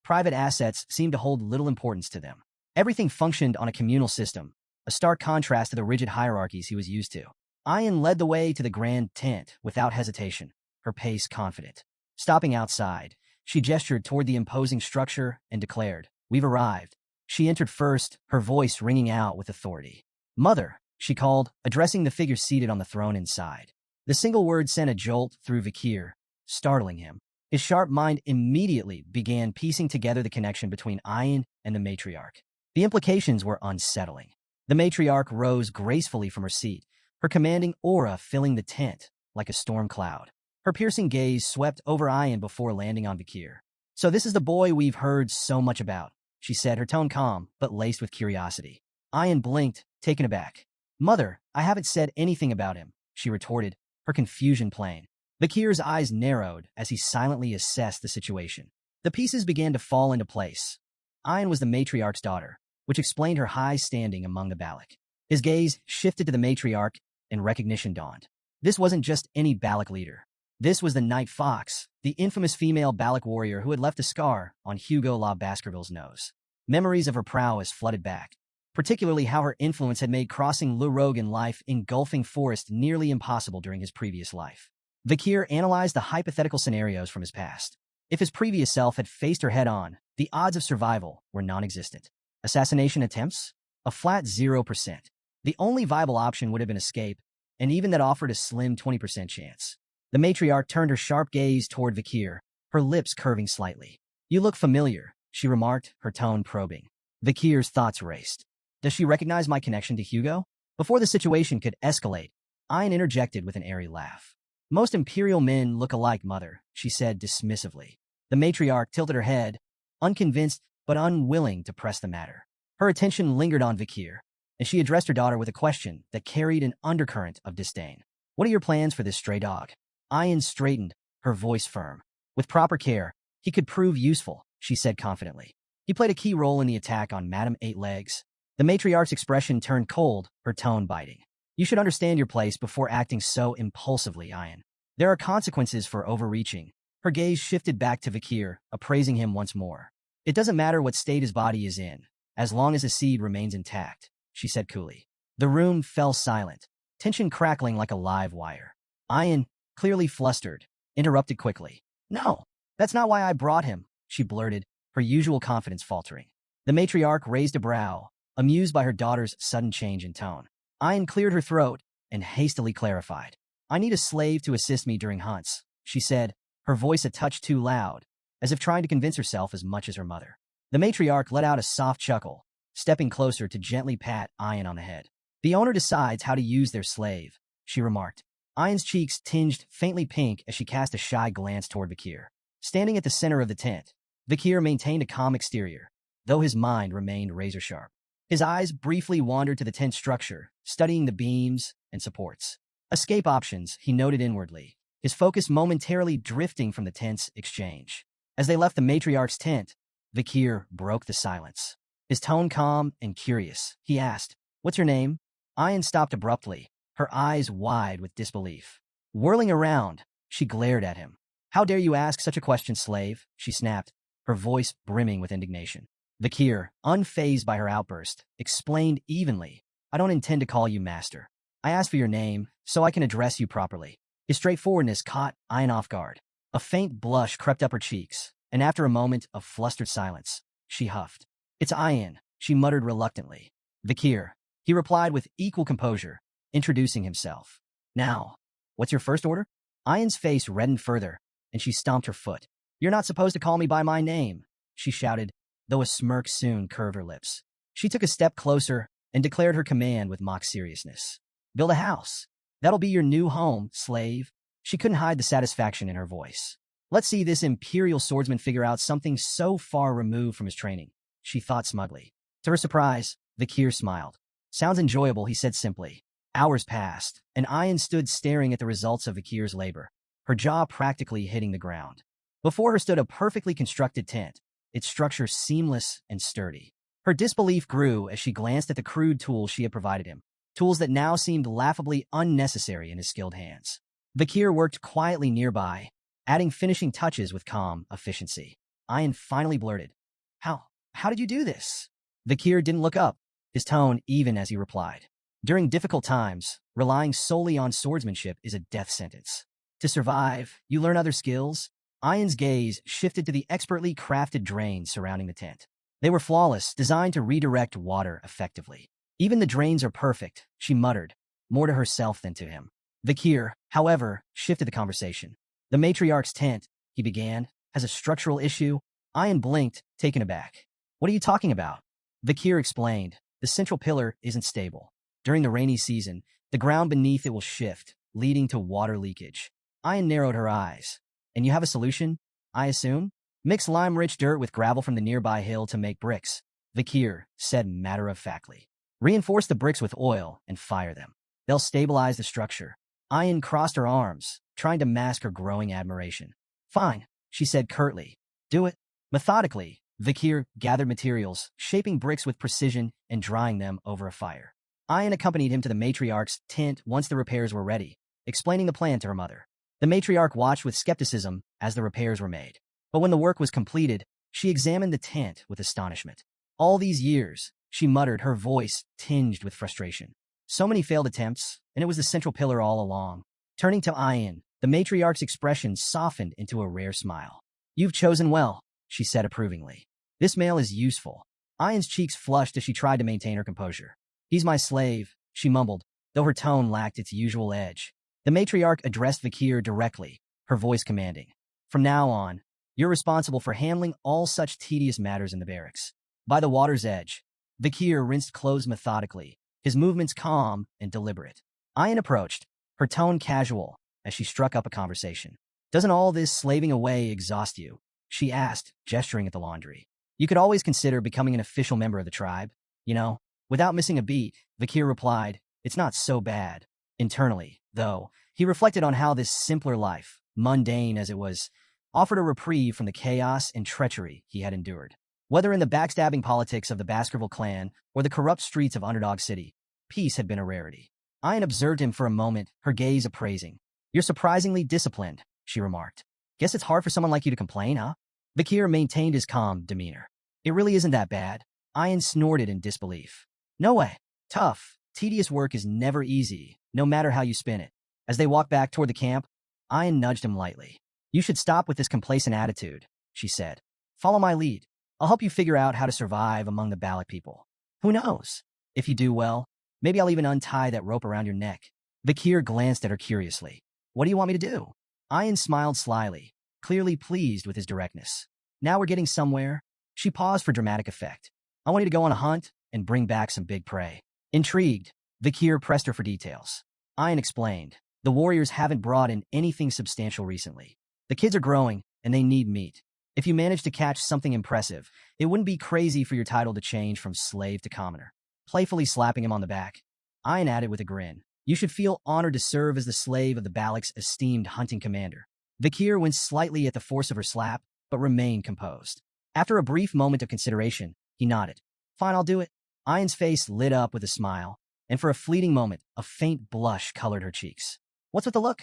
[SPEAKER 1] Private assets seemed to hold little importance to them. Everything functioned on a communal system, a stark contrast to the rigid hierarchies he was used to. Ayan led the way to the grand tent without hesitation, her pace confident. Stopping outside, she gestured toward the imposing structure and declared, We've arrived. She entered first, her voice ringing out with authority. Mother, she called, addressing the figure seated on the throne inside. The single word sent a jolt through Vikir, startling him. His sharp mind immediately began piecing together the connection between Ayan and the matriarch. The implications were unsettling. The matriarch rose gracefully from her seat, her commanding aura filling the tent like a storm cloud. Her piercing gaze swept over Ayan before landing on Vikir. So this is the boy we've heard so much about, she said, her tone calm but laced with curiosity. Ayan blinked, taken aback. Mother, I haven't said anything about him, she retorted, her confusion plain. Vikir's eyes narrowed as he silently assessed the situation. The pieces began to fall into place. Ayan was the matriarch's daughter, which explained her high standing among the Balak. His gaze shifted to the matriarch, and recognition dawned. This wasn't just any Balak leader. This was the Night Fox, the infamous female Balak warrior who had left a scar on Hugo La Baskerville's nose. Memories of her prowess flooded back, particularly how her influence had made crossing Le Rogan life engulfing forest nearly impossible during his previous life. Vikir analyzed the hypothetical scenarios from his past. If his previous self had faced her head-on, the odds of survival were non-existent. Assassination attempts? A flat 0%. The only viable option would have been escape, and even that offered a slim 20% chance. The matriarch turned her sharp gaze toward Vikir, her lips curving slightly. You look familiar, she remarked, her tone probing. Vikir's thoughts raced. Does she recognize my connection to Hugo? Before the situation could escalate, Ayan interjected with an airy laugh. Most imperial men look alike, mother, she said dismissively. The matriarch tilted her head, unconvinced but unwilling to press the matter. Her attention lingered on Vikir, and she addressed her daughter with a question that carried an undercurrent of disdain. What are your plans for this stray dog? Ayan straightened, her voice firm. With proper care, he could prove useful, she said confidently. He played a key role in the attack on Madame Eight Legs. The matriarch's expression turned cold, her tone biting. You should understand your place before acting so impulsively, Ayan. There are consequences for overreaching. Her gaze shifted back to Vakir, appraising him once more. It doesn't matter what state his body is in, as long as his seed remains intact, she said coolly. The room fell silent, tension crackling like a live wire. Ayan, clearly flustered, interrupted quickly. No, that's not why I brought him, she blurted, her usual confidence faltering. The matriarch raised a brow, amused by her daughter's sudden change in tone. Ayan cleared her throat and hastily clarified. I need a slave to assist me during hunts, she said, her voice a touch too loud, as if trying to convince herself as much as her mother. The matriarch let out a soft chuckle, stepping closer to gently pat Ayan on the head. The owner decides how to use their slave, she remarked. Ayan's cheeks tinged faintly pink as she cast a shy glance toward Vakir. Standing at the center of the tent, Vakir maintained a calm exterior, though his mind remained razor-sharp. His eyes briefly wandered to the tent structure, studying the beams and supports. Escape options, he noted inwardly, his focus momentarily drifting from the tent's exchange. As they left the matriarch's tent, Vakir broke the silence. His tone calm and curious, he asked, "What's your name?" Ayan stopped abruptly, her eyes wide with disbelief. Whirling around, she glared at him. "How dare you ask such a question, slave?" she snapped, her voice brimming with indignation. Vakir, unfazed by her outburst, explained evenly, "I don't intend to call you master. I asked for your name, so I can address you properly." His straightforwardness caught Ayan off guard. A faint blush crept up her cheeks, and after a moment of flustered silence, she huffed. "It's Ayan," she muttered reluctantly. "Vakir," he replied with equal composure, introducing himself. "Now, what's your first order?" Ayan's face reddened further, and she stomped her foot. "You're not supposed to call me by my name," she shouted, though a smirk soon curved her lips. She took a step closer and declared her command with mock seriousness. "Build a house. That'll be your new home, slave." She couldn't hide the satisfaction in her voice. Let's see this imperial swordsman figure out something so far removed from his training, she thought smugly. To her surprise, Vakir smiled. "Sounds enjoyable," he said simply. Hours passed, and Ayan stood staring at the results of Vakir's labor, her jaw practically hitting the ground. Before her stood a perfectly constructed tent, its structure seamless and sturdy. Her disbelief grew as she glanced at the crude tools she had provided him, tools that now seemed laughably unnecessary in his skilled hands. Vakir worked quietly nearby, adding finishing touches with calm efficiency. Ayan finally blurted, How did you do this?" Vakir didn't look up, his tone even as he replied. "During difficult times, relying solely on swordsmanship is a death sentence. To survive, you learn other skills." Ayan's gaze shifted to the expertly crafted drains surrounding the tent. They were flawless, designed to redirect water effectively. "Even the drains are perfect," she muttered, more to herself than to him. Vakir, however, shifted the conversation. "The matriarch's tent," he began, "has a structural issue." Ayan blinked, taken aback. "What are you talking about?" Vakir explained, "The central pillar isn't stable. During the rainy season, the ground beneath it will shift, leading to water leakage." Ayan narrowed her eyes. "And you have a solution, I assume?" "Mix lime-rich dirt with gravel from the nearby hill to make bricks," Vakir said matter-of-factly. "Reinforce the bricks with oil and fire them. They'll stabilize the structure." Ayan crossed her arms, trying to mask her growing admiration. "Fine," she said curtly. "Do it." Methodically, Vakir gathered materials, shaping bricks with precision and drying them over a fire. Ayan accompanied him to the matriarch's tent once the repairs were ready, explaining the plan to her mother. The matriarch watched with skepticism as the repairs were made. But when the work was completed, she examined the tent with astonishment. "All these years," she muttered, her voice tinged with frustration. "So many failed attempts, and it was the central pillar all along." Turning to Ayan, the matriarch's expression softened into a rare smile. "You've chosen well," she said approvingly. "This male is useful." Ayan's cheeks flushed as she tried to maintain her composure. "He's my slave," she mumbled, though her tone lacked its usual edge. The matriarch addressed Vakir directly, her voice commanding. "From now on, you're responsible for handling all such tedious matters in the barracks." By the water's edge, Vakir rinsed clothes methodically, his movements calm and deliberate. Ayan approached, her tone casual, as she struck up a conversation. "Doesn't all this slaving away exhaust you?" she asked, gesturing at the laundry. "You could always consider becoming an official member of the tribe. You know." Without missing a beat, Vakir replied, "It's not so bad." Internally, though, he reflected on how this simpler life, mundane as it was, offered a reprieve from the chaos and treachery he had endured. Whether in the backstabbing politics of the Baskerville clan or the corrupt streets of Underdog City, peace had been a rarity. Ayan observed him for a moment, her gaze appraising. You're surprisingly disciplined, she remarked. Guess it's hard for someone like you to complain, huh? Vakir maintained his calm demeanor. It really isn't that bad. Ayan snorted in disbelief. No way. Tough, tedious work is never easy, no matter how you spin it. As they walked back toward the camp, Ayan nudged him lightly. You should stop with this complacent attitude, she said. Follow my lead. I'll help you figure out how to survive among the Balak people. Who knows? If you do well, maybe I'll even untie that rope around your neck. Vakir glanced at her curiously. What do you want me to do? Ayan smiled slyly, clearly pleased with his directness. Now we're getting somewhere. She paused for dramatic effect. I want you to go on a hunt and bring back some big prey. Intrigued, Vakir pressed her for details. Ayan explained. The warriors haven't brought in anything substantial recently. The kids are growing, and they need meat. If you manage to catch something impressive, it wouldn't be crazy for your title to change from slave to commoner. Playfully slapping him on the back, Ayan added with a grin. You should feel honored to serve as the slave of the Balak's esteemed hunting commander. Vakir winced slightly at the force of her slap, but remained composed. After a brief moment of consideration, he nodded. Fine, I'll do it. Ayan's face lit up with a smile, and for a fleeting moment, a faint blush colored her cheeks. What's with the look?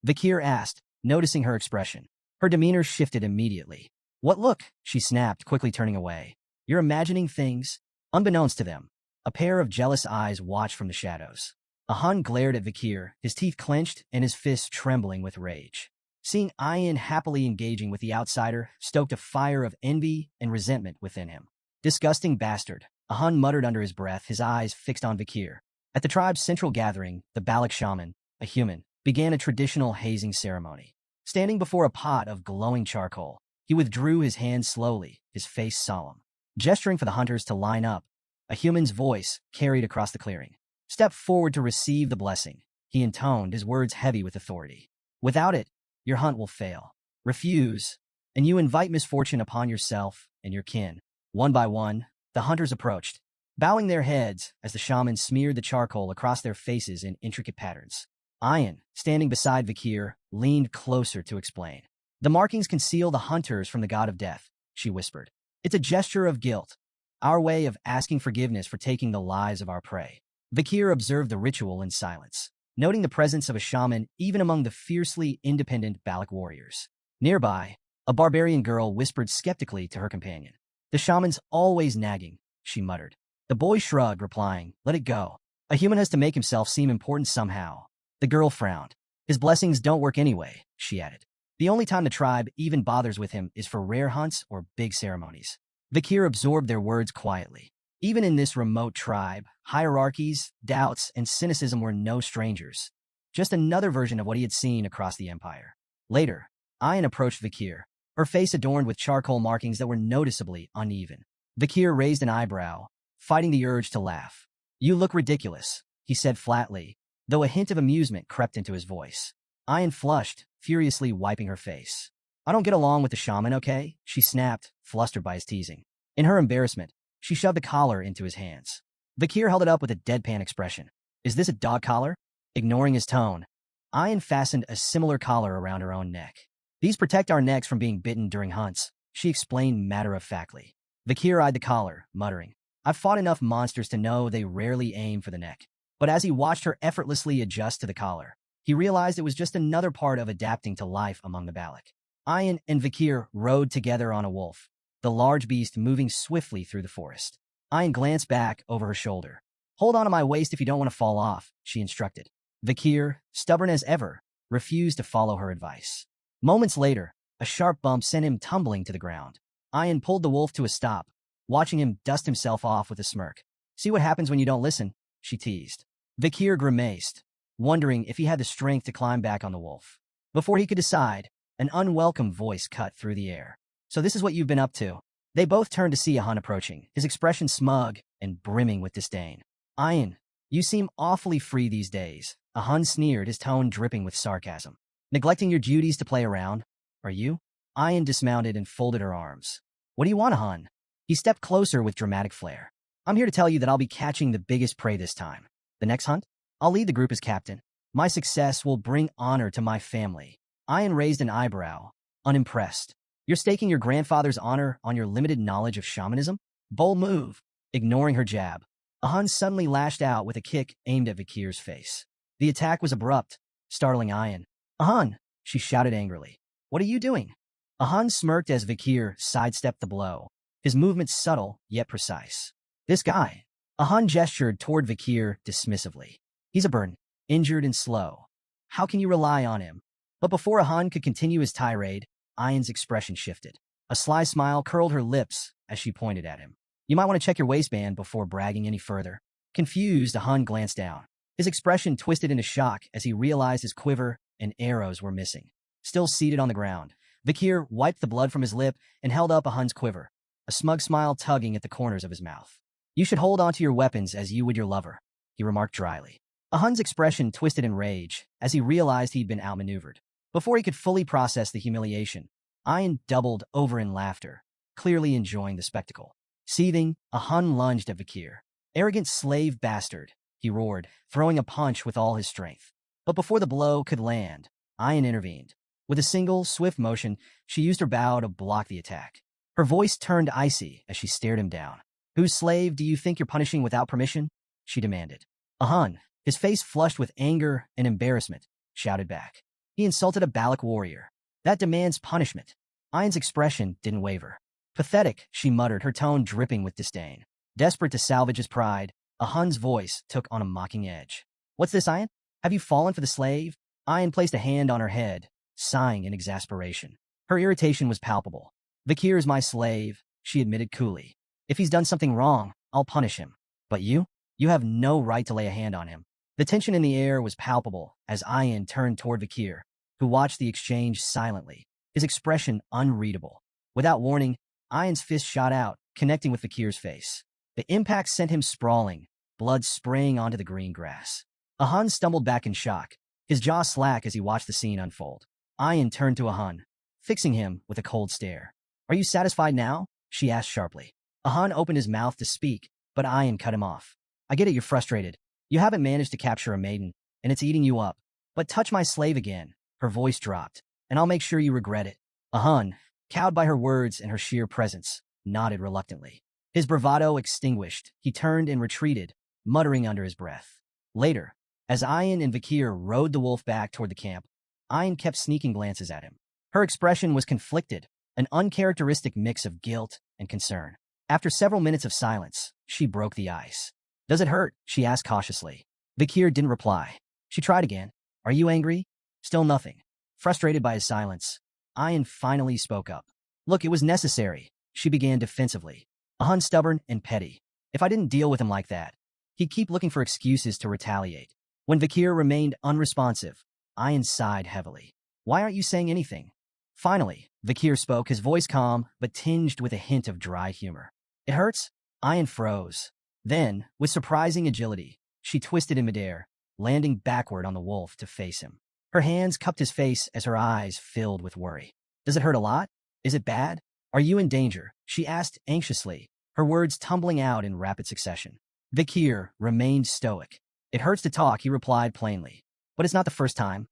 [SPEAKER 1] Vakir asked, noticing her expression. Her demeanor shifted immediately. What look? She snapped, quickly turning away. You're imagining things. Unbeknownst to them, a pair of jealous eyes watched from the shadows. Ahan glared at Vakir, his teeth clenched and his fists trembling with rage. Seeing Ayan happily engaging with the outsider stoked a fire of envy and resentment within him. Disgusting bastard, Ahan muttered under his breath, his eyes fixed on Vakir. At the tribe's central gathering, the Balak shaman, a human, began a traditional hazing ceremony. Standing before a pot of glowing charcoal, he withdrew his hand slowly, his face solemn. Gesturing for the hunters to line up, a human's voice carried across the clearing. Step forward to receive the blessing, he intoned, his words heavy with authority. Without it, your hunt will fail. Refuse, and you invite misfortune upon yourself and your kin. One by one, the hunters approached, bowing their heads as the shaman smeared the charcoal across their faces in intricate patterns. Ayan, standing beside Vakir, leaned closer to explain. The markings conceal the hunters from the god of death, she whispered. It's a gesture of guilt, our way of asking forgiveness for taking the lives of our prey. Vakir observed the ritual in silence, noting the presence of a shaman even among the fiercely independent Balak warriors. Nearby, a barbarian girl whispered skeptically to her companion. The shaman's always nagging, she muttered. The boy shrugged, replying, let it go. A human has to make himself seem important somehow. The girl frowned. His blessings don't work anyway, she added. The only time the tribe even bothers with him is for rare hunts or big ceremonies. Vakir absorbed their words quietly. Even in this remote tribe, hierarchies, doubts, and cynicism were no strangers. Just another version of what he had seen across the empire. Later, Ayan approached Vakir, her face adorned with charcoal markings that were noticeably uneven. Vakir raised an eyebrow, fighting the urge to laugh. You look ridiculous, he said flatly, though a hint of amusement crept into his voice. Ayan flushed, furiously wiping her face. I don't get along with the shaman, okay? She snapped, flustered by his teasing. In her embarrassment, she shoved the collar into his hands. Vakir held it up with a deadpan expression. Is this a dog collar? Ignoring his tone, Ayan fastened a similar collar around her own neck. These protect our necks from being bitten during hunts, she explained matter-of-factly. Vakir eyed the collar, muttering, I've fought enough monsters to know they rarely aim for the neck. But as he watched her effortlessly adjust to the collar, he realized it was just another part of adapting to life among the Balak. Ayan and Vakir rode together on a wolf, the large beast moving swiftly through the forest. Ayan glanced back over her shoulder. Hold on to my waist if you don't want to fall off, she instructed. Vakir, stubborn as ever, refused to follow her advice. Moments later, a sharp bump sent him tumbling to the ground. Ayan pulled the wolf to a stop, watching him dust himself off with a smirk. See what happens when you don't listen, she teased. Vakir grimaced, wondering if he had the strength to climb back on the wolf. Before he could decide, an unwelcome voice cut through the air. So this is what you've been up to. They both turned to see Ahan approaching, his expression smug and brimming with disdain. Ayan, you seem awfully free these days, Ahan sneered, his tone dripping with sarcasm. Neglecting your duties to play around, are you? Ayan dismounted and folded her arms. What do you want, Ahan? He stepped closer with dramatic flair. I'm here to tell you that I'll be catching the biggest prey this time. The next hunt? I'll lead the group as captain. My success will bring honor to my family. Ayan raised an eyebrow, unimpressed. You're staking your grandfather's honor on your limited knowledge of shamanism? Bold move. Ignoring her jab, Ahan suddenly lashed out with a kick aimed at Vikir's face. The attack was abrupt, startling Ayan. Ahan, she shouted angrily. What are you doing? Ahan smirked as Vikir sidestepped the blow, his movements subtle yet precise. This guy. Ahan gestured toward Vikir dismissively. He's a burn, injured and slow. How can you rely on him? But before Ahan could continue his tirade, Ayan's expression shifted. A sly smile curled her lips as she pointed at him. You might want to check your waistband before bragging any further. Confused, Ahan glanced down. His expression twisted into shock as he realized his quiver and arrows were missing. Still seated on the ground, Vikir wiped the blood from his lip and held up Ahan's quiver, a smug smile tugging at the corners of his mouth. You should hold onto your weapons as you would your lover, he remarked dryly. Ahan's expression twisted in rage as he realized he'd been outmaneuvered. Before he could fully process the humiliation, Ayan doubled over in laughter, clearly enjoying the spectacle. Seething, Ahan lunged at Vikir. Arrogant slave bastard, he roared, throwing a punch with all his strength. But before the blow could land, Ayan intervened. With a single, swift motion, she used her bow to block the attack. Her voice turned icy as she stared him down. Whose slave do you think you're punishing without permission? She demanded. Ahan, his face flushed with anger and embarrassment, shouted back. He insulted a Balak warrior. That demands punishment. Ayan's expression didn't waver. Pathetic, she muttered, her tone dripping with disdain. Desperate to salvage his pride, Ahan's voice took on a mocking edge. What's this, Ayan? Have you fallen for the slave? Ayan placed a hand on her head, sighing in exasperation. Her irritation was palpable. Vikir is my slave, she admitted coolly. If he's done something wrong, I'll punish him. But you? You have no right to lay a hand on him. The tension in the air was palpable as Ayan turned toward Vikir, who watched the exchange silently, his expression unreadable. Without warning, Ayan's fist shot out, connecting with Vikir's face. The impact sent him sprawling, blood spraying onto the green grass. Ahan stumbled back in shock, his jaw slack as he watched the scene unfold. Ayan turned to Ahan, fixing him with a cold stare. Are you satisfied now? She asked sharply. Ahan opened his mouth to speak, but Ayan cut him off. I get it, you're frustrated. You haven't managed to capture a maiden, and it's eating you up. But touch my slave again. Her voice dropped, and I'll make sure you regret it. Ahan, cowed by her words and her sheer presence, nodded reluctantly. His bravado extinguished, he turned and retreated, muttering under his breath. Later, as Ayan and Vikir rode the wolf back toward the camp, Ayan kept sneaking glances at him. Her expression was conflicted, an uncharacteristic mix of guilt and concern. After several minutes of silence, she broke the ice. Does it hurt? She asked cautiously. Vikir didn't reply. She tried again. Are you angry? Still nothing. Frustrated by his silence, Ayan finally spoke up. Look, it was necessary, she began defensively. Ahan stubborn and petty. If I didn't deal with him like that, he'd keep looking for excuses to retaliate. When Vikir remained unresponsive, Ayan sighed heavily. Why aren't you saying anything? Finally, Vikir spoke, his voice calm, but tinged with a hint of dry humor. It hurts? Ayan froze. Then, with surprising agility, she twisted in midair, landing backward on the wolf to face him. Her hands cupped his face as her eyes filled with worry. Does it hurt a lot? Is it bad? Are you in danger? She asked anxiously, her words tumbling out in rapid succession. Vikir remained stoic. It hurts to talk, he replied plainly. But it's not the first time.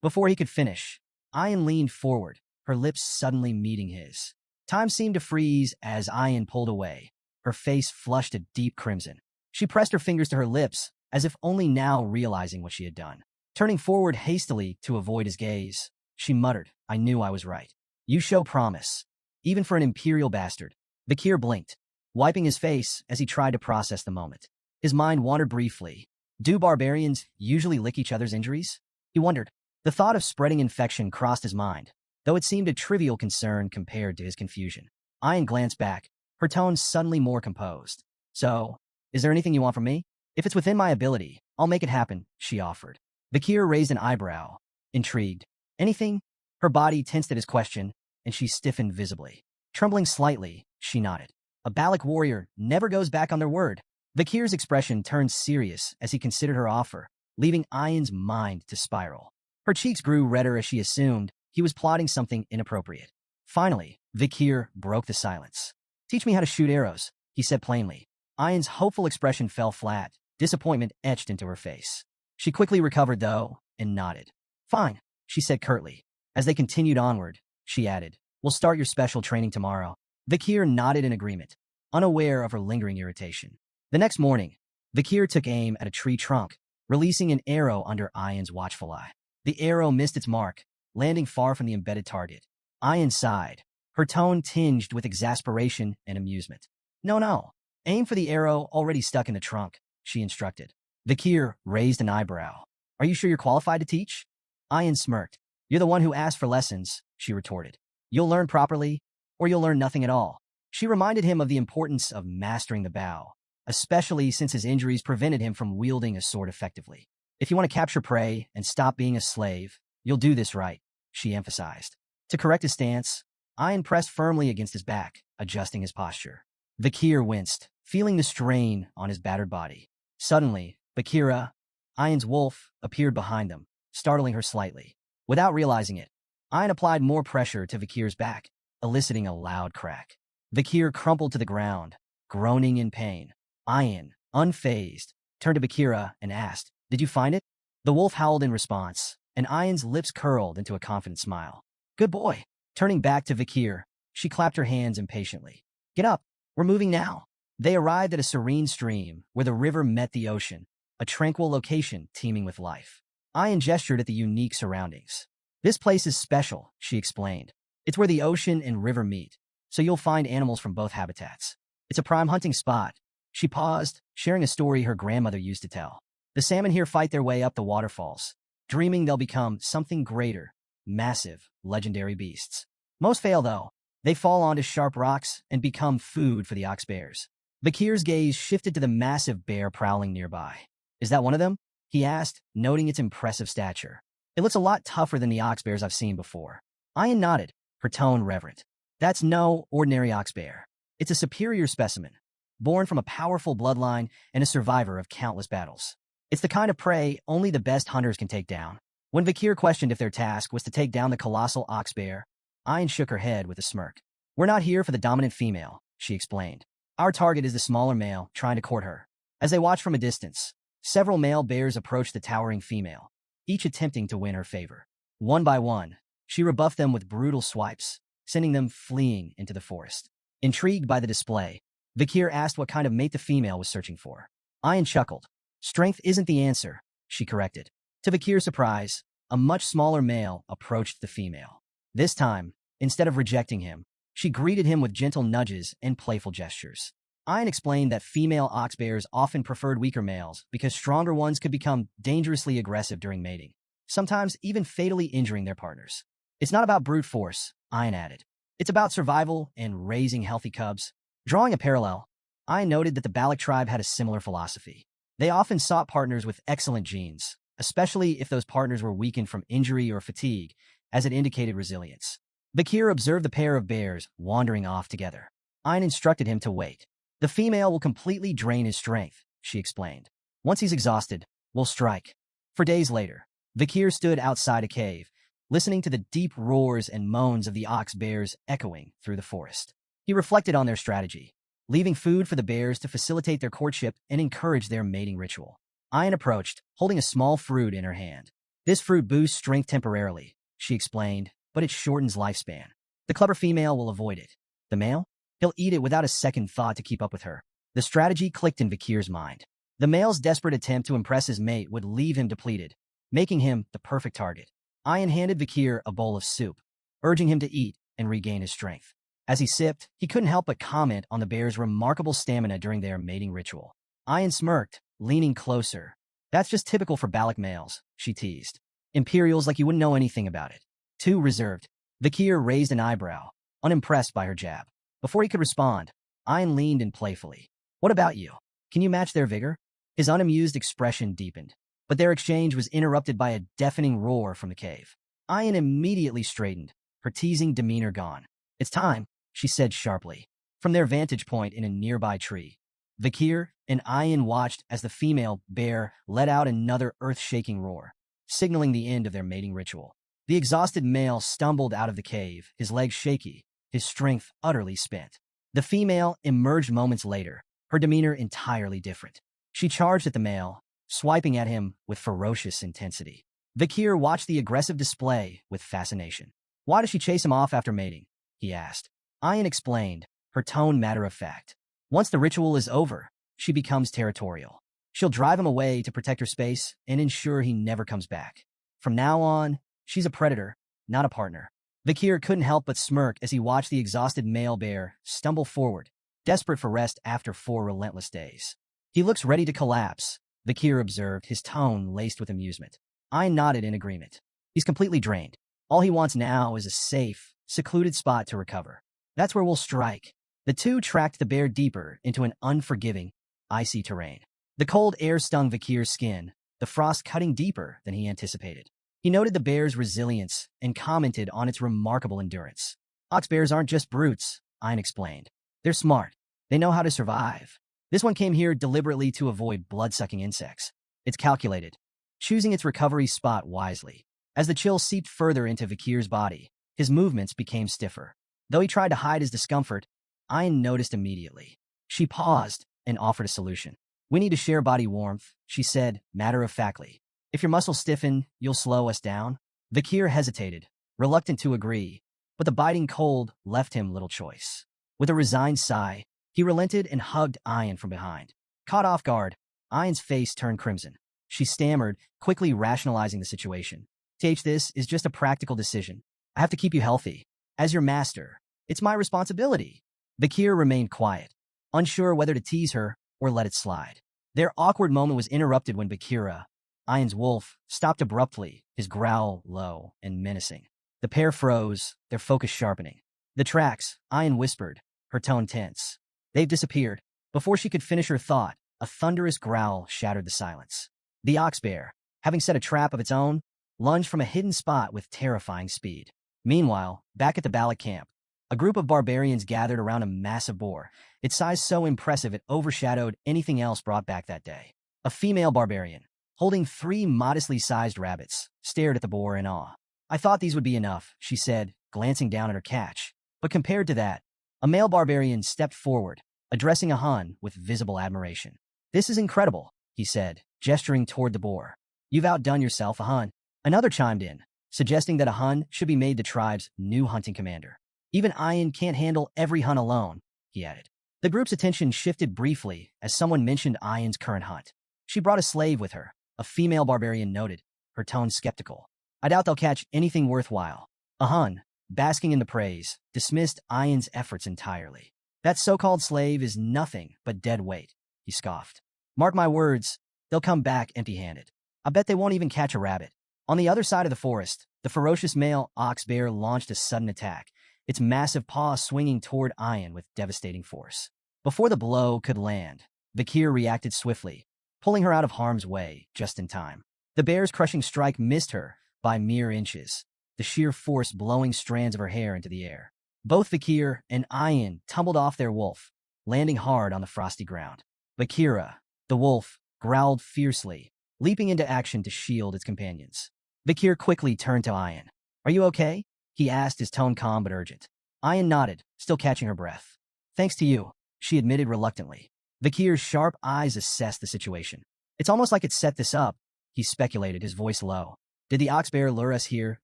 [SPEAKER 1] Before he could finish, Ayan leaned forward, her lips suddenly meeting his. Time seemed to freeze as Ayan pulled away, her face flushed a deep crimson. She pressed her fingers to her lips, as if only now realizing what she had done. Turning forward hastily to avoid his gaze, she muttered, I knew I was right. You show promise. Even for an imperial bastard. Vikir blinked, wiping his face as he tried to process the moment. His mind wandered briefly. Do barbarians usually lick each other's injuries? He wondered. The thought of spreading infection crossed his mind, though it seemed a trivial concern compared to his confusion. Ayan glanced back, her tone suddenly more composed. So, is there anything you want from me? If it's within my ability, I'll make it happen, she offered. Vikir raised an eyebrow, intrigued. Anything? Her body tensed at his question, and she stiffened visibly. Trembling slightly, she nodded. A Balak warrior never goes back on their word. Vikir's expression turned serious as he considered her offer, leaving Ayan's mind to spiral. Her cheeks grew redder as she assumed he was plotting something inappropriate. Finally, Vikir broke the silence. Teach me how to shoot arrows, he said plainly. Ayan's hopeful expression fell flat, disappointment etched into her face. She quickly recovered, though, and nodded. Fine, she said curtly. As they continued onward, she added, we'll start your special training tomorrow. Vikir nodded in agreement, unaware of her lingering irritation. The next morning, Vakir took aim at a tree trunk, releasing an arrow under Ayan's watchful eye. The arrow missed its mark, landing far from the embedded target. Ayan sighed, her tone tinged with exasperation and amusement. No. Aim for the arrow already stuck in the trunk, she instructed. Vakir raised an eyebrow. Are you sure you're qualified to teach? Ayan smirked. You're the one who asked for lessons, she retorted. You'll learn properly, or you'll learn nothing at all. She reminded him of the importance of mastering the bow, especially since his injuries prevented him from wielding a sword effectively. If you want to capture prey and stop being a slave, you'll do this right, she emphasized. To correct his stance, Ayan pressed firmly against his back, adjusting his posture. Vakir winced, feeling the strain on his battered body. Suddenly, Vakira, Ayan's wolf, appeared behind them, startling her slightly. Without realizing it, Ayan applied more pressure to Vakir's back, eliciting a loud crack. Vakir crumpled to the ground, groaning in pain. Ayan, unfazed, turned to Vakira and asked, Did you find it? The wolf howled in response, and Ayan's lips curled into a confident smile. Good boy. Turning back to Vakir, she clapped her hands impatiently. Get up. We're moving now. They arrived at a serene stream where the river met the ocean, a tranquil location teeming with life. Ayan gestured at the unique surroundings. This place is special, she explained. It's where the ocean and river meet, so you'll find animals from both habitats. It's a prime hunting spot. She paused, sharing a story her grandmother used to tell. The salmon here fight their way up the waterfalls, dreaming they'll become something greater, massive, legendary beasts. Most fail, though. They fall onto sharp rocks and become food for the ox bears. Vakir's gaze shifted to the massive bear prowling nearby. Is that one of them? He asked, noting its impressive stature. It looks a lot tougher than the ox bears I've seen before. Ayan nodded, her tone reverent. That's no ordinary ox bear. It's a superior specimen, born from a powerful bloodline and a survivor of countless battles. It's the kind of prey only the best hunters can take down. When Vakir questioned if their task was to take down the colossal ox bear, Ayan shook her head with a smirk. We're not here for the dominant female, she explained. Our target is the smaller male trying to court her. As they watched from a distance, several male bears approached the towering female, each attempting to win her favor. One by one, she rebuffed them with brutal swipes, sending them fleeing into the forest. Intrigued by the display, Vakir asked what kind of mate the female was searching for. Ayan chuckled. Strength isn't the answer, she corrected. To Vakir's surprise, a much smaller male approached the female. This time, instead of rejecting him, she greeted him with gentle nudges and playful gestures. Ayan explained that female ox bears often preferred weaker males because stronger ones could become dangerously aggressive during mating, sometimes even fatally injuring their partners. It's not about brute force, Ayan added. It's about survival and raising healthy cubs. Drawing a parallel, Ayan noted that the Balak tribe had a similar philosophy. They often sought partners with excellent genes, especially if those partners were weakened from injury or fatigue, as it indicated resilience. Vakir observed the pair of bears wandering off together. Ayan instructed him to wait. The female will completely drain his strength, she explained. Once he's exhausted, we'll strike. For days later, Vakir stood outside a cave, listening to the deep roars and moans of the ox bears echoing through the forest. He reflected on their strategy, leaving food for the bears to facilitate their courtship and encourage their mating ritual. Ayan approached, holding a small fruit in her hand. This fruit boosts strength temporarily, she explained, but it shortens lifespan. The clever female will avoid it. The male? He'll eat it without a second thought to keep up with her. The strategy clicked in Vakir's mind. The male's desperate attempt to impress his mate would leave him depleted, making him the perfect target. Ayan handed Vakir a bowl of soup, urging him to eat and regain his strength. As he sipped, he couldn't help but comment on the bear's remarkable stamina during their mating ritual. Ayan smirked, leaning closer. That's just typical for Balak males, she teased. Imperials like you wouldn't know anything about it. Too reserved. Vakir raised an eyebrow, unimpressed by her jab. Before he could respond, Ayan leaned in playfully. What about you? Can you match their vigor? His unamused expression deepened, but their exchange was interrupted by a deafening roar from the cave. Ayan immediately straightened, her teasing demeanor gone. It's time, she said sharply. From their vantage point in a nearby tree, Vakir and Ayan watched as the female bear let out another earth-shaking roar, signaling the end of their mating ritual. The exhausted male stumbled out of the cave, his legs shaky, his strength utterly spent. The female emerged moments later, her demeanor entirely different. She charged at the male, swiping at him with ferocious intensity. Vakir watched the aggressive display with fascination. Why does she chase him off after mating? He asked. Ayan explained, her tone matter-of-fact. Once the ritual is over, she becomes territorial. She'll drive him away to protect her space and ensure he never comes back. From now on, she's a predator, not a partner. Vakir couldn't help but smirk as he watched the exhausted male bear stumble forward, desperate for rest after 4 relentless days. He looks ready to collapse, Vakir observed, his tone laced with amusement. I nodded in agreement. He's completely drained. All he wants now is a safe, secluded spot to recover. That's where we'll strike. The two tracked the bear deeper into an unforgiving, icy terrain. The cold air stung Vakir's skin, the frost cutting deeper than he anticipated. He noted the bear's resilience and commented on its remarkable endurance. Ox bears aren't just brutes, Ian explained. They're smart. They know how to survive. This one came here deliberately to avoid blood-sucking insects. It's calculated, choosing its recovery spot wisely. As the chill seeped further into Vakir's body, his movements became stiffer. Though he tried to hide his discomfort, Ian noticed immediately. She paused and offered a solution. We need to share body warmth, she said, matter-of-factly. If your muscles stiffen, you'll slow us down. Vakir hesitated, reluctant to agree, but the biting cold left him little choice. With a resigned sigh, he relented and hugged Ian from behind. Caught off guard, Ian's face turned crimson. She stammered, quickly rationalizing the situation. This is just a practical decision. I have to keep you healthy. As your master, it's my responsibility. Vakir remained quiet, unsure whether to tease her or let it slide. Their awkward moment was interrupted when Bakira, Ian's wolf, stopped abruptly, his growl low and menacing. The pair froze, their focus sharpening. The tracks, Ian whispered, her tone tense. They've disappeared. Before she could finish her thought, a thunderous growl shattered the silence. The ox bear, having set a trap of its own, lunged from a hidden spot with terrifying speed. Meanwhile, back at the Balak camp, a group of barbarians gathered around a massive boar, its size so impressive it overshadowed anything else brought back that day. A female barbarian, holding 3 modestly sized rabbits, stared at the boar in awe. I thought these would be enough, she said, glancing down at her catch. But compared to that, a male barbarian stepped forward, addressing a Hun with visible admiration. This is incredible, he said, gesturing toward the boar. You've outdone yourself, a Hun. Another chimed in, suggesting that a Hun should be made the tribe's new hunting commander. Even Ian can't handle every Hun alone, he added. The group's attention shifted briefly as someone mentioned Ian's current hunt. She brought a slave with her, a female barbarian noted, her tone skeptical. I doubt they'll catch anything worthwhile. A Hun, basking in the praise, dismissed Ian's efforts entirely. That so-called slave is nothing but dead weight, he scoffed. Mark my words, they'll come back empty-handed. I bet they won't even catch a rabbit. On the other side of the forest, the ferocious male ox bear launched a sudden attack, its massive paw swinging toward Ian with devastating force. Before the blow could land, Vakir reacted swiftly, pulling her out of harm's way just in time. The bear's crushing strike missed her by mere inches, the sheer force blowing strands of her hair into the air. Both Vakir and Ian tumbled off their wolf, landing hard on the frosty ground. Vakira, the wolf, growled fiercely, leaping into action to shield its companions. Vakir quickly turned to Ian. Are you okay? He asked, his tone calm but urgent. Ian nodded, still catching her breath. Thanks to you, she admitted reluctantly. Vakir's sharp eyes assessed the situation. It's almost like it set this up, he speculated, his voice low. Did the ox bear lure us here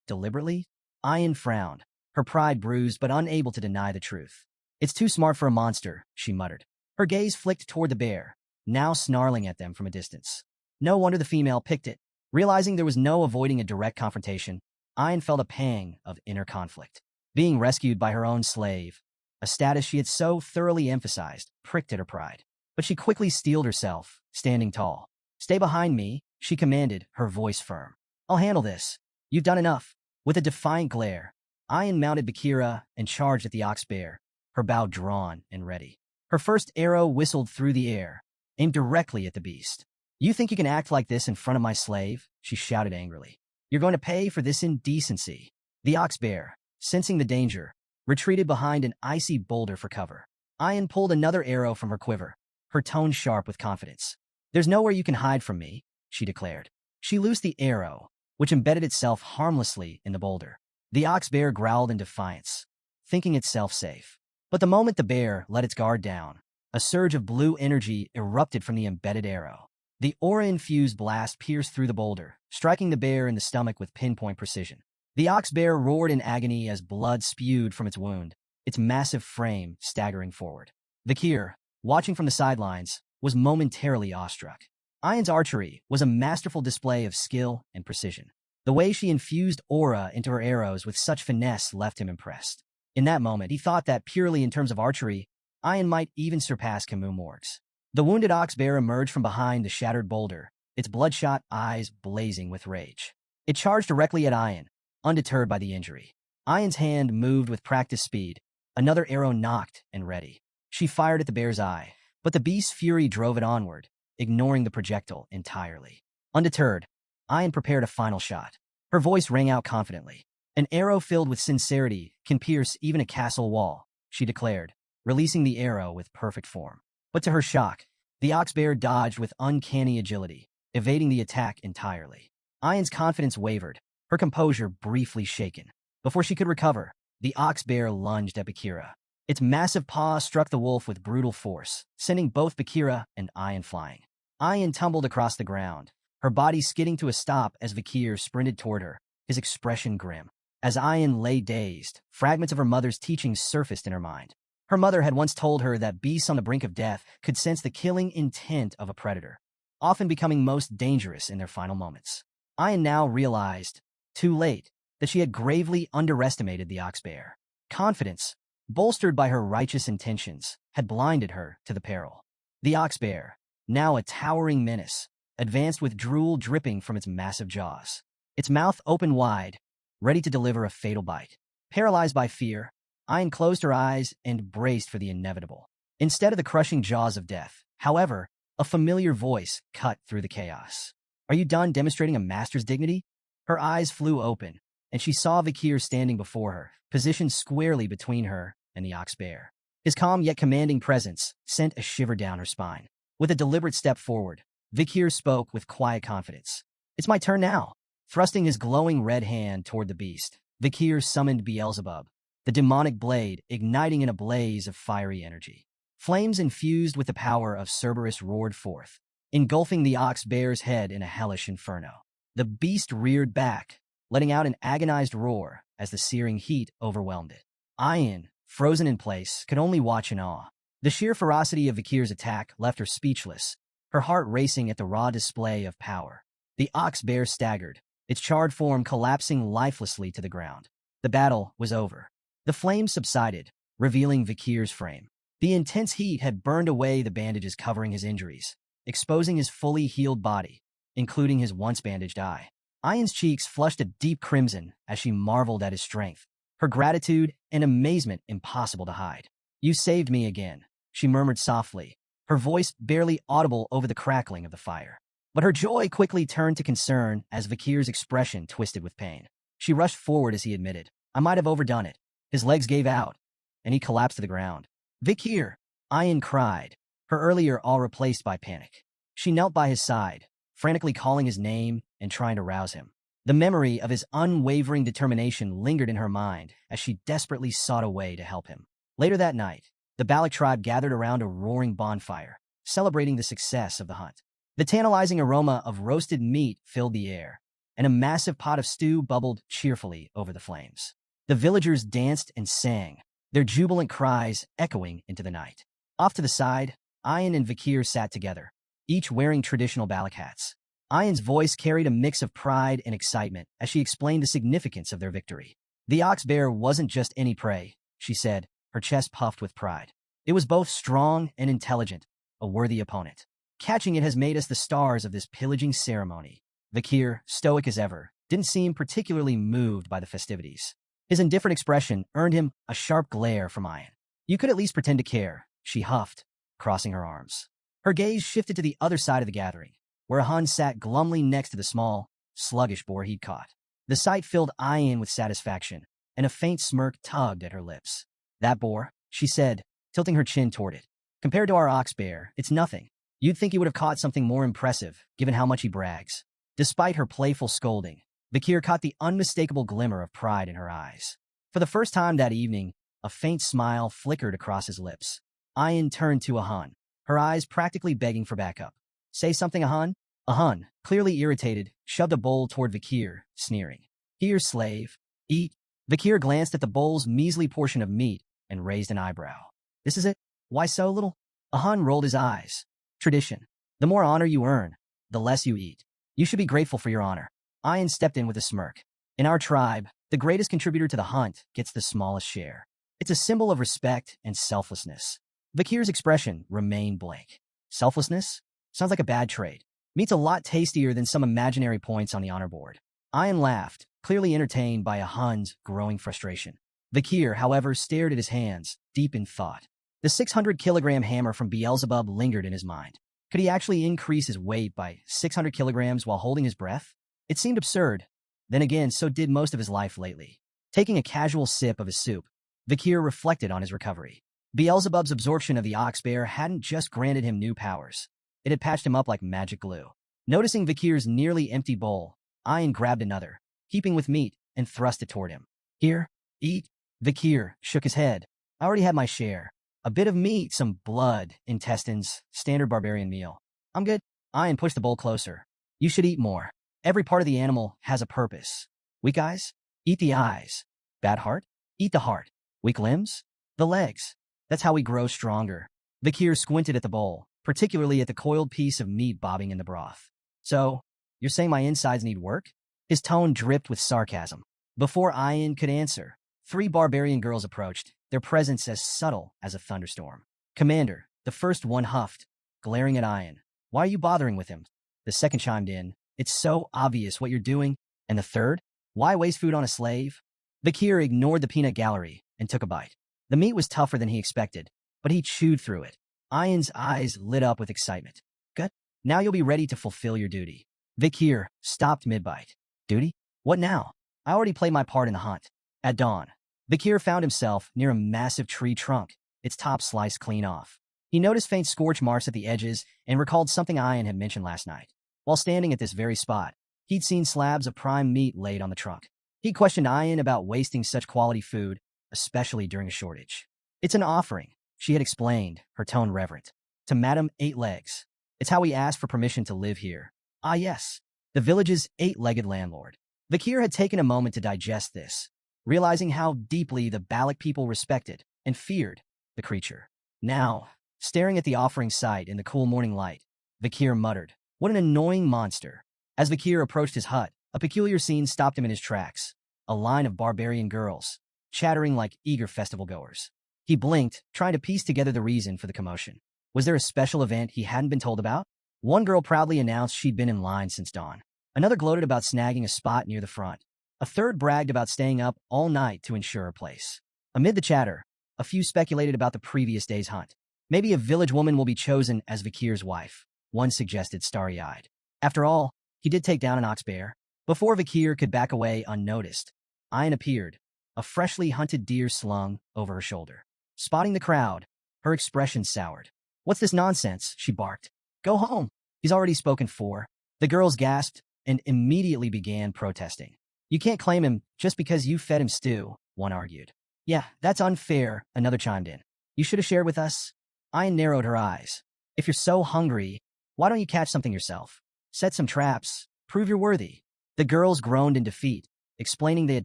[SPEAKER 1] deliberately? Ian frowned, her pride bruised but unable to deny the truth. It's too smart for a monster, she muttered. Her gaze flicked toward the bear, now snarling at them from a distance. No wonder the female picked it. Realizing there was no avoiding a direct confrontation, Ian felt a pang of inner conflict. Being rescued by her own slave, a status she had so thoroughly emphasized, pricked at her pride. But she quickly steeled herself, standing tall. Stay behind me, she commanded, her voice firm. I'll handle this. You've done enough. With a defiant glare, Ian mounted Bakira and charged at the ox bear, her bow drawn and ready. Her first arrow whistled through the air, aimed directly at the beast. You think you can act like this in front of my slave? She shouted angrily. You're going to pay for this indecency. The ox bear, sensing the danger, retreated behind an icy boulder for cover. Ian pulled another arrow from her quiver, her tone sharp with confidence. There's nowhere you can hide from me, she declared. She loosed the arrow, which embedded itself harmlessly in the boulder. The ox bear growled in defiance, thinking itself safe. But the moment the bear let its guard down, a surge of blue energy erupted from the embedded arrow. The aura-infused blast pierced through the boulder, striking the bear in the stomach with pinpoint precision. The ox bear roared in agony as blood spewed from its wound, its massive frame staggering forward. Vakir, watching from the sidelines, was momentarily awestruck. Ayan's archery was a masterful display of skill and precision. The way she infused aura into her arrows with such finesse left him impressed. In that moment, he thought that purely in terms of archery, Ayan might even surpass Camus Morgues. The wounded ox bear emerged from behind the shattered boulder, its bloodshot eyes blazing with rage. It charged directly at Ayan, undeterred by the injury. Ayan's hand moved with practiced speed, another arrow nocked and ready. She fired at the bear's eye, but the beast's fury drove it onward, ignoring the projectile entirely. Undeterred, Ayan prepared a final shot. Her voice rang out confidently. An arrow filled with sincerity can pierce even a castle wall, she declared, releasing the arrow with perfect form. But to her shock, the ox bear dodged with uncanny agility, evading the attack entirely. Ayan's confidence wavered, her composure briefly shaken. Before she could recover, the ox bear lunged at Bakira. Its massive paw struck the wolf with brutal force, sending both Bakira and Ayan flying. Ayan tumbled across the ground, her body skidding to a stop as Bakir sprinted toward her, his expression grim. As Ayan lay dazed, fragments of her mother's teachings surfaced in her mind. Her mother had once told her that beasts on the brink of death could sense the killing intent of a predator, often becoming most dangerous in their final moments. Ayan now realized, too late, that she had gravely underestimated the ox bear. Confidence, bolstered by her righteous intentions, had blinded her to the peril. The ox bear, now a towering menace, advanced with drool dripping from its massive jaws. Its mouth open wide, ready to deliver a fatal bite. Paralyzed by fear, Ayan closed her eyes and braced for the inevitable. Instead of the crushing jaws of death, however, a familiar voice cut through the chaos. "Are you done demonstrating a master's dignity?" Her eyes flew open, and she saw Vikir standing before her, positioned squarely between her and the ox bear. His calm yet commanding presence sent a shiver down her spine. With a deliberate step forward, Vikir spoke with quiet confidence. "It's my turn now." Thrusting his glowing red hand toward the beast, Vikir summoned Beelzebub, the demonic blade igniting in a blaze of fiery energy. Flames infused with the power of Cerberus roared forth, engulfing the ox bear's head in a hellish inferno. The beast reared back, letting out an agonized roar as the searing heat overwhelmed it. Ayan, frozen in place, could only watch in awe. The sheer ferocity of Vikir's attack left her speechless, her heart racing at the raw display of power. The ox bear staggered, its charred form collapsing lifelessly to the ground. The battle was over. The flames subsided, revealing Vikir's frame. The intense heat had burned away the bandages covering his injuries, exposing his fully healed body, including his once bandaged eye. Ayan's cheeks flushed a deep crimson as she marveled at his strength, her gratitude and amazement impossible to hide. "You saved me again," she murmured softly, her voice barely audible over the crackling of the fire. But her joy quickly turned to concern as Vikir's expression twisted with pain. She rushed forward as he admitted, "I might have overdone it." His legs gave out, and he collapsed to the ground. "Vikir!" Ayan cried, her earlier awe replaced by panic. She knelt by his side, frantically calling his name and trying to rouse him. The memory of his unwavering determination lingered in her mind as she desperately sought a way to help him. Later that night, the Balak tribe gathered around a roaring bonfire, celebrating the success of the hunt. The tantalizing aroma of roasted meat filled the air, and a massive pot of stew bubbled cheerfully over the flames. The villagers danced and sang, their jubilant cries echoing into the night. Off to the side, Ayan and Vikir sat together, each wearing traditional Balak hats. Ayan's voice carried a mix of pride and excitement as she explained the significance of their victory. "The ox bear wasn't just any prey," she said, her chest puffed with pride. "It was both strong and intelligent, a worthy opponent. Catching it has made us the stars of this pillaging ceremony." Vikir, stoic as ever, didn't seem particularly moved by the festivities. His indifferent expression earned him a sharp glare from Ayan. "You could at least pretend to care," she huffed, crossing her arms. Her gaze shifted to the other side of the gathering, where a Hun sat glumly next to the small, sluggish boar he'd caught. The sight filled Ayan with satisfaction, and a faint smirk tugged at her lips. "That boar," she said, tilting her chin toward it. "Compared to our ox bear, it's nothing. You'd think he would have caught something more impressive, given how much he brags." Despite her playful scolding, Vikir caught the unmistakable glimmer of pride in her eyes. For the first time that evening, a faint smile flickered across his lips. Ayan turned to a Hun, her eyes practically begging for backup. "Say something, a Hun?" A Hun, clearly irritated, shoved a bowl toward Vikir, sneering. "Here, slave. Eat." Vikir glanced at the bowl's measly portion of meat and raised an eyebrow. "This is it? Why so little?" A Hun rolled his eyes, Tradition. The more honor you earn, the less you eat. You should be grateful for your honor. Ian stepped in with a smirk. In our tribe, the greatest contributor to the hunt gets the smallest share. It's a symbol of respect and selflessness. Vakir's expression remained blank. Selflessness? Sounds like a bad trait. Meat's a lot tastier than some imaginary points on the honor board. Ian laughed, clearly entertained by a Hun's growing frustration. Vakir, however, stared at his hands, deep in thought. The 600-kilogram hammer from Beelzebub lingered in his mind. Could he actually increase his weight by 600 kilograms while holding his breath? It seemed absurd. Then again, so did most of his life lately. Taking a casual sip of his soup, Vakir reflected on his recovery. Beelzebub's absorption of the ox bear hadn't just granted him new powers. It had patched him up like magic glue. Noticing Vakir's nearly empty bowl, Ian grabbed another, heaping with meat, and thrust it toward him. Here, eat. Vakir shook his head. I already had my share. A bit of meat, some blood, intestines, standard barbarian meal. I'm good. Ian pushed the bowl closer. You should eat more. Every part of the animal has a purpose. Weak eyes? Eat the eyes. Bad heart? Eat the heart. Weak limbs? The legs. That's how we grow stronger. Vakir squinted at the bowl, particularly at the coiled piece of meat bobbing in the broth. So, you're saying my insides need work? His tone dripped with sarcasm. Before Ian could answer, 3 barbarian girls approached, their presence as subtle as a thunderstorm. Commander, the first one huffed, glaring at Ian. Why are you bothering with him? The second chimed in. It's so obvious what you're doing. And the third? Why waste food on a slave? Vakir ignored the peanut gallery and took a bite. The meat was tougher than he expected, but he chewed through it. Ian's eyes lit up with excitement. Good. Now you'll be ready to fulfill your duty. Vakir stopped mid-bite. Duty? What now? I already played my part in the hunt. At dawn, Vakir found himself near a massive tree trunk, its top sliced clean off. He noticed faint scorch marks at the edges and recalled something Ian had mentioned last night. While standing at this very spot, he'd seen slabs of prime meat laid on the trunk. He questioned Ian about wasting such quality food, especially during a shortage. It's an offering, she had explained, her tone reverent. To Madam Eight Legs. It's how we asked for permission to live here. Ah yes, the village's 8-legged landlord. Vakir had taken a moment to digest this, realizing how deeply the Balak people respected and feared the creature. Now, staring at the offering site in the cool morning light, Vakir muttered, what an annoying monster. As Vakir approached his hut, a peculiar scene stopped him in his tracks. A line of barbarian girls, chattering like eager festival-goers. He blinked, trying to piece together the reason for the commotion. Was there a special event he hadn't been told about? One girl proudly announced she'd been in line since dawn. Another gloated about snagging a spot near the front. A third bragged about staying up all night to ensure a place. Amid the chatter, a few speculated about the previous day's hunt. Maybe a village woman will be chosen as Vakir's wife, one suggested starry-eyed. After all, he did take down an ox bear. Before Vakir could back away unnoticed, Ian appeared, a freshly hunted deer slung over her shoulder. Spotting the crowd, her expression soured. What's this nonsense? She barked. Go home. He's already spoken for. The girls gasped and immediately began protesting. You can't claim him just because you fed him stew, one argued. Yeah, that's unfair, another chimed in. You should have shared with us. Ian narrowed her eyes. If you're so hungry, why don't you catch something yourself? Set some traps. Prove you're worthy. The girls groaned in defeat, explaining they had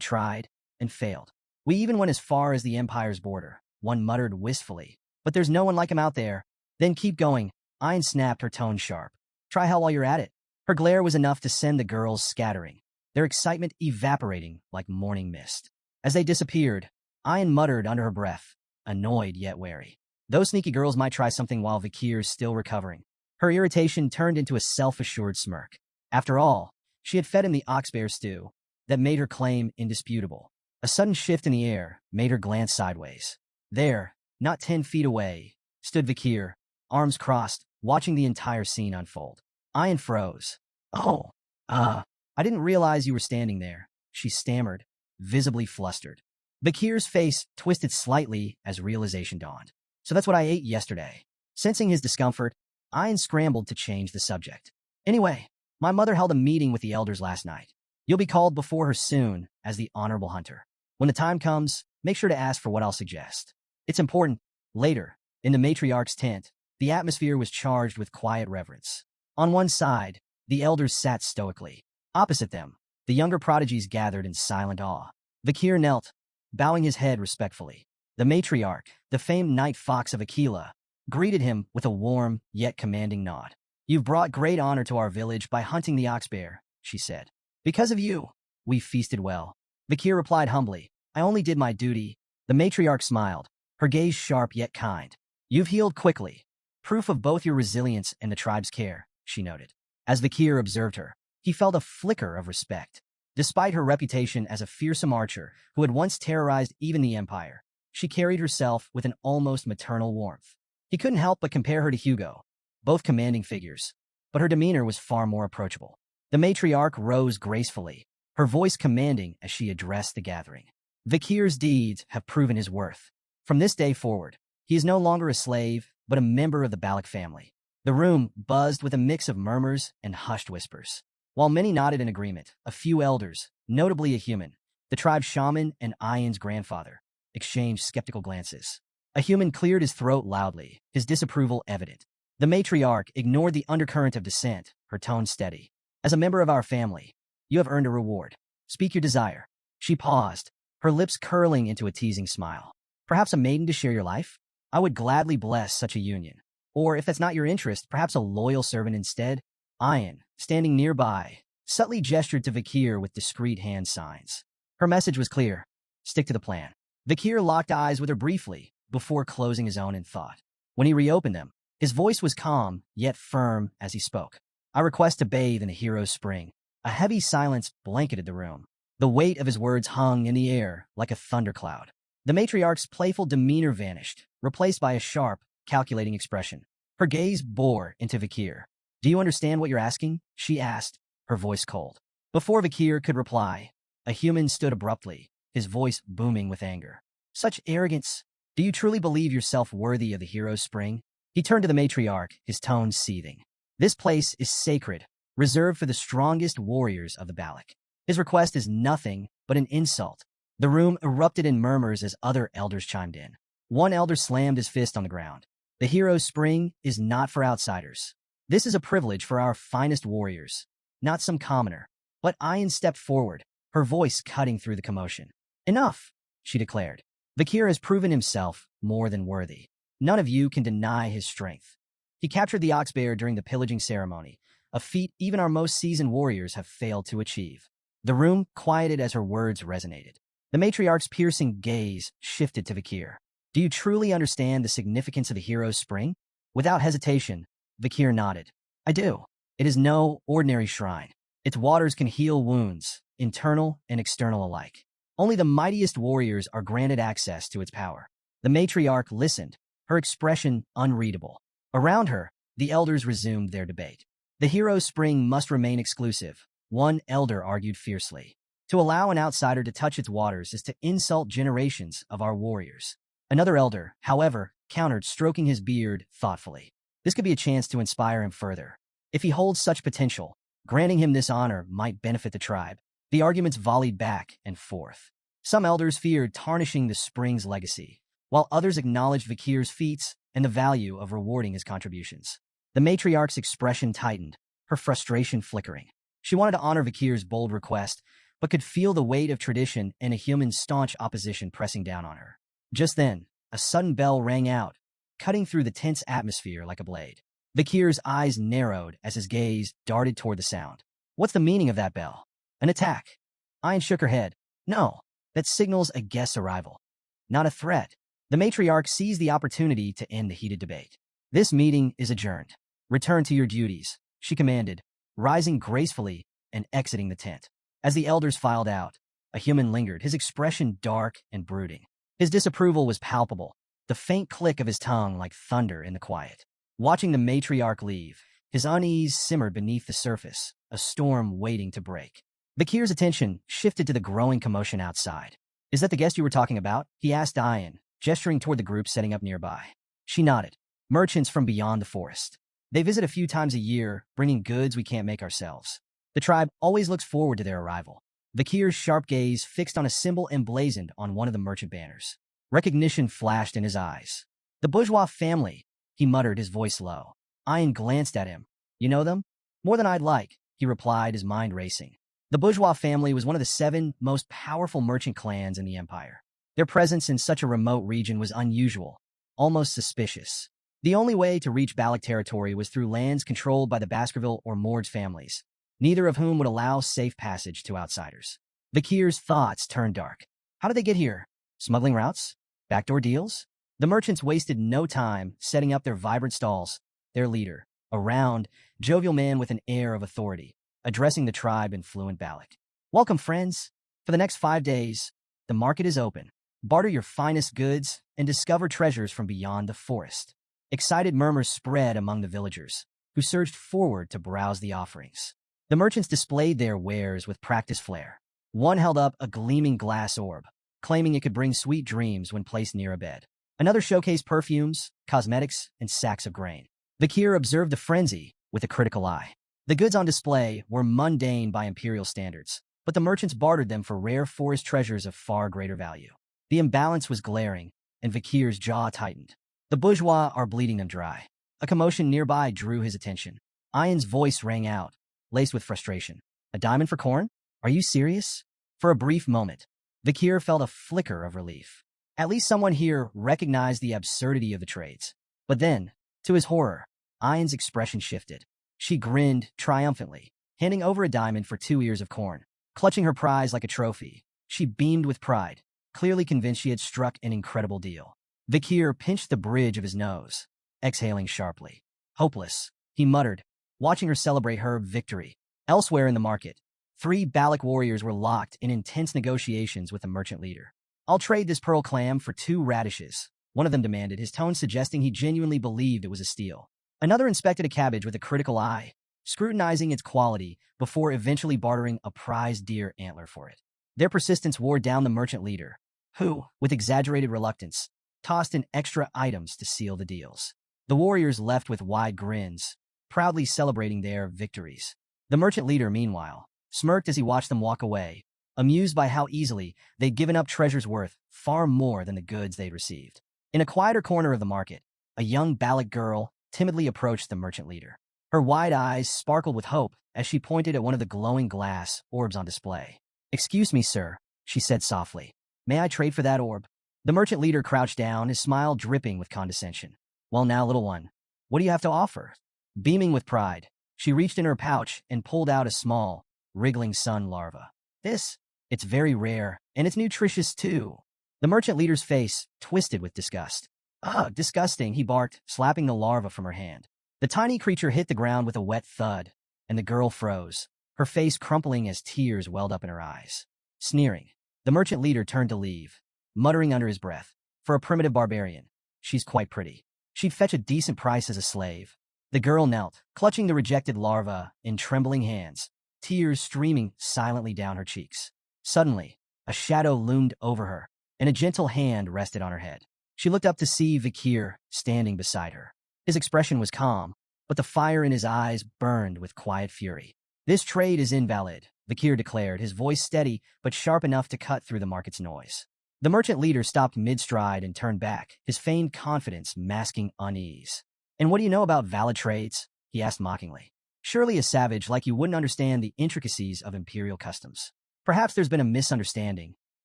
[SPEAKER 1] tried and failed. We even went as far as the Empire's border, one muttered wistfully. But there's no one like him out there. Then keep going. Ian snapped, her tone sharp. Try hell while you're at it. Her glare was enough to send the girls scattering, their excitement evaporating like morning mist. As they disappeared, Ian muttered under her breath, annoyed yet wary. Those sneaky girls might try something while Vakir's still recovering. Her irritation turned into a self-assured smirk. After all, she had fed him the ox-bear stew that made her claim indisputable. A sudden shift in the air made her glance sideways. There, not 10 feet away, stood Vakir, arms crossed, watching the entire scene unfold. Ian froze. Oh, I didn't realize you were standing there, she stammered, visibly flustered. Vakir's face twisted slightly as realization dawned. So that's what I ate yesterday. Sensing his discomfort, Ian scrambled to change the subject. Anyway, my mother held a meeting with the elders last night. You'll be called before her soon as the honorable hunter. When the time comes, make sure to ask for what I'll suggest. It's important. Later, in the matriarch's tent, the atmosphere was charged with quiet reverence. On one side, the elders sat stoically. Opposite them, the younger prodigies gathered in silent awe. Vakir knelt, bowing his head respectfully. The matriarch, the famed night fox of Aquila, greeted him with a warm yet commanding nod. "You've brought great honor to our village by hunting the ox bear," she said. "Because of you, we feasted well." Vakir replied humbly, "I only did my duty." The matriarch smiled, her gaze sharp yet kind. "You've healed quickly. Proof of both your resilience and the tribe's care," she noted. As Vakir observed her, he felt a flicker of respect. Despite her reputation as a fearsome archer who had once terrorized even the Empire, she carried herself with an almost maternal warmth. He couldn't help but compare her to Hugo, both commanding figures, but her demeanor was far more approachable. The matriarch rose gracefully, her voice commanding as she addressed the gathering. "Vakir's deeds have proven his worth. From this day forward, he is no longer a slave, but a member of the Balak family." The room buzzed with a mix of murmurs and hushed whispers. While many nodded in agreement, a few elders, notably a human, the tribe's shaman and Ian's grandfather, exchanged skeptical glances. A human cleared his throat loudly, his disapproval evident. The matriarch ignored the undercurrent of dissent, her tone steady. "As a member of our family, you have earned a reward. Speak your desire." She paused, her lips curling into a teasing smile. "Perhaps a maiden to share your life? I would gladly bless such a union. Or, if that's not your interest, perhaps a loyal servant instead." Ian, standing nearby, subtly gestured to Vakir with discreet hand signs. Her message was clear. Stick to the plan. Vakir locked eyes with her briefly, before closing his own in thought. When he reopened them, his voice was calm, yet firm as he spoke. "I request to bathe in a hero's spring." A heavy silence blanketed the room. The weight of his words hung in the air like a thundercloud. The matriarch's playful demeanor vanished, replaced by a sharp, calculating expression. Her gaze bore into Vakir. "Do you understand what you're asking?" she asked, her voice cold. Before Vakir could reply, a human stood abruptly, his voice booming with anger. "Such arrogance! Do you truly believe yourself worthy of the hero's spring?" He turned to the matriarch, his tone seething. "This place is sacred, reserved for the strongest warriors of the Balak. His request is nothing but an insult." The room erupted in murmurs as other elders chimed in. One elder slammed his fist on the ground. "The hero's spring is not for outsiders. This is a privilege for our finest warriors, not some commoner." But Ian stepped forward, her voice cutting through the commotion. "Enough," she declared. "Vakir has proven himself more than worthy. None of you can deny his strength. He captured the ox bear during the pillaging ceremony, a feat even our most seasoned warriors have failed to achieve." The room quieted as her words resonated. The matriarch's piercing gaze shifted to Vakir. "Do you truly understand the significance of the hero's spring?" Without hesitation, Vakir nodded. "I do. It is no ordinary shrine. Its waters can heal wounds, internal and external alike. Only the mightiest warriors are granted access to its power." The matriarch listened, her expression unreadable. Around her, the elders resumed their debate. "The hero's spring must remain exclusive," one elder argued fiercely. "To allow an outsider to touch its waters is to insult generations of our warriors." Another elder, however, countered, stroking his beard thoughtfully. "This could be a chance to inspire him further. If he holds such potential, granting him this honor might benefit the tribe." The arguments volleyed back and forth. Some elders feared tarnishing the spring's legacy, while others acknowledged Vakir's feats and the value of rewarding his contributions. The matriarch's expression tightened, her frustration flickering. She wanted to honor Vakir's bold request, but could feel the weight of tradition and a human's staunch opposition pressing down on her. Just then, a sudden bell rang out, cutting through the tense atmosphere like a blade. Vakir's eyes narrowed as his gaze darted toward the sound. "What's the meaning of that bell? An attack?" Ian shook her head. "No, that signals a guest's arrival, not a threat." The matriarch seized the opportunity to end the heated debate. "This meeting is adjourned. Return to your duties," she commanded, rising gracefully and exiting the tent. As the elders filed out, a human lingered, his expression dark and brooding. His disapproval was palpable, the faint click of his tongue like thunder in the quiet. Watching the matriarch leave, his unease simmered beneath the surface, a storm waiting to break. Vakir's attention shifted to the growing commotion outside. "Is that the guest you were talking about?" he asked Ian, gesturing toward the group setting up nearby. She nodded. "Merchants from beyond the forest. They visit a few times a year, bringing goods we can't make ourselves. The tribe always looks forward to their arrival." Vakir's sharp gaze fixed on a symbol emblazoned on one of the merchant banners. Recognition flashed in his eyes. "The bourgeois family," he muttered, his voice low. Ian glanced at him. "You know them?" "More than I'd like," he replied, his mind racing. The bourgeois family was one of the 7 most powerful merchant clans in the empire. Their presence in such a remote region was unusual, almost suspicious. The only way to reach Balak territory was through lands controlled by the Baskerville or Morge families, neither of whom would allow safe passage to outsiders. Vakir's thoughts turned dark. How did they get here? Smuggling routes? Backdoor deals? The merchants wasted no time setting up their vibrant stalls. Their leader, a round, jovial man with an air of authority, addressing the tribe in fluent Balak. Welcome, friends. For the next 5 days, the market is open. Barter your finest goods and discover treasures from beyond the forest. Excited murmurs spread among the villagers, who surged forward to browse the offerings. The merchants displayed their wares with practiced flair. One held up a gleaming glass orb, claiming it could bring sweet dreams when placed near a bed. Another showcased perfumes, cosmetics, and sacks of grain. Vakir observed the frenzy with a critical eye. The goods on display were mundane by imperial standards, but the merchants bartered them for rare forest treasures of far greater value. The imbalance was glaring, and Vakir's jaw tightened. The bourgeois are bleeding them dry. A commotion nearby drew his attention. Ian's voice rang out, laced with frustration. A diamond for corn? Are you serious? For a brief moment, Vakir felt a flicker of relief. At least someone here recognized the absurdity of the trades. But then, to his horror, Ian's expression shifted. She grinned triumphantly, handing over a diamond for 2 ears of corn. Clutching her prize like a trophy, she beamed with pride, clearly convinced she had struck an incredible deal. Vakir pinched the bridge of his nose, exhaling sharply. Hopeless, he muttered, watching her celebrate her victory. Elsewhere in the market, 3 Balak warriors were locked in intense negotiations with the merchant leader. I'll trade this pearl clam for 2 radishes, one of them demanded, his tone suggesting he genuinely believed it was a steal. Another inspected a cabbage with a critical eye, scrutinizing its quality before eventually bartering a prized deer antler for it. Their persistence wore down the merchant leader, who, with exaggerated reluctance, tossed in extra items to seal the deals. The warriors left with wide grins, proudly celebrating their victories. The merchant leader, meanwhile, smirked as he watched them walk away, amused by how easily they'd given up treasures worth far more than the goods they'd received. In a quieter corner of the market, a young Balak girl timidly approached the merchant leader. Her wide eyes sparkled with hope as she pointed at one of the glowing glass orbs on display. "Excuse me, sir," she said softly. "May I trade for that orb?" The merchant leader crouched down, his smile dripping with condescension. "Well now, little one, what do you have to offer?" Beaming with pride, she reached in her pouch and pulled out a small, wriggling sun larva. It's very rare, and it's nutritious too." The merchant leader's face twisted with disgust. "Ugh, disgusting," he barked, slapping the larva from her hand. The tiny creature hit the ground with a wet thud, and the girl froze, her face crumpling as tears welled up in her eyes. Sneering, the merchant leader turned to leave, muttering under his breath, "For a primitive barbarian, she's quite pretty. She'd fetch a decent price as a slave." The girl knelt, clutching the rejected larva in trembling hands, tears streaming silently down her cheeks. Suddenly, a shadow loomed over her, and a gentle hand rested on her head. She looked up to see Vakir standing beside her. His expression was calm, but the fire in his eyes burned with quiet fury. "This trade is invalid," Vakir declared, his voice steady but sharp enough to cut through the market's noise. The merchant leader stopped mid-stride and turned back, his feigned confidence masking unease. "And what do you know about valid trades?" he asked mockingly. "Surely a savage like you wouldn't understand the intricacies of imperial customs." "Perhaps there's been a misunderstanding."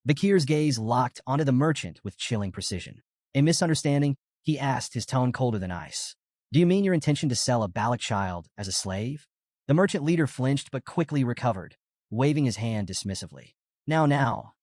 [SPEAKER 1] Vakir's gaze locked onto the merchant with chilling precision. "A misunderstanding?" he asked, his tone colder than ice. "Do you mean your intention to sell a Balak child as a slave?" The merchant leader flinched but quickly recovered, waving his hand dismissively. Now,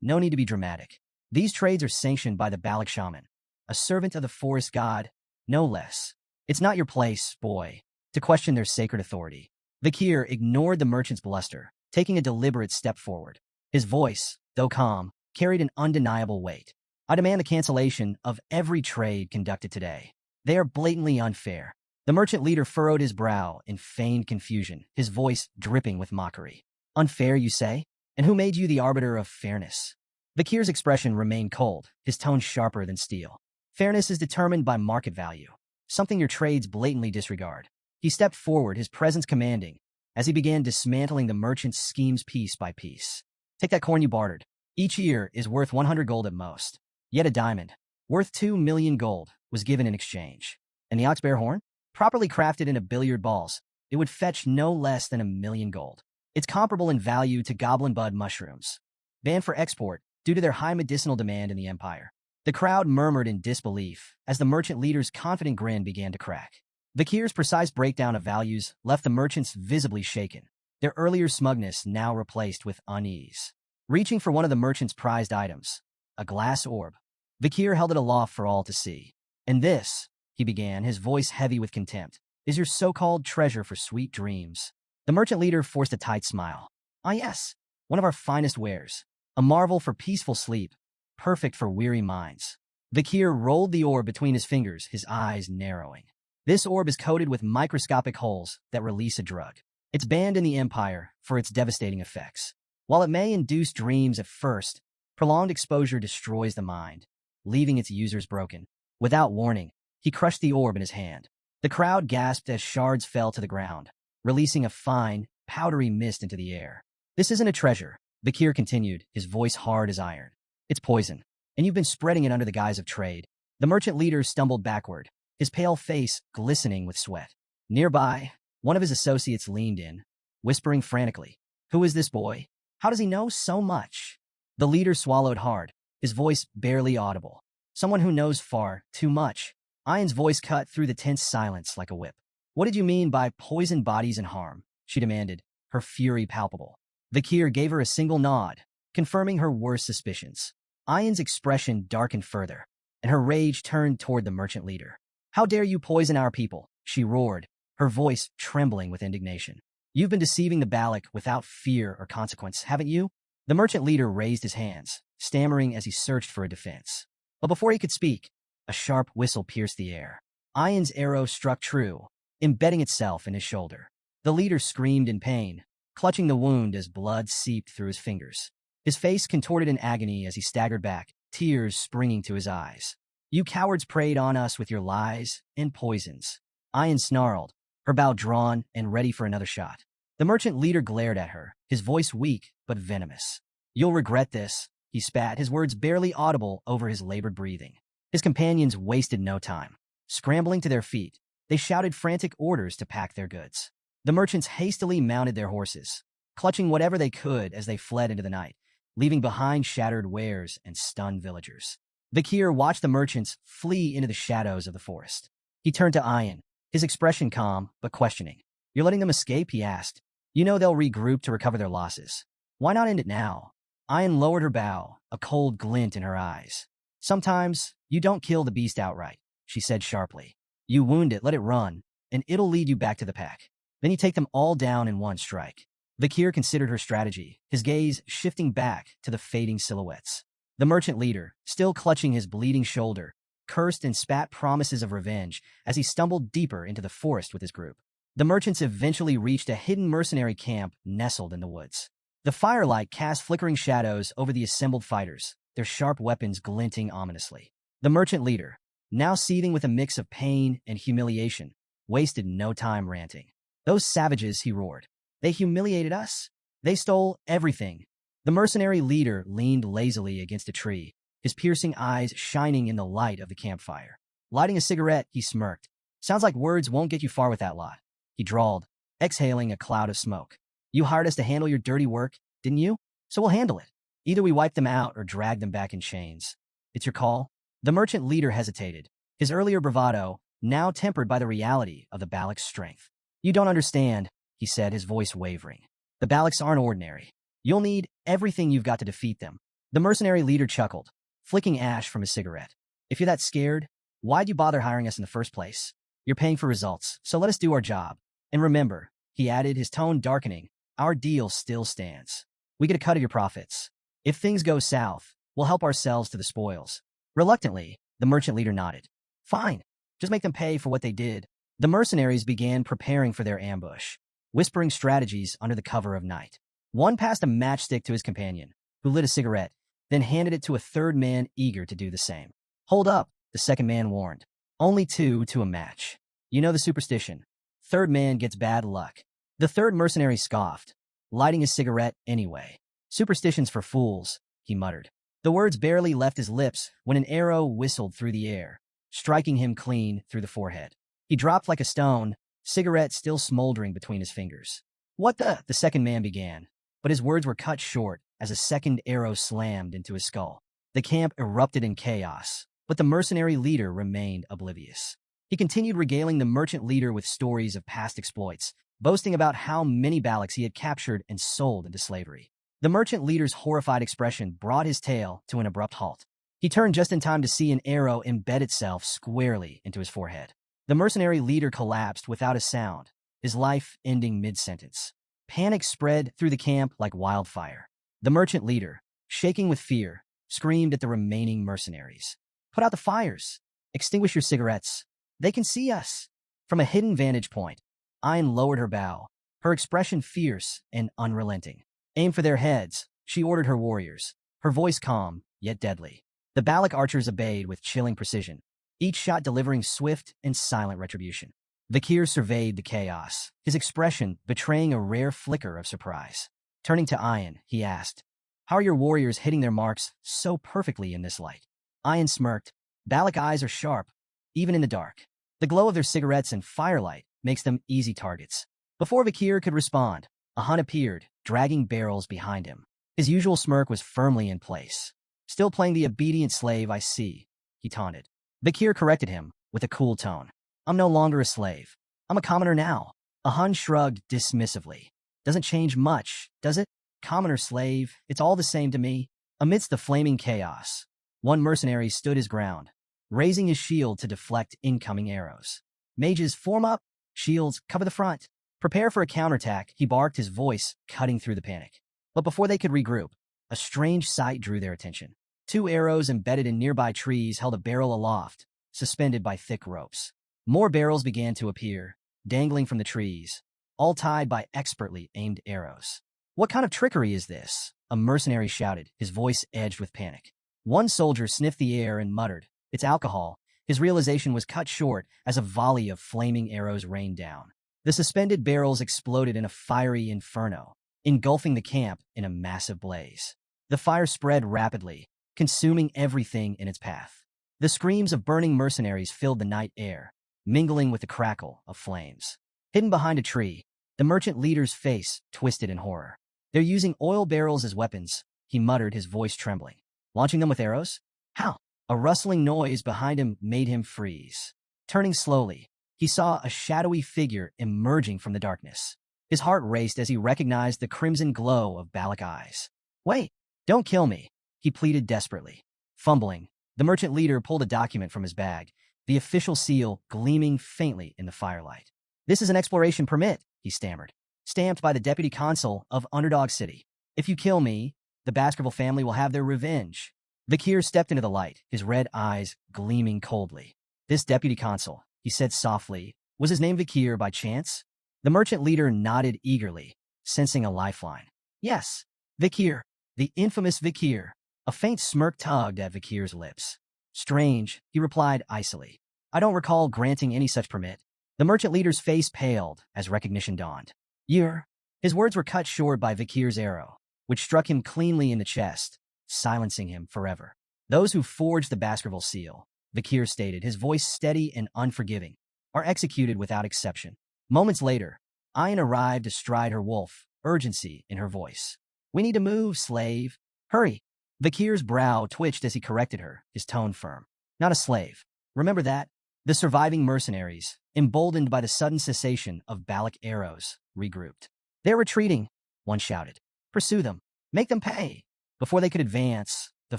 [SPEAKER 1] no need to be dramatic. These trades are sanctioned by the Balak shaman, a servant of the forest god, no less. It's not your place, boy, to question their sacred authority." Vakir ignored the merchant's bluster, taking a deliberate step forward. His voice, though calm, carried an undeniable weight. "I demand the cancellation of every trade conducted today. They are blatantly unfair." The merchant leader furrowed his brow in feigned confusion, his voice dripping with mockery. "Unfair, you say? And who made you the arbiter of fairness?" Vakir's expression remained cold, his tone sharper than steel. "Fairness is determined by market value, something your trades blatantly disregard." He stepped forward, his presence commanding, as he began dismantling the merchant's schemes piece by piece. "Take that corn you bartered. Each ear is worth 100 gold at most. Yet a diamond, worth 2 million gold, was given in exchange. And the ox-bear horn? Properly crafted into billiard balls, it would fetch no less than 1 million gold. It's comparable in value to goblin bud mushrooms, banned for export due to their high medicinal demand in the empire." The crowd murmured in disbelief as the merchant leader's confident grin began to crack. Vakir's precise breakdown of values left the merchants visibly shaken, their earlier smugness now replaced with unease. Reaching for one of the merchant's prized items, a glass orb, Vakir held it aloft for all to see. "And this," he began, his voice heavy with contempt, "is your so-called treasure for sweet dreams." The merchant leader forced a tight smile. "Ah yes, one of our finest wares. A marvel for peaceful sleep, perfect for weary minds." Vakir rolled the orb between his fingers, his eyes narrowing. "This orb is coated with microscopic holes that release a drug. It's banned in the Empire for its devastating effects. While it may induce dreams at first, prolonged exposure destroys the mind, leaving its users broken." Without warning, he crushed the orb in his hand. The crowd gasped as shards fell to the ground, releasing a fine, powdery mist into the air. "This isn't a treasure," Vakir continued, his voice hard as iron. "It's poison, and you've been spreading it under the guise of trade." The merchant leader stumbled backward, his pale face glistening with sweat. Nearby, one of his associates leaned in, whispering frantically, "Who is this boy? How does he know so much?" The leader swallowed hard, his voice barely audible. "Someone who knows far too much." Ayan's voice cut through the tense silence like a whip. "What did you mean by poison bodies and harm?" she demanded, her fury palpable. Vakir gave her a single nod, confirming her worst suspicions. Ayan's expression darkened further, and her rage turned toward the merchant leader. "How dare you poison our people?" she roared, her voice trembling with indignation. "You've been deceiving the Balak without fear or consequence, haven't you?" The merchant leader raised his hands, stammering as he searched for a defense. But before he could speak, a sharp whistle pierced the air. Ayan's arrow struck true, embedding itself in his shoulder. The leader screamed in pain, clutching the wound as blood seeped through his fingers. His face contorted in agony as he staggered back, tears springing to his eyes. "You cowards preyed on us with your lies and poisons." Ayan snarled, her bow drawn and ready for another shot. The merchant leader glared at her, his voice weak but venomous. "You'll regret this," he spat, his words barely audible over his labored breathing. His companions wasted no time. Scrambling to their feet, they shouted frantic orders to pack their goods. The merchants hastily mounted their horses, clutching whatever they could as they fled into the night, leaving behind shattered wares and stunned villagers. Vakir watched the merchants flee into the shadows of the forest. He turned to Ayan, his expression calm but questioning. "You're letting them escape?" he asked. "You know they'll regroup to recover their losses. Why not end it now?" Ayan lowered her bow, a cold glint in her eyes. "Sometimes you don't kill the beast outright," she said sharply. "You wound it, let it run, and it'll lead you back to the pack. Then you take them all down in one strike." Vakir considered her strategy, his gaze shifting back to the fading silhouettes. The merchant leader, still clutching his bleeding shoulder, cursed and spat promises of revenge as he stumbled deeper into the forest with his group. The merchants eventually reached a hidden mercenary camp nestled in the woods. The firelight cast flickering shadows over the assembled fighters, their sharp weapons glinting ominously. The merchant leader, now seething with a mix of pain and humiliation, wasted no time ranting. "Those savages," he roared. "They humiliated us. They stole everything." The mercenary leader leaned lazily against a tree, his piercing eyes shining in the light of the campfire. Lighting a cigarette, he smirked. "Sounds like words won't get you far with that lot," he drawled, exhaling a cloud of smoke. "You hired us to handle your dirty work, didn't you? So we'll handle it. Either we wipe them out or drag them back in chains. It's your call." The merchant leader hesitated, his earlier bravado now tempered by the reality of the Balak's strength. "You don't understand," he said, his voice wavering. "The Balaks aren't ordinary. You'll need everything you've got to defeat them." The mercenary leader chuckled, flicking ash from his cigarette. "If you're that scared, why'd you bother hiring us in the first place? You're paying for results, so let us do our job. And remember," he added, his tone darkening, "our deal still stands. We get a cut of your profits. If things go south, we'll help ourselves to the spoils." Reluctantly, the merchant leader nodded. "Fine, just make them pay for what they did." The mercenaries began preparing for their ambush, whispering strategies under the cover of night. One passed a matchstick to his companion, who lit a cigarette, then handed it to a third man eager to do the same. "Hold up," the second man warned. "Only two to a match. You know the superstition. Third man gets bad luck." The third mercenary scoffed, lighting his cigarette anyway. "Superstitions for fools," he muttered. The words barely left his lips when an arrow whistled through the air, striking him clean through the forehead. He dropped like a stone, cigarette still smoldering between his fingers. "What the second man began, but his words were cut short as a second arrow slammed into his skull. The camp erupted in chaos, but the mercenary leader remained oblivious. He continued regaling the merchant leader with stories of past exploits, boasting about how many Baloks he had captured and sold into slavery. The merchant leader's horrified expression brought his tale to an abrupt halt. He turned just in time to see an arrow embed itself squarely into his forehead. The mercenary leader collapsed without a sound, his life ending mid-sentence. Panic spread through the camp like wildfire. The merchant leader, shaking with fear, screamed at the remaining mercenaries. "Put out the fires! Extinguish your cigarettes! They can see us!" From a hidden vantage point, Ayn lowered her bow, her expression fierce and unrelenting. "Aim for their heads," she ordered her warriors, her voice calm, yet deadly. The Balak archers obeyed with chilling precision, each shot delivering swift and silent retribution. Vakir surveyed the chaos, his expression betraying a rare flicker of surprise. Turning to Ayn, he asked, "How are your warriors hitting their marks so perfectly in this light?" Ayn smirked. Balak eyes are sharp, even in the dark. The glow of their cigarettes and firelight makes them easy targets. Before Vakir could respond, a Hun appeared, dragging barrels behind him. His usual smirk was firmly in place. "Still playing the obedient slave, I see," he taunted. Vakir corrected him with a cool tone. "I'm no longer a slave. I'm a commoner now." A Hun shrugged dismissively. "Doesn't change much, does it? Commoner, slave, it's all the same to me." Amidst the flaming chaos, one mercenary stood his ground, raising his shield to deflect incoming arrows. "Mages, form up! Shields, cover the front! Prepare for a counterattack," he barked, his voice cutting through the panic. But before they could regroup, a strange sight drew their attention. Two arrows embedded in nearby trees held a barrel aloft, suspended by thick ropes. More barrels began to appear, dangling from the trees, all tied by expertly aimed arrows. "What kind of trickery is this?" a mercenary shouted, his voice edged with panic. One soldier sniffed the air and muttered, "It's alcohol." His realization was cut short as a volley of flaming arrows rained down. The suspended barrels exploded in a fiery inferno, engulfing the camp in a massive blaze. The fire spread rapidly, consuming everything in its path. The screams of burning mercenaries filled the night air, mingling with the crackle of flames. Hidden behind a tree, the merchant leader's face twisted in horror. "They're using oil barrels as weapons," he muttered, his voice trembling. "Launching them with arrows? How?" A rustling noise behind him made him freeze. Turning slowly, he saw a shadowy figure emerging from the darkness. His heart raced as he recognized the crimson glow of Balak eyes. "Wait, don't kill me," he pleaded desperately. Fumbling, the merchant leader pulled a document from his bag, the official seal gleaming faintly in the firelight. "This is an exploration permit," he stammered, "stamped by the deputy consul of Underdog City. If you kill me, the Baskerville family will have their revenge." Vakir stepped into the light, his red eyes gleaming coldly. "This deputy consul," he said softly, "was his name Vakir by chance?" The merchant leader nodded eagerly, sensing a lifeline. "Yes, Vakir, the infamous Vakir." A faint smirk tugged at Vakir's lips. "Strange," he replied icily. "I don't recall granting any such permit." The merchant leader's face paled as recognition dawned. "You're—" His words were cut short by Vakir's arrow, which struck him cleanly in the chest, silencing him forever. "Those who forged the Baskerville seal," Vakir stated, his voice steady and unforgiving, "are executed without exception." Moments later, Ayn arrived astride her wolf, urgency in her voice. "We need to move, slave. Hurry." Vakir's brow twitched as he corrected her, his tone firm. "Not a slave. Remember that." The surviving mercenaries, emboldened by the sudden cessation of Balak arrows, regrouped. "They're retreating," one shouted. "Pursue them. Make them pay." Before they could advance, the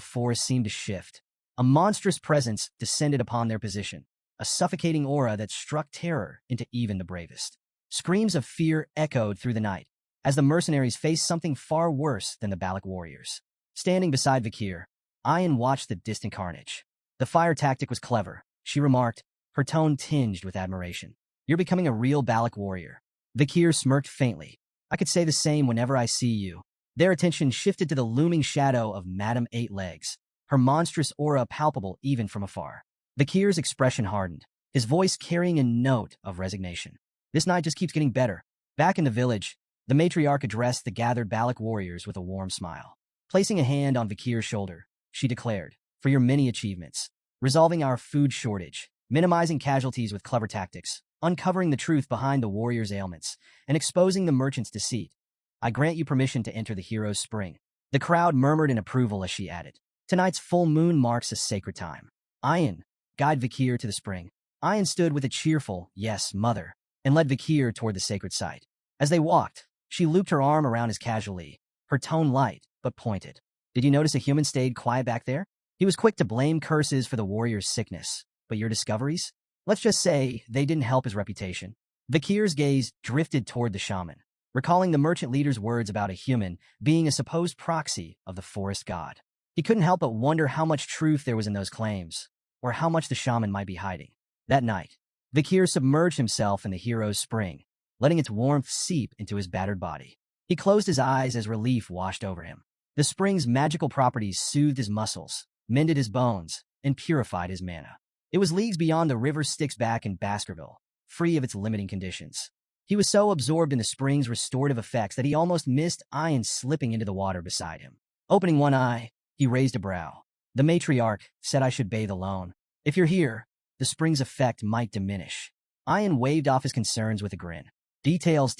[SPEAKER 1] forest seemed to shift. A monstrous presence descended upon their position, a suffocating aura that struck terror into even the bravest. Screams of fear echoed through the night, as the mercenaries faced something far worse than the Balak warriors. Standing beside Vakir, Ayn watched the distant carnage. "The fire tactic was clever," she remarked, her tone tinged with admiration. "You're becoming a real Balak warrior." Vakir smirked faintly. "I could say the same whenever I see you." Their attention shifted to the looming shadow of Madame Eight Legs, her monstrous aura palpable even from afar. Vakir's expression hardened, his voice carrying a note of resignation. "This night just keeps getting better." Back in the village, the matriarch addressed the gathered Balak warriors with a warm smile. Placing a hand on Vakir's shoulder, she declared, "For your many achievements, resolving our food shortage, minimizing casualties with clever tactics, uncovering the truth behind the warriors' ailments, and exposing the merchant's deceit, I grant you permission to enter the hero's spring." The crowd murmured in approval as she added, Tonight's full moon marks a sacred time. Ayan, guide Vakir to the spring. Ayan stood with a cheerful, yes, mother, and led Vakir toward the sacred site. As they walked, she looped her arm around his casually, her tone light, but pointed. Did you notice a human stayed quiet back there? He was quick to blame curses for the warrior's sickness, but your discoveries? Let's just say they didn't help his reputation. Vakir's gaze drifted toward the shaman, recalling the merchant leader's words about a human being a supposed proxy of the forest god. He couldn't help but wonder how much truth there was in those claims, or how much the shaman might be hiding. That night, Vakir submerged himself in the hero's spring, letting its warmth seep into his battered body. He closed his eyes as relief washed over him. The spring's magical properties soothed his muscles, mended his bones, and purified his mana. It was leagues beyond the river Styx back in Baskerville, free of its limiting conditions. He was so absorbed in the spring's restorative effects that he almost missed Ayan slipping into the water beside him. Opening one eye, he raised a brow. The matriarch said I should bathe alone. If you're here, the spring's effect might diminish. Ayan waved off his concerns with a grin. Details.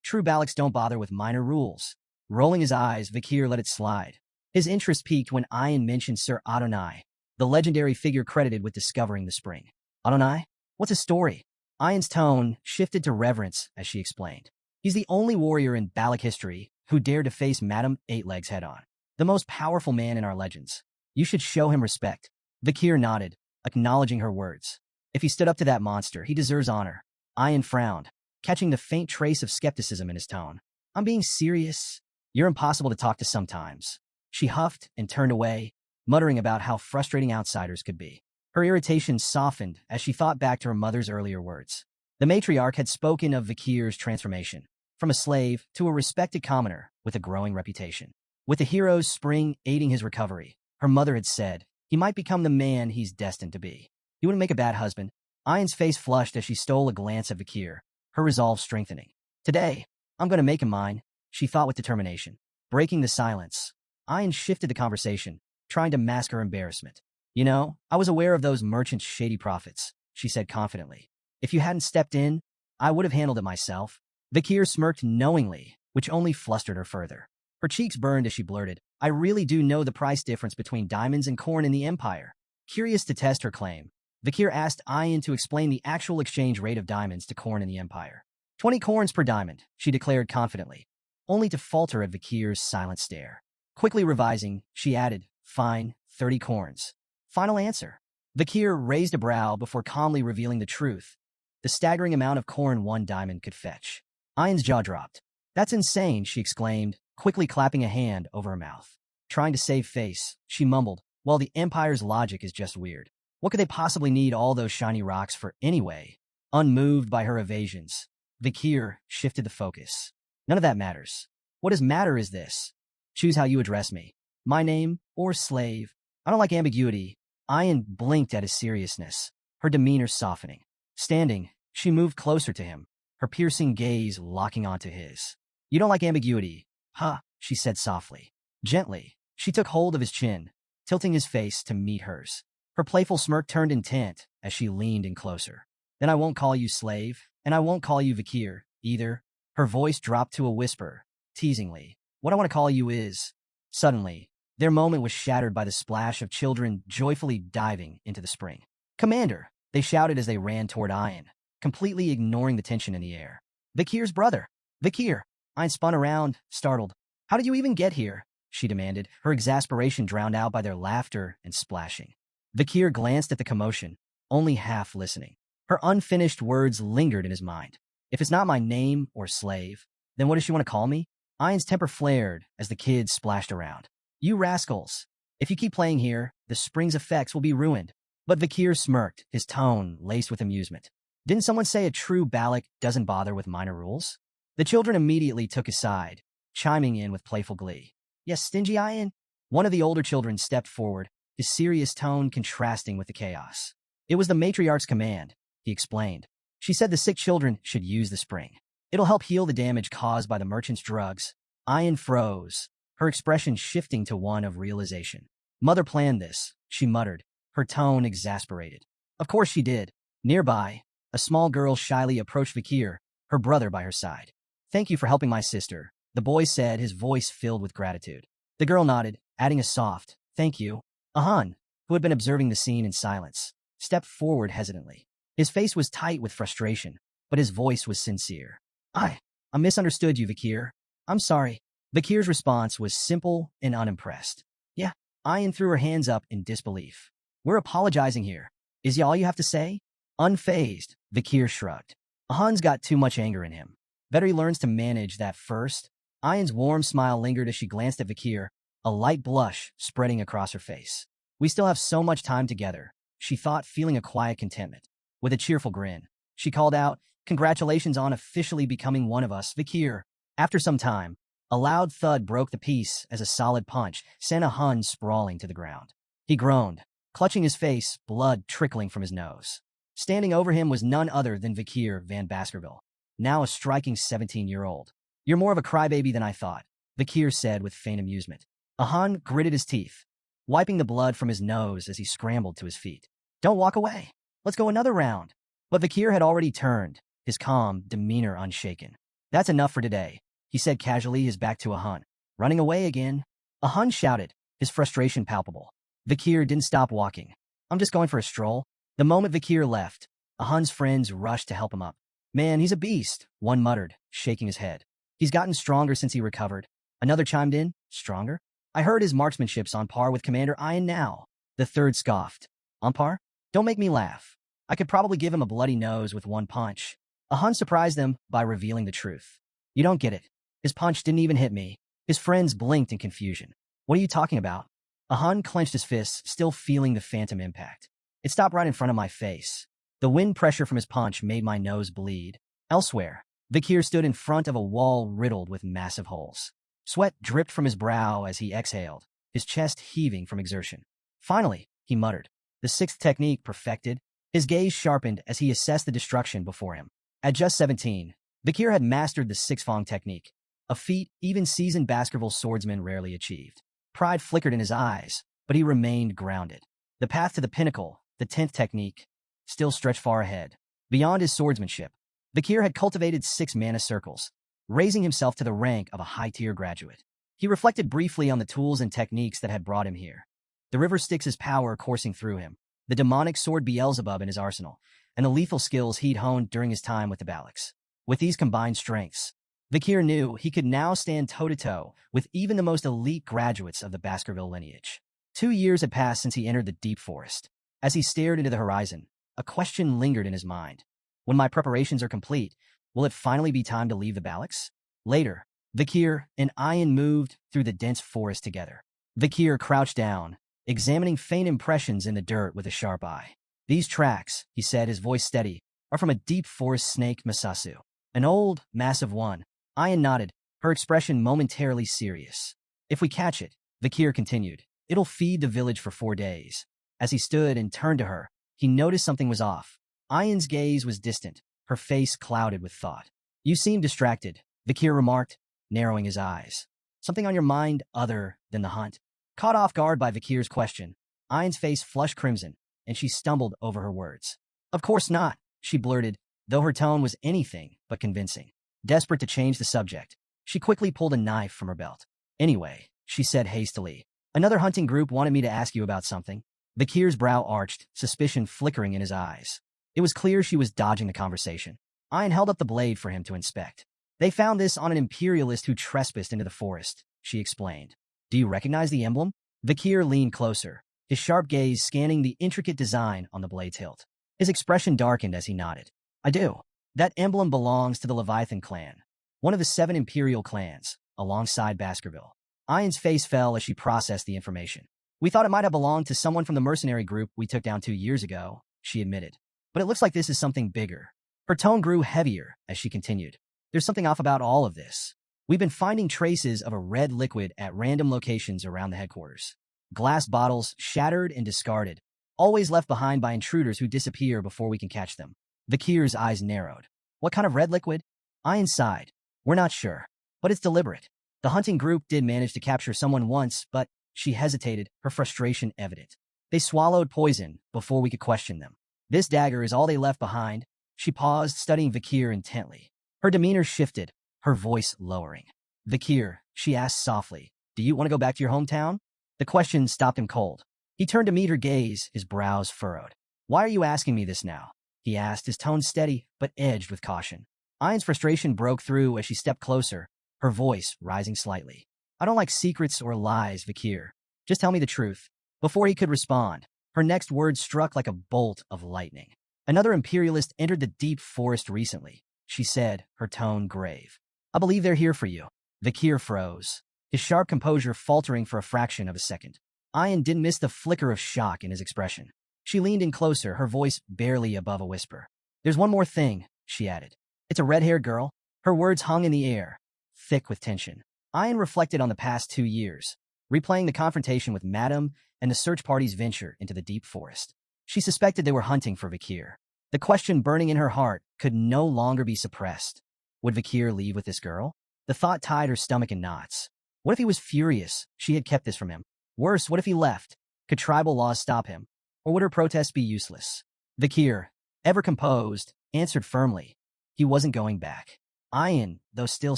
[SPEAKER 1] True Balacs don't bother with minor rules. Rolling his eyes, Vakir let it slide. His interest peaked when Ayan mentioned Sir Adonai, the legendary figure credited with discovering the spring. Adonai? What's his story? Ayan's tone shifted to reverence as she explained. He's the only warrior in Balac history who dared to face Madam Eightlegs head-on. The most powerful man in our legends. You should show him respect. Vakir nodded, acknowledging her words. If he stood up to that monster, he deserves honor. Ayan frowned, catching the faint trace of skepticism in his tone. I'm being serious. You're impossible to talk to sometimes. She huffed and turned away, muttering about how frustrating outsiders could be. Her irritation softened as she thought back to her mother's earlier words. The matriarch had spoken of Vakir's transformation, from a slave to a respected commoner with a growing reputation. With the hero's spring aiding his recovery, her mother had said, he might become the man he's destined to be. He wouldn't make a bad husband. Ayan's face flushed as she stole a glance at Vakir, her resolve strengthening. Today, I'm going to make him mine, she thought with determination. Breaking the silence, Ayan shifted the conversation, trying to mask her embarrassment. You know, I was aware of those merchants' shady profits, she said confidently. If you hadn't stepped in, I would have handled it myself. Vakir smirked knowingly, which only flustered her further. Her cheeks burned as she blurted, I really do know the price difference between diamonds and corn in the Empire. Curious to test her claim, Vakir asked Ayan to explain the actual exchange rate of diamonds to corn in the Empire. 20 corns per diamond, she declared confidently, only to falter at Vakir's silent stare. Quickly revising, she added, fine, 30 corns. Final answer. Vakir raised a brow before calmly revealing the truth. The staggering amount of corn one diamond could fetch. Ayan's jaw dropped. That's insane, she exclaimed, quickly clapping a hand over her mouth. Trying to save face, she mumbled, while the Empire's logic is just weird. What could they possibly need all those shiny rocks for anyway? Unmoved by her evasions, Vakir shifted the focus. None of that matters. What does matter is this. Choose how you address me. My name or slave. I don't like ambiguity. Ayan blinked at his seriousness, her demeanor softening. Standing, she moved closer to him, her piercing gaze locking onto his. You don't like ambiguity, huh? She said softly. Gently, she took hold of his chin, tilting his face to meet hers. Her playful smirk turned intent as she leaned in closer. Then I won't call you slave, and I won't call you Vakir, either. Her voice dropped to a whisper, teasingly. What I want to call you is... Suddenly, their moment was shattered by the splash of children joyfully diving into the spring. Commander, they shouted as they ran toward Ayan, completely ignoring the tension in the air. Vakir's brother. Vakir. Ayan spun around, startled. How did you even get here? She demanded, her exasperation drowned out by their laughter and splashing. Vakir glanced at the commotion, only half listening. Her unfinished words lingered in his mind. If it's not my name or slave, then what does she want to call me? Ayan's temper flared as the kids splashed around. You rascals. If you keep playing here, the spring's effects will be ruined. But Vakir smirked, his tone laced with amusement. Didn't someone say a true Balac doesn't bother with minor rules? The children immediately took his side, chiming in with playful glee. Yes, stingy Ayan? One of the older children stepped forward, his serious tone contrasting with the chaos. It was the matriarch's command, he explained. She said the sick children should use the spring. It'll help heal the damage caused by the merchant's drugs. Ayan froze, her expression shifting to one of realization. Mother planned this, she muttered, her tone exasperated. Of course she did. Nearby, a small girl shyly approached Vakir, her brother by her side. Thank you for helping my sister, the boy said, his voice filled with gratitude. The girl nodded, adding a soft, Thank you. Ahan, who had been observing the scene in silence, stepped forward hesitantly. His face was tight with frustration, but his voice was sincere. I misunderstood you, Vikir. I'm sorry. Vikir's response was simple and unimpressed. Yeah, Ayan threw her hands up in disbelief. We're apologizing here. Is all you have to say? Unfazed, Vikir shrugged. Ahan's got too much anger in him. Better he learns to manage that first. Ayan's warm smile lingered as she glanced at Vikir, a light blush spreading across her face. We still have so much time together, she thought, feeling a quiet contentment. With a cheerful grin, she called out, Congratulations on officially becoming one of us, Vikir. After some time, a loud thud broke the peace as a solid punch sent Ahun sprawling to the ground. He groaned, clutching his face, blood trickling from his nose. Standing over him was none other than Vikir van Baskerville, now a striking 17-year-old. You're more of a crybaby than I thought, Vikir said with faint amusement. Ahun gritted his teeth, wiping the blood from his nose as he scrambled to his feet. Don't walk away. Let's go another round. But Vikir had already turned, his calm demeanor unshaken. That's enough for today, he said casually, his back to Ahun. Running away again? Ahun shouted, his frustration palpable. Vikir didn't stop walking. I'm just going for a stroll. The moment Vikir left, Ahun's friends rushed to help him up. Man, he's a beast, one muttered, shaking his head. He's gotten stronger since he recovered. Another chimed in, stronger? I heard his marksmanship's on par with Commander Ayan now. The third scoffed. On par? Don't make me laugh. I could probably give him a bloody nose with one punch. Ahun surprised them by revealing the truth. You don't get it. His punch didn't even hit me. His friends blinked in confusion. What are you talking about? Ahun clenched his fists, still feeling the phantom impact. It stopped right in front of my face. The wind pressure from his punch made my nose bleed. Elsewhere, Vikir stood in front of a wall riddled with massive holes. Sweat dripped from his brow as he exhaled, his chest heaving from exertion. Finally, he muttered, the sixth technique perfected. His gaze sharpened as he assessed the destruction before him. At just 17, Vikir had mastered the six-fong technique, a feat even seasoned Baskerville swordsmen rarely achieved. Pride flickered in his eyes, but he remained grounded. The path to the pinnacle, the 10th technique, still stretched far ahead. Beyond his swordsmanship, Vikir had cultivated 6 mana circles, raising himself to the rank of a high-tier graduate. He reflected briefly on the tools and techniques that had brought him here. The river Styx's power coursing through him, the demonic sword Beelzebub in his arsenal, and the lethal skills he'd honed during his time with the Balax. With these combined strengths, Vikir knew he could now stand toe-to-toe with even the most elite graduates of the Baskerville lineage. 2 years had passed since he entered the deep forest. As he stared into the horizon, a question lingered in his mind. When my preparations are complete, will it finally be time to leave the Balax? Later, Vikir and Ayan moved through the dense forest together. Vikir crouched down, examining faint impressions in the dirt with a sharp eye. These tracks, he said, his voice steady, are from a deep forest snake Masasu. An old, massive one. Ayan nodded, her expression momentarily serious. If we catch it, Vikir continued, it'll feed the village for 4 days. As he stood and turned to her, he noticed something was off. Ayan's gaze was distant, her face clouded with thought. You seem distracted, Vikir remarked, narrowing his eyes. Something on your mind other than the hunt? Caught off guard by Vikir's question, Ayan's face flushed crimson, and she stumbled over her words. Of course not, she blurted, though her tone was anything but convincing. Desperate to change the subject, she quickly pulled a knife from her belt. Anyway, she said hastily, another hunting group wanted me to ask you about something. Vikir's brow arched, suspicion flickering in his eyes. It was clear she was dodging the conversation. Ayan held up the blade for him to inspect. They found this on an imperialist who trespassed into the forest, she explained. Do you recognize the emblem? Vikir leaned closer, his sharp gaze scanning the intricate design on the blade's hilt. His expression darkened as he nodded. I do. That emblem belongs to the Leviathan clan, one of the 7 imperial clans, alongside Baskerville. Ayan's face fell as she processed the information. We thought it might have belonged to someone from the mercenary group we took down 2 years ago, she admitted. But it looks like this is something bigger. Her tone grew heavier as she continued. There's something off about all of this. We've been finding traces of a red liquid at random locations around the headquarters. Glass bottles, shattered and discarded, always left behind by intruders who disappear before we can catch them. Vikir's eyes narrowed. What kind of red liquid? Ayan sighed. We're not sure, but it's deliberate. The hunting group did manage to capture someone once, but she hesitated, her frustration evident. They swallowed poison before we could question them. This dagger is all they left behind. She paused, studying Vikir intently. Her demeanor shifted, her voice lowering. Vikir, she asked softly, do you want to go back to your hometown? The question stopped him cold. He turned to meet her gaze, his brows furrowed. "Why are you asking me this now?" he asked, his tone steady but edged with caution. Ayan's frustration broke through as she stepped closer, her voice rising slightly. "I don't like secrets or lies, Vikir. Just tell me the truth." Before he could respond, her next words struck like a bolt of lightning. "Another imperialist entered the deep forest recently," she said, her tone grave. "I believe they're here for you." Vikir froze, his sharp composure faltering for a fraction of a second. Ayan didn't miss the flicker of shock in his expression. She leaned in closer, her voice barely above a whisper. "There's one more thing," she added. "It's a red-haired girl." Her words hung in the air, thick with tension. Ayan reflected on the past 2 years, replaying the confrontation with Madam and the search party's venture into the deep forest. She suspected they were hunting for Vikir. The question burning in her heart could no longer be suppressed. Would Vikir leave with this girl? The thought tied her stomach in knots. What if he was furious she had kept this from him? Worse, what if he left? Could tribal laws stop him? Or would her protests be useless? Vikir, ever composed, answered firmly. He wasn't going back. Ayan, though still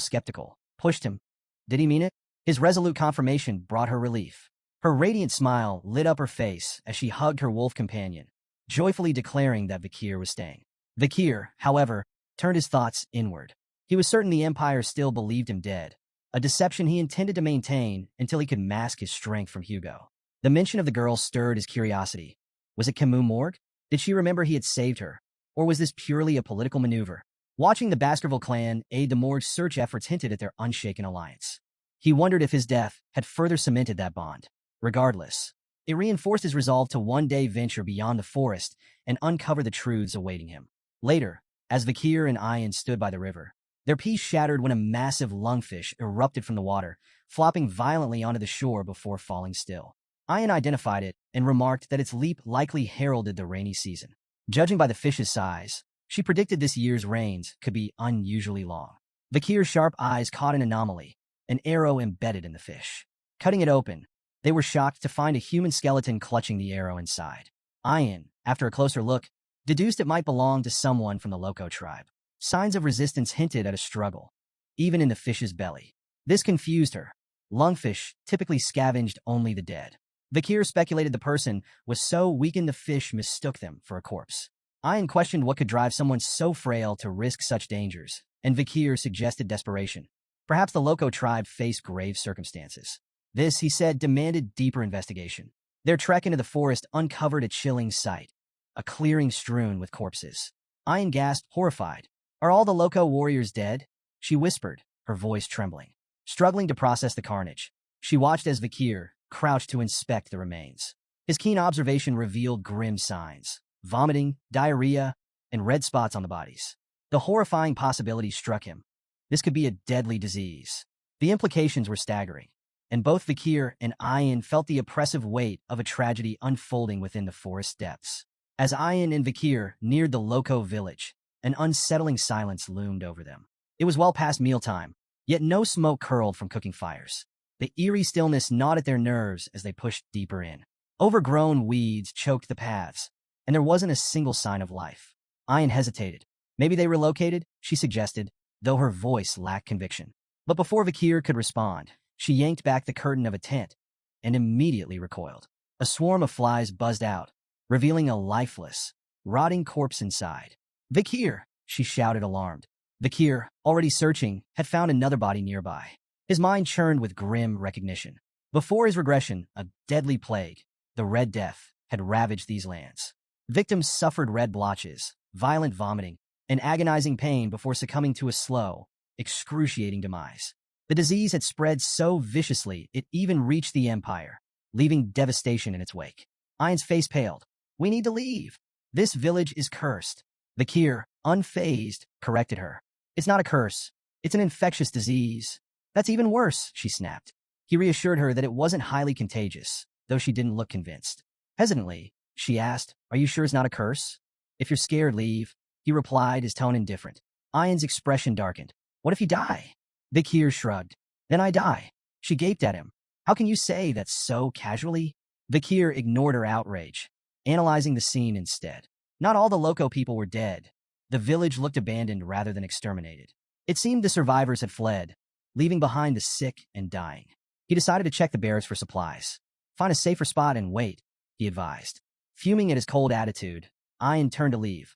[SPEAKER 1] skeptical, pushed him. Did he mean it? His resolute confirmation brought her relief. Her radiant smile lit up her face as she hugged her wolf companion, joyfully declaring that Vikir was staying. Vikir, however, turned his thoughts inward. He was certain the Empire still believed him dead, a deception he intended to maintain until he could mask his strength from Hugo. The mention of the girl stirred his curiosity. Was it Camus Morgue? Did she remember he had saved her? Or was this purely a political maneuver? Watching the Baskerville clan aid the Morgue's search efforts hinted at their unshaken alliance. He wondered if his death had further cemented that bond. Regardless, it reinforced his resolve to one day venture beyond the forest and uncover the truths awaiting him. Later, as Vikir and Ayan stood by the river, their peace shattered when a massive lungfish erupted from the water, flopping violently onto the shore before falling still. Ayan identified it and remarked that its leap likely heralded the rainy season. Judging by the fish's size, she predicted this year's rains could be unusually long. Vikir's sharp eyes caught an anomaly, an arrow embedded in the fish. Cutting it open, they were shocked to find a human skeleton clutching the arrow inside. Ayan, after a closer look, deduced it might belong to someone from the Loco tribe. Signs of resistance hinted at a struggle, even in the fish's belly. This confused her. Lungfish typically scavenged only the dead. Vikir speculated the person was so weakened the fish mistook them for a corpse. Ayan questioned what could drive someone so frail to risk such dangers, and Vikir suggested desperation. Perhaps the Loco tribe faced grave circumstances. This, he said, demanded deeper investigation. Their trek into the forest uncovered a chilling sight, a clearing strewn with corpses. Ayan gasped, horrified. "Are all the Loco warriors dead?" she whispered, her voice trembling. Struggling to process the carnage, she watched as Vikir crouched to inspect the remains. His keen observation revealed grim signs: vomiting, diarrhea, and red spots on the bodies. The horrifying possibility struck him. This could be a deadly disease. The implications were staggering, and both Vikir and Ayan felt the oppressive weight of a tragedy unfolding within the forest depths. As Ayan and Vikir neared the Loco village, an unsettling silence loomed over them. It was well past mealtime, yet no smoke curled from cooking fires. The eerie stillness gnawed at their nerves as they pushed deeper in. Overgrown weeds choked the paths, and there wasn't a single sign of life. Ayan hesitated. Maybe they relocated, she suggested, though her voice lacked conviction. But before Vikir could respond, she yanked back the curtain of a tent and immediately recoiled. A swarm of flies buzzed out, revealing a lifeless, rotting corpse inside. "Vikir!" she shouted, alarmed. Vikir, already searching, had found another body nearby. His mind churned with grim recognition. Before his regression, a deadly plague, the Red Death, had ravaged these lands. Victims suffered red blotches, violent vomiting, and agonizing pain before succumbing to a slow, excruciating demise. The disease had spread so viciously it even reached the Empire, leaving devastation in its wake. Ayan's face paled. "We need to leave. This village is cursed." Vikir, unfazed, corrected her. "It's not a curse. It's an infectious disease." "That's even worse," she snapped. He reassured her that it wasn't highly contagious, though she didn't look convinced. Hesitantly, she asked, "Are you sure it's not a curse?" "If you're scared, leave," he replied, his tone indifferent. Ayan's expression darkened. "What if you die?" Vikir shrugged. "Then I die." She gaped at him. "How can you say that so casually?" Vikir ignored her outrage, analyzing the scene instead. Not all the Loco people were dead. The village looked abandoned rather than exterminated. It seemed the survivors had fled, leaving behind the sick and dying. He decided to check the barracks for supplies. Find a safer spot and wait, he advised. Fuming at his cold attitude, Ayan turned to leave,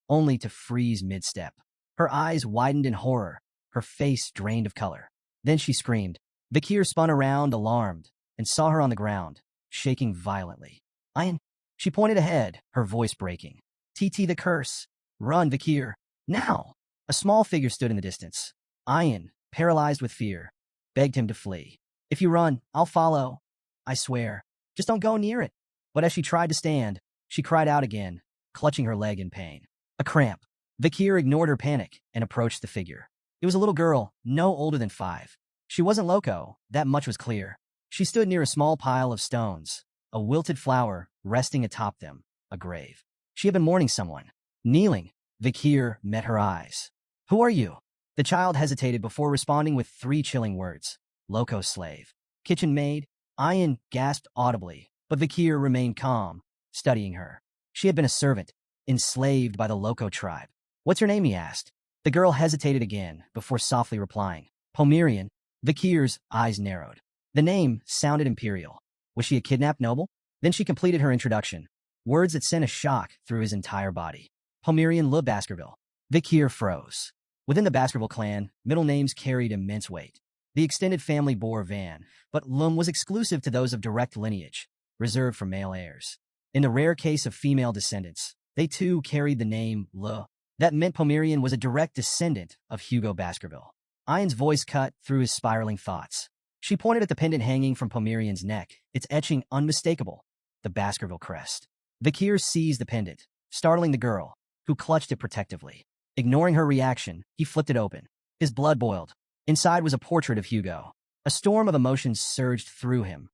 [SPEAKER 1] only to freeze mid-step. Her eyes widened in horror, her face drained of color. Then she screamed. Vikir spun around, alarmed, and saw her on the ground, shaking violently. Ayan, she pointed ahead, her voice breaking. TT the curse. Run, Vikir. Now. A small figure stood in the distance. Ayan, paralyzed with fear, begged him to flee. If you run, I'll follow. I swear. Just don't go near it. But as she tried to stand, she cried out again, clutching her leg in pain. A cramp. Vikir ignored her panic and approached the figure. It was a little girl, no older than 5. She wasn't loco, that much was clear. She stood near a small pile of stones, a wilted flower resting atop them, a grave. She had been mourning someone. Kneeling, Vikir met her eyes. Who are you? The child hesitated before responding with 3 chilling words. Loco slave. Kitchen maid? Ayan gasped audibly, but Vikir remained calm, studying her. She had been a servant, enslaved by the Loco tribe. What's your name, he asked. The girl hesitated again before softly replying. Pomerian. Vikir's eyes narrowed. The name sounded imperial. Was she a kidnapped noble? Then she completed her introduction, words that sent a shock through his entire body. Pomerian Le Baskerville. Vikir froze. Within the Baskerville clan, middle names carried immense weight. The extended family bore Van, but Lum was exclusive to those of direct lineage, reserved for male heirs. In the rare case of female descendants, they too carried the name Le. That meant Pomerian was a direct descendant of Hugo Baskerville. Ayan's voice cut through his spiraling thoughts. She pointed at the pendant hanging from Pomerian's neck, its etching unmistakable, the Baskerville crest. Vikir seized the pendant, startling the girl, who clutched it protectively. Ignoring her reaction, he flipped it open. His blood boiled. Inside was a portrait of Hugo. A storm of emotions surged through him.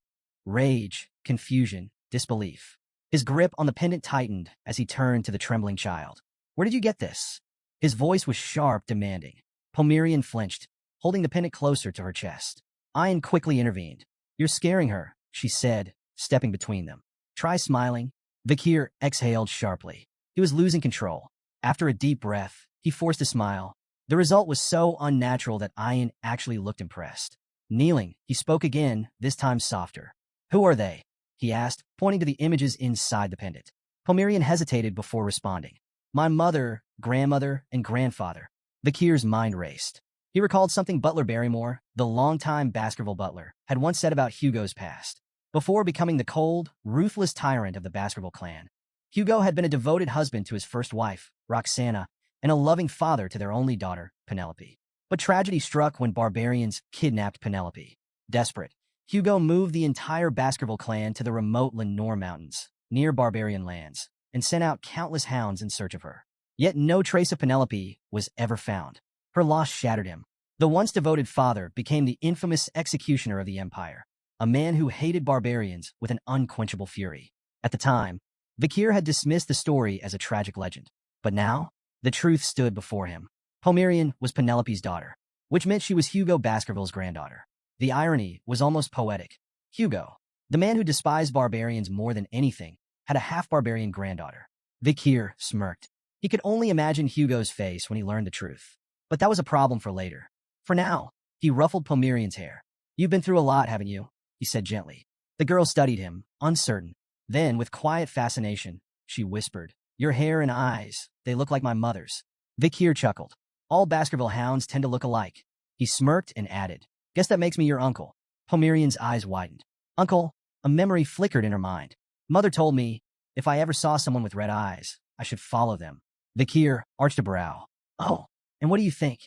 [SPEAKER 1] Rage, confusion, disbelief. His grip on the pendant tightened as he turned to the trembling child. Where did you get this? His voice was sharp, demanding. Pomerian flinched, holding the pendant closer to her chest. Ayan quickly intervened. You're scaring her, she said, stepping between them. Try smiling. Vikir exhaled sharply. He was losing control. After a deep breath, he forced a smile. The result was so unnatural that Ayan actually looked impressed. Kneeling, he spoke again, this time softer. Who are they? He asked, pointing to the images inside the pendant. Pomerian hesitated before responding. My mother, grandmother, and grandfather. Vikir's mind raced. He recalled something Butler Barrymore, the longtime Baskerville butler, had once said about Hugo's past. Before becoming the cold, ruthless tyrant of the Baskerville clan, Hugo had been a devoted husband to his first wife, Roxana, and a loving father to their only daughter, Penelope. But tragedy struck when barbarians kidnapped Penelope. Desperate, Hugo moved the entire Baskerville clan to the remote Lenore Mountains, near barbarian lands, and sent out countless hounds in search of her. Yet no trace of Penelope was ever found. Her loss shattered him. The once devoted father became the infamous executioner of the empire, a man who hated barbarians with an unquenchable fury. At the time, Vikir had dismissed the story as a tragic legend. But now, the truth stood before him. Pomerian was Penelope's daughter, which meant she was Hugo Baskerville's granddaughter. The irony was almost poetic. Hugo, the man who despised barbarians more than anything, had a half-barbarian granddaughter. Vikir smirked. He could only imagine Hugo's face when he learned the truth. But that was a problem for later. For now, he ruffled Pomerian's hair. You've been through a lot, haven't you? He said gently. The girl studied him, uncertain. Then, with quiet fascination, she whispered, Your hair and eyes, they look like my mother's. Vikir chuckled. All Baskerville hounds tend to look alike. He smirked and added, Guess that makes me your uncle. Pomerian's eyes widened. Uncle, a memory flickered in her mind. Mother told me, if I ever saw someone with red eyes, I should follow them. Vikir arched a brow. Oh, and what do you think?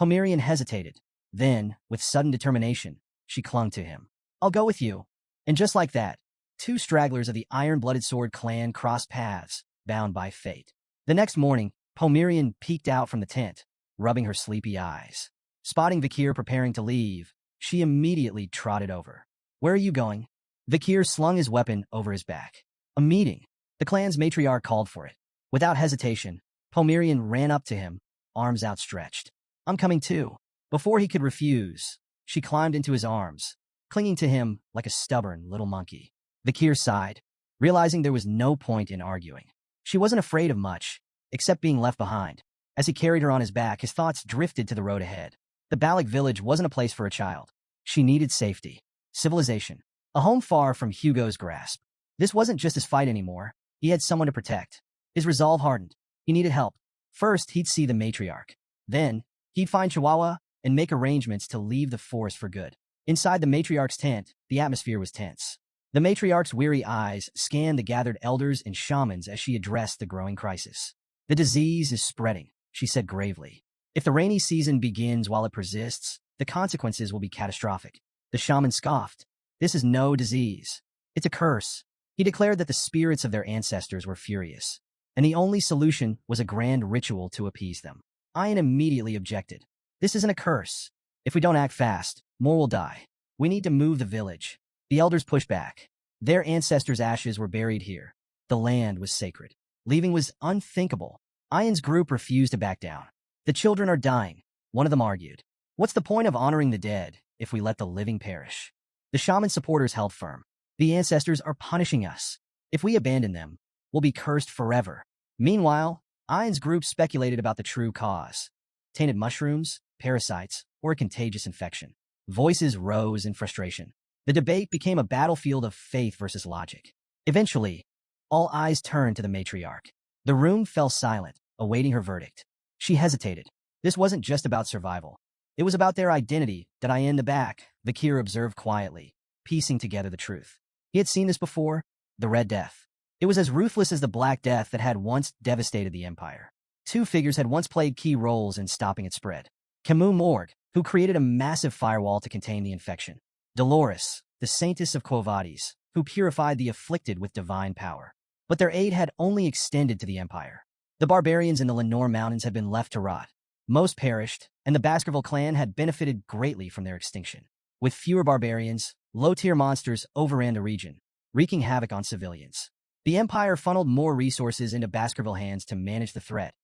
[SPEAKER 1] Pomerian hesitated. Then, with sudden determination, she clung to him. I'll go with you. And just like that, 2 stragglers of the iron-blooded sword clan crossed paths, bound by fate. The next morning, Pomerian peeked out from the tent, rubbing her sleepy eyes. Spotting Vikir preparing to leave, she immediately trotted over. Where are you going? Vikir slung his weapon over his back. A meeting. The clan's matriarch called for it. Without hesitation, Pomerian ran up to him, arms outstretched. I'm coming too. Before he could refuse, she climbed into his arms, clinging to him like a stubborn little monkey. Vikir sighed, realizing there was no point in arguing. She wasn't afraid of much, except being left behind. As he carried her on his back, his thoughts drifted to the road ahead. The Balak village wasn't a place for a child. She needed safety, civilization, A home far from Hugo's grasp. This wasn't just his fight anymore. He had someone to protect. His resolve hardened. He needed help. First, he'd see the matriarch. Then, he'd find Chihuahua and make arrangements to leave the forest for good. Inside the matriarch's tent, the atmosphere was tense. The matriarch's weary eyes scanned the gathered elders and shamans as she addressed the growing crisis. The disease is spreading, she said gravely. If the rainy season begins while it persists, the consequences will be catastrophic. The shaman scoffed. This is no disease. It's a curse. He declared that the spirits of their ancestors were furious, and the only solution was a grand ritual to appease them. Ian immediately objected. This isn't a curse. If we don't act fast, more will die. We need to move the village. The elders pushed back. Their ancestors' ashes were buried here. The land was sacred. Leaving was unthinkable. Ian's group refused to back down. The children are dying, one of them argued. What's the point of honoring the dead if we let the living perish? The shaman supporters held firm. The ancestors are punishing us. If we abandon them, we'll be cursed forever. Meanwhile, Ian's group speculated about the true cause. Tainted mushrooms, parasites, or a contagious infection. Voices rose in frustration. The debate became a battlefield of faith versus logic. Eventually, all eyes turned to the matriarch. The room fell silent, awaiting her verdict. She hesitated. This wasn't just about survival. It was about their identity. Did I in the back? Vakir observed quietly, piecing together the truth. He had seen this before, the Red Death. It was as ruthless as the Black Death that had once devastated the Empire. Two figures had once played key roles in stopping its spread. Camus Morgue, who created a massive firewall to contain the infection. Dolores, the saintess of Quo Vadis, who purified the afflicted with divine power. But their aid had only extended to the Empire. The barbarians in the Lenore Mountains had been left to rot. Most perished, and the Baskerville clan had benefited greatly from their extinction. With fewer barbarians, low-tier monsters overran the region, wreaking havoc on civilians. The Empire funneled more resources into Baskerville hands to manage the threat,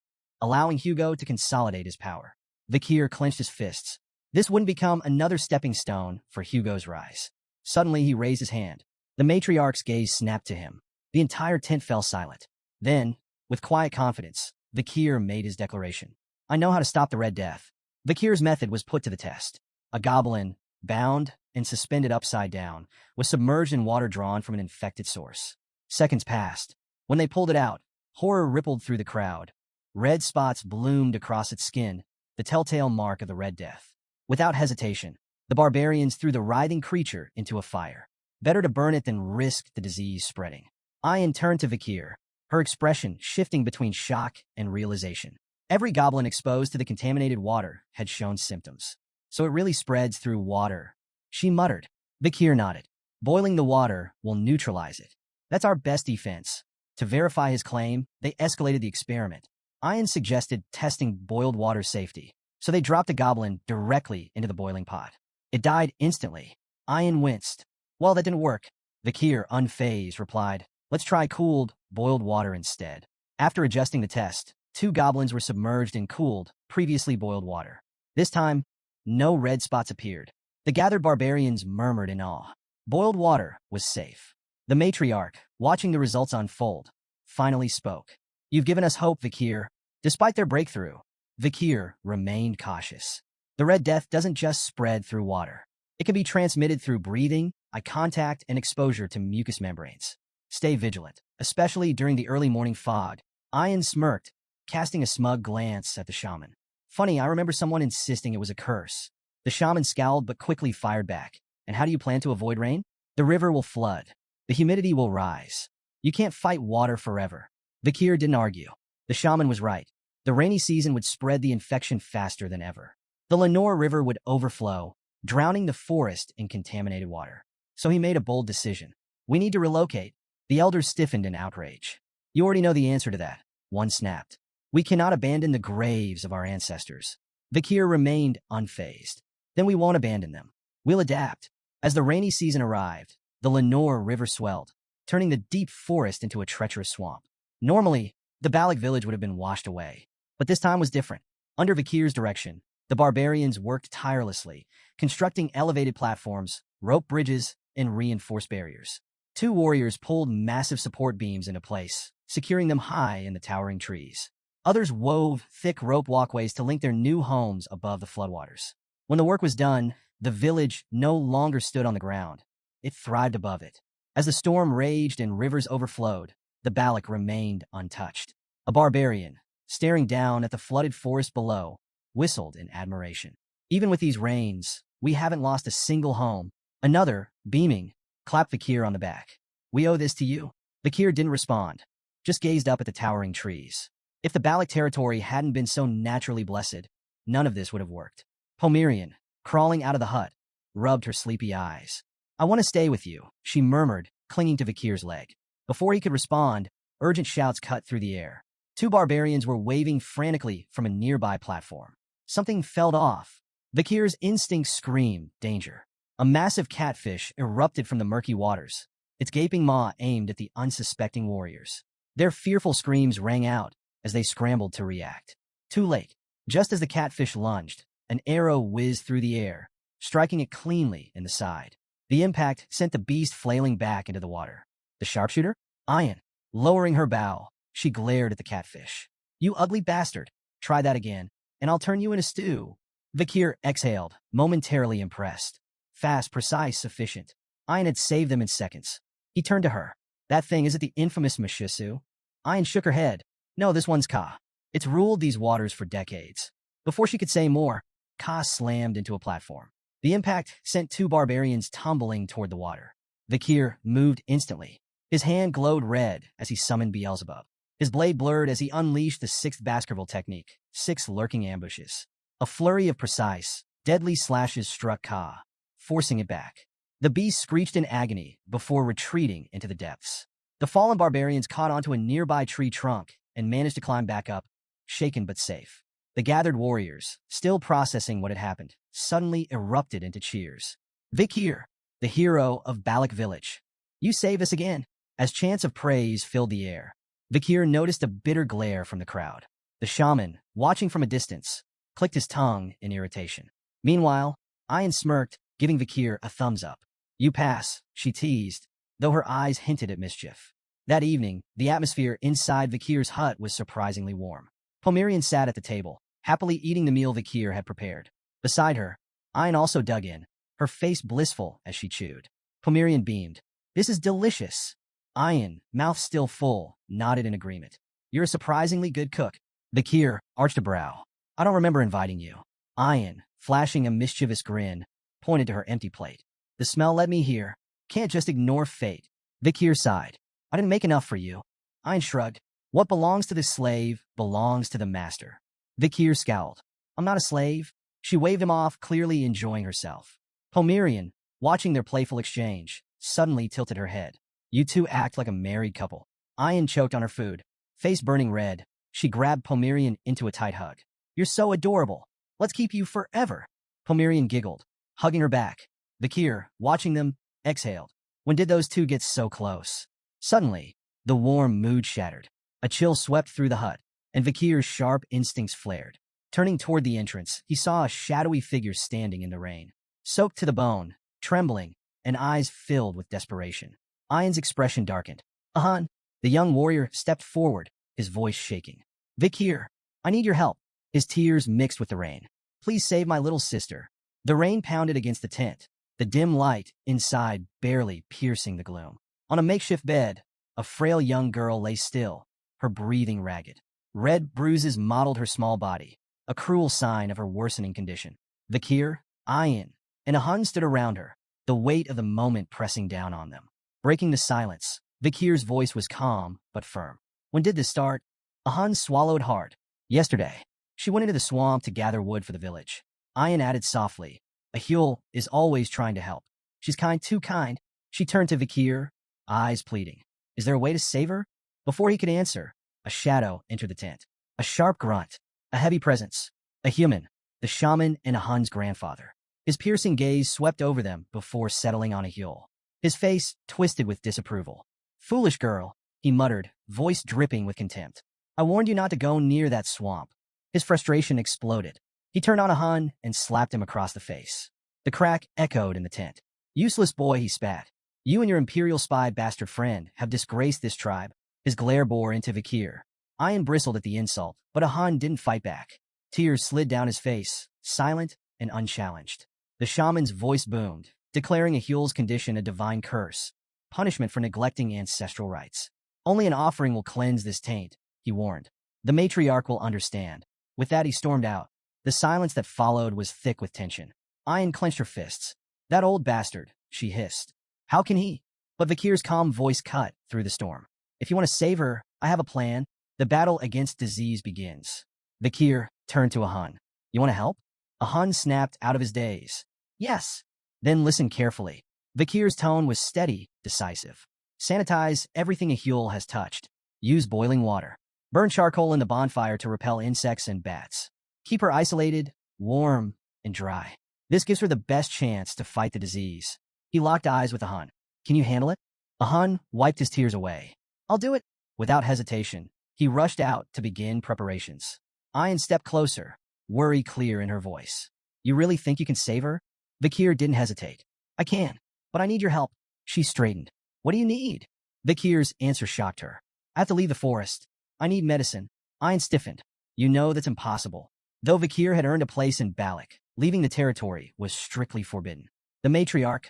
[SPEAKER 1] allowing Hugo to consolidate his power. Vakir clenched his fists. This wouldn't become another stepping stone for Hugo's rise. Suddenly, he raised his hand. The matriarch's gaze snapped to him. The entire tent fell silent. Then, with quiet confidence, Vakir made his declaration. I know how to stop the Red Death. Vakir's method was put to the test. A goblin, bound and suspended upside down, was submerged in water drawn from an infected source. Seconds passed. When they pulled it out, horror rippled through the crowd. Red spots bloomed across its skin, the telltale mark of the Red Death. Without hesitation, the barbarians threw the writhing creature into a fire. Better to burn it than risk the disease spreading. Ian turned to Vakir, her expression shifting between shock and realization. Every goblin exposed to the contaminated water had shown symptoms. So it really spreads through water, she muttered. Vakir nodded. Boiling the water will neutralize it. That's our best defense. To verify his claim, they escalated the experiment. Ian suggested testing boiled water safety, so they dropped the goblin directly into the boiling pot. It died instantly. Ian winced. Well, that didn't work. Vakir, unfazed, replied, let's try cooled, boiled water instead. After adjusting the test, 2 goblins were submerged in cooled, previously boiled water. This time, no red spots appeared. The gathered barbarians murmured in awe. Boiled water was safe. The matriarch, watching the results unfold, finally spoke. You've given us hope, Vakir. Despite their breakthrough, Vakir remained cautious. The Red Death doesn't just spread through water. It can be transmitted through breathing, eye contact, and exposure to mucous membranes. Stay vigilant, especially during the early morning fog. Ian smirked, casting a smug glance at the shaman. Funny, I remember someone insisting it was a curse. The shaman scowled but quickly fired back. And how do you plan to avoid rain? The river will flood. The humidity will rise. You can't fight water forever. Vakir didn't argue. The shaman was right. The rainy season would spread the infection faster than ever. The Lenore River would overflow, drowning the forest in contaminated water. So he made a bold decision. We need to relocate. The elders stiffened in outrage. You already know the answer to that. One snapped. We cannot abandon the graves of our ancestors. Vakir remained unfazed. Then we won't abandon them. We'll adapt. As the rainy season arrived, the Lenore River swelled, turning the deep forest into a treacherous swamp. Normally, the Balak village would have been washed away. But this time was different. Under Vakir's direction, the barbarians worked tirelessly, constructing elevated platforms, rope bridges, and reinforced barriers. 2 warriors pulled massive support beams into place, securing them high in the towering trees. Others wove thick rope walkways to link their new homes above the floodwaters. When the work was done, the village no longer stood on the ground. it thrived above it. As the storm raged and rivers overflowed, the Balak remained untouched. A barbarian, staring down at the flooded forest below, whistled in admiration. Even with these rains, we haven't lost a single home. Another, beaming, clapped Vakir on the back. We owe this to you. Vakir didn't respond, just gazed up at the towering trees. If the Balak territory hadn't been so naturally blessed, none of this would have worked. Pomerian, crawling out of the hut, rubbed her sleepy eyes. I want to stay with you, she murmured, clinging to Vakir's leg. Before he could respond, urgent shouts cut through the air. Two barbarians were waving frantically from a nearby platform. Something fell off. Vakir's instincts screamed, danger. A massive catfish erupted from the murky waters, its gaping maw aimed at the unsuspecting warriors. Their fearful screams rang out as they scrambled to react. Too late. Just as the catfish lunged, an arrow whizzed through the air, striking it cleanly in the side. The impact sent the beast flailing back into the water. The sharpshooter? Ian. Lowering her bow, she glared at the catfish. You ugly bastard. Try that again, and I'll turn you into stew. Vakir exhaled, momentarily impressed. Fast, precise, sufficient. Ian had saved them in seconds. He turned to her. That thing, is it the infamous Mishisu? Ian shook her head. No, this one's Ka. It's ruled these waters for decades. Before she could say more, Ka slammed into a platform. The impact sent two barbarians tumbling toward the water. Vakir moved instantly. His hand glowed red as he summoned Beelzebub. His blade blurred as he unleashed the sixth Baskerville technique, 6 lurking ambushes. A flurry of precise, deadly slashes struck Ka, forcing it back. The beast screeched in agony before retreating into the depths. The fallen barbarians caught onto a nearby tree trunk and managed to climb back up, shaken but safe. The gathered warriors, still processing what had happened, suddenly erupted into cheers. Vakir, the hero of Balak Village. You save us again. As chants of praise filled the air, Vakir noticed a bitter glare from the crowd. The shaman, watching from a distance, clicked his tongue in irritation. Meanwhile, Ian smirked, giving Vakir a thumbs up. You pass, she teased, though her eyes hinted at mischief. That evening, the atmosphere inside Vakir's hut was surprisingly warm. Pomerian sat at the table, happily eating the meal Vakir had prepared. Beside her, Ian also dug in, her face blissful as she chewed. Pomerian beamed. This is delicious. Ian, mouth still full, nodded in agreement. You're a surprisingly good cook. Vakir arched a brow. I don't remember inviting you. Ian, flashing a mischievous grin, pointed to her empty plate. The smell led me here. Can't just ignore fate. Vakir sighed. I didn't make enough for you. Ian shrugged. What belongs to the slave belongs to the master. Vakir scowled. I'm not a slave. She waved him off, clearly enjoying herself. Pomerian, watching their playful exchange, suddenly tilted her head. You two act like a married couple. Ian choked on her food. Face burning red, she grabbed Pomerian into a tight hug. You're so adorable. Let's keep you forever. Pomerian giggled, hugging her back. Vakir, watching them, exhaled. When did those two get so close? Suddenly, the warm mood shattered. A chill swept through the hut, and Vakir's sharp instincts flared. Turning toward the entrance, he saw a shadowy figure standing in the rain, soaked to the bone, trembling, and eyes filled with desperation. Ian's expression darkened. Ahan, the young warrior stepped forward, his voice shaking. Vakir, I need your help. His tears mixed with the rain. Please save my little sister. The rain pounded against the tent, the dim light inside barely piercing the gloom. On a makeshift bed, a frail young girl lay still, her breathing ragged. Red bruises mottled her small body, a cruel sign of her worsening condition. Vakir, Ian, and Ahun stood around her, the weight of the moment pressing down on them. Breaking the silence, Vakir's voice was calm but firm. When did this start? Ahun swallowed hard. Yesterday. She went into the swamp to gather wood for the village. Ian added softly. Ahul is always trying to help. She's kind, too kind. She turned to Vakir, eyes pleading. Is there a way to save her? Before he could answer, a shadow entered the tent. A sharp grunt, a heavy presence. A human, the shaman and Ahun's grandfather. His piercing gaze swept over them before settling on Ahul. His face twisted with disapproval. Foolish girl, he muttered, voice dripping with contempt. I warned you not to go near that swamp. His frustration exploded. He turned on Ahun and slapped him across the face. The crack echoed in the tent. Useless boy, he spat. You and your imperial spy bastard friend have disgraced this tribe. His glare bore into Vakir. Ian bristled at the insult, but Ahun didn't fight back. Tears slid down his face, silent and unchallenged. The shaman's voice boomed. declaring Yahello's condition a divine curse, punishment for neglecting ancestral rites. Only an offering will cleanse this taint, he warned. The matriarch will understand. With that, he stormed out. The silence that followed was thick with tension. Ayan clenched her fists. That old bastard, she hissed. How can he? But Vakir's calm voice cut through the storm. If you want to save her, I have a plan. The battle against disease begins. Vakir turned to Ahun. You want to help? Ahun snapped out of his daze. Yes. Then listen carefully. Vakir's tone was steady, decisive. Sanitize everything Yahello has touched. Use boiling water. Burn charcoal in the bonfire to repel insects and bats. Keep her isolated, warm, and dry. This gives her the best chance to fight the disease. He locked eyes with Ahun. Can you handle it? Ahun wiped his tears away. I'll do it. Without hesitation, he rushed out to begin preparations. Ayan stepped closer, worry clear in her voice. You really think you can save her? Vakir didn't hesitate. I can, but I need your help. She straightened. What do you need? Vakir's answer shocked her. I have to leave the forest. I need medicine. Ayan stiffened. You know that's impossible. Though Vakir had earned a place in Balak, leaving the territory was strictly forbidden. The matriarch,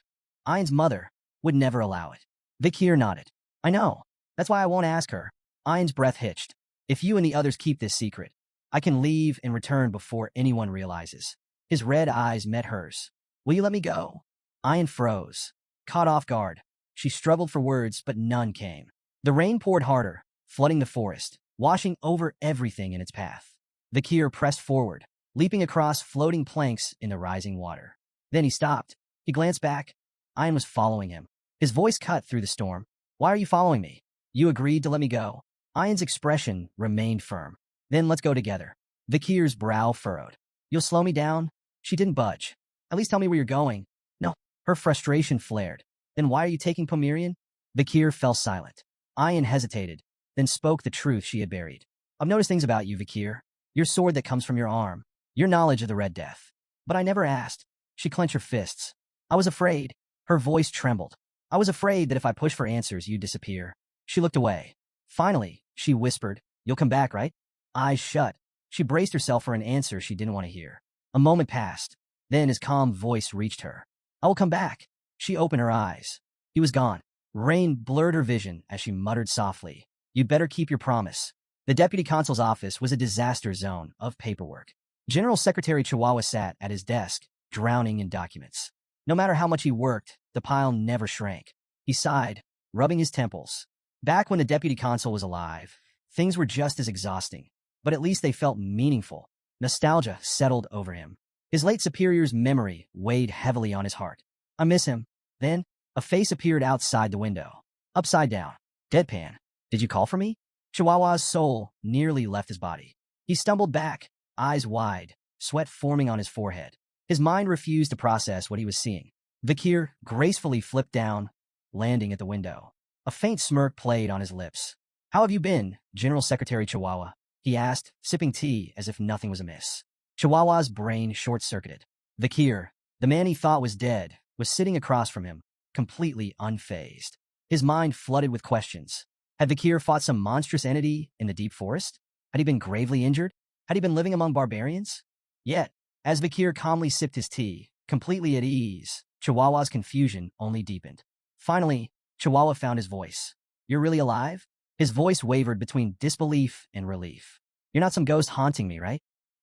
[SPEAKER 1] Ayan's mother, would never allow it. Vakir nodded. I know. That's why I won't ask her. Ayan's breath hitched. If you and the others keep this secret, I can leave and return before anyone realizes. His red eyes met hers. Will you let me go? Ayan froze. Caught off guard. She struggled for words, but none came. The rain poured harder, flooding the forest, washing over everything in its path. Vakir pressed forward, leaping across floating planks in the rising water. Then he stopped. He glanced back. Ayan was following him. His voice cut through the storm. Why are you following me? You agreed to let me go. Ayan's expression remained firm. Then let's go together. Vakir's brow furrowed. You'll slow me down? She didn't budge. At least tell me where you're going. No. Her frustration flared. Then why are you taking Pomerian? Vakir fell silent. Ayan hesitated, then spoke the truth she had buried. I've noticed things about you, Vakir. Your sword that comes from your arm. Your knowledge of the Red Death. But I never asked. She clenched her fists. I was afraid. Her voice trembled. I was afraid that if I pushed for answers, you'd disappear. She looked away. Finally, she whispered, You'll come back, right? Eyes shut. She braced herself for an answer she didn't want to hear. A moment passed. Then his calm voice reached her. I will come back. She opened her eyes. He was gone. Rain blurred her vision as she muttered softly. You'd better keep your promise. The deputy consul's office was a disaster zone of paperwork. General Secretary Chihuahua sat at his desk, drowning in documents. No matter how much he worked, the pile never shrank. He sighed, rubbing his temples. Back when the deputy consul was alive, things were just as exhausting, but at least they felt meaningful. Nostalgia settled over him. His late superior's memory weighed heavily on his heart. I miss him. Then, a face appeared outside the window. Upside down. Deadpan. Did you call for me? Chihuahua's soul nearly left his body. He stumbled back, eyes wide, sweat forming on his forehead. His mind refused to process what he was seeing. Vakir gracefully flipped down, landing at the window. A faint smirk played on his lips. How have you been, General Secretary Chihuahua? He asked, sipping tea as if nothing was amiss. Chihuahua's brain short-circuited. Vakir, the man he thought was dead, was sitting across from him, completely unfazed. His mind flooded with questions. Had Vakir fought some monstrous entity in the deep forest? Had he been gravely injured? Had he been living among barbarians? Yet, as Vakir calmly sipped his tea, completely at ease, Chihuahua's confusion only deepened. Finally, Chihuahua found his voice. You're really alive? His voice wavered between disbelief and relief. You're not some ghost haunting me, right?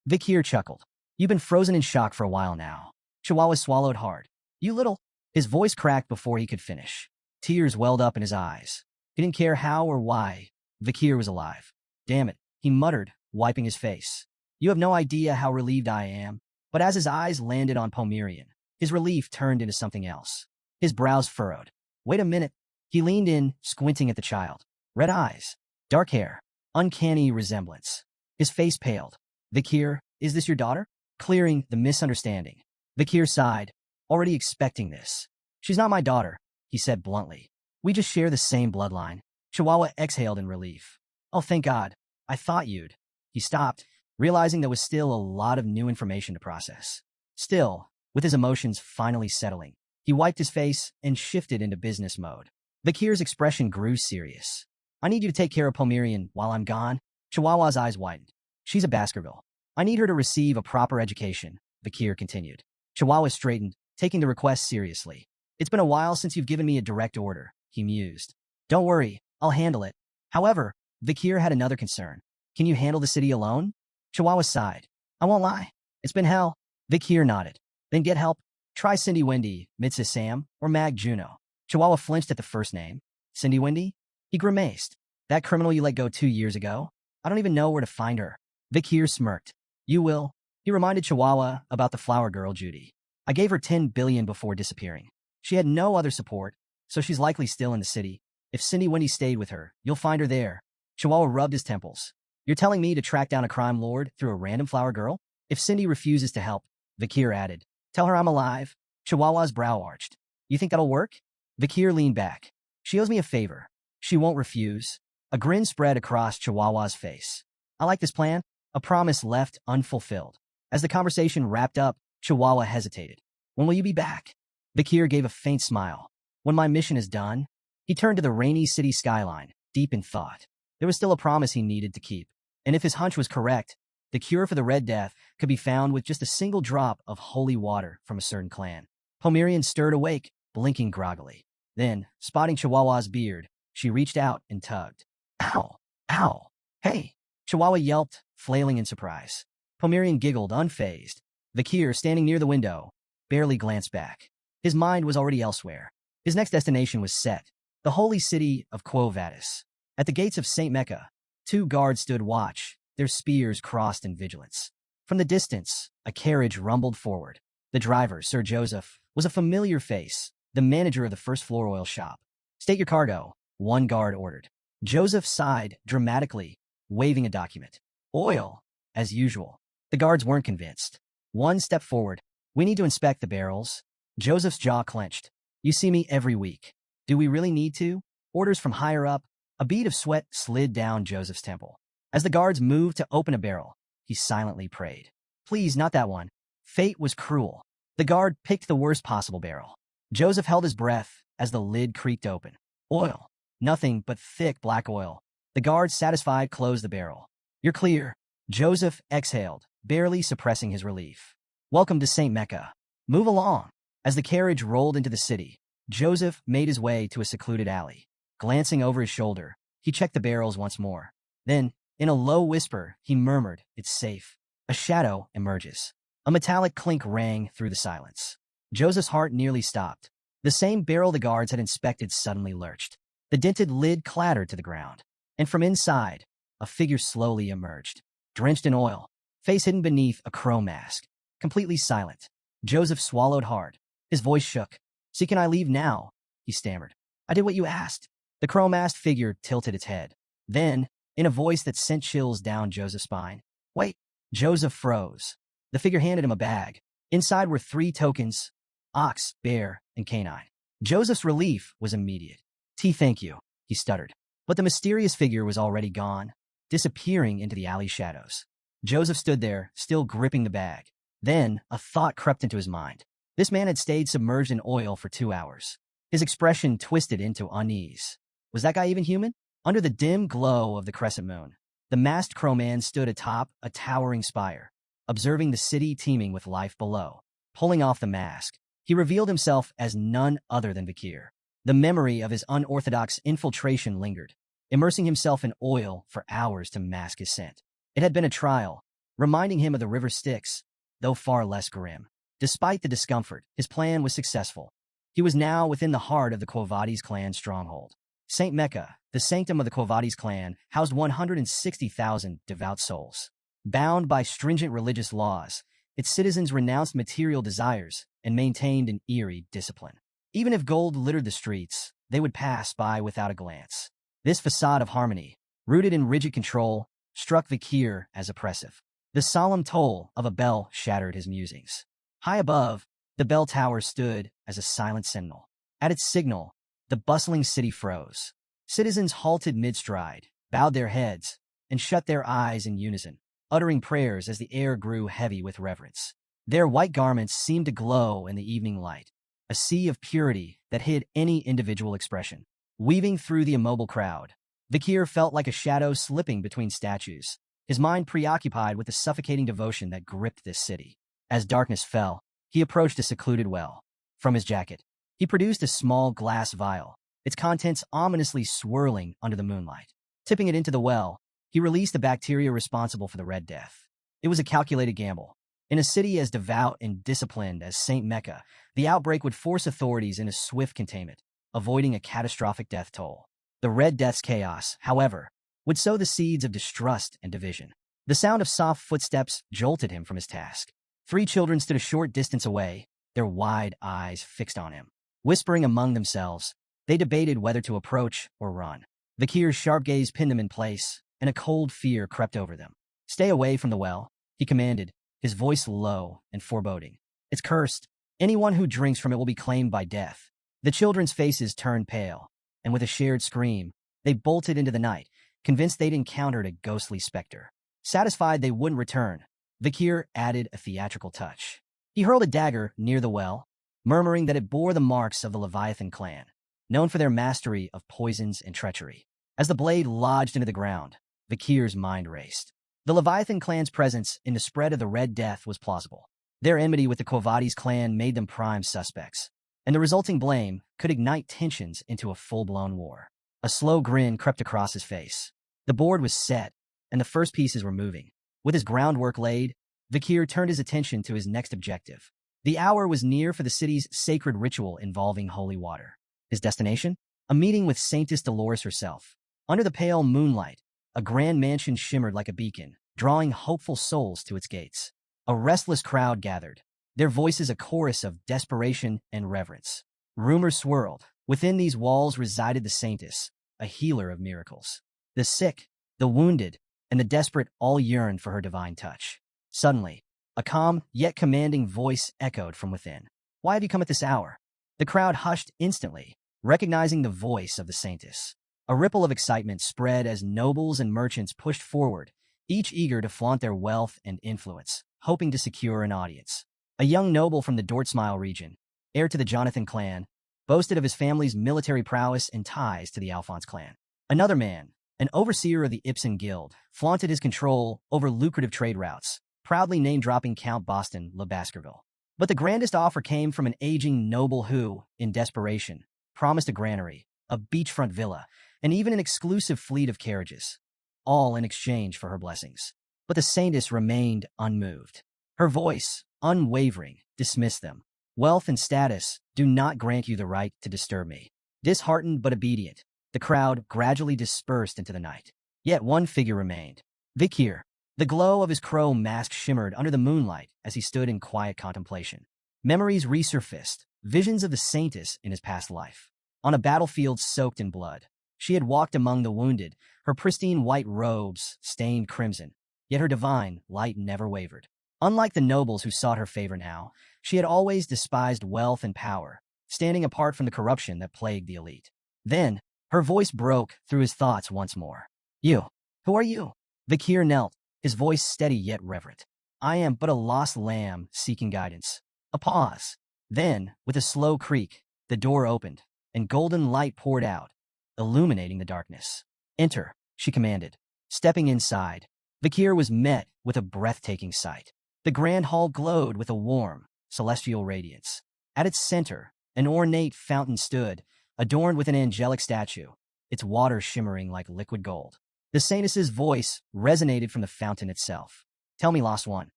[SPEAKER 1] Vakir chuckled. You've been frozen in shock for a while now. Chihuahua swallowed hard. You little... His voice cracked before he could finish. Tears welled up in his eyes. He didn't care how or why Vakir was alive. Damn it, he muttered, wiping his face. You have no idea how relieved I am. But as his eyes landed on Pomerian, his relief turned into something else. His brows furrowed. Wait a minute. He leaned in, squinting at the child. Red eyes, dark hair, uncanny resemblance. His face paled. Vakir, is this your daughter? Clearing the misunderstanding. Vakir sighed, already expecting this. She's not my daughter, he said bluntly. We just share the same bloodline. Chihuahua exhaled in relief. Oh, thank God. I thought you'd. He stopped, realizing there was still a lot of new information to process. Still, with his emotions finally settling, he wiped his face and shifted into business mode. Vakir's expression grew serious. I need you to take care of Pomerian while I'm gone. Chihuahua's eyes widened. She's a Baskerville. I need her to receive a proper education, Vakir continued. Chihuahua straightened. taking the request seriously. It's been a while since you've given me a direct order, he mused. Don't worry, I'll handle it. However, Vikir had another concern. Can you handle the city alone? Chihuahua sighed. I won't lie. It's been hell. Vikir nodded. Then get help. Try Cindy Wendy, Mitsa Sam, or Mag Juno. Chihuahua flinched at the first name. Cindy Wendy? He grimaced. That criminal you let go 2 years ago? I don't even know where to find her. Vikir smirked. You will. He reminded Chihuahua about the flower girl Judy. I gave her 10 billion before disappearing. She had no other support, so she's likely still in the city. If Cindy Wendy stayed with her, you'll find her there. Chihuahua rubbed his temples. You're telling me to track down a crime lord through a random flower girl? If Cindy refuses to help, Vikir added, tell her I'm alive. Chihuahua's brow arched. You think that'll work? Vikir leaned back. She owes me a favor. She won't refuse. A grin spread across Chihuahua's face. I like this plan. A promise left unfulfilled. As the conversation wrapped up, Chihuahua hesitated. When will you be back? Vikir gave a faint smile. When my mission is done. He turned to the rainy city skyline, deep in thought. There was still a promise he needed to keep. And if his hunch was correct, the cure for the Red Death could be found with just a single drop of holy water from a certain clan. Pomerian stirred awake, blinking groggily. Then, spotting Chihuahua's beard, she reached out and tugged. Ow! Ow! Hey! Chihuahua yelped, flailing in surprise. Pomerian giggled, unfazed. Vikir, standing near the window, barely glanced back. His mind was already elsewhere. His next destination was set, the holy city of Quo Vadis. At the gates of St. Mecca, 2 guards stood watch, their spears crossed in vigilance. From the distance, a carriage rumbled forward. The driver, Sir Joseph, was a familiar face, the manager of the first-floor oil shop. State your cargo, one guard ordered. Joseph sighed dramatically, waving a document. Oil, as usual. The guards weren't convinced. One stepped forward. We need to inspect the barrels. Joseph's jaw clenched. You see me every week. Do we really need to? Orders from higher up. A bead of sweat slid down Joseph's temple. As the guards moved to open a barrel, he silently prayed. Please, not that one. Fate was cruel. The guard picked the worst possible barrel. Joseph held his breath as the lid creaked open. Oil. Nothing but thick black oil. The guard, satisfied, closed the barrel. You're clear. Joseph exhaled, barely suppressing his relief. Welcome to St. Mecca. Move along. As the carriage rolled into the city, Joseph made his way to a secluded alley. Glancing over his shoulder, he checked the barrels once more. Then, in a low whisper, he murmured, It's safe. A shadow emerges. A metallic clink rang through the silence. Joseph's heart nearly stopped. The same barrel the guards had inspected suddenly lurched. The dented lid clattered to the ground. And from inside, a figure slowly emerged. Drenched in oil, face hidden beneath a crow mask. Completely silent. Joseph swallowed hard. His voice shook. See, can I leave now? He stammered. I did what you asked. The crow-masked figure tilted its head. Then, in a voice that sent chills down Joseph's spine, Wait. Joseph froze. The figure handed him a bag. Inside were 3 tokens, ox, bear, and canine. Joseph's relief was immediate. Thank you, he stuttered. But the mysterious figure was already gone, disappearing into the alley shadows. Joseph stood there, still gripping the bag. Then, a thought crept into his mind. This man had stayed submerged in oil for 2 hours. His expression twisted into unease. Was that guy even human? Under the dim glow of the crescent moon, the masked crowman stood atop a towering spire, observing the city teeming with life below. Pulling off the mask, he revealed himself as none other than Vikir. The memory of his unorthodox infiltration lingered, immersing himself in oil for hours to mask his scent. It had been a trial, reminding him of the river Styx, though far less grim. Despite the discomfort, his plan was successful. He was now within the heart of the Quo Vadis clan stronghold. St. Mecca, the sanctum of the Quo Vadis clan, housed 160,000 devout souls. Bound by stringent religious laws, its citizens renounced material desires and maintained an eerie discipline. Even if gold littered the streets, they would pass by without a glance. This facade of harmony, rooted in rigid control, struck Vikir as oppressive. The solemn toll of a bell shattered his musings. High above, the bell tower stood as a silent sentinel. At its signal, the bustling city froze. Citizens halted mid-stride, bowed their heads, and shut their eyes in unison, uttering prayers as the air grew heavy with reverence. Their white garments seemed to glow in the evening light, a sea of purity that hid any individual expression. Weaving through the immobile crowd, Vikir felt like a shadow slipping between statues, his mind preoccupied with the suffocating devotion that gripped this city. As darkness fell, he approached a secluded well. From his jacket, he produced a small glass vial, its contents ominously swirling under the moonlight. Tipping it into the well, he released the bacteria responsible for the Red Death. It was a calculated gamble. In a city as devout and disciplined as St. Mecca, the outbreak would force authorities into swift containment, avoiding a catastrophic death toll. The Red Death's chaos, however, would sow the seeds of distrust and division. The sound of soft footsteps jolted him from his task. 3 children stood a short distance away, their wide eyes fixed on him. Whispering among themselves, they debated whether to approach or run. Vikir's sharp gaze pinned them in place, and a cold fear crept over them. "Stay away from the well," he commanded, his voice low and foreboding. "It's cursed. Anyone who drinks from it will be claimed by death." The children's faces turned pale, and with a shared scream, they bolted into the night, convinced they'd encountered a ghostly specter. Satisfied they wouldn't return, Vikir added a theatrical touch. He hurled a dagger near the well, murmuring that it bore the marks of the Leviathan clan, known for their mastery of poisons and treachery. As the blade lodged into the ground, Vikir's mind raced. The Leviathan clan's presence in the spread of the Red Death was plausible. Their enmity with the Quo Vadis clan made them prime suspects, and the resulting blame could ignite tensions into a full-blown war. A slow grin crept across his face. The board was set, and the first pieces were moving. With his groundwork laid, Vikir turned his attention to his next objective. The hour was near for the city's sacred ritual involving holy water. His destination? A meeting with Saintess Dolores herself. Under the pale moonlight, a grand mansion shimmered like a beacon, drawing hopeful souls to its gates. A restless crowd gathered, their voices a chorus of desperation and reverence. Rumors swirled. Within these walls resided the Saintess, a healer of miracles. The sick, the wounded, and the desperate all yearned for her divine touch. Suddenly, a calm yet commanding voice echoed from within. "Why have you come at this hour?" The crowd hushed instantly, recognizing the voice of the Saintess. A ripple of excitement spread as nobles and merchants pushed forward, each eager to flaunt their wealth and influence, hoping to secure an audience. A young noble from the Dortsmile region, heir to the Jonathan clan, boasted of his family's military prowess and ties to the Alphonse clan. Another man, an overseer of the Ibsen Guild, flaunted his control over lucrative trade routes, proudly name-dropping Count Boston Le Baskerville. But the grandest offer came from an aging noble who, in desperation, promised a granary, a beachfront villa, and even an exclusive fleet of carriages, all in exchange for her blessings. But the Saintess remained unmoved. Her voice, unwavering, dismissed them. "Wealth and status do not grant you the right to disturb me." Disheartened but obedient, the crowd gradually dispersed into the night. Yet one figure remained. Vikir. The glow of his crow mask shimmered under the moonlight as he stood in quiet contemplation. Memories resurfaced, visions of the Saintess in his past life. On a battlefield soaked in blood, she had walked among the wounded, her pristine white robes stained crimson, yet her divine light never wavered. Unlike the nobles who sought her favor now, she had always despised wealth and power, standing apart from the corruption that plagued the elite. Then, her voice broke through his thoughts once more. "You, who are you?" Vikir knelt, his voice steady yet reverent. "I am but a lost lamb seeking guidance." A pause. Then, with a slow creak, the door opened, and golden light poured out, illuminating the darkness. "Enter," she commanded. Stepping inside, Vikir was met with a breathtaking sight. The grand hall glowed with a warm, celestial radiance. At its center, an ornate fountain stood, adorned with an angelic statue, its water shimmering like liquid gold. The Saintess's voice resonated from the fountain itself. "Tell me, lost one,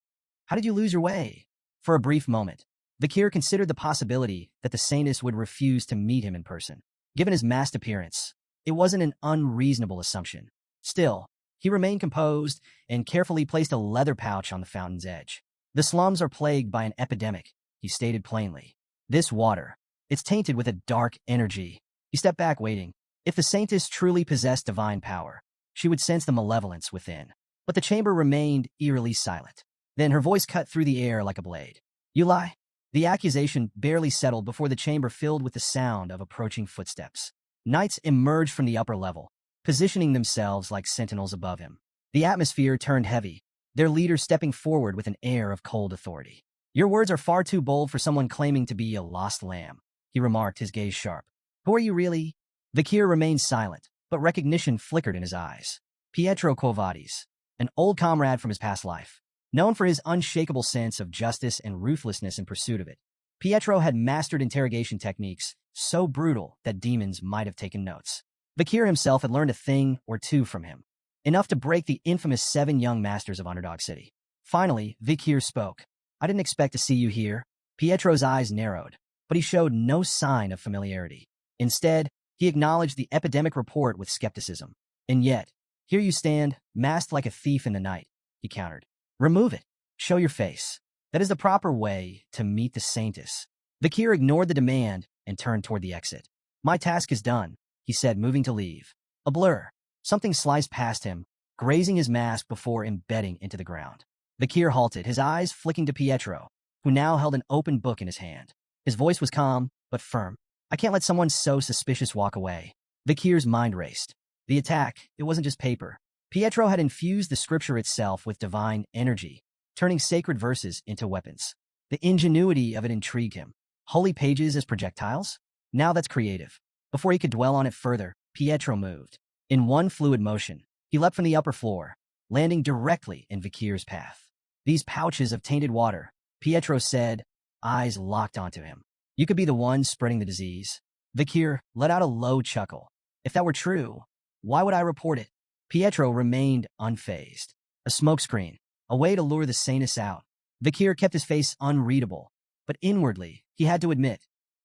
[SPEAKER 1] how did you lose your way?" For a brief moment, Vikir considered the possibility that the Saintess would refuse to meet him in person. Given his masked appearance, it wasn't an unreasonable assumption. Still, he remained composed and carefully placed a leather pouch on the fountain's edge. "The slums are plagued by an epidemic," he stated plainly. "This water, it's tainted with a dark energy." He stepped back, waiting. If the Saintess truly possessed divine power, she would sense the malevolence within. But the chamber remained eerily silent. Then her voice cut through the air like a blade. "You lie." The accusation barely settled before the chamber filled with the sound of approaching footsteps. Knights emerged from the upper level, positioning themselves like sentinels above him. The atmosphere turned heavy, their leader stepping forward with an air of cold authority. "Your words are far too bold for someone claiming to be a lost lamb," he remarked, his gaze sharp. "Who are you really?" Vikir remained silent, but recognition flickered in his eyes. Pietro Quo Vadis, an old comrade from his past life, known for his unshakable sense of justice and ruthlessness in pursuit of it. Pietro had mastered interrogation techniques so brutal that demons might have taken notes. Vakir himself had learned a thing or two from him, enough to break the infamous 7 young masters of Underdog City. Finally, Vakir spoke. I didn't expect to see you here. Pietro's eyes narrowed, but he showed no sign of familiarity. Instead, he acknowledged the epidemic report with skepticism. And yet, here you stand, masked like a thief in the night, he countered. Remove it. Show your face. That is the proper way to meet the Saintess. Vakir ignored the demand and turned toward the exit. My task is done, he said, moving to leave. A blur. Something sliced past him, grazing his mask before embedding into the ground. Vakir halted, his eyes flicking to Pietro, who now held an open book in his hand. His voice was calm, but firm. I can't let someone so suspicious walk away. Vakir's mind raced. The attack, it wasn't just paper. Pietro had infused the scripture itself with divine energy, turning sacred verses into weapons. The ingenuity of it intrigued him. Holy pages as projectiles? Now that's creative. Before he could dwell on it further, Pietro moved. In one fluid motion, he leapt from the upper floor, landing directly in Vakir's path. These pouches of tainted water, Pietro said, eyes locked onto him. You could be the one spreading the disease. Vakir let out a low chuckle. If that were true, why would I report it? Pietro remained unfazed. A smokescreen, a way to lure the Saintess out. Vakir kept his face unreadable, but inwardly, he had to admit,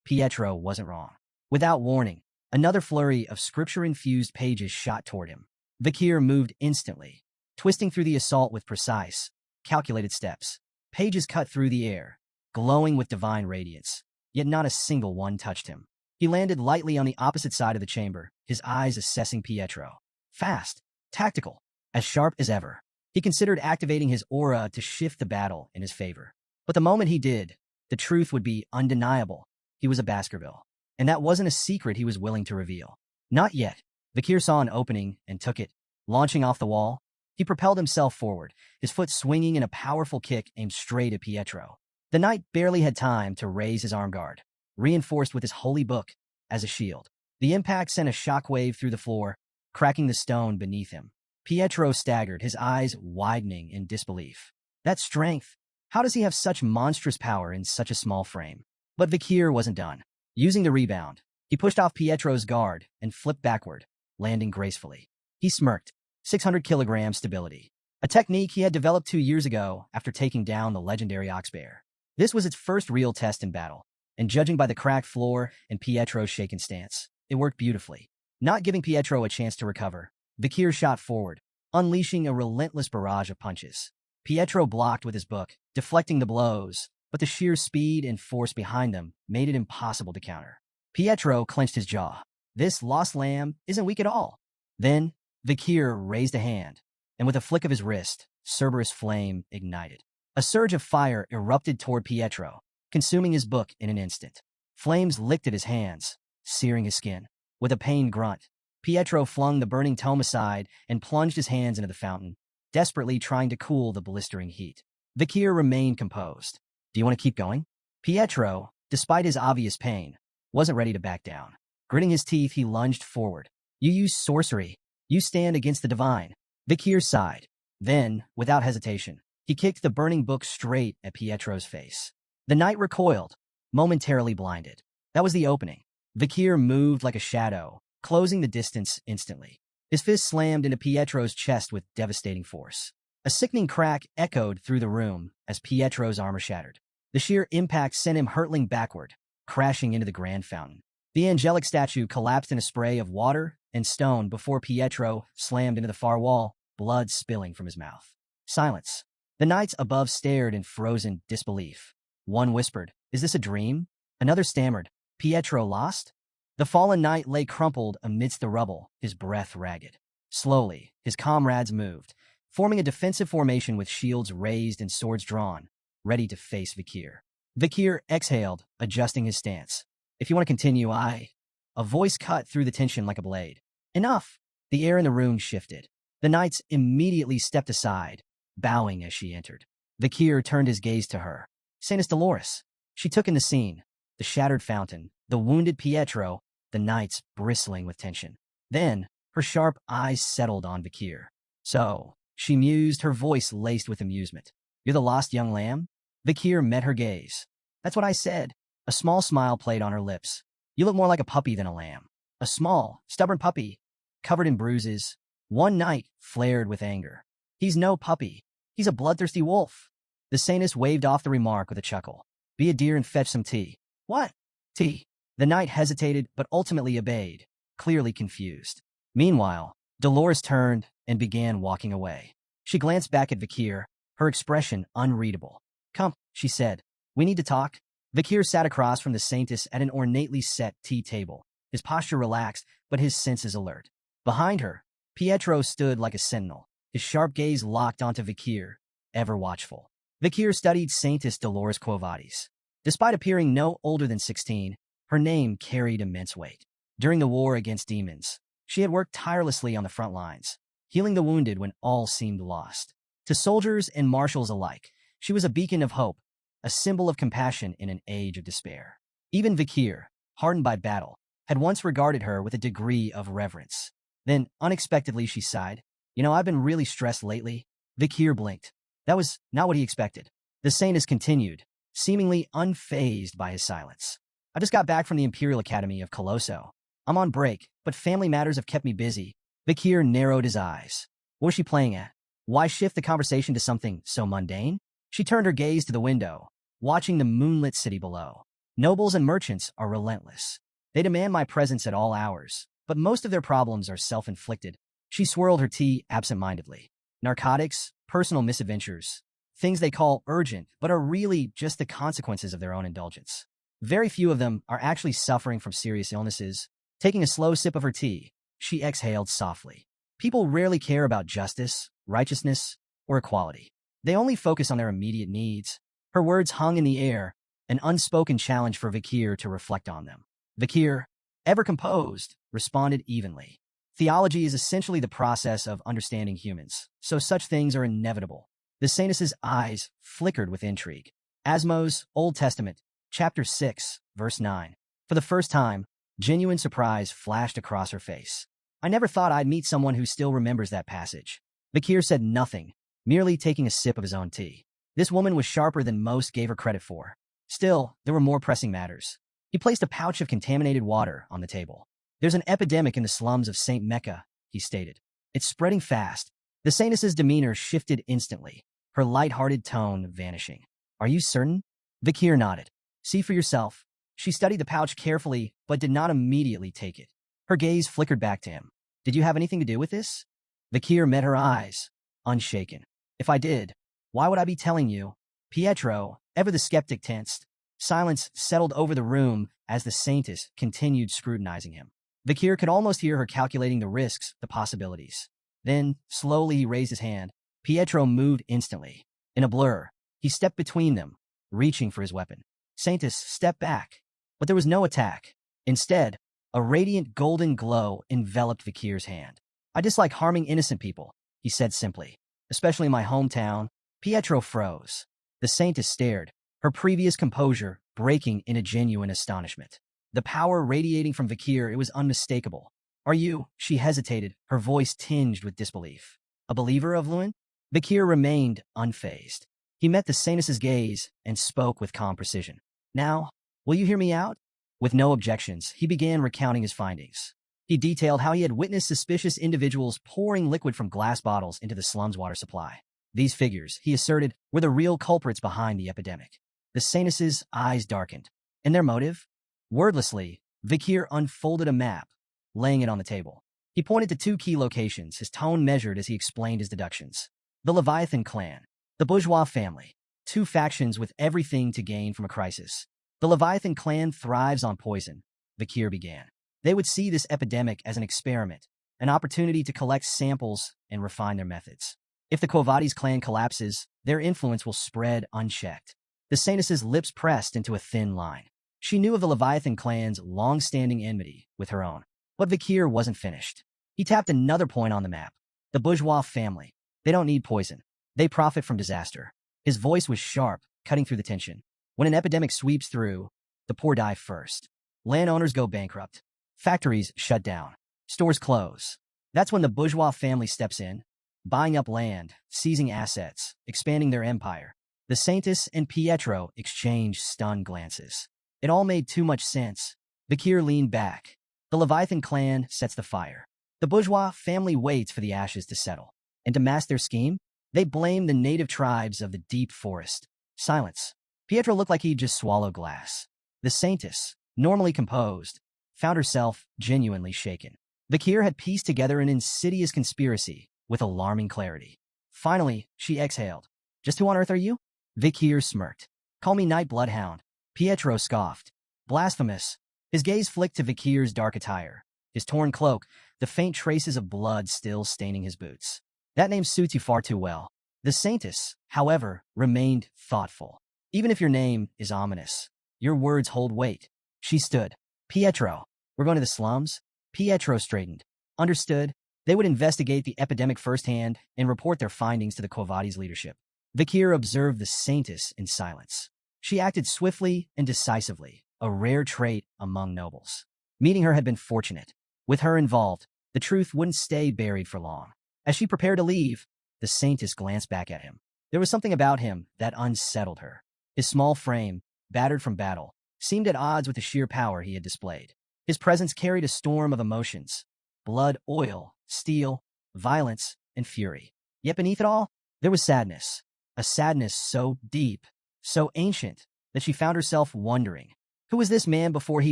[SPEAKER 1] Pietro wasn't wrong. Without warning, another flurry of scripture-infused pages shot toward him. Vakir moved instantly, twisting through the assault with precise, calculated steps. Pages cut through the air, glowing with divine radiance, yet not a single one touched him. He landed lightly on the opposite side of the chamber, his eyes assessing Pietro. Fast, tactical, as sharp as ever. He considered activating his aura to shift the battle in his favor. But the moment he did, the truth would be undeniable. He was a Baskerville. And that wasn't a secret he was willing to reveal. Not yet. Vakir saw an opening and took it. Launching off the wall, he propelled himself forward, his foot swinging in a powerful kick aimed straight at Pietro. The knight barely had time to raise his arm guard, reinforced with his holy book as a shield. The impact sent a shockwave through the floor, cracking the stone beneath him. Pietro staggered, his eyes widening in disbelief. That strength! How does he have such monstrous power in such a small frame? But Vakir wasn't done. Using the rebound, he pushed off Pietro's guard and flipped backward, landing gracefully. He smirked. 600 kilogram stability. A technique he had developed 2 years ago after taking down the legendary oxbear. This was its first real test in battle, and judging by the cracked floor and Pietro's shaken stance, it worked beautifully. Not giving Pietro a chance to recover, Vakir shot forward, unleashing a relentless barrage of punches. Pietro blocked with his book, deflecting the blows, but the sheer speed and force behind them made it impossible to counter. Pietro clenched his jaw. This lost lamb isn't weak at all. Then, Vakir raised a hand, and with a flick of his wrist, Cerberus flame ignited. A surge of fire erupted toward Pietro, consuming his book in an instant. Flames licked at his hands, searing his skin. With a pained grunt, Pietro flung the burning tome aside and plunged his hands into the fountain, desperately trying to cool the blistering heat. Vakir remained composed. Do you want to keep going? Pietro, despite his obvious pain, wasn't ready to back down. Gritting his teeth, he lunged forward. You use sorcery. You stand against the divine. Vakir sighed. Then, without hesitation, he kicked the burning book straight at Pietro's face. The knight recoiled, momentarily blinded. That was the opening. Vakir moved like a shadow, closing the distance instantly. His fist slammed into Pietro's chest with devastating force. A sickening crack echoed through the room as Pietro's armor shattered. The sheer impact sent him hurtling backward, crashing into the grand fountain. The angelic statue collapsed in a spray of water and stone before Pietro slammed into the far wall, blood spilling from his mouth. Silence. The knights above stared in frozen disbelief. One whispered, "Is this a dream?" Another stammered, "Pietro lost?" The fallen knight lay crumpled amidst the rubble, his breath ragged. Slowly, his comrades moved, forming a defensive formation with shields raised and swords drawn, ready to face Vakir. Vakir exhaled, adjusting his stance. "If you want to continue, A voice cut through the tension like a blade. "Enough!" The air in the room shifted. The knights immediately stepped aside, bowing as she entered. Vakir turned his gaze to her. Saintess Dolores. She took in the scene, the shattered fountain, the wounded Pietro, the knights bristling with tension. Then, her sharp eyes settled on Vakir. "So," she mused, her voice laced with amusement. "You're the lost young lamb?" Vakir met her gaze. "That's what I said. A small smile played on her lips. You look more like a puppy than a lamb. A small, stubborn puppy, covered in bruises. One night flared with anger. He's no puppy. He's a bloodthirsty wolf. The saintess waved off the remark with a chuckle. Be a dear and fetch some tea. What? Tea. The knight hesitated, but ultimately obeyed, clearly confused. Meanwhile, Dolores turned and began walking away. She glanced back at Vikir, her expression unreadable. Come, she said. We need to talk. Vikir sat across from the saintess at an ornately set tea table, his posture relaxed, but his senses alert. Behind her, Pietro stood like a sentinel, his sharp gaze locked onto Vikir, ever watchful. Vikir studied Saintess Dolores Quo Vadis. Despite appearing no older than 16, her name carried immense weight. During the war against demons, she had worked tirelessly on the front lines, healing the wounded when all seemed lost. To soldiers and marshals alike, she was a beacon of hope, a symbol of compassion in an age of despair. Even Vikir, hardened by battle, had once regarded her with a degree of reverence. Then, unexpectedly, she sighed. I've been really stressed lately. Vikir blinked. That was not what he expected. The saintess continued, seemingly unfazed by his silence. I just got back from the Imperial Academy of Colosso. I'm on break, but family matters have kept me busy. Vikir narrowed his eyes. What was she playing at? Why shift the conversation to something so mundane? She turned her gaze to the window, watching the moonlit city below. Nobles and merchants are relentless. They demand my presence at all hours, but most of their problems are self-inflicted. She swirled her tea absent-mindedly. Narcotics, personal misadventures, things they call urgent, but are really just the consequences of their own indulgence. Very few of them are actually suffering from serious illnesses. Taking a slow sip of her tea, she exhaled softly. People rarely care about justice, righteousness, or equality. They only focus on their immediate needs. Her words hung in the air, an unspoken challenge for Vikir to reflect on them. Vikir, ever composed, responded evenly. Theology is essentially the process of understanding humans, so such things are inevitable. The saintess's eyes flickered with intrigue. Asmo's Old Testament, chapter 6, verse 9. For the first time, genuine surprise flashed across her face. I never thought I'd meet someone who still remembers that passage. Vikir said nothing, merely taking a sip of his own tea. This woman was sharper than most gave her credit for. Still, there were more pressing matters. He placed a pouch of contaminated water on the table. There's an epidemic in the slums of St. Mecca, he stated. It's spreading fast. The saintess's demeanor shifted instantly, her light-hearted tone vanishing. Are you certain? Vikir nodded. See for yourself. She studied the pouch carefully, but did not immediately take it. Her gaze flickered back to him. Did you have anything to do with this? Vikir met her eyes, unshaken. If I did, why would I be telling you? Pietro, ever the skeptic, tensed. Silence settled over the room as the saintess continued scrutinizing him. Vikir could almost hear her calculating the risks, the possibilities. Then, slowly he raised his hand. Pietro moved instantly. In a blur, he stepped between them, reaching for his weapon. Saintess stepped back, but there was no attack. Instead, a radiant golden glow enveloped Vikir's hand. I dislike harming innocent people, he said simply. Especially in my hometown. Pietro froze. The saintess stared, her previous composure breaking in a genuine astonishment. The power radiating from Vikir, it was unmistakable. Are you? She hesitated, her voice tinged with disbelief. A believer of Luin? Vikir remained unfazed. He met the saintess's gaze and spoke with calm precision. Now, will you hear me out? With no objections, he began recounting his findings. He detailed how he had witnessed suspicious individuals pouring liquid from glass bottles into the slum's water supply. These figures, he asserted, were the real culprits behind the epidemic. The saintess's eyes darkened. And their motive? Wordlessly, Vikir unfolded a map, laying it on the table. He pointed to two key locations, his tone measured as he explained his deductions. The Leviathan clan, the bourgeois family, two factions with everything to gain from a crisis. The Leviathan clan thrives on poison, Vikir began. They would see this epidemic as an experiment, an opportunity to collect samples and refine their methods. If the Quo Vadis clan collapses, their influence will spread unchecked. The saintess's lips pressed into a thin line. She knew of the Leviathan clan's long-standing enmity with her own. But Vikir wasn't finished. He tapped another point on the map. The bourgeois family. They don't need poison. They profit from disaster. His voice was sharp, cutting through the tension. When an epidemic sweeps through, the poor die first. Landowners go bankrupt. Factories shut down. Stores close. That's when the bourgeois family steps in, buying up land, seizing assets, expanding their empire. The saintess and Pietro exchanged stunned glances. It all made too much sense. Bakir leaned back. The Leviathan clan sets the fire. The bourgeois family waits for the ashes to settle. And to mask their scheme, they blame the native tribes of the deep forest. Silence. Pietro looked like he'd just swallowed glass. The saintess, normally composed, found herself genuinely shaken. Bakir had pieced together an insidious conspiracy with alarming clarity. Finally, she exhaled. Just who on earth are you? Bakir smirked. Call me Night Bloodhound. Pietro scoffed. Blasphemous. His gaze flicked to Bakir's dark attire, his torn cloak, the faint traces of blood still staining his boots. That name suits you far too well. The saintess, however, remained thoughtful. Even if your name is ominous, your words hold weight. She stood. Pietro, we're going to the slums? Pietro straightened. Understood. They would investigate the epidemic firsthand and report their findings to the Quo Vadis leadership. Bakir observed the saintess in silence. She acted swiftly and decisively, a rare trait among nobles. Meeting her had been fortunate. With her involved, the truth wouldn't stay buried for long. As she prepared to leave, the saintess glanced back at him. There was something about him that unsettled her. His small frame, battered from battle, seemed at odds with the sheer power he had displayed. His presence carried a storm of emotions: blood, oil, steel, violence, and fury. Yet beneath it all, there was sadness. A sadness so deep, so ancient, that she found herself wondering, who was this man before he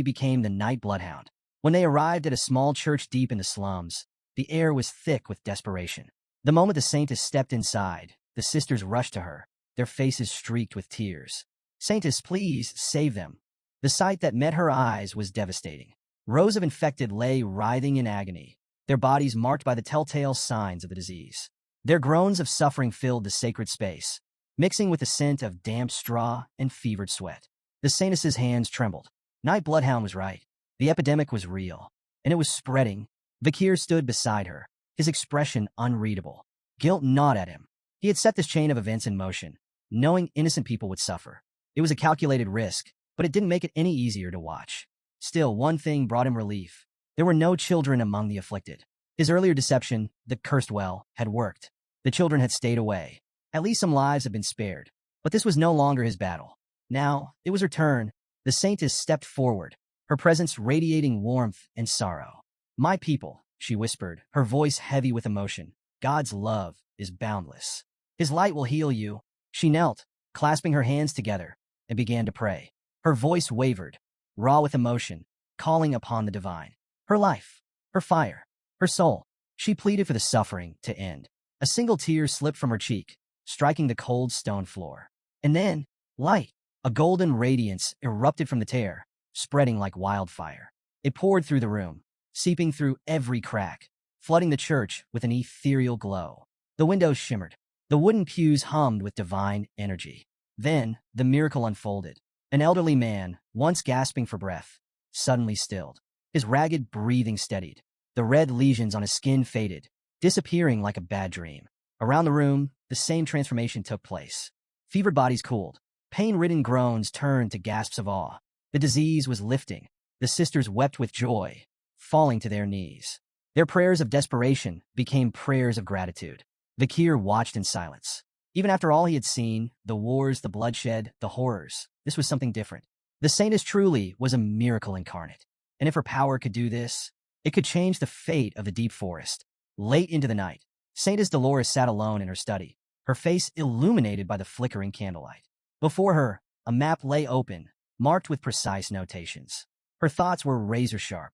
[SPEAKER 1] became the Night Bloodhound? When they arrived at a small church deep in the slums, the air was thick with desperation. The moment the saintess stepped inside, the sisters rushed to her, their faces streaked with tears. Saintess, please, save them. The sight that met her eyes was devastating. Rows of infected lay writhing in agony, their bodies marked by the telltale signs of the disease. Their groans of suffering filled the sacred space, mixing with the scent of damp straw and fevered sweat. The saintess's hands trembled. Night Bloodhound was right. The epidemic was real, and it was spreading. Bakir stood beside her, his expression unreadable. Guilt gnawed at him. He had set this chain of events in motion, knowing innocent people would suffer. It was a calculated risk, but it didn't make it any easier to watch. Still, one thing brought him relief. There were no children among the afflicted. His earlier deception, the cursed well, had worked. The children had stayed away. At least some lives had been spared. But this was no longer his battle. Now, it was her turn. The saintess stepped forward, her presence radiating warmth and sorrow. My people, she whispered, her voice heavy with emotion. God's love is boundless. His light will heal you. She knelt, clasping her hands together, and began to pray. Her voice wavered, raw with emotion, calling upon the divine. Her life, her fire, her soul. She pleaded for the suffering to end. A single tear slipped from her cheek, striking the cold stone floor. And then, light, a golden radiance erupted from the tear, spreading like wildfire. It poured through the room, seeping through every crack, flooding the church with an ethereal glow. The windows shimmered. The wooden pews hummed with divine energy. Then, the miracle unfolded. An elderly man, once gasping for breath, suddenly stilled. His ragged breathing steadied. The red lesions on his skin faded, disappearing like a bad dream. Around the room, the same transformation took place. Fevered bodies cooled. Pain-ridden groans turned to gasps of awe. The disease was lifting. The sisters wept with joy, falling to their knees. Their prayers of desperation became prayers of gratitude. Bakir watched in silence. Even after all he had seen, the wars, the bloodshed, the horrors, this was something different. The saintess truly was a miracle incarnate. And if her power could do this, it could change the fate of the deep forest. Late into the night, Saintess Dolores sat alone in her study, her face illuminated by the flickering candlelight. Before her, a map lay open, marked with precise notations. Her thoughts were razor-sharp.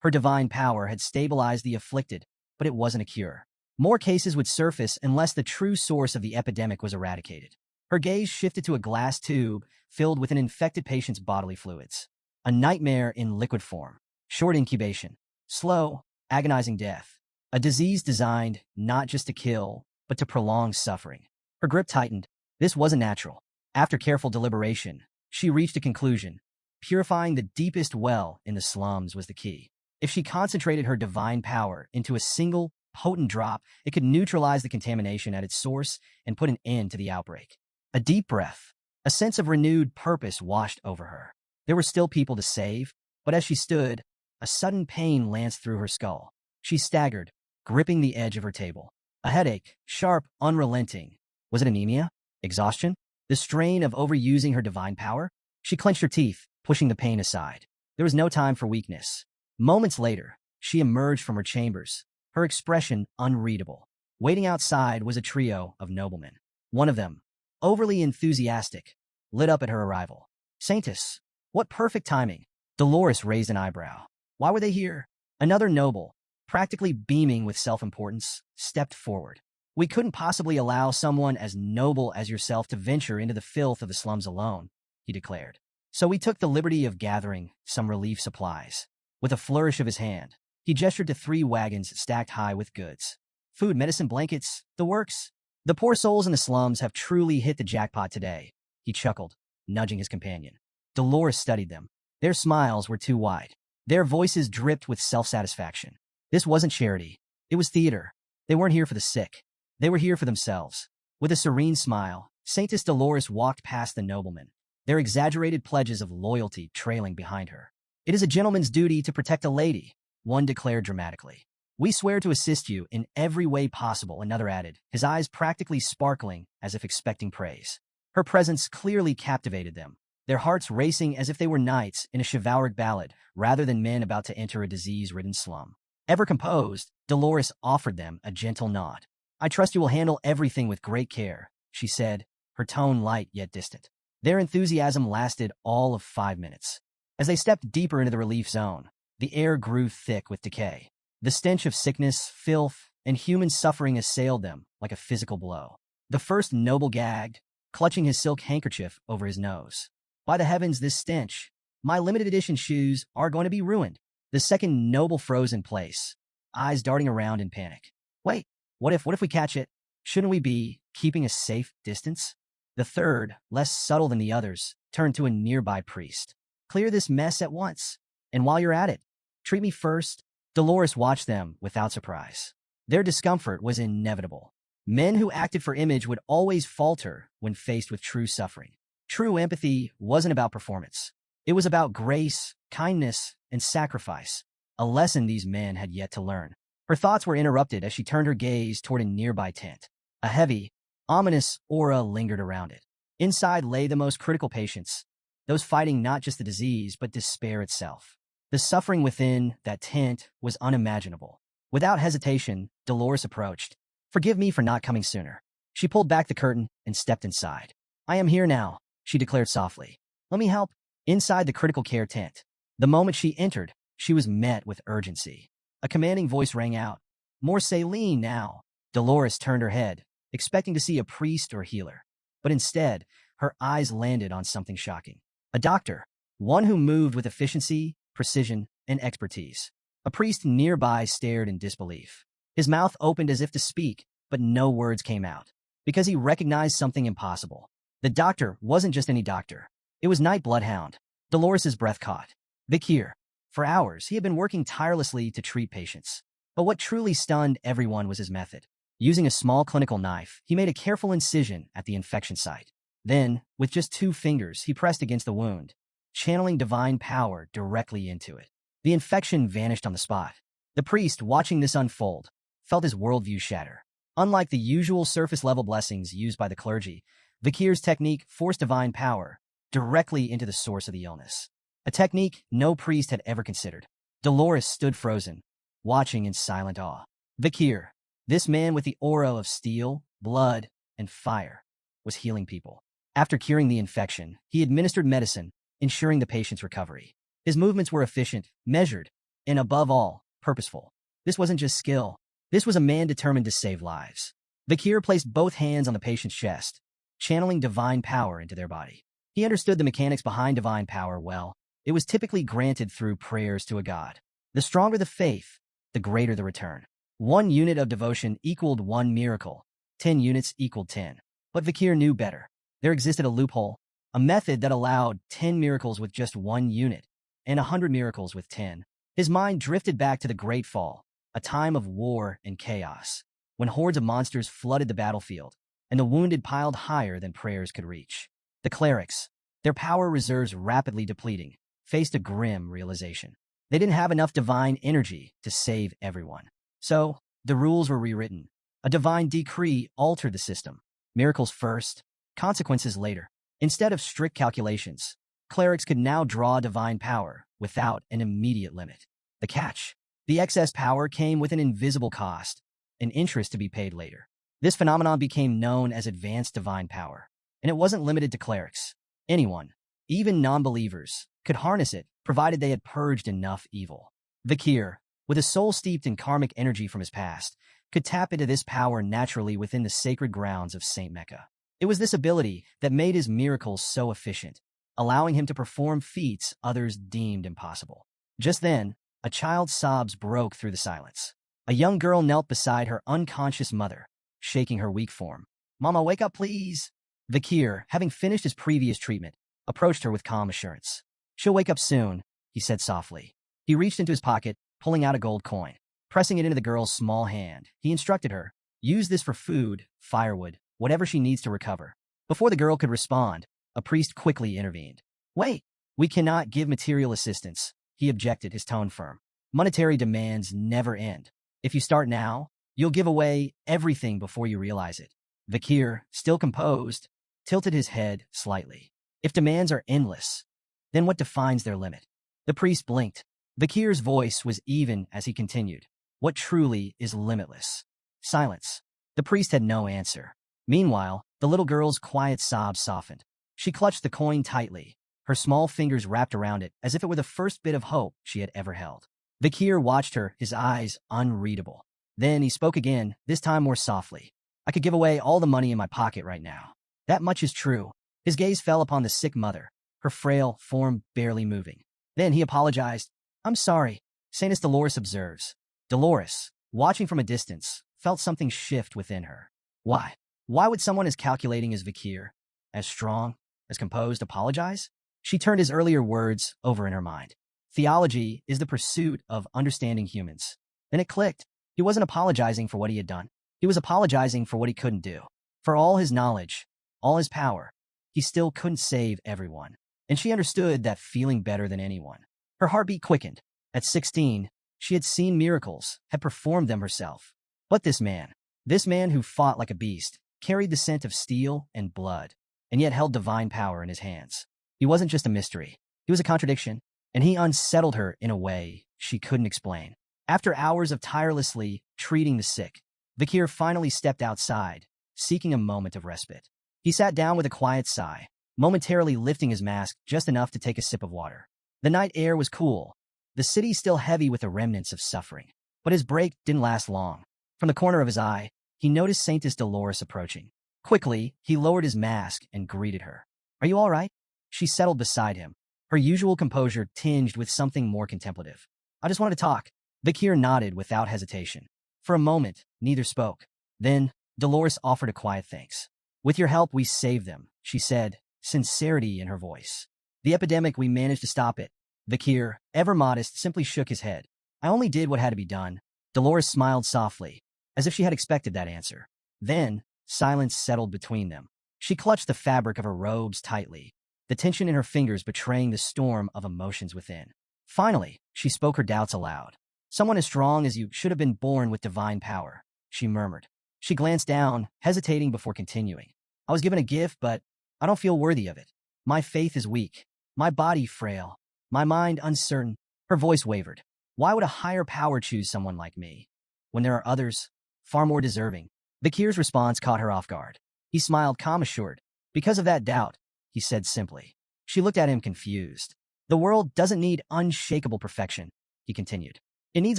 [SPEAKER 1] Her divine power had stabilized the afflicted, but it wasn't a cure. More cases would surface unless the true source of the epidemic was eradicated. Her gaze shifted to a glass tube filled with an infected patient's bodily fluids. A nightmare in liquid form. Short incubation. Slow, agonizing death. A disease designed not just to kill, but to prolong suffering. Her grip tightened. This wasn't natural. After careful deliberation, she reached a conclusion. Purifying the deepest well in the slums was the key. If she concentrated her divine power into a single, potent drop, it could neutralize the contamination at its source and put an end to the outbreak. A deep breath, a sense of renewed purpose washed over her. There were still people to save, but as she stood, a sudden pain lanced through her skull. She staggered, gripping the edge of her table. A headache, sharp, unrelenting. Was it anemia? Exhaustion? The strain of overusing her divine power? She clenched her teeth, pushing the pain aside. There was no time for weakness. Moments later, she emerged from her chambers, her expression unreadable. Waiting outside was a trio of noblemen. One of them, overly enthusiastic, lit up at her arrival. Saintess, what perfect timing. Dolores raised an eyebrow. Why were they here? Another noble, practically beaming with self-importance, stepped forward. We couldn't possibly allow someone as noble as yourself to venture into the filth of the slums alone, he declared. So we took the liberty of gathering some relief supplies. With a flourish of his hand, he gestured to 3 wagons stacked high with goods. Food, medicine, blankets, the works. The poor souls in the slums have truly hit the jackpot today, he chuckled, nudging his companion. Dolores studied them. Their smiles were too wide. Their voices dripped with self-satisfaction. This wasn't charity. It was theater. They weren't here for the sick. They were here for themselves. With a serene smile, Saintess Dolores walked past the noblemen, their exaggerated pledges of loyalty trailing behind her. It is a gentleman's duty to protect a lady, one declared dramatically. We swear to assist you in every way possible, another added, his eyes practically sparkling as if expecting praise. Her presence clearly captivated them, their hearts racing as if they were knights in a chivalric ballad rather than men about to enter a disease-ridden slum. Ever composed, Dolores offered them a gentle nod. I trust you will handle everything with great care, she said, her tone light yet distant. Their enthusiasm lasted all of 5 minutes. As they stepped deeper into the relief zone, the air grew thick with decay. The stench of sickness, filth, and human suffering assailed them like a physical blow. The first noble gagged, clutching his silk handkerchief over his nose. By the heavens, this stench. My limited edition shoes are going to be ruined. The second noble froze in place, eyes darting around in panic. Wait, what if we catch it? Shouldn't we be keeping a safe distance? The third, less subtle than the others, turned to a nearby priest. Clear this mess at once. And while you're at it, treat me first. Dolores watched them without surprise. Their discomfort was inevitable. Men who acted for image would always falter when faced with true suffering. True empathy wasn't about performance. It was about grace, kindness, and sacrifice, a lesson these men had yet to learn. Her thoughts were interrupted as she turned her gaze toward a nearby tent. A heavy, ominous aura lingered around it. Inside lay the most critical patients, those fighting not just the disease but despair itself. The suffering within that tent was unimaginable. Without hesitation, Dolores approached. Forgive me for not coming sooner. She pulled back the curtain and stepped inside. I am here now, she declared softly. Let me help. Inside the critical care tent, the moment she entered, she was met with urgency. A commanding voice rang out. More saline now. Dolores turned her head, expecting to see a priest or healer. But instead, her eyes landed on something shocking. A doctor, one who moved with efficiency, precision, and expertise. A priest nearby stared in disbelief. His mouth opened as if to speak, but no words came out, because he recognized something impossible. The doctor wasn't just any doctor. It was Night Bloodhound. Dolores's breath caught. Vikir. For hours, he had been working tirelessly to treat patients. But what truly stunned everyone was his method. Using a small clinical knife, he made a careful incision at the infection site. Then, with just 2 fingers, he pressed against the wound, channeling divine power directly into it. The infection vanished on the spot. The priest, watching this unfold, felt his worldview shatter. Unlike the usual surface-level blessings used by the clergy, Vikir's technique forced divine power directly into the source of the illness. A technique no priest had ever considered. Dolores stood frozen, watching in silent awe. Vikir, this man with the aura of steel, blood, and fire, was healing people. After curing the infection, he administered medicine, ensuring the patient's recovery. His movements were efficient, measured, and above all, purposeful. This wasn't just skill. This was a man determined to save lives. Vikir placed both hands on the patient's chest, channeling divine power into their body. He understood the mechanics behind divine power well. It was typically granted through prayers to a god. The stronger the faith, the greater the return. 1 unit of devotion equaled 1 miracle. 10 units equaled 10. But Vikir knew better. There existed a loophole, a method that allowed 10 miracles with just 1 unit, and 100 miracles with 10. His mind drifted back to the Great Fall, a time of war and chaos, when hordes of monsters flooded the battlefield, and the wounded piled higher than prayers could reach. The clerics, their power reserves rapidly depleting, faced a grim realization. They didn't have enough divine energy to save everyone. So, the rules were rewritten. A divine decree altered the system. Miracles first, consequences later. Instead of strict calculations, clerics could now draw divine power without an immediate limit. The catch: the excess power came with an invisible cost, an interest to be paid later. This phenomenon became known as advanced divine power, and it wasn't limited to clerics. Anyone, even non-believers, could harness it, provided they had purged enough evil. Vakir, with a soul steeped in karmic energy from his past, could tap into this power naturally within the sacred grounds of Saint Mecca. It was this ability that made his miracles so efficient, allowing him to perform feats others deemed impossible. Just then, a child's sobs broke through the silence. A young girl knelt beside her unconscious mother, shaking her weak form. "Mama, wake up, please." Vakir, having finished his previous treatment, approached her with calm assurance. "She'll wake up soon," he said softly. He reached into his pocket, pulling out a gold coin. Pressing it into the girl's small hand, he instructed her, "Use this for food, firewood, whatever she needs to recover." Before the girl could respond, a priest quickly intervened. "Wait, we cannot give material assistance," he objected, his tone firm. "Monetary demands never end. If you start now, you'll give away everything before you realize it." Vakir, still composed, tilted his head slightly. "If demands are endless, then what defines their limit?" The priest blinked. Vakir's voice was even as he continued. "What truly is limitless?" Silence. The priest had no answer. Meanwhile, the little girl's quiet sobs softened. She clutched the coin tightly, her small fingers wrapped around it as if it were the first bit of hope she had ever held. Vakir watched her, his eyes unreadable. Then he spoke again, this time more softly. "I could give away all the money in my pocket right now. That much is true." His gaze fell upon the sick mother, her frail form barely moving. Then he apologized. "I'm sorry," Saintess Dolores observes. Dolores, watching from a distance, felt something shift within her. Why? Why would someone as calculating as Vakir, as strong, as composed, apologize? She turned his earlier words over in her mind. Theology is the pursuit of understanding humans. Then it clicked. He wasn't apologizing for what he had done. He was apologizing for what he couldn't do. For all his knowledge, all his power, he still couldn't save everyone. And she understood that feeling better than anyone. Her heartbeat quickened. At 16, she had seen miracles, had performed them herself. But this man who fought like a beast, carried the scent of steel and blood, and yet held divine power in his hands. He wasn't just a mystery. He was a contradiction, and he unsettled her in a way she couldn't explain. After hours of tirelessly treating the sick, Vakir finally stepped outside, seeking a moment of respite. He sat down with a quiet sigh, momentarily lifting his mask just enough to take a sip of water. The night air was cool, the city still heavy with the remnants of suffering. But his break didn't last long. From the corner of his eye, he noticed Saintess Dolores approaching. Quickly, he lowered his mask and greeted her. "Are you all right?" She settled beside him, her usual composure tinged with something more contemplative. "I just wanted to talk." Vakir nodded without hesitation. For a moment, neither spoke. Then, Dolores offered a quiet thanks. "With your help, we saved them," she said, sincerity in her voice. "The epidemic, we managed to stop it." Vakir, ever modest, simply shook his head. "I only did what had to be done." Dolores smiled softly, as if she had expected that answer. Then, silence settled between them. She clutched the fabric of her robes tightly, the tension in her fingers betraying the storm of emotions within. Finally, she spoke her doubts aloud. "Someone as strong as you should have been born with divine power," she murmured. She glanced down, hesitating before continuing. "I was given a gift, but I don't feel worthy of it. My faith is weak, my body frail, my mind uncertain." Her voice wavered. "Why would a higher power choose someone like me, when there are others, far more deserving?" Vakir's response caught her off guard. He smiled, calm assured. "Because of that doubt," he said simply. She looked at him confused. "The world doesn't need unshakable perfection," he continued. "It needs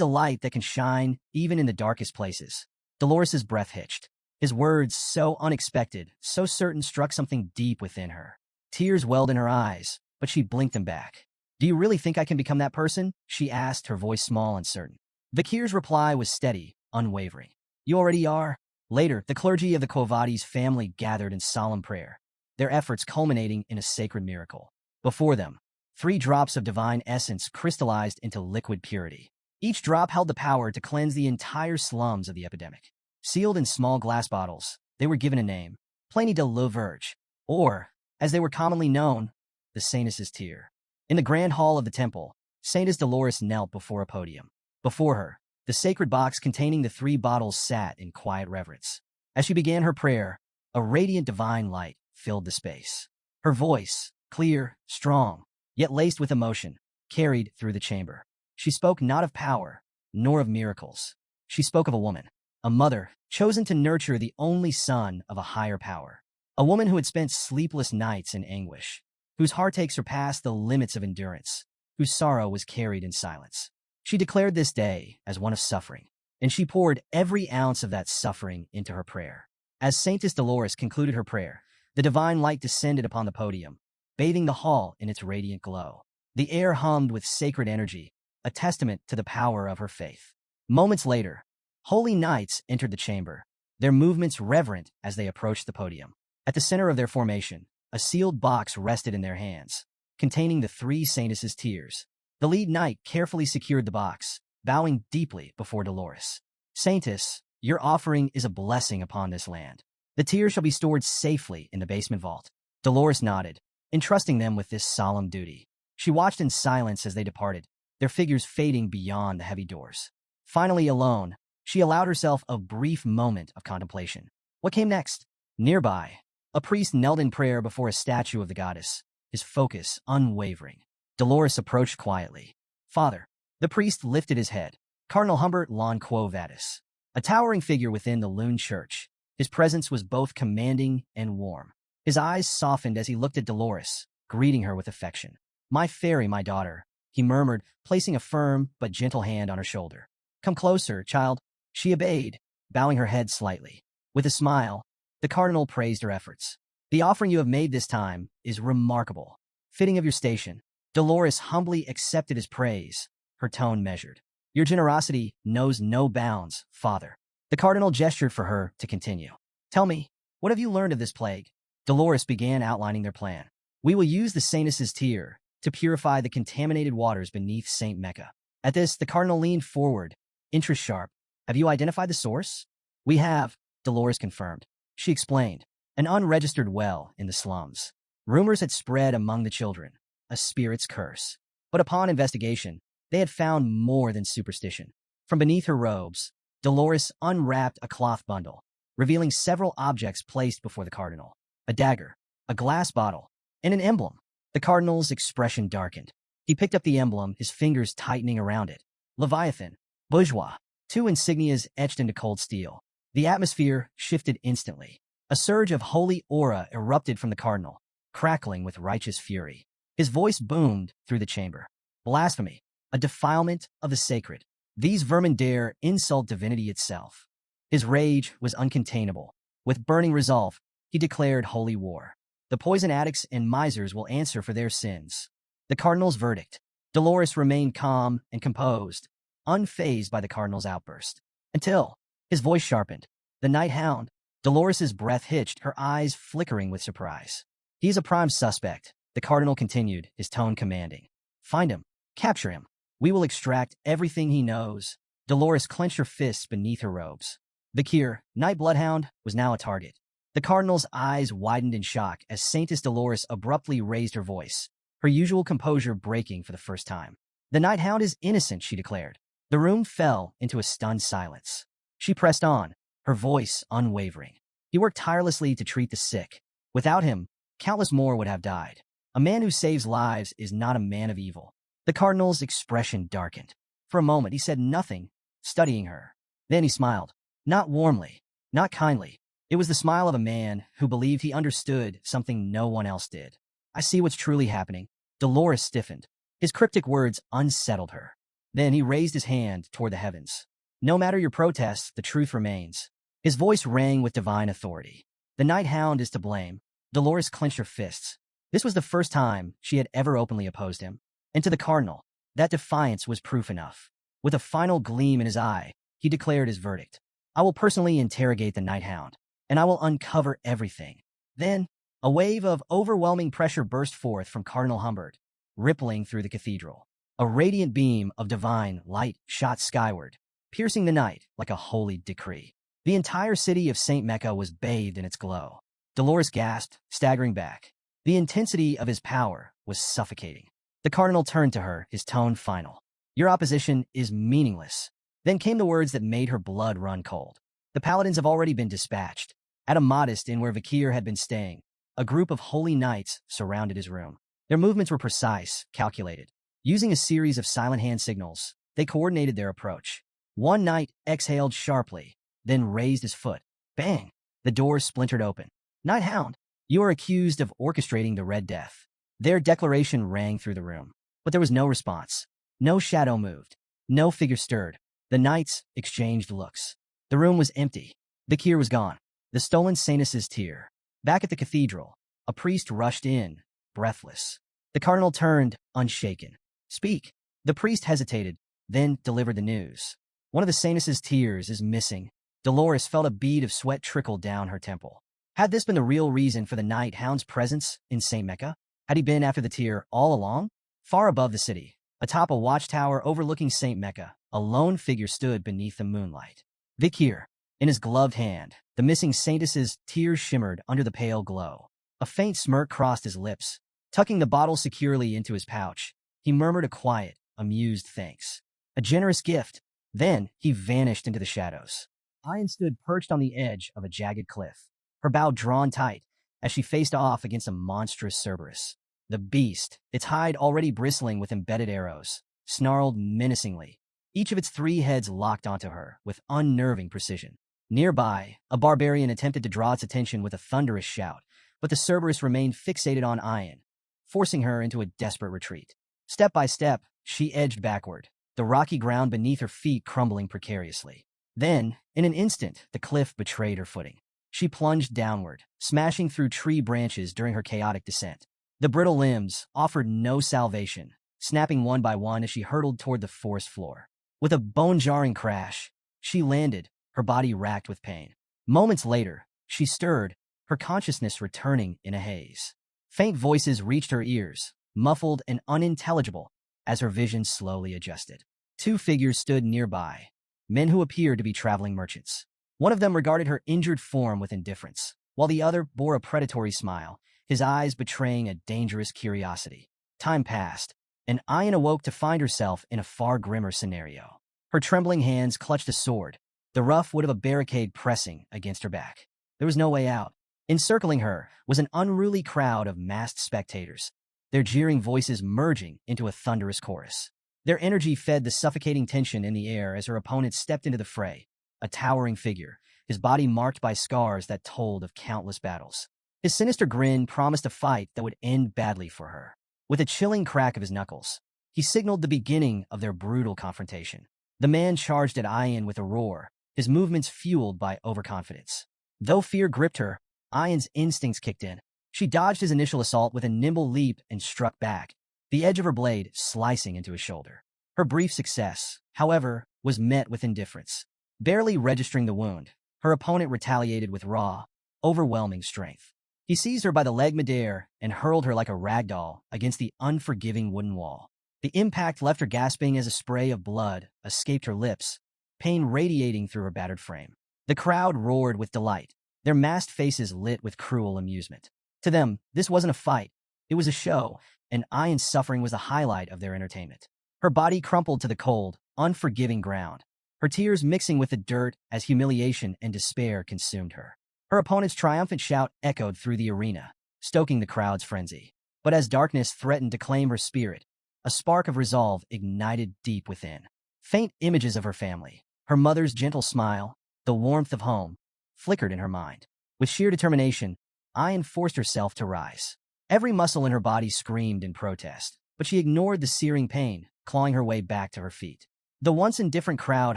[SPEAKER 1] a light that can shine even in the darkest places." Dolores's breath hitched. His words, so unexpected, so certain, struck something deep within her. Tears welled in her eyes, but she blinked them back. "Do you really think I can become that person?" she asked, her voice small and certain. Vakir's reply was steady, unwavering. "You already are." Later, the clergy of the Kovades family gathered in solemn prayer, their efforts culminating in a sacred miracle. Before them, 3 drops of divine essence crystallized into liquid purity. Each drop held the power to cleanse the entire slums of the epidemic. Sealed in small glass bottles, they were given a name, Pliny de la Verge, or, as they were commonly known, the Saintess's Tear. In the grand hall of the temple, Saintess Dolores knelt before a podium. Before her, the sacred box containing the 3 bottles sat in quiet reverence. As she began her prayer, a radiant divine light filled the space. Her voice, clear, strong, yet laced with emotion, carried through the chamber. She spoke not of power, nor of miracles. She spoke of a woman, a mother, chosen to nurture the only son of a higher power. A woman who had spent sleepless nights in anguish, whose heartache surpassed the limits of endurance, whose sorrow was carried in silence. She declared this day as one of suffering, and she poured every ounce of that suffering into her prayer. As Saintess Dolores concluded her prayer, the divine light descended upon the podium, bathing the hall in its radiant glow. The air hummed with sacred energy, a testament to the power of her faith. Moments later, holy knights entered the chamber, their movements reverent as they approached the podium. At the center of their formation, a sealed box rested in their hands, containing the three saintesses' tears. The lead knight carefully secured the box, bowing deeply before Dolores. Saintess, your offering is a blessing upon this land. The tears shall be stored safely in the basement vault. Dolores nodded, entrusting them with this solemn duty. She watched in silence as they departed, their figures fading beyond the heavy doors. Finally alone, she allowed herself a brief moment of contemplation. What came next? Nearby, a priest knelt in prayer before a statue of the goddess, his focus unwavering. Dolores approached quietly. Father. The priest lifted his head. Cardinal Humbert Lon Quo Vadis, a towering figure within the Loon Church. His presence was both commanding and warm. His eyes softened as he looked at Dolores, greeting her with affection. My fairy, my daughter, he murmured, placing a firm but gentle hand on her shoulder. Come closer, child. She obeyed, bowing her head slightly. With a smile, the cardinal praised her efforts. The offering you have made this time is remarkable, fitting of your station. Dolores humbly accepted his praise, her tone measured. Your generosity knows no bounds, Father. The cardinal gestured for her to continue. Tell me, what have you learned of this plague? Dolores began outlining their plan. We will use the saintess's tear to purify the contaminated waters beneath St. Mecca. At this, the cardinal leaned forward, interest sharp. Have you identified the source? We have, Dolores confirmed. She explained, an unregistered well in the slums. Rumors had spread among the children, a spirit's curse. But upon investigation, they had found more than superstition. From beneath her robes, Dolores unwrapped a cloth bundle, revealing several objects placed before the cardinal. A dagger, a glass bottle, and an emblem. The cardinal's expression darkened. He picked up the emblem, his fingers tightening around it. Leviathan, bourgeois, two insignias etched into cold steel. The atmosphere shifted instantly. A surge of holy aura erupted from the cardinal, crackling with righteous fury. His voice boomed through the chamber. Blasphemy, a defilement of the sacred. These vermin dare insult divinity itself. His rage was uncontainable. With burning resolve, he declared holy war. The poison addicts and misers will answer for their sins. The cardinal's verdict. Dolores remained calm and composed, unfazed by the cardinal's outburst. Until his voice sharpened. The night hound. Dolores's breath hitched, her eyes flickering with surprise. He is a prime suspect, the cardinal continued, his tone commanding. Find him. Capture him. We will extract everything he knows. Dolores clenched her fists beneath her robes. Vakir, Night Bloodhound, was now a target. The cardinal's eyes widened in shock as Saintess Dolores abruptly raised her voice, her usual composure breaking for the first time. The Night Hound is innocent, she declared. The room fell into a stunned silence. She pressed on, her voice unwavering. He worked tirelessly to treat the sick. Without him, countless more would have died. A man who saves lives is not a man of evil. The cardinal's expression darkened. For a moment, he said nothing, studying her. Then he smiled. Not warmly, not kindly. It was the smile of a man who believed he understood something no one else did. I see what's truly happening. Dolores stiffened. His cryptic words unsettled her. Then he raised his hand toward the heavens. No matter your protests, the truth remains. His voice rang with divine authority. The Night Hound is to blame. Dolores clenched her fists. This was the first time she had ever openly opposed him. And to the cardinal, that defiance was proof enough. With a final gleam in his eye, he declared his verdict. I will personally interrogate the Night Hound, and I will uncover everything. Then, a wave of overwhelming pressure burst forth from Cardinal Humbert, rippling through the cathedral. A radiant beam of divine light shot skyward, piercing the night like a holy decree. The entire city of St. Mecca was bathed in its glow. Dolores gasped, staggering back. The intensity of his power was suffocating. The cardinal turned to her, his tone final. Your opposition is meaningless. Then came the words that made her blood run cold. The paladins have already been dispatched. At a modest inn where Vakir had been staying, a group of holy knights surrounded his room. Their movements were precise, calculated. Using a series of silent hand signals, they coordinated their approach. One knight exhaled sharply, then raised his foot. Bang! The door splintered open. Knight Hound, you are accused of orchestrating the Red Death. Their declaration rang through the room, but there was no response. No shadow moved. No figure stirred. The knights exchanged looks. The room was empty. The Bakir was gone. The stolen Sainus's tear. Back at the cathedral, a priest rushed in, breathless. The cardinal turned, unshaken. Speak. The priest hesitated, then delivered the news. One of the Sainus's tears is missing. Dolores felt a bead of sweat trickle down her temple. Had this been the real reason for the Night Hound's presence in St. Mecca? Had he been after the tear all along? Far above the city, atop a watchtower overlooking St. Mecca, a lone figure stood beneath the moonlight. Vikir, in his gloved hand, the missing Saintus's tears shimmered under the pale glow. A faint smirk crossed his lips. Tucking the bottle securely into his pouch, he murmured a quiet, amused thanks. A generous gift. Then he vanished into the shadows. Ayan stood perched on the edge of a jagged cliff, her bow drawn tight as she faced off against a monstrous Cerberus. The beast, its hide already bristling with embedded arrows, snarled menacingly. Each of its 3 heads locked onto her with unnerving precision. Nearby, a barbarian attempted to draw its attention with a thunderous shout, but the Cerberus remained fixated on Ayan, forcing her into a desperate retreat. Step by step, she edged backward, the rocky ground beneath her feet crumbling precariously. Then, in an instant, the cliff betrayed her footing. She plunged downward, smashing through tree branches during her chaotic descent. The brittle limbs offered no salvation, snapping one by one as she hurtled toward the forest floor. With a bone-jarring crash, she landed, her body racked with pain. Moments later, she stirred, her consciousness returning in a haze. Faint voices reached her ears, muffled and unintelligible, as her vision slowly adjusted. 2 figures stood nearby, men who appeared to be traveling merchants. One of them regarded her injured form with indifference, while the other bore a predatory smile, his eyes betraying a dangerous curiosity. Time passed, and Ayan awoke to find herself in a far grimmer scenario. Her trembling hands clutched a sword, the rough wood of a barricade pressing against her back. There was no way out. Encircling her was an unruly crowd of masked spectators, their jeering voices merging into a thunderous chorus. Their energy fed the suffocating tension in the air as her opponent stepped into the fray, a towering figure, his body marked by scars that told of countless battles. His sinister grin promised a fight that would end badly for her. With a chilling crack of his knuckles, he signaled the beginning of their brutal confrontation. The man charged at Ayan with a roar, his movements fueled by overconfidence. Though fear gripped her, Ayan's instincts kicked in. She dodged his initial assault with a nimble leap and struck back, the edge of her blade slicing into his shoulder. Her brief success, however, was met with indifference. Barely registering the wound, her opponent retaliated with raw, overwhelming strength. He seized her by the leg midair and hurled her like a rag doll against the unforgiving wooden wall. The impact left her gasping as a spray of blood escaped her lips, pain radiating through her battered frame. The crowd roared with delight, their masked faces lit with cruel amusement. To them, this wasn't a fight. It was a show, and Ayan's suffering was the highlight of their entertainment. Her body crumpled to the cold, unforgiving ground, her tears mixing with the dirt as humiliation and despair consumed her. Her opponent's triumphant shout echoed through the arena, stoking the crowd's frenzy. But as darkness threatened to claim her spirit, a spark of resolve ignited deep within. Faint images of her family, her mother's gentle smile, the warmth of home, flickered in her mind. With sheer determination, Ayan forced herself to rise. Every muscle in her body screamed in protest, but she ignored the searing pain, clawing her way back to her feet. The once indifferent crowd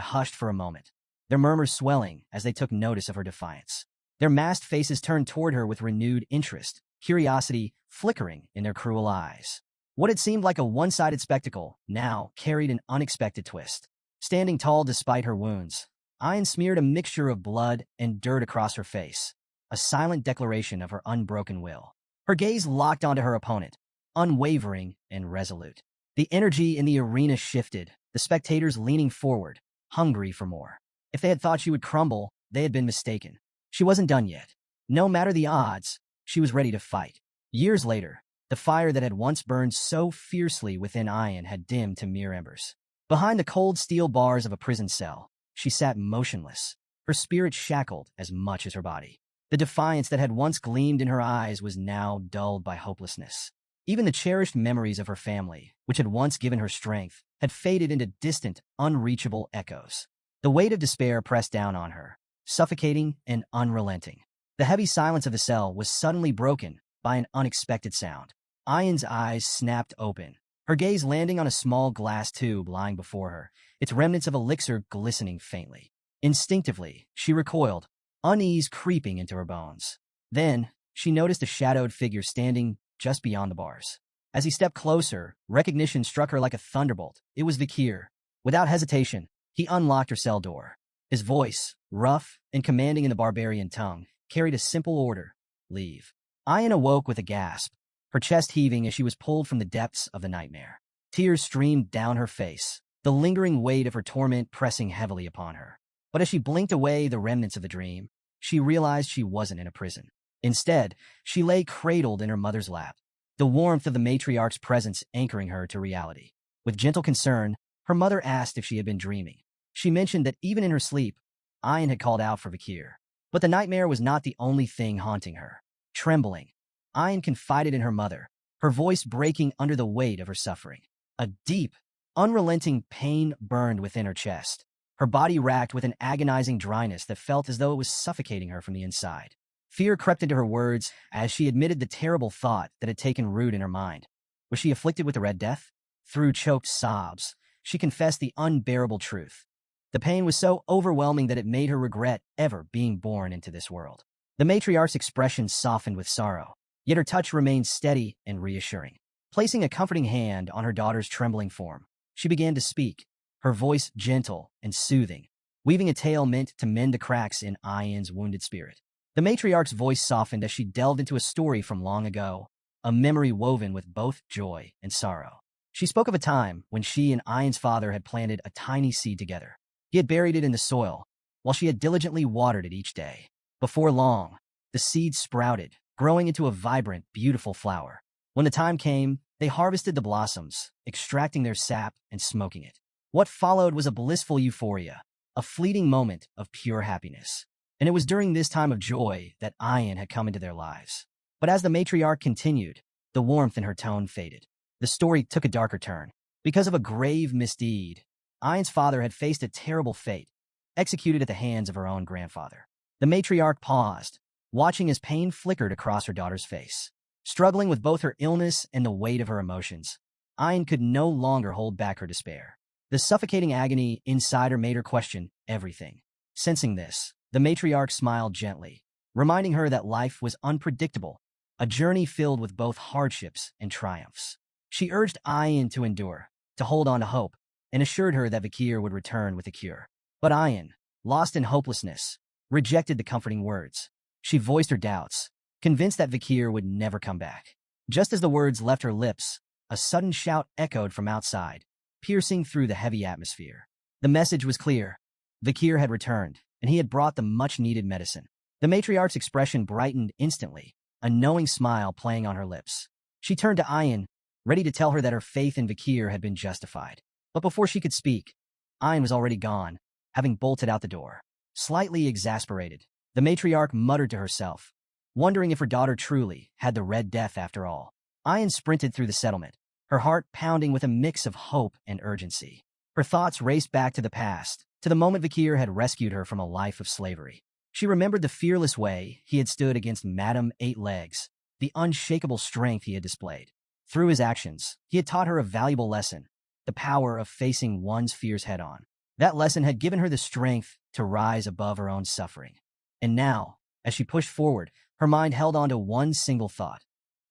[SPEAKER 1] hushed for a moment, their murmurs swelling as they took notice of her defiance. Their masked faces turned toward her with renewed interest, curiosity flickering in their cruel eyes. What had seemed like a one-sided spectacle now carried an unexpected twist. Standing tall despite her wounds, Ayan smeared a mixture of blood and dirt across her face, a silent declaration of her unbroken will. Her gaze locked onto her opponent, unwavering and resolute. The energy in the arena shifted, the spectators leaning forward, hungry for more. If they had thought she would crumble, they had been mistaken. She wasn't done yet. No matter the odds, she was ready to fight. Years later, the fire that had once burned so fiercely within Ayan had dimmed to mere embers. Behind the cold steel bars of a prison cell, she sat motionless, her spirit shackled as much as her body. The defiance that had once gleamed in her eyes was now dulled by hopelessness. Even the cherished memories of her family, which had once given her strength, had faded into distant, unreachable echoes. The weight of despair pressed down on her, suffocating and unrelenting. The heavy silence of the cell was suddenly broken by an unexpected sound. Ayan's eyes snapped open, her gaze landing on a small glass tube lying before her, its remnants of elixir glistening faintly. Instinctively, she recoiled, unease creeping into her bones. Then, she noticed a shadowed figure standing just beyond the bars. As he stepped closer, recognition struck her like a thunderbolt. It was Vikir. Without hesitation, he unlocked her cell door. His voice, rough and commanding in the barbarian tongue, carried a simple order: leave. Ayan awoke with a gasp, her chest heaving as she was pulled from the depths of the nightmare. Tears streamed down her face, the lingering weight of her torment pressing heavily upon her. But as she blinked away the remnants of the dream, she realized she wasn't in a prison. Instead, she lay cradled in her mother's lap, the warmth of the matriarch's presence anchoring her to reality. With gentle concern, her mother asked if she had been dreaming. She mentioned that even in her sleep, Ayan had called out for Vikir. But the nightmare was not the only thing haunting her. Trembling, Ayan confided in her mother, her voice breaking under the weight of her suffering. A deep, unrelenting pain burned within her chest, her body racked with an agonizing dryness that felt as though it was suffocating her from the inside. Fear crept into her words as she admitted the terrible thought that had taken root in her mind. Was she afflicted with the Red Death? Through choked sobs, she confessed the unbearable truth. The pain was so overwhelming that it made her regret ever being born into this world. The matriarch's expression softened with sorrow, yet her touch remained steady and reassuring. Placing a comforting hand on her daughter's trembling form, she began to speak, her voice gentle and soothing, weaving a tale meant to mend the cracks in Ayan's wounded spirit. The matriarch's voice softened as she delved into a story from long ago, a memory woven with both joy and sorrow. She spoke of a time when she and Ayan's father had planted a tiny seed together. He had buried it in the soil, while she had diligently watered it each day. Before long, the seed sprouted, growing into a vibrant, beautiful flower. When the time came, they harvested the blossoms, extracting their sap and smoking it. What followed was a blissful euphoria, a fleeting moment of pure happiness. And it was during this time of joy that Ayan had come into their lives. But as the matriarch continued, the warmth in her tone faded. The story took a darker turn. Because of a grave misdeed, Ayan's father had faced a terrible fate, executed at the hands of her own grandfather. The matriarch paused, watching as pain flickered across her daughter's face. Struggling with both her illness and the weight of her emotions, Ayan could no longer hold back her despair. The suffocating agony inside her made her question everything. Sensing this, the matriarch smiled gently, reminding her that life was unpredictable, a journey filled with both hardships and triumphs. She urged Ayan to endure, to hold on to hope, and assured her that Vikir would return with a cure. But Ayan, lost in hopelessness, rejected the comforting words. She voiced her doubts, convinced that Vikir would never come back. Just as the words left her lips, a sudden shout echoed from outside, piercing through the heavy atmosphere. The message was clear. Vikir had returned, and he had brought the much-needed medicine. The matriarch's expression brightened instantly, a knowing smile playing on her lips. She turned to Ayan, ready to tell her that her faith in Vikir had been justified. But before she could speak, Ayan was already gone, having bolted out the door. Slightly exasperated, the matriarch muttered to herself, wondering if her daughter truly had the Red Death after all. Ayan sprinted through the settlement, her heart pounding with a mix of hope and urgency. Her thoughts raced back to the past, to the moment Vikir had rescued her from a life of slavery. She remembered the fearless way he had stood against Madame Eight Legs, the unshakable strength he had displayed. Through his actions, he had taught her a valuable lesson, the power of facing one's fears head-on. That lesson had given her the strength to rise above her own suffering. And now, as she pushed forward, her mind held on to one single thought.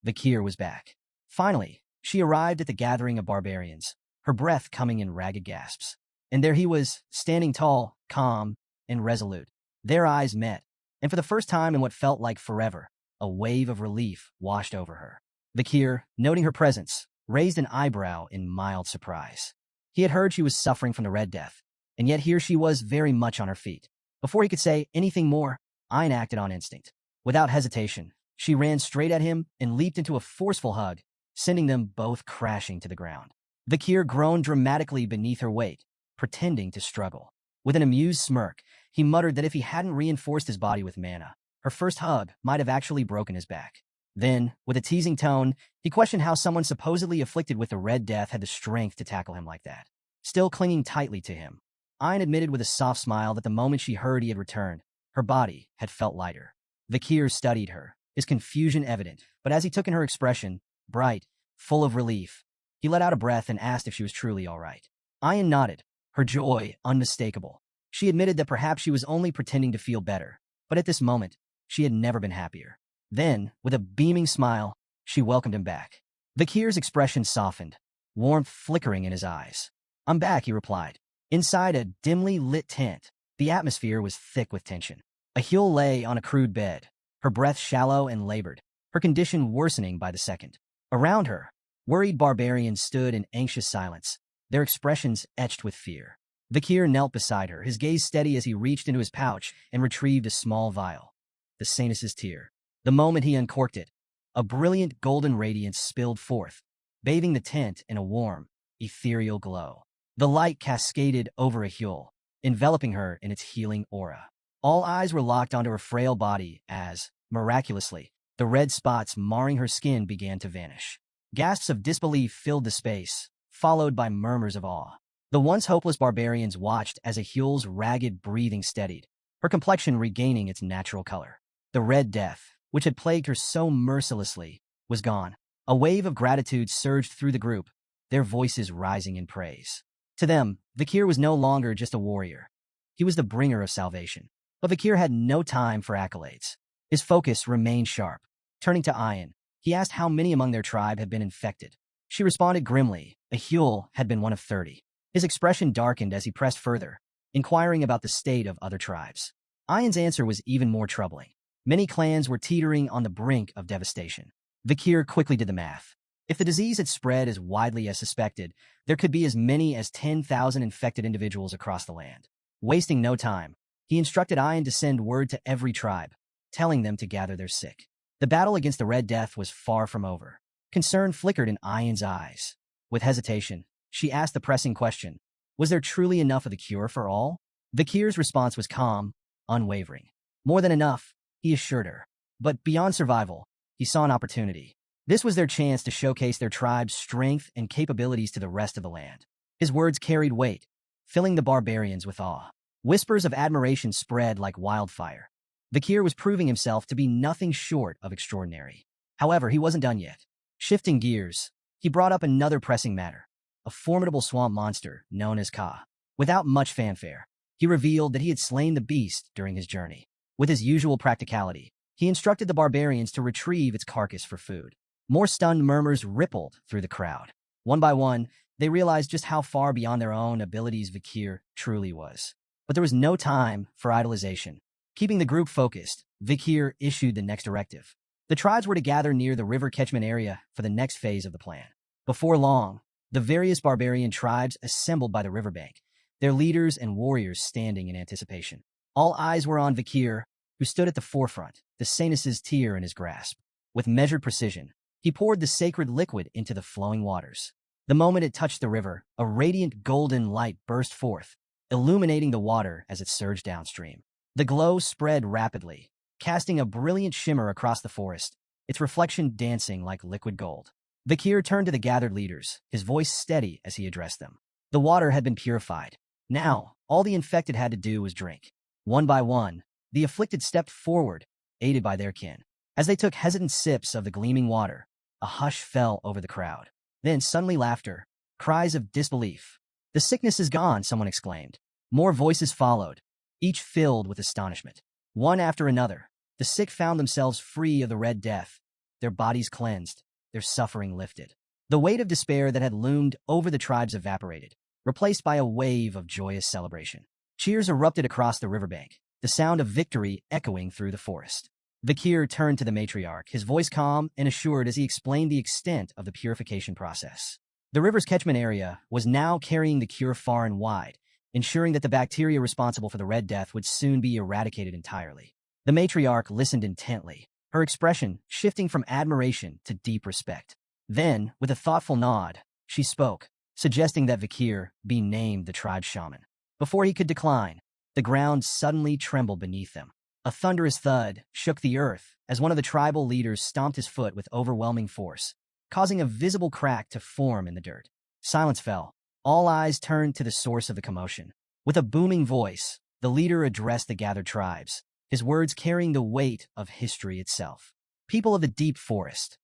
[SPEAKER 1] Vikir was back. Finally, she arrived at the gathering of barbarians, her breath coming in ragged gasps. And there he was, standing tall, calm, and resolute. Their eyes met, and for the first time in what felt like forever, a wave of relief washed over her. Vikir, noting her presence, raised an eyebrow in mild surprise. He had heard she was suffering from the Red Death, and yet here she was very much on her feet. Before he could say anything more, Ayan acted on instinct. Without hesitation, she ran straight at him and leaped into a forceful hug, sending them both crashing to the ground. Vikir groaned dramatically beneath her weight, pretending to struggle. With an amused smirk, he muttered that if he hadn't reinforced his body with mana, her first hug might have actually broken his back. Then, with a teasing tone, He questioned how someone supposedly afflicted with the Red Death had the strength to tackle him like that. Still clinging tightly to him, Ayn admitted with a soft smile that the moment she heard he had returned, her body had felt lighter. Vakir studied her, his confusion evident, but as he took in her expression, bright, full of relief, he let out a breath and asked if she was truly all right. Ayn nodded, her joy unmistakable. She admitted that perhaps she was only pretending to feel better, but at this moment, she had never been happier. Then, with a beaming smile, she welcomed him back. Vakir's expression softened, warmth flickering in his eyes. "I'm back," he replied. Inside a dimly lit tent, the atmosphere was thick with tension. Yahello lay on a crude bed, her breath shallow and labored, her condition worsening by the second. Around her, worried barbarians stood in anxious silence, their expressions etched with fear. Vakir knelt beside her, his gaze steady as he reached into his pouch and retrieved a small vial. The Saintess's tear. The moment he uncorked it, a brilliant golden radiance spilled forth, bathing the tent in a warm, ethereal glow. The light cascaded over Yahello, enveloping her in its healing aura. All eyes were locked onto her frail body as, miraculously, the red spots marring her skin began to vanish. Gasps of disbelief filled the space, followed by murmurs of awe. The once hopeless barbarians watched as Yahello's ragged breathing steadied, her complexion regaining its natural color. The Red Death, which had plagued her so mercilessly, was gone. A wave of gratitude surged through the group, their voices rising in praise. To them, Vakir was no longer just a warrior. He was the bringer of salvation. But Vakir had no time for accolades. His focus remained sharp. Turning to Ayn, he asked how many among their tribe had been infected. She responded grimly, Yahello had been one of 30. His expression darkened as he pressed further, inquiring about the state of other tribes. Ayn's answer was even more troubling. Many clans were teetering on the brink of devastation. Vakir quickly did the math. If the disease had spread as widely as suspected, there could be as many as 10,000 infected individuals across the land. Wasting no time, he instructed Ayn to send word to every tribe, telling them to gather their sick. The battle against the Red Death was far from over. Concern flickered in Ayn's eyes. With hesitation, she asked the pressing question, was there truly enough of the cure for all? Vakir's response was calm, unwavering. More than enough, he assured her. But beyond survival, he saw an opportunity. This was their chance to showcase their tribe's strength and capabilities to the rest of the land. His words carried weight, filling the barbarians with awe. Whispers of admiration spread like wildfire. Vakir was proving himself to be nothing short of extraordinary. However, he wasn't done yet. Shifting gears, he brought up another pressing matter, a formidable swamp monster known as Ka. Without much fanfare, he revealed that he had slain the beast during his journey. With his usual practicality, he instructed the barbarians to retrieve its carcass for food. More stunned murmurs rippled through the crowd. One by one, they realized just how far beyond their own abilities Vakir truly was. But there was no time for idolization. Keeping the group focused, Vakir issued the next directive. The tribes were to gather near the river catchment area for the next phase of the plan. Before long, the various barbarian tribes assembled by the riverbank, their leaders and warriors standing in anticipation. All eyes were on Vakir, who stood at the forefront, the Saintess's tear in his grasp. With measured precision, he poured the sacred liquid into the flowing waters. The moment it touched the river, a radiant golden light burst forth, illuminating the water as it surged downstream. The glow spread rapidly, casting a brilliant shimmer across the forest, its reflection dancing like liquid gold. Vakir turned to the gathered leaders, his voice steady as he addressed them. The water had been purified. Now, all the infected had to do was drink. One by one, the afflicted stepped forward, aided by their kin. As they took hesitant sips of the gleaming water, a hush fell over the crowd. Then suddenly laughter, cries of disbelief. "The sickness is gone," someone exclaimed. More voices followed, each filled with astonishment. One after another, the sick found themselves free of the Red Death, their bodies cleansed, their suffering lifted. The weight of despair that had loomed over the tribes evaporated, replaced by a wave of joyous celebration. Cheers erupted across the riverbank, the sound of victory echoing through the forest. Vakir turned to the matriarch, his voice calm and assured as he explained the extent of the purification process. The river's catchment area was now carrying the cure far and wide, ensuring that the bacteria responsible for the Red Death would soon be eradicated entirely. The matriarch listened intently, her expression shifting from admiration to deep respect. Then, with a thoughtful nod, she spoke, suggesting that Vakir be named the tribe's shaman. Before he could decline, the ground suddenly trembled beneath them. A thunderous thud shook the earth as one of the tribal leaders stomped his foot with overwhelming force, causing a visible crack to form in the dirt. Silence fell. All eyes turned to the source of the commotion. With a booming voice, the leader addressed the gathered tribes, his words carrying the weight of history itself. People of the deep forest,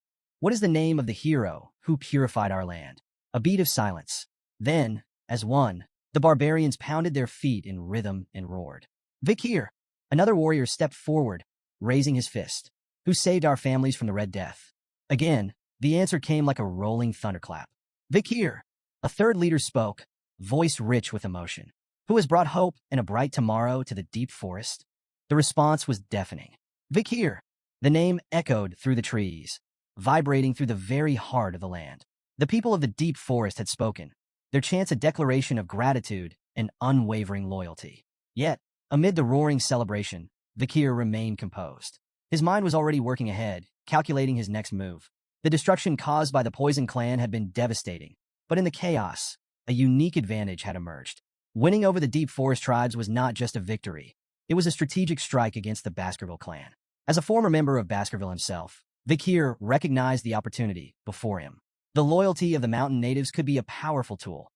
[SPEAKER 1] what is the name of the hero who purified our land? A beat of silence. Then, as one, the barbarians pounded their feet in rhythm and roared. Vikir! Another warrior stepped forward, raising his fist. Who saved our families from the Red Death? Again, the answer came like a rolling thunderclap. Vikir! A third leader spoke, voice rich with emotion. Who has brought hope and a bright tomorrow to the deep forest? The response was deafening. Vikir! The name echoed through the trees, vibrating through the very heart of the land. The people of the deep forest had spoken, their chants a declaration of gratitude and unwavering loyalty. Yet, amid the roaring celebration, Vikir remained composed. His mind was already working ahead, calculating his next move. The destruction caused by the Poison Clan had been devastating, but in the chaos, a unique advantage had emerged. Winning over the Deep Forest tribes was not just a victory, it was a strategic strike against the Baskerville clan. As a former member of Baskerville himself, Vikir recognized the opportunity before him. The loyalty of the mountain natives could be a powerful tool,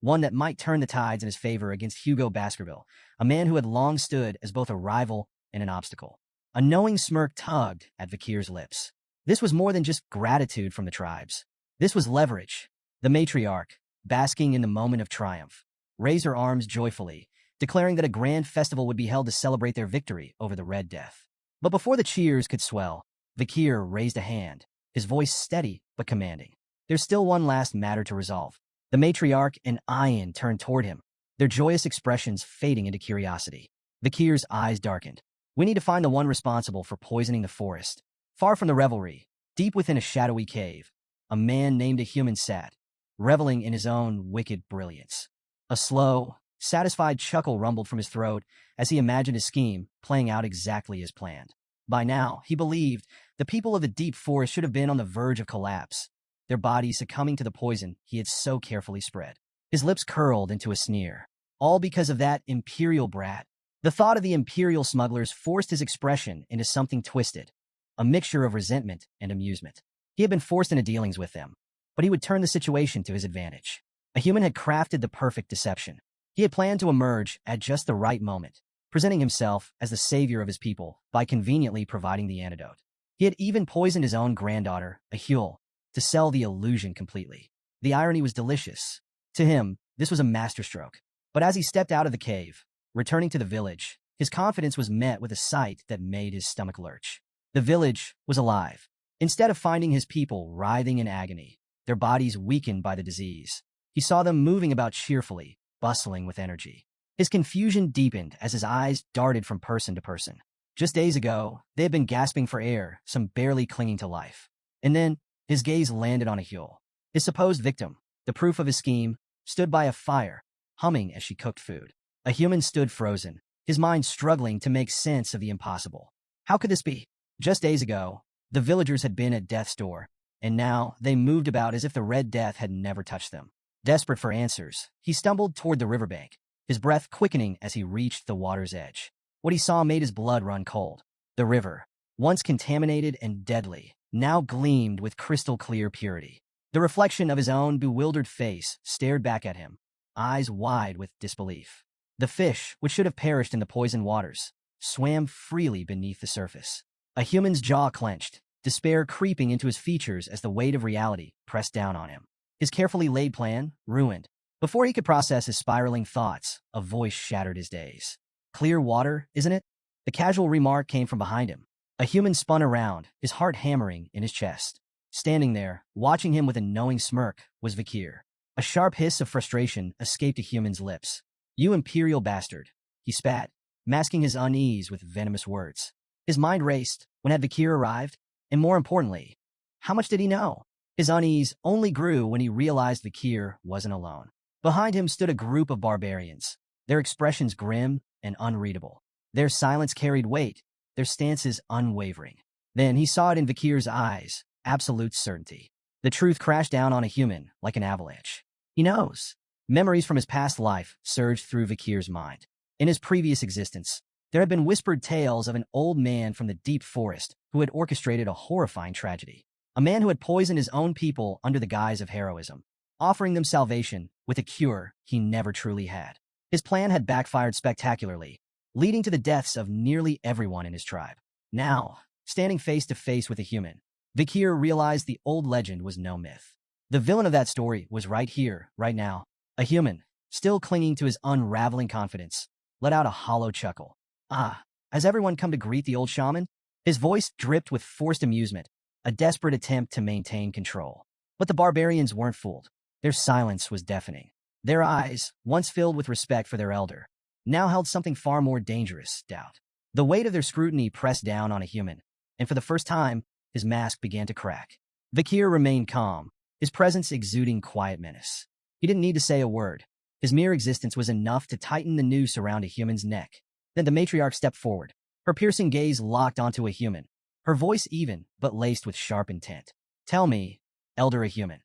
[SPEAKER 1] one that might turn the tides in his favor against Hugo Baskerville, a man who had long stood as both a rival and an obstacle. A knowing smirk tugged at Vikir's lips. This was more than just gratitude from the tribes. This was leverage. The matriarch, basking in the moment of triumph, raised her arms joyfully, declaring that a grand festival would be held to celebrate their victory over the Red Death. But before the cheers could swell, Vikir raised a hand, his voice steady but commanding. There's still one last matter to resolve. The matriarch and Ayin turned toward him, their joyous expressions fading into curiosity. Vikir's eyes darkened. We need to find the one responsible for poisoning the forest. Far from the revelry, deep within a shadowy cave, a man named a human sat, reveling in his own wicked brilliance. A slow, satisfied chuckle rumbled from his throat as he imagined his scheme playing out exactly as planned. By now, he believed, the people of the deep forest should have been on the verge of collapse, their bodies succumbing to the poison he had so carefully spread. His lips curled into a sneer, all because of that imperial brat. The thought of the imperial smugglers forced his expression into something twisted, a mixture of resentment and amusement. He had been forced into dealings with them, but he would turn the situation to his advantage. A human had crafted the perfect deception. He had planned to emerge at just the right moment, presenting himself as the savior of his people by conveniently providing the antidote. He had even poisoned his own granddaughter, Yahello, to sell the illusion completely. The irony was delicious. To him, this was a masterstroke. But as he stepped out of the cave, returning to the village, his confidence was met with a sight that made his stomach lurch. The village was alive. Instead of finding his people writhing in agony, their bodies weakened by the disease, he saw them moving about cheerfully, bustling with energy. His confusion deepened as his eyes darted from person to person. Just days ago, they had been gasping for air, some barely clinging to life. And then, his gaze landed on Yahello. His supposed victim, the proof of his scheme, stood by a fire, humming as she cooked food. A human stood frozen, his mind struggling to make sense of the impossible. How could this be? Just days ago, the villagers had been at death's door, and now they moved about as if the Red Death had never touched them. Desperate for answers, he stumbled toward the riverbank, his breath quickening as he reached the water's edge. What he saw made his blood run cold. The river, once contaminated and deadly, now gleamed with crystal-clear purity. The reflection of his own bewildered face stared back at him, eyes wide with disbelief. The fish, which should have perished in the poisoned waters, swam freely beneath the surface. A human's jaw clenched, despair creeping into his features as the weight of reality pressed down on him. His carefully laid plan, ruined. Before he could process his spiraling thoughts, a voice shattered his daze. Clear water, isn't it? The casual remark came from behind him. A human spun around, his heart hammering in his chest. Standing there, watching him with a knowing smirk, was Vikir. A sharp hiss of frustration escaped a human's lips. You imperial bastard, he spat, masking his unease with venomous words. His mind raced. When had Vikir arrived? And more importantly, how much did he know? His unease only grew when he realized Vikir wasn't alone. Behind him stood a group of barbarians, their expressions grim and unreadable. Their silence carried weight, their stances unwavering. Then he saw it in Vikir's eyes, absolute certainty. The truth crashed down on a human like an avalanche. He knows. Memories from his past life surged through Vikir's mind. In his previous existence, there had been whispered tales of an old man from the deep forest who had orchestrated a horrifying tragedy. a man who had poisoned his own people under the guise of heroism, offering them salvation with a cure he never truly had. His plan had backfired spectacularly, leading to the deaths of nearly everyone in his tribe. Now, standing face to face with a human, Vikir realized the old legend was no myth. The villain of that story was right here, right now. A human, still clinging to his unraveling confidence, let out a hollow chuckle. Ah, has everyone come to greet the old shaman? His voice dripped with forced amusement, a desperate attempt to maintain control. But the barbarians weren't fooled. Their silence was deafening. Their eyes, once filled with respect for their elder, now held something far more dangerous, doubt. The weight of their scrutiny pressed down on a human, and for the first time, his mask began to crack. Vikir remained calm, his presence exuding quiet menace. He didn't need to say a word. His mere existence was enough to tighten the noose around a human's neck. Then the matriarch stepped forward, her piercing gaze locked onto a human, her voice even, but laced with sharp intent. Tell me, elder a human,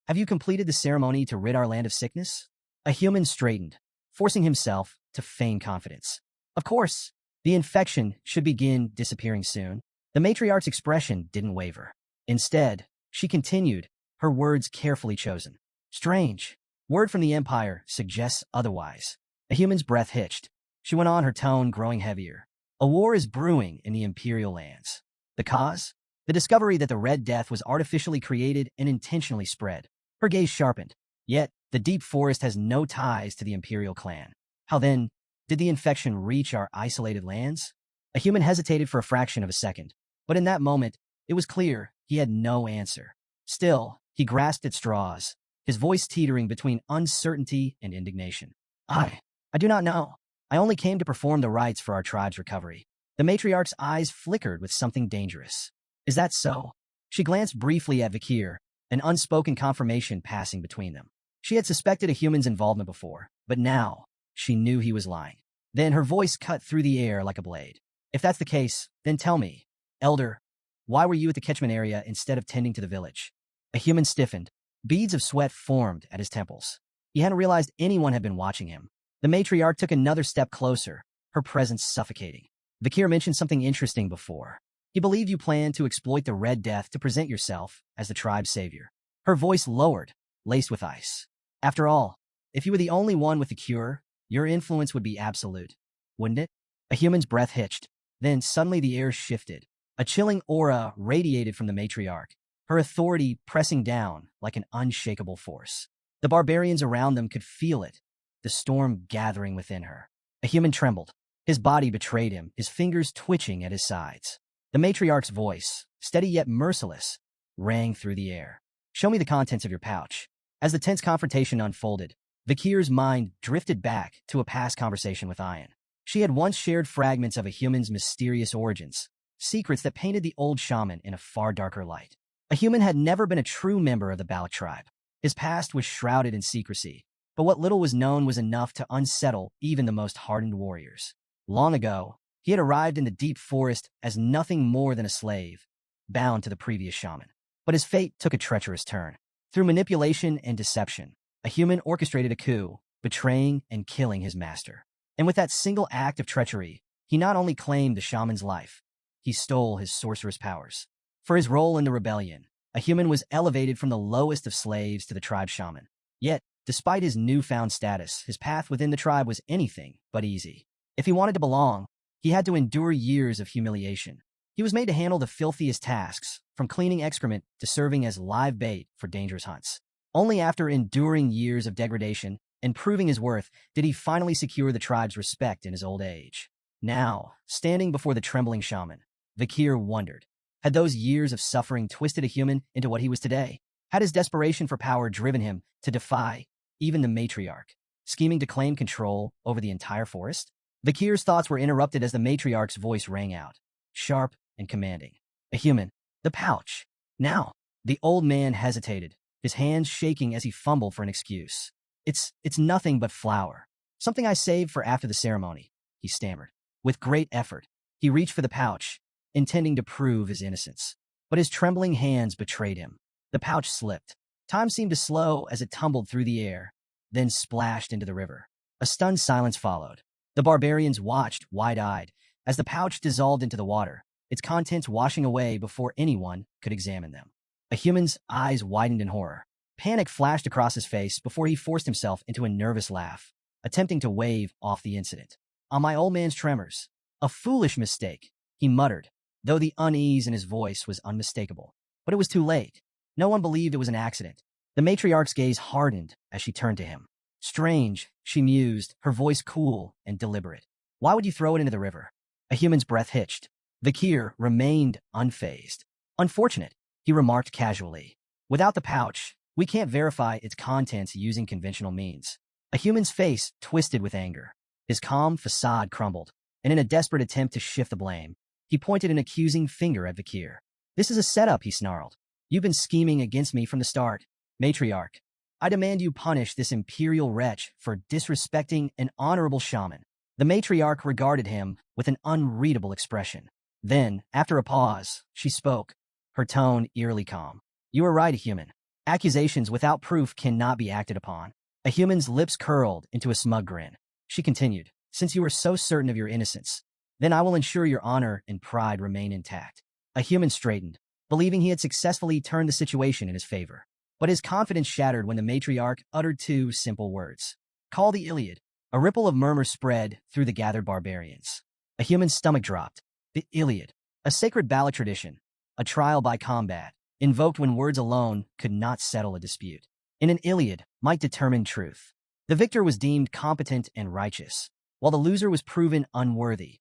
[SPEAKER 1] have you completed the ceremony to rid our land of sickness? A human straightened, forcing himself to feign confidence. Of course, the infection should begin disappearing soon. The matriarch's expression didn't waver. Instead, she continued, her words carefully chosen. Strange. Word from the Empire suggests otherwise. A human's breath hitched. She went on, her tone growing heavier. A war is brewing in the Imperial lands. The cause? The discovery that the Red Death was artificially created and intentionally spread. Her gaze sharpened. Yet, the deep forest has no ties to the Imperial clan. How then did the infection reach our isolated lands? A human hesitated for a fraction of a second, but in that moment, it was clear he had no answer. Still, he grasped at straws, his voice teetering between uncertainty and indignation. I do not know. I only came to perform the rites for our tribe's recovery. The matriarch's eyes flickered with something dangerous. Is that so? She glanced briefly at Vikir, an unspoken confirmation passing between them. She had suspected a human's involvement before, but now she knew he was lying. Then her voice cut through the air like a blade. If that's the case, then tell me, elder, why were you at the catchment area instead of tending to the village? A human stiffened. Beads of sweat formed at his temples. He hadn't realized anyone had been watching him. The matriarch took another step closer, her presence suffocating. Vikir mentioned something interesting before. He believed you planned to exploit the Red Death to present yourself as the tribe's savior. Her voice lowered, laced with ice. After all, if you were the only one with the cure, your influence would be absolute, wouldn't it? A human's breath hitched. Then suddenly the air shifted. A chilling aura radiated from the matriarch, her authority pressing down like an unshakable force. The barbarians around them could feel it, the storm gathering within her. A human trembled. His body betrayed him, his fingers twitching at his sides. The matriarch's voice, steady yet merciless, rang through the air. Show me the contents of your pouch. As the tense confrontation unfolded, Vikir's mind drifted back to a past conversation with Ayan. She had once shared fragments of a human's mysterious origins, secrets that painted the old shaman in a far darker light. A human had never been a true member of the Balak tribe. His past was shrouded in secrecy, but what little was known was enough to unsettle even the most hardened warriors. Long ago, he had arrived in the deep forest as nothing more than a slave, bound to the previous shaman. But his fate took a treacherous turn. Through manipulation and deception, a human orchestrated a coup, betraying and killing his master. And with that single act of treachery, he not only claimed the shaman's life, he stole his sorcerous powers. For his role in the rebellion, a human was elevated from the lowest of slaves to the tribe shaman. Yet, despite his newfound status, his path within the tribe was anything but easy. If he wanted to belong, he had to endure years of humiliation. He was made to handle the filthiest tasks, from cleaning excrement to serving as live bait for dangerous hunts. Only after enduring years of degradation and proving his worth did he finally secure the tribe's respect in his old age. Now, standing before the trembling shaman, Vikir wondered, had those years of suffering twisted a human into what he was today? Had his desperation for power driven him to defy even the matriarch, scheming to claim control over the entire forest? Vikir's thoughts were interrupted as the matriarch's voice rang out, sharp and commanding. A human. The pouch. Now. The old man hesitated, his hands shaking as he fumbled for an excuse. It's nothing but flour. Something I saved for after the ceremony, he stammered. With great effort, he reached for the pouch, intending to prove his innocence. But his trembling hands betrayed him. The pouch slipped. Time seemed to slow as it tumbled through the air, then splashed into the river. A stunned silence followed. The barbarians watched, wide-eyed, as the pouch dissolved into the water, its contents washing away before anyone could examine them. A human's eyes widened in horror. Panic flashed across his face before he forced himself into a nervous laugh, attempting to wave off the incident. On my old man's tremors. A foolish mistake, he muttered, though the unease in his voice was unmistakable. But it was too late. No one believed it was an accident. The matriarch's gaze hardened as she turned to him. Strange, she mused, her voice cool and deliberate. Why would you throw it into the river? A human's breath hitched. Vakir remained unfazed. Unfortunate, he remarked casually. Without the pouch, we can't verify its contents using conventional means. A human's face twisted with anger. His calm facade crumbled, and in a desperate attempt to shift the blame, he pointed an accusing finger at Vakir. This is a setup, he snarled. You've been scheming against me from the start. Matriarch, I demand you punish this imperial wretch for disrespecting an honorable shaman. The matriarch regarded him with an unreadable expression. Then, after a pause, she spoke, her tone eerily calm. You are right, a human. Accusations without proof cannot be acted upon. A human's lips curled into a smug grin. She continued, since you are so certain of your innocence, then I will ensure your honor and pride remain intact. A human straightened, believing he had successfully turned the situation in his favor. But his confidence shattered when the matriarch uttered two simple words. Call the Iliad. A ripple of murmur spread through the gathered barbarians. A human's stomach dropped. The Iliad, a sacred ballad tradition, a trial by combat, invoked when words alone could not settle a dispute. In an Iliad might determine truth. The victor was deemed competent and righteous, while the loser was proven unworthy,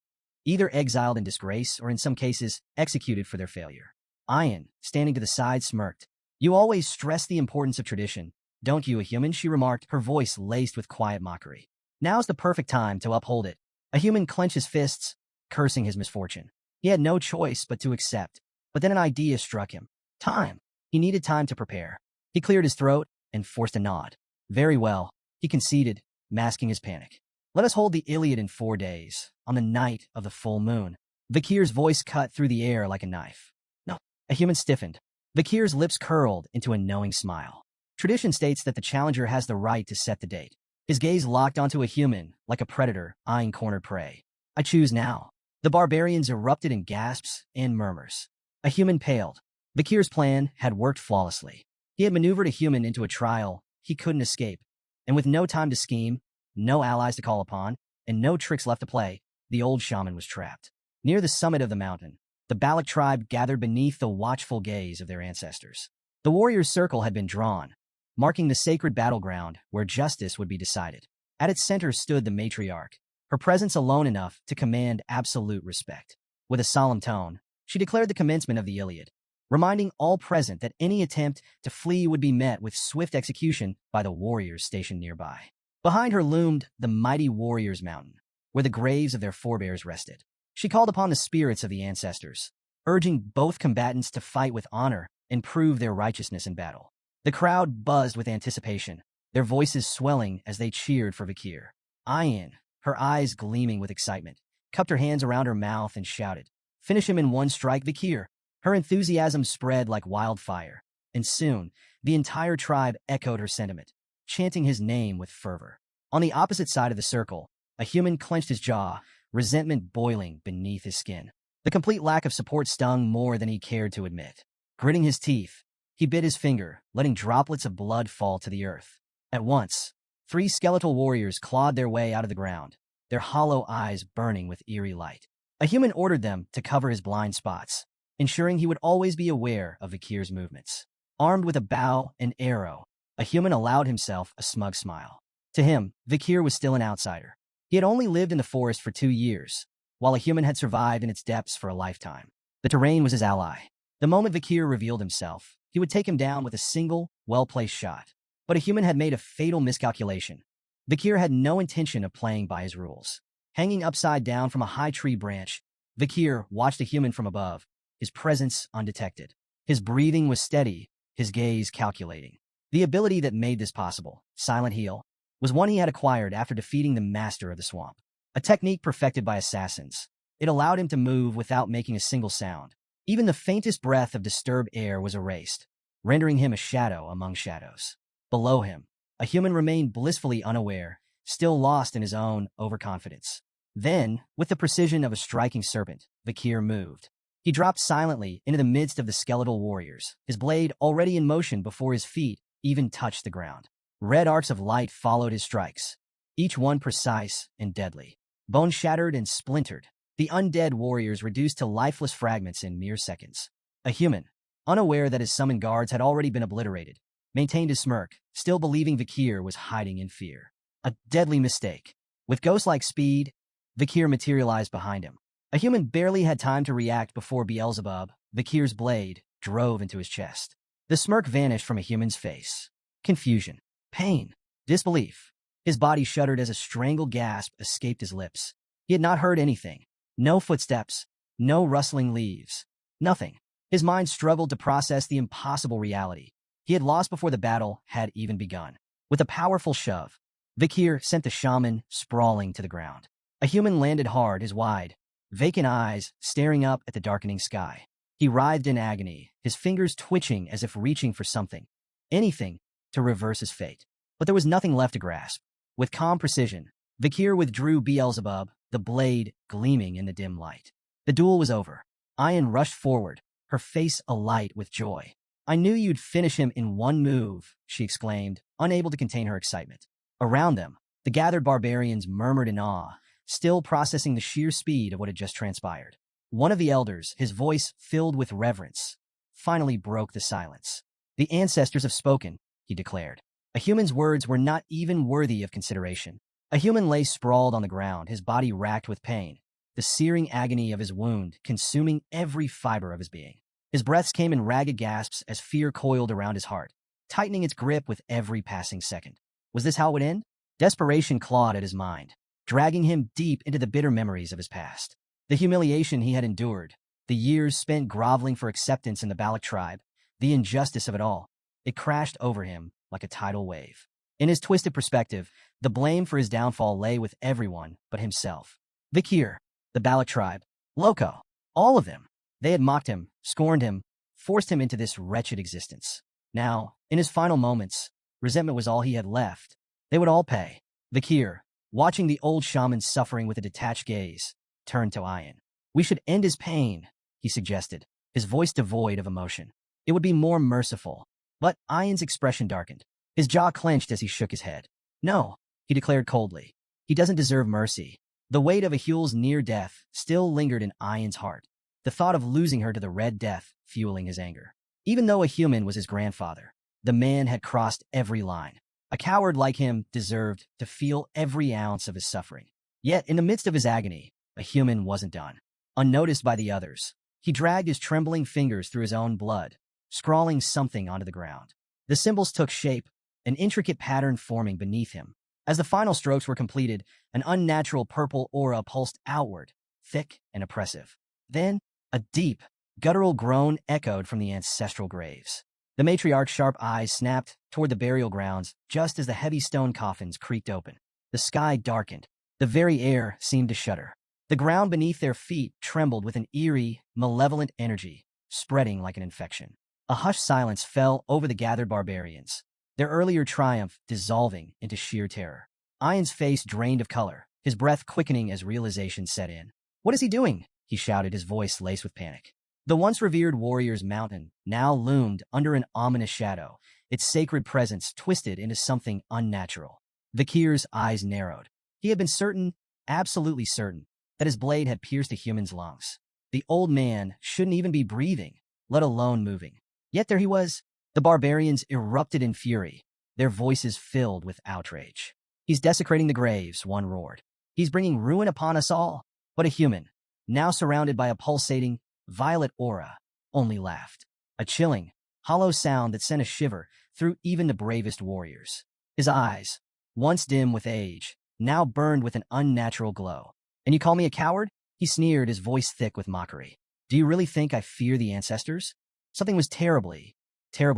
[SPEAKER 1] either exiled in disgrace or in some cases executed for their failure. Ayan, standing to the side, smirked. You always stress the importance of tradition, don't you, a human? She remarked, her voice laced with quiet mockery. Now's the perfect time to uphold it. A human clenched his fists, cursing his misfortune. He had no choice but to accept. But then an idea struck him. Time. He needed time to prepare. He cleared his throat and forced a nod. Very well, he conceded, masking his panic. Let us hold the Iliad in 4 days, on the night of the full moon. Vakir's voice cut through the air like a knife. No. A human stiffened. Vakir's lips curled into a knowing smile. Tradition states that the challenger has the right to set the date. His gaze locked onto a human, like a predator eyeing cornered prey. I choose now. The barbarians erupted in gasps and murmurs. A human paled. Vakir's plan had worked flawlessly. He had maneuvered a human into a trial he couldn't escape, and with no time to scheme, no allies to call upon, and no tricks left to play, the old shaman was trapped. Near the summit of the mountain, the Balak tribe gathered beneath the watchful gaze of their ancestors. The warriors' circle had been drawn, marking the sacred battleground where justice would be decided. At its center stood the matriarch, her presence alone enough to command absolute respect. With a solemn tone, she declared the commencement of the Iliad, reminding all present that any attempt to flee would be met with swift execution by the warriors stationed nearby. Behind her loomed the mighty Warriors' Mountain, where the graves of their forebears rested. She called upon the spirits of the ancestors, urging both combatants to fight with honor and prove their righteousness in battle. The crowd buzzed with anticipation, their voices swelling as they cheered for Vakir. Ayan, her eyes gleaming with excitement, cupped her hands around her mouth and shouted, Finish him in one strike, Vakir. Her enthusiasm spread like wildfire, and soon the entire tribe echoed her sentiment, chanting his name with fervor. On the opposite side of the circle, a human clenched his jaw, resentment boiling beneath his skin. The complete lack of support stung more than he cared to admit. Gritting his teeth, he bit his finger, letting droplets of blood fall to the earth. At once, 3 skeletal warriors clawed their way out of the ground, their hollow eyes burning with eerie light. A human ordered them to cover his blind spots, ensuring he would always be aware of Vakir's movements. Armed with a bow and arrow, a human allowed himself a smug smile. To him, Vakir was still an outsider. He had only lived in the forest for 2 years, while a human had survived in its depths for a lifetime. The terrain was his ally. The moment Vakir revealed himself, he would take him down with a single, well-placed shot. But a human had made a fatal miscalculation. Vakir had no intention of playing by his rules. Hanging upside down from a high tree branch, Vakir watched a human from above, his presence undetected. His breathing was steady, his gaze calculating. The ability that made this possible, Silent Heal, was one he had acquired after defeating the master of the swamp. A technique perfected by assassins. It allowed him to move without making a single sound. Even the faintest breath of disturbed air was erased, rendering him a shadow among shadows. Below him, a human remained blissfully unaware, still lost in his own overconfidence. Then, with the precision of a striking serpent, Vakir moved. He dropped silently into the midst of the skeletal warriors, his blade already in motion before his feet even touched the ground. Red arcs of light followed his strikes, each one precise and deadly. Bone shattered and splintered, the undead warriors reduced to lifeless fragments in mere seconds. A human, unaware that his summoned guards had already been obliterated, maintained his smirk, still believing Vikir was hiding in fear. A deadly mistake. With ghost-like speed, Vikir materialized behind him. A human barely had time to react before Beelzebub, Vikir's blade, drove into his chest. The smirk vanished from a human's face. Confusion, pain, disbelief. His body shuddered as a strangled gasp escaped his lips. He had not heard anything. No footsteps, no rustling leaves, nothing. His mind struggled to process the impossible reality. He had lost before the battle had even begun. With a powerful shove, Vikir sent the shaman sprawling to the ground. A human landed hard, his wide, vacant eyes staring up at the darkening sky. He writhed in agony, his fingers twitching as if reaching for something, anything, to reverse his fate. But there was nothing left to grasp. With calm precision, Vikir withdrew Beelzebub, the blade gleaming in the dim light. The duel was over. Ayan rushed forward, her face alight with joy. "I knew you'd finish him in one move," she exclaimed, unable to contain her excitement. Around them, the gathered barbarians murmured in awe, still processing the sheer speed of what had just transpired. One of the elders, his voice filled with reverence, finally broke the silence. "The ancestors have spoken," he declared. A human's words were not even worthy of consideration. A human lay sprawled on the ground, his body racked with pain, the searing agony of his wound consuming every fiber of his being. His breaths came in ragged gasps as fear coiled around his heart, tightening its grip with every passing second. Was this how it would end? Desperation clawed at his mind, dragging him deep into the bitter memories of his past. The humiliation he had endured, the years spent groveling for acceptance in the Balak tribe, the injustice of it all. It crashed over him like a tidal wave. In his twisted perspective, the blame for his downfall lay with everyone but himself. Vikir, the Balak tribe, Loco, all of them. They had mocked him, scorned him, forced him into this wretched existence. Now, in his final moments, resentment was all he had left. They would all pay. Vikir, watching the old shaman suffering with a detached gaze, turned to Ayan. "We should end his pain," he suggested, his voice devoid of emotion. "It would be more merciful." But Ayan's expression darkened. His jaw clenched as he shook his head. "No," he declared coldly. "He doesn't deserve mercy." The weight of Ahul's near death still lingered in Ayan's heart, the thought of losing her to the Red Death fueling his anger. Even though a human was his grandfather, the man had crossed every line. A coward like him deserved to feel every ounce of his suffering. Yet, in the midst of his agony, a human wasn't done. Unnoticed by the others, he dragged his trembling fingers through his own blood, scrawling something onto the ground. The symbols took shape, an intricate pattern forming beneath him. As the final strokes were completed, an unnatural purple aura pulsed outward, thick and oppressive. Then, a deep, guttural groan echoed from the ancestral graves. The matriarch's sharp eyes snapped toward the burial grounds just as the heavy stone coffins creaked open. The sky darkened. The very air seemed to shudder. The ground beneath their feet trembled with an eerie, malevolent energy, spreading like an infection. A hushed silence fell over the gathered barbarians, their earlier triumph dissolving into sheer terror. Ayan's face drained of color, his breath quickening as realization set in. "What is he doing?" he shouted, his voice laced with panic. The once revered warrior's mountain now loomed under an ominous shadow, its sacred presence twisted into something unnatural. Vikir's eyes narrowed. He had been certain, absolutely certain, that his blade had pierced a human's lungs. The old man shouldn't even be breathing, let alone moving. Yet there he was. The barbarians erupted in fury, their voices filled with outrage. "He's desecrating the graves," one roared. "He's bringing ruin upon us all." But a human, now surrounded by a pulsating, violet aura, only laughed. A chilling, hollow sound that sent a shiver through even the bravest warriors. His eyes, once dim with age, now burned with an unnatural glow. "And you call me a coward?" he sneered, his voice thick with mockery. "Do you really think I fear the ancestors?" Something was terribly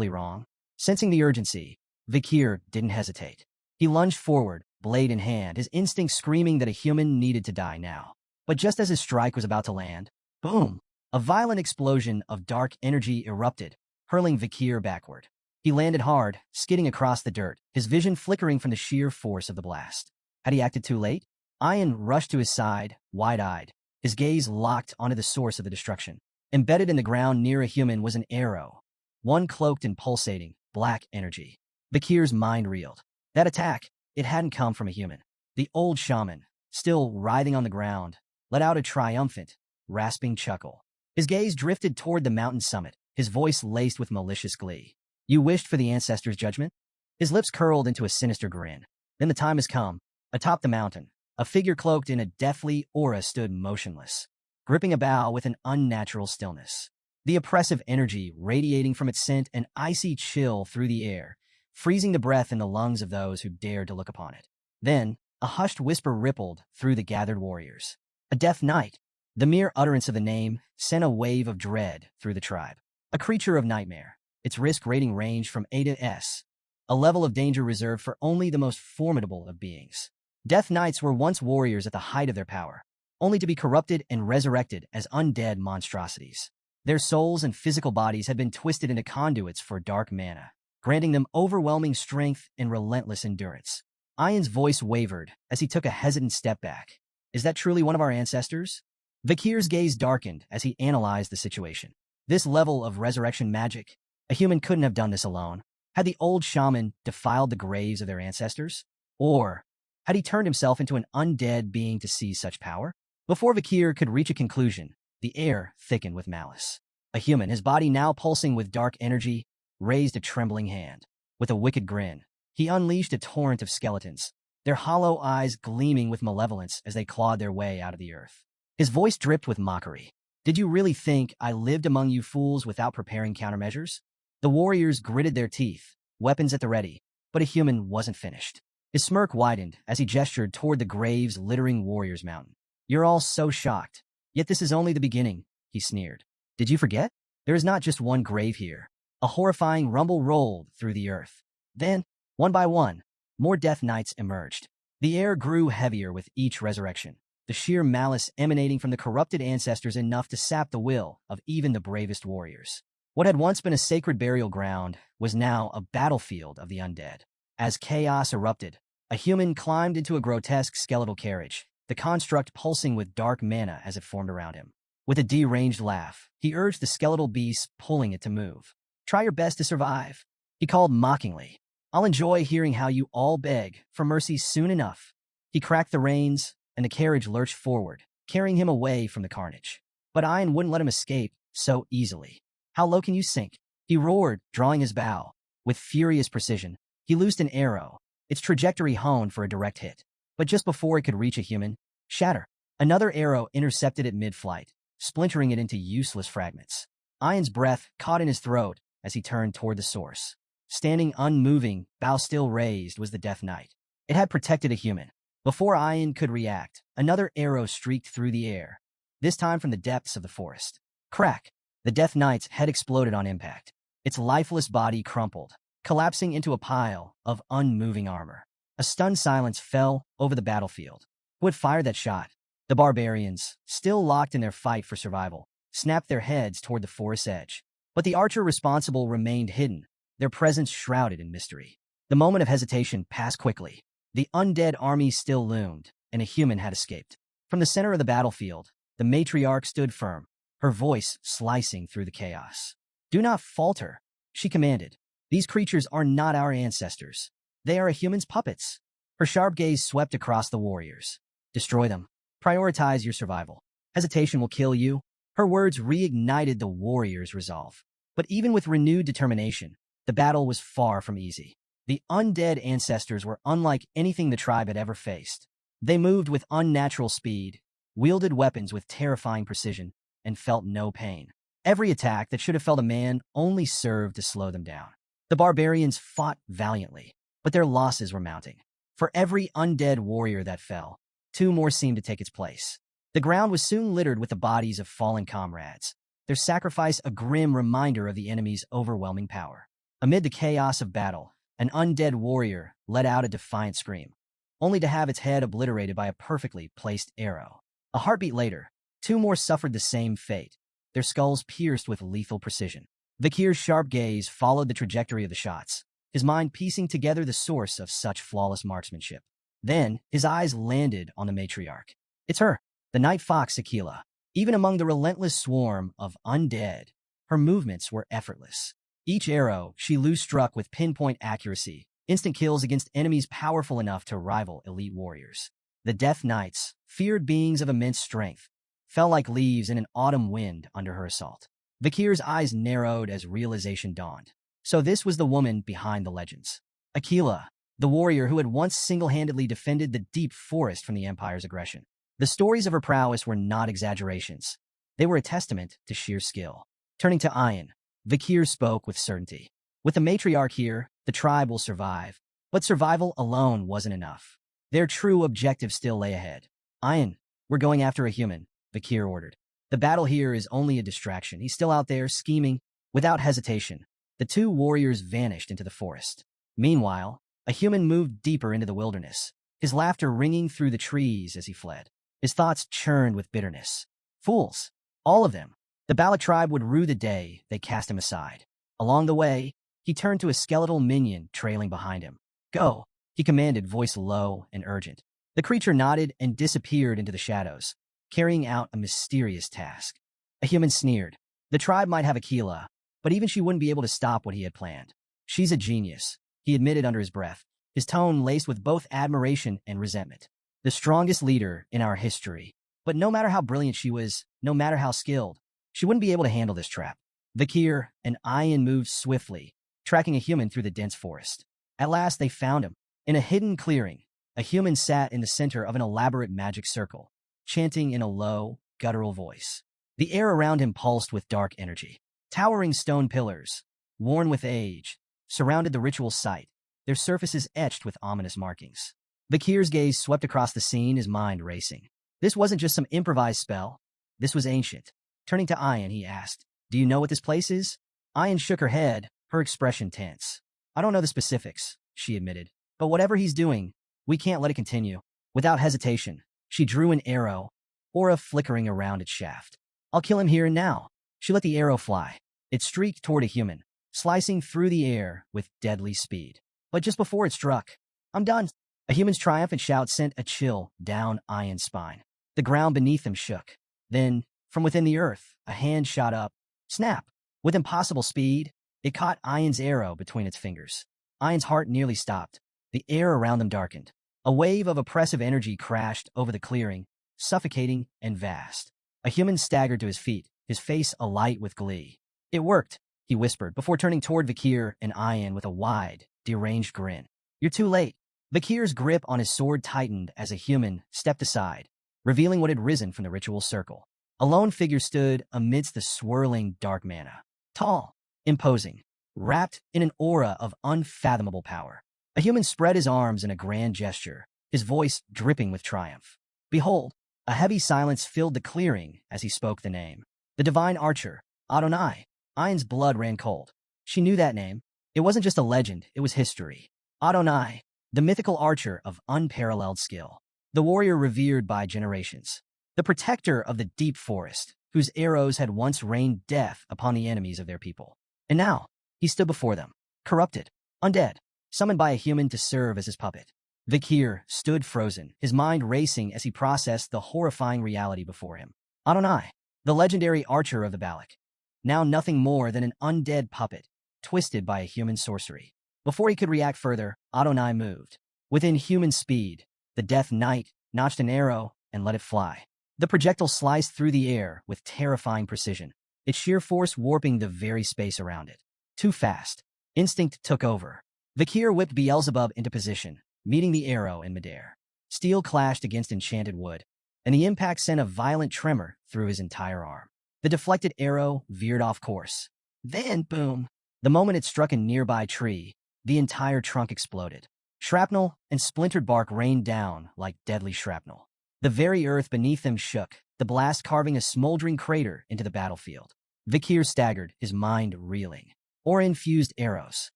[SPEAKER 1] wrong. Sensing the urgency, Vikir didn't hesitate. He lunged forward, blade in hand, his instinct screaming that a human needed to die now. But just as his strike was about to land, boom! A violent explosion of dark energy erupted, hurling Vikir backward. He landed hard, skidding across the dirt, his vision flickering from the sheer force of the blast. Had he acted too late? Ayan rushed to his side, wide-eyed, his gaze locked onto the source of the destruction. Embedded in the ground near a human was an arrow, one cloaked in pulsating, black energy. Bakir's mind reeled. That attack, it hadn't come from a human. The old shaman, still writhing on the ground, let out a triumphant, rasping chuckle. His gaze drifted toward the mountain summit, his voice laced with malicious glee. You wished for the ancestors' judgment? His lips curled into a sinister grin. Then the time has come. Atop the mountain, a figure cloaked in a deathly aura stood motionless, gripping a bough with an unnatural stillness. The oppressive energy radiating from it sent an icy chill through the air, freezing the breath in the lungs of those who dared to look upon it. Then, a hushed whisper rippled through the gathered warriors. A death knight. The mere utterance of the name sent a wave of dread through the tribe. A creature of nightmare. Its risk rating ranged from A to S, a level of danger reserved for only the most formidable of beings. Death Knights were once warriors at the height of their power, only to be corrupted and resurrected as undead monstrosities. Their souls and physical bodies had been twisted into conduits for dark mana, granting them overwhelming strength and relentless endurance. Ian's voice wavered as he took a hesitant step back. Is that truly one of our ancestors? Vakir's gaze darkened as he analyzed the situation. This level of resurrection magic, a human couldn't have done this alone. Had the old shaman defiled the graves of their ancestors? Or had he turned himself into an undead being to seize such power? Before Vakir could reach a conclusion, the air thickened with malice. A human, his body now pulsing with dark energy, raised a trembling hand. With a wicked grin, he unleashed a torrent of skeletons, their hollow eyes gleaming with malevolence as they clawed their way out of the earth. His voice dripped with mockery. Did you really think I lived among you fools without preparing countermeasures? The warriors gritted their teeth, weapons at the ready, but a human wasn't finished. His smirk widened as he gestured toward the graves littering Warriors Mountain. You're all so shocked. Yet this is only the beginning, he sneered. Did you forget? There is not just one grave here. A horrifying rumble rolled through the earth. Then, one by one, more Death Knights emerged. The air grew heavier with each resurrection, the sheer malice emanating from the corrupted ancestors enough to sap the will of even the bravest warriors. What had once been a sacred burial ground was now a battlefield of the undead. As chaos erupted, a human climbed into a grotesque skeletal carriage, the construct pulsing with dark mana as it formed around him. With a deranged laugh, he urged the skeletal beast, pulling it to move. Try your best to survive, he called mockingly. I'll enjoy hearing how you all beg for mercy soon enough. He cracked the reins, and the carriage lurched forward, carrying him away from the carnage. But Ian wouldn't let him escape so easily. How low can you sink? He roared, drawing his bow. With furious precision, he loosed an arrow, its trajectory honed for a direct hit. But just before it could reach a human, shatter, another arrow intercepted it mid-flight, splintering it into useless fragments. Ian's breath caught in his throat as he turned toward the source. Standing unmoving, bow still raised, was the Death Knight. It had protected a human. Before Ian could react, another arrow streaked through the air, this time from the depths of the forest. Crack! The Death Knight's head exploded on impact. Its lifeless body crumpled, collapsing into a pile of unmoving armor. A stunned silence fell over the battlefield. Who had fired that shot? The barbarians, still locked in their fight for survival, snapped their heads toward the forest's edge. But the archer responsible remained hidden, their presence shrouded in mystery. The moment of hesitation passed quickly. The undead army still loomed, and a human had escaped. From the center of the battlefield, the matriarch stood firm, her voice slicing through the chaos. Do not falter, she commanded. These creatures are not our ancestors. They are a human's puppets. Her sharp gaze swept across the warriors. Destroy them. Prioritize your survival. Hesitation will kill you. Her words reignited the warriors' resolve. But even with renewed determination, the battle was far from easy. The undead ancestors were unlike anything the tribe had ever faced. They moved with unnatural speed, wielded weapons with terrifying precision, and felt no pain. Every attack that should have felled a man only served to slow them down. The barbarians fought valiantly, but their losses were mounting. For every undead warrior that fell, two more seemed to take its place. The ground was soon littered with the bodies of fallen comrades, their sacrifice a grim reminder of the enemy's overwhelming power. Amid the chaos of battle, an undead warrior let out a defiant scream, only to have its head obliterated by a perfectly placed arrow. A heartbeat later, two more suffered the same fate, their skulls pierced with lethal precision. Vakir's sharp gaze followed the trajectory of the shots, his mind piecing together the source of such flawless marksmanship. Then, his eyes landed on the matriarch. It's her, the night fox Aquila. Even among the relentless swarm of undead, her movements were effortless. Each arrow she loose struck with pinpoint accuracy, instant kills against enemies powerful enough to rival elite warriors. The Death Knights, feared beings of immense strength, fell like leaves in an autumn wind under her assault. Vikir's eyes narrowed as realization dawned. So this was the woman behind the legends. Aquila, the warrior who had once single-handedly defended the deep forest from the Empire's aggression. The stories of her prowess were not exaggerations. They were a testament to sheer skill. Turning to Ayan, Vikir spoke with certainty. With the matriarch here, the tribe will survive. But survival alone wasn't enough. Their true objective still lay ahead. Ayan, we're going after a human, Vikir ordered. The battle here is only a distraction. He's still out there, scheming. Without hesitation, the two warriors vanished into the forest. Meanwhile, a human moved deeper into the wilderness, his laughter ringing through the trees as he fled. His thoughts churned with bitterness. Fools, all of them. The Balak tribe would rue the day they cast him aside. Along the way, he turned to a skeletal minion trailing behind him. Go, he commanded, voice low and urgent. The creature nodded and disappeared into the shadows, carrying out a mysterious task. A human sneered. The tribe might have Aquila, but even she wouldn't be able to stop what he had planned. She's a genius, he admitted under his breath, his tone laced with both admiration and resentment. The strongest leader in our history. But no matter how brilliant she was, no matter how skilled, she wouldn't be able to handle this trap. Vikir and Ayan moved swiftly, tracking a human through the dense forest. At last they found him. In a hidden clearing, a human sat in the center of an elaborate magic circle, chanting in a low, guttural voice. The air around him pulsed with dark energy. Towering stone pillars, worn with age, surrounded the ritual site, their surfaces etched with ominous markings. Vikir's gaze swept across the scene, his mind racing. This wasn't just some improvised spell. This was ancient. Turning to Ayan, he asked, "Do you know what this place is?" Ayan shook her head, her expression tense. "I don't know the specifics," she admitted. "But whatever he's doing, we can't let it continue." Without hesitation, she drew an arrow, aura flickering around its shaft. "I'll kill him here and now." She let the arrow fly. It streaked toward a human, slicing through the air with deadly speed. But just before it struck, "I'm done." A human's triumphant shout sent a chill down Ayan's spine. The ground beneath them shook. Then, from within the earth, a hand shot up. Snap! With impossible speed, it caught Ayan's arrow between its fingers. Ayan's heart nearly stopped. The air around them darkened. A wave of oppressive energy crashed over the clearing, suffocating and vast. A human staggered to his feet, his face alight with glee. "It worked," he whispered, before turning toward Vikir and Ayan with a wide, deranged grin. "You're too late." Vikir's grip on his sword tightened as a human stepped aside, revealing what had risen from the ritual circle. A lone figure stood amidst the swirling dark mana. Tall, imposing, wrapped in an aura of unfathomable power. A human spread his arms in a grand gesture, his voice dripping with triumph. "Behold!" A heavy silence filled the clearing as he spoke the name. The divine archer, Adonai. Ayan's blood ran cold. She knew that name. It wasn't just a legend, it was history. Adonai, the mythical archer of unparalleled skill. The warrior revered by generations. The protector of the deep forest, whose arrows had once rained death upon the enemies of their people. And now, he stood before them, corrupted, undead, summoned by a human to serve as his puppet. Vikir stood frozen, his mind racing as he processed the horrifying reality before him. Adonai, the legendary archer of the Balak. Now nothing more than an undead puppet, twisted by a human sorcery. Before he could react further, Adonai moved. Within human speed, the Death Knight notched an arrow and let it fly. The projectile sliced through the air with terrifying precision, its sheer force warping the very space around it. Too fast. Instinct took over. Vikir whipped Beelzebub into position, meeting the arrow in midair. Steel clashed against enchanted wood, and the impact sent a violent tremor through his entire arm. The deflected arrow veered off course. Then, boom! The moment it struck a nearby tree, the entire trunk exploded. Shrapnel and splintered bark rained down like deadly shrapnel. The very earth beneath them shook, the blast carving a smoldering crater into the battlefield. Vikir staggered, his mind reeling. Aura-infused arrows.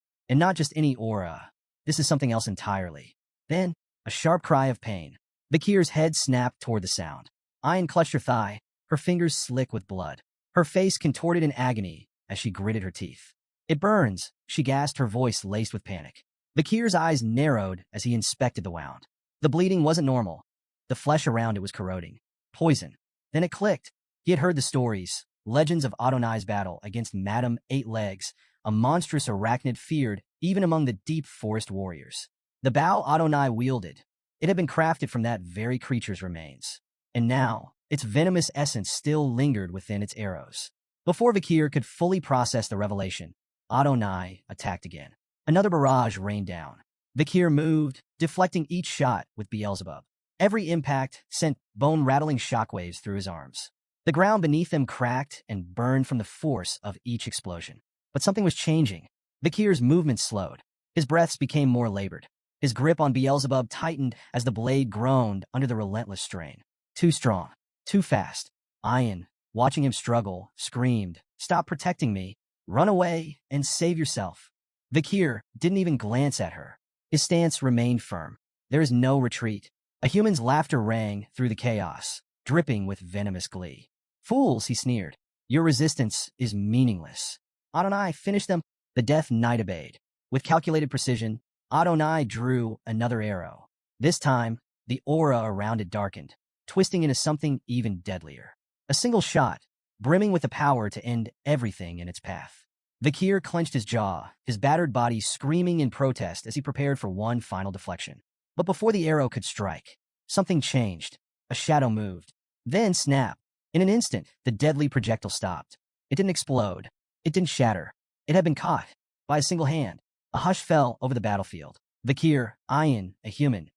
[SPEAKER 1] And not just any aura. This is something else entirely. Then, a sharp cry of pain. Vikir's head snapped toward the sound. Ayan clutched her thigh, her fingers slick with blood. Her face contorted in agony as she gritted her teeth. "It burns," she gasped, her voice laced with panic. Vikir's eyes narrowed as he inspected the wound. The bleeding wasn't normal. The flesh around it was corroding. Poison. Then it clicked. He had heard the stories, legends of Adonai's battle against Madame Eight Legs, a monstrous arachnid feared even among the deep forest warriors. The bow Adonai wielded, it had been crafted from that very creature's remains. And now, its venomous essence still lingered within its arrows. Before Vakir could fully process the revelation, Adonai attacked again. Another barrage rained down. Vakir moved, deflecting each shot with Beelzebub. Every impact sent bone-rattling shockwaves through his arms. The ground beneath them cracked and burned from the force of each explosion. But something was changing. Vakir's movements slowed. His breaths became more labored. His grip on Beelzebub tightened as the blade groaned under the relentless strain. Too strong. Too fast. Ayin, watching him struggle, screamed, "Stop protecting me. Run away and save yourself." Vakir didn't even glance at her. His stance remained firm. There is no retreat. A human's laughter rang through the chaos, dripping with venomous glee. "Fools," he sneered. "Your resistance is meaningless." Adonai finished them. The death knight obeyed. With calculated precision, Adonai drew another arrow. This time, the aura around it darkened, twisting into something even deadlier. A single shot, brimming with the power to end everything in its path. Vakir clenched his jaw, his battered body screaming in protest as he prepared for one final deflection. But before the arrow could strike, something changed. A shadow moved. Then snap. In an instant, the deadly projectile stopped. It didn't explode. It didn't shatter. It had been caught by a single hand. A hush fell over the battlefield. Vakir, Ayin, a human,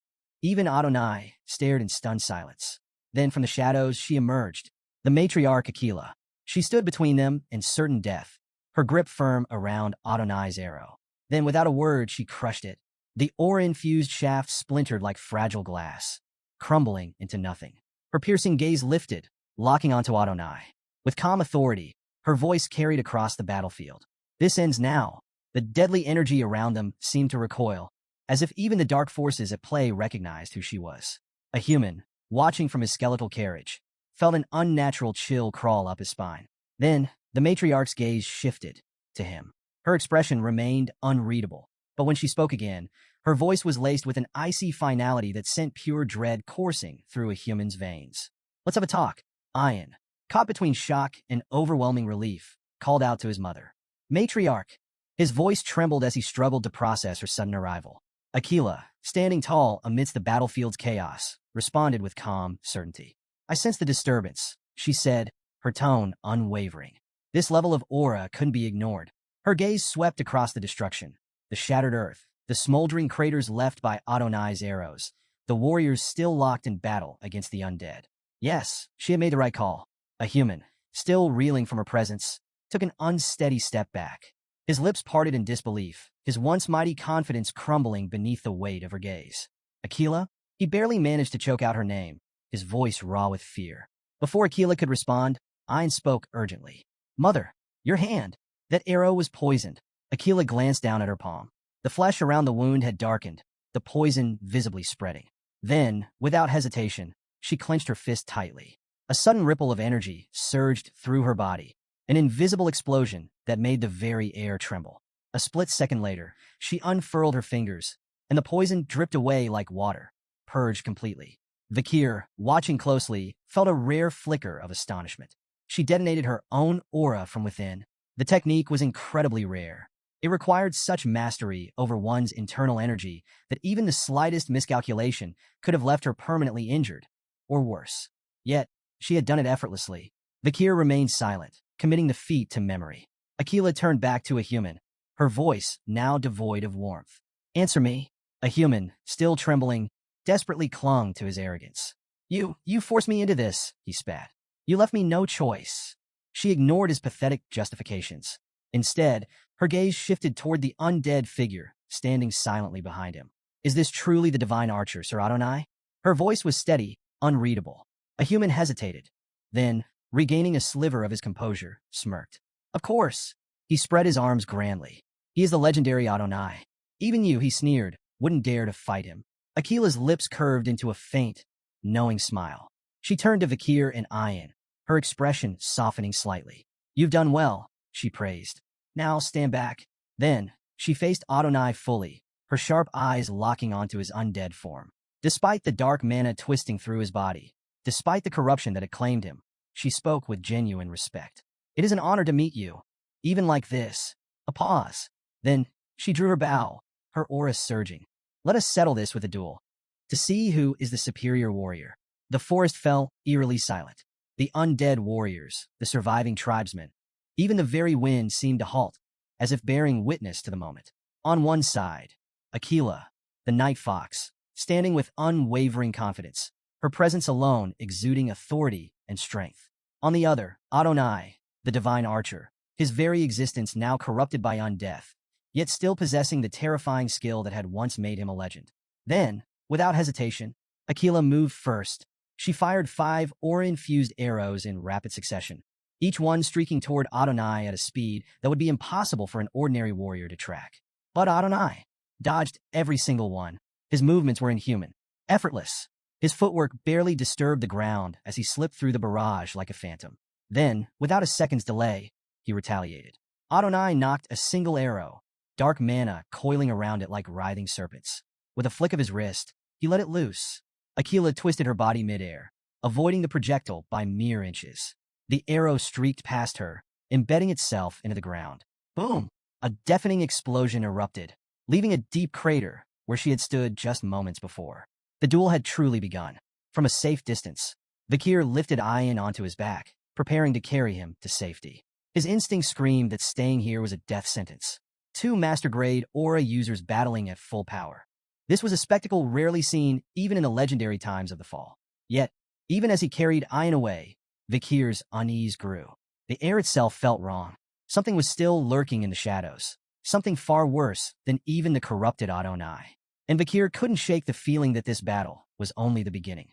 [SPEAKER 1] even Adonai, stared in stunned silence. Then from the shadows she emerged, the matriarch Aquila. She stood between them in certain death, her grip firm around Adonai's arrow. Then without a word she crushed it. The aura-infused shaft splintered like fragile glass, crumbling into nothing. Her piercing gaze lifted, locking onto Adonai. With calm authority, her voice carried across the battlefield. "This ends now." The deadly energy around them seemed to recoil, as if even the dark forces at play recognized who she was. A human, watching from his skeletal carriage, felt an unnatural chill crawl up his spine. Then, the matriarch's gaze shifted to him. Her expression remained unreadable, but when she spoke again, her voice was laced with an icy finality that sent pure dread coursing through a human's veins. "Let's have a talk." Ayin, caught between shock and overwhelming relief, called out to his mother. "Matriarch." His voice trembled as he struggled to process her sudden arrival. Aquila, standing tall amidst the battlefield's chaos, responded with calm certainty. "I sense the disturbance," she said, her tone unwavering. This level of aura couldn't be ignored. Her gaze swept across the destruction, the shattered earth, the smoldering craters left by Adonai's arrows, the warriors still locked in battle against the undead. Yes, she had made the right call. A human, still reeling from her presence, took an unsteady step back. His lips parted in disbelief, his once mighty confidence crumbling beneath the weight of her gaze. "Aquila?" He barely managed to choke out her name, his voice raw with fear. Before Aquila could respond, Ayin spoke urgently. "Mother, your hand." That arrow was poisoned. Aquila glanced down at her palm. The flesh around the wound had darkened, the poison visibly spreading. Then, without hesitation, she clenched her fist tightly. A sudden ripple of energy surged through her body, an invisible explosion that made the very air tremble. A split second later, she unfurled her fingers, and the poison dripped away like water, purged completely. Vakir, watching closely, felt a rare flicker of astonishment. She detonated her own aura from within. The technique was incredibly rare. It required such mastery over one's internal energy that even the slightest miscalculation could have left her permanently injured, or worse. Yet, she had done it effortlessly. Vakir remained silent, committing the feat to memory. Aquila turned back to a human, her voice now devoid of warmth. "Answer me." A human, still trembling, desperately clung to his arrogance. You forced me into this," he spat. "You left me no choice." She ignored his pathetic justifications. Instead, her gaze shifted toward the undead figure standing silently behind him. "Is this truly the divine archer, Sir Adonai?" Her voice was steady, unreadable. A human hesitated. Then, regaining a sliver of his composure, smirked. "Of course." He spread his arms grandly. "He is the legendary Adonai. Even you," he sneered, "wouldn't dare to fight him." Aquila's lips curved into a faint, knowing smile. She turned to Vakir and Ayin, her expression softening slightly. "You've done well," she praised. "Now stand back." Then, she faced Adonai fully, her sharp eyes locking onto his undead form. Despite the dark mana twisting through his body, despite the corruption that had claimed him, she spoke with genuine respect. It is an honor to meet you. Even like this. A pause. Then, she drew her bow, her aura surging. Let us settle this with a duel. To see who is the superior warrior. The forest fell eerily silent. The undead warriors, the surviving tribesmen, even the very wind seemed to halt, as if bearing witness to the moment. On one side, Aquila, the night fox, standing with unwavering confidence, her presence alone exuding authority and strength. On the other, Adonai, the divine archer, his very existence now corrupted by undeath, yet still possessing the terrifying skill that had once made him a legend. Then, without hesitation, Aquila moved first. She fired 5 aura-infused arrows in rapid succession, each one streaking toward Adonai at a speed that would be impossible for an ordinary warrior to track. But Adonai dodged every single one. His movements were inhuman, effortless. His footwork barely disturbed the ground as he slipped through the barrage like a phantom. Then, without a second's delay, he retaliated. Adonai knocked a single arrow, dark mana coiling around it like writhing serpents. With a flick of his wrist, he let it loose. Aquila twisted her body midair, avoiding the projectile by mere inches. The arrow streaked past her, embedding itself into the ground. Boom! A deafening explosion erupted, leaving a deep crater where she had stood just moments before. The duel had truly begun. From a safe distance, Vakir lifted Ayan onto his back, preparing to carry him to safety. His instinct screamed that staying here was a death sentence. 2 master-grade aura users battling at full power. This was a spectacle rarely seen even in the legendary times of the fall. Yet, even as he carried Ayan away, Vakir's unease grew. The air itself felt wrong. Something was still lurking in the shadows. Something far worse than even the corrupted Adonai. And Vakir couldn't shake the feeling that this battle was only the beginning.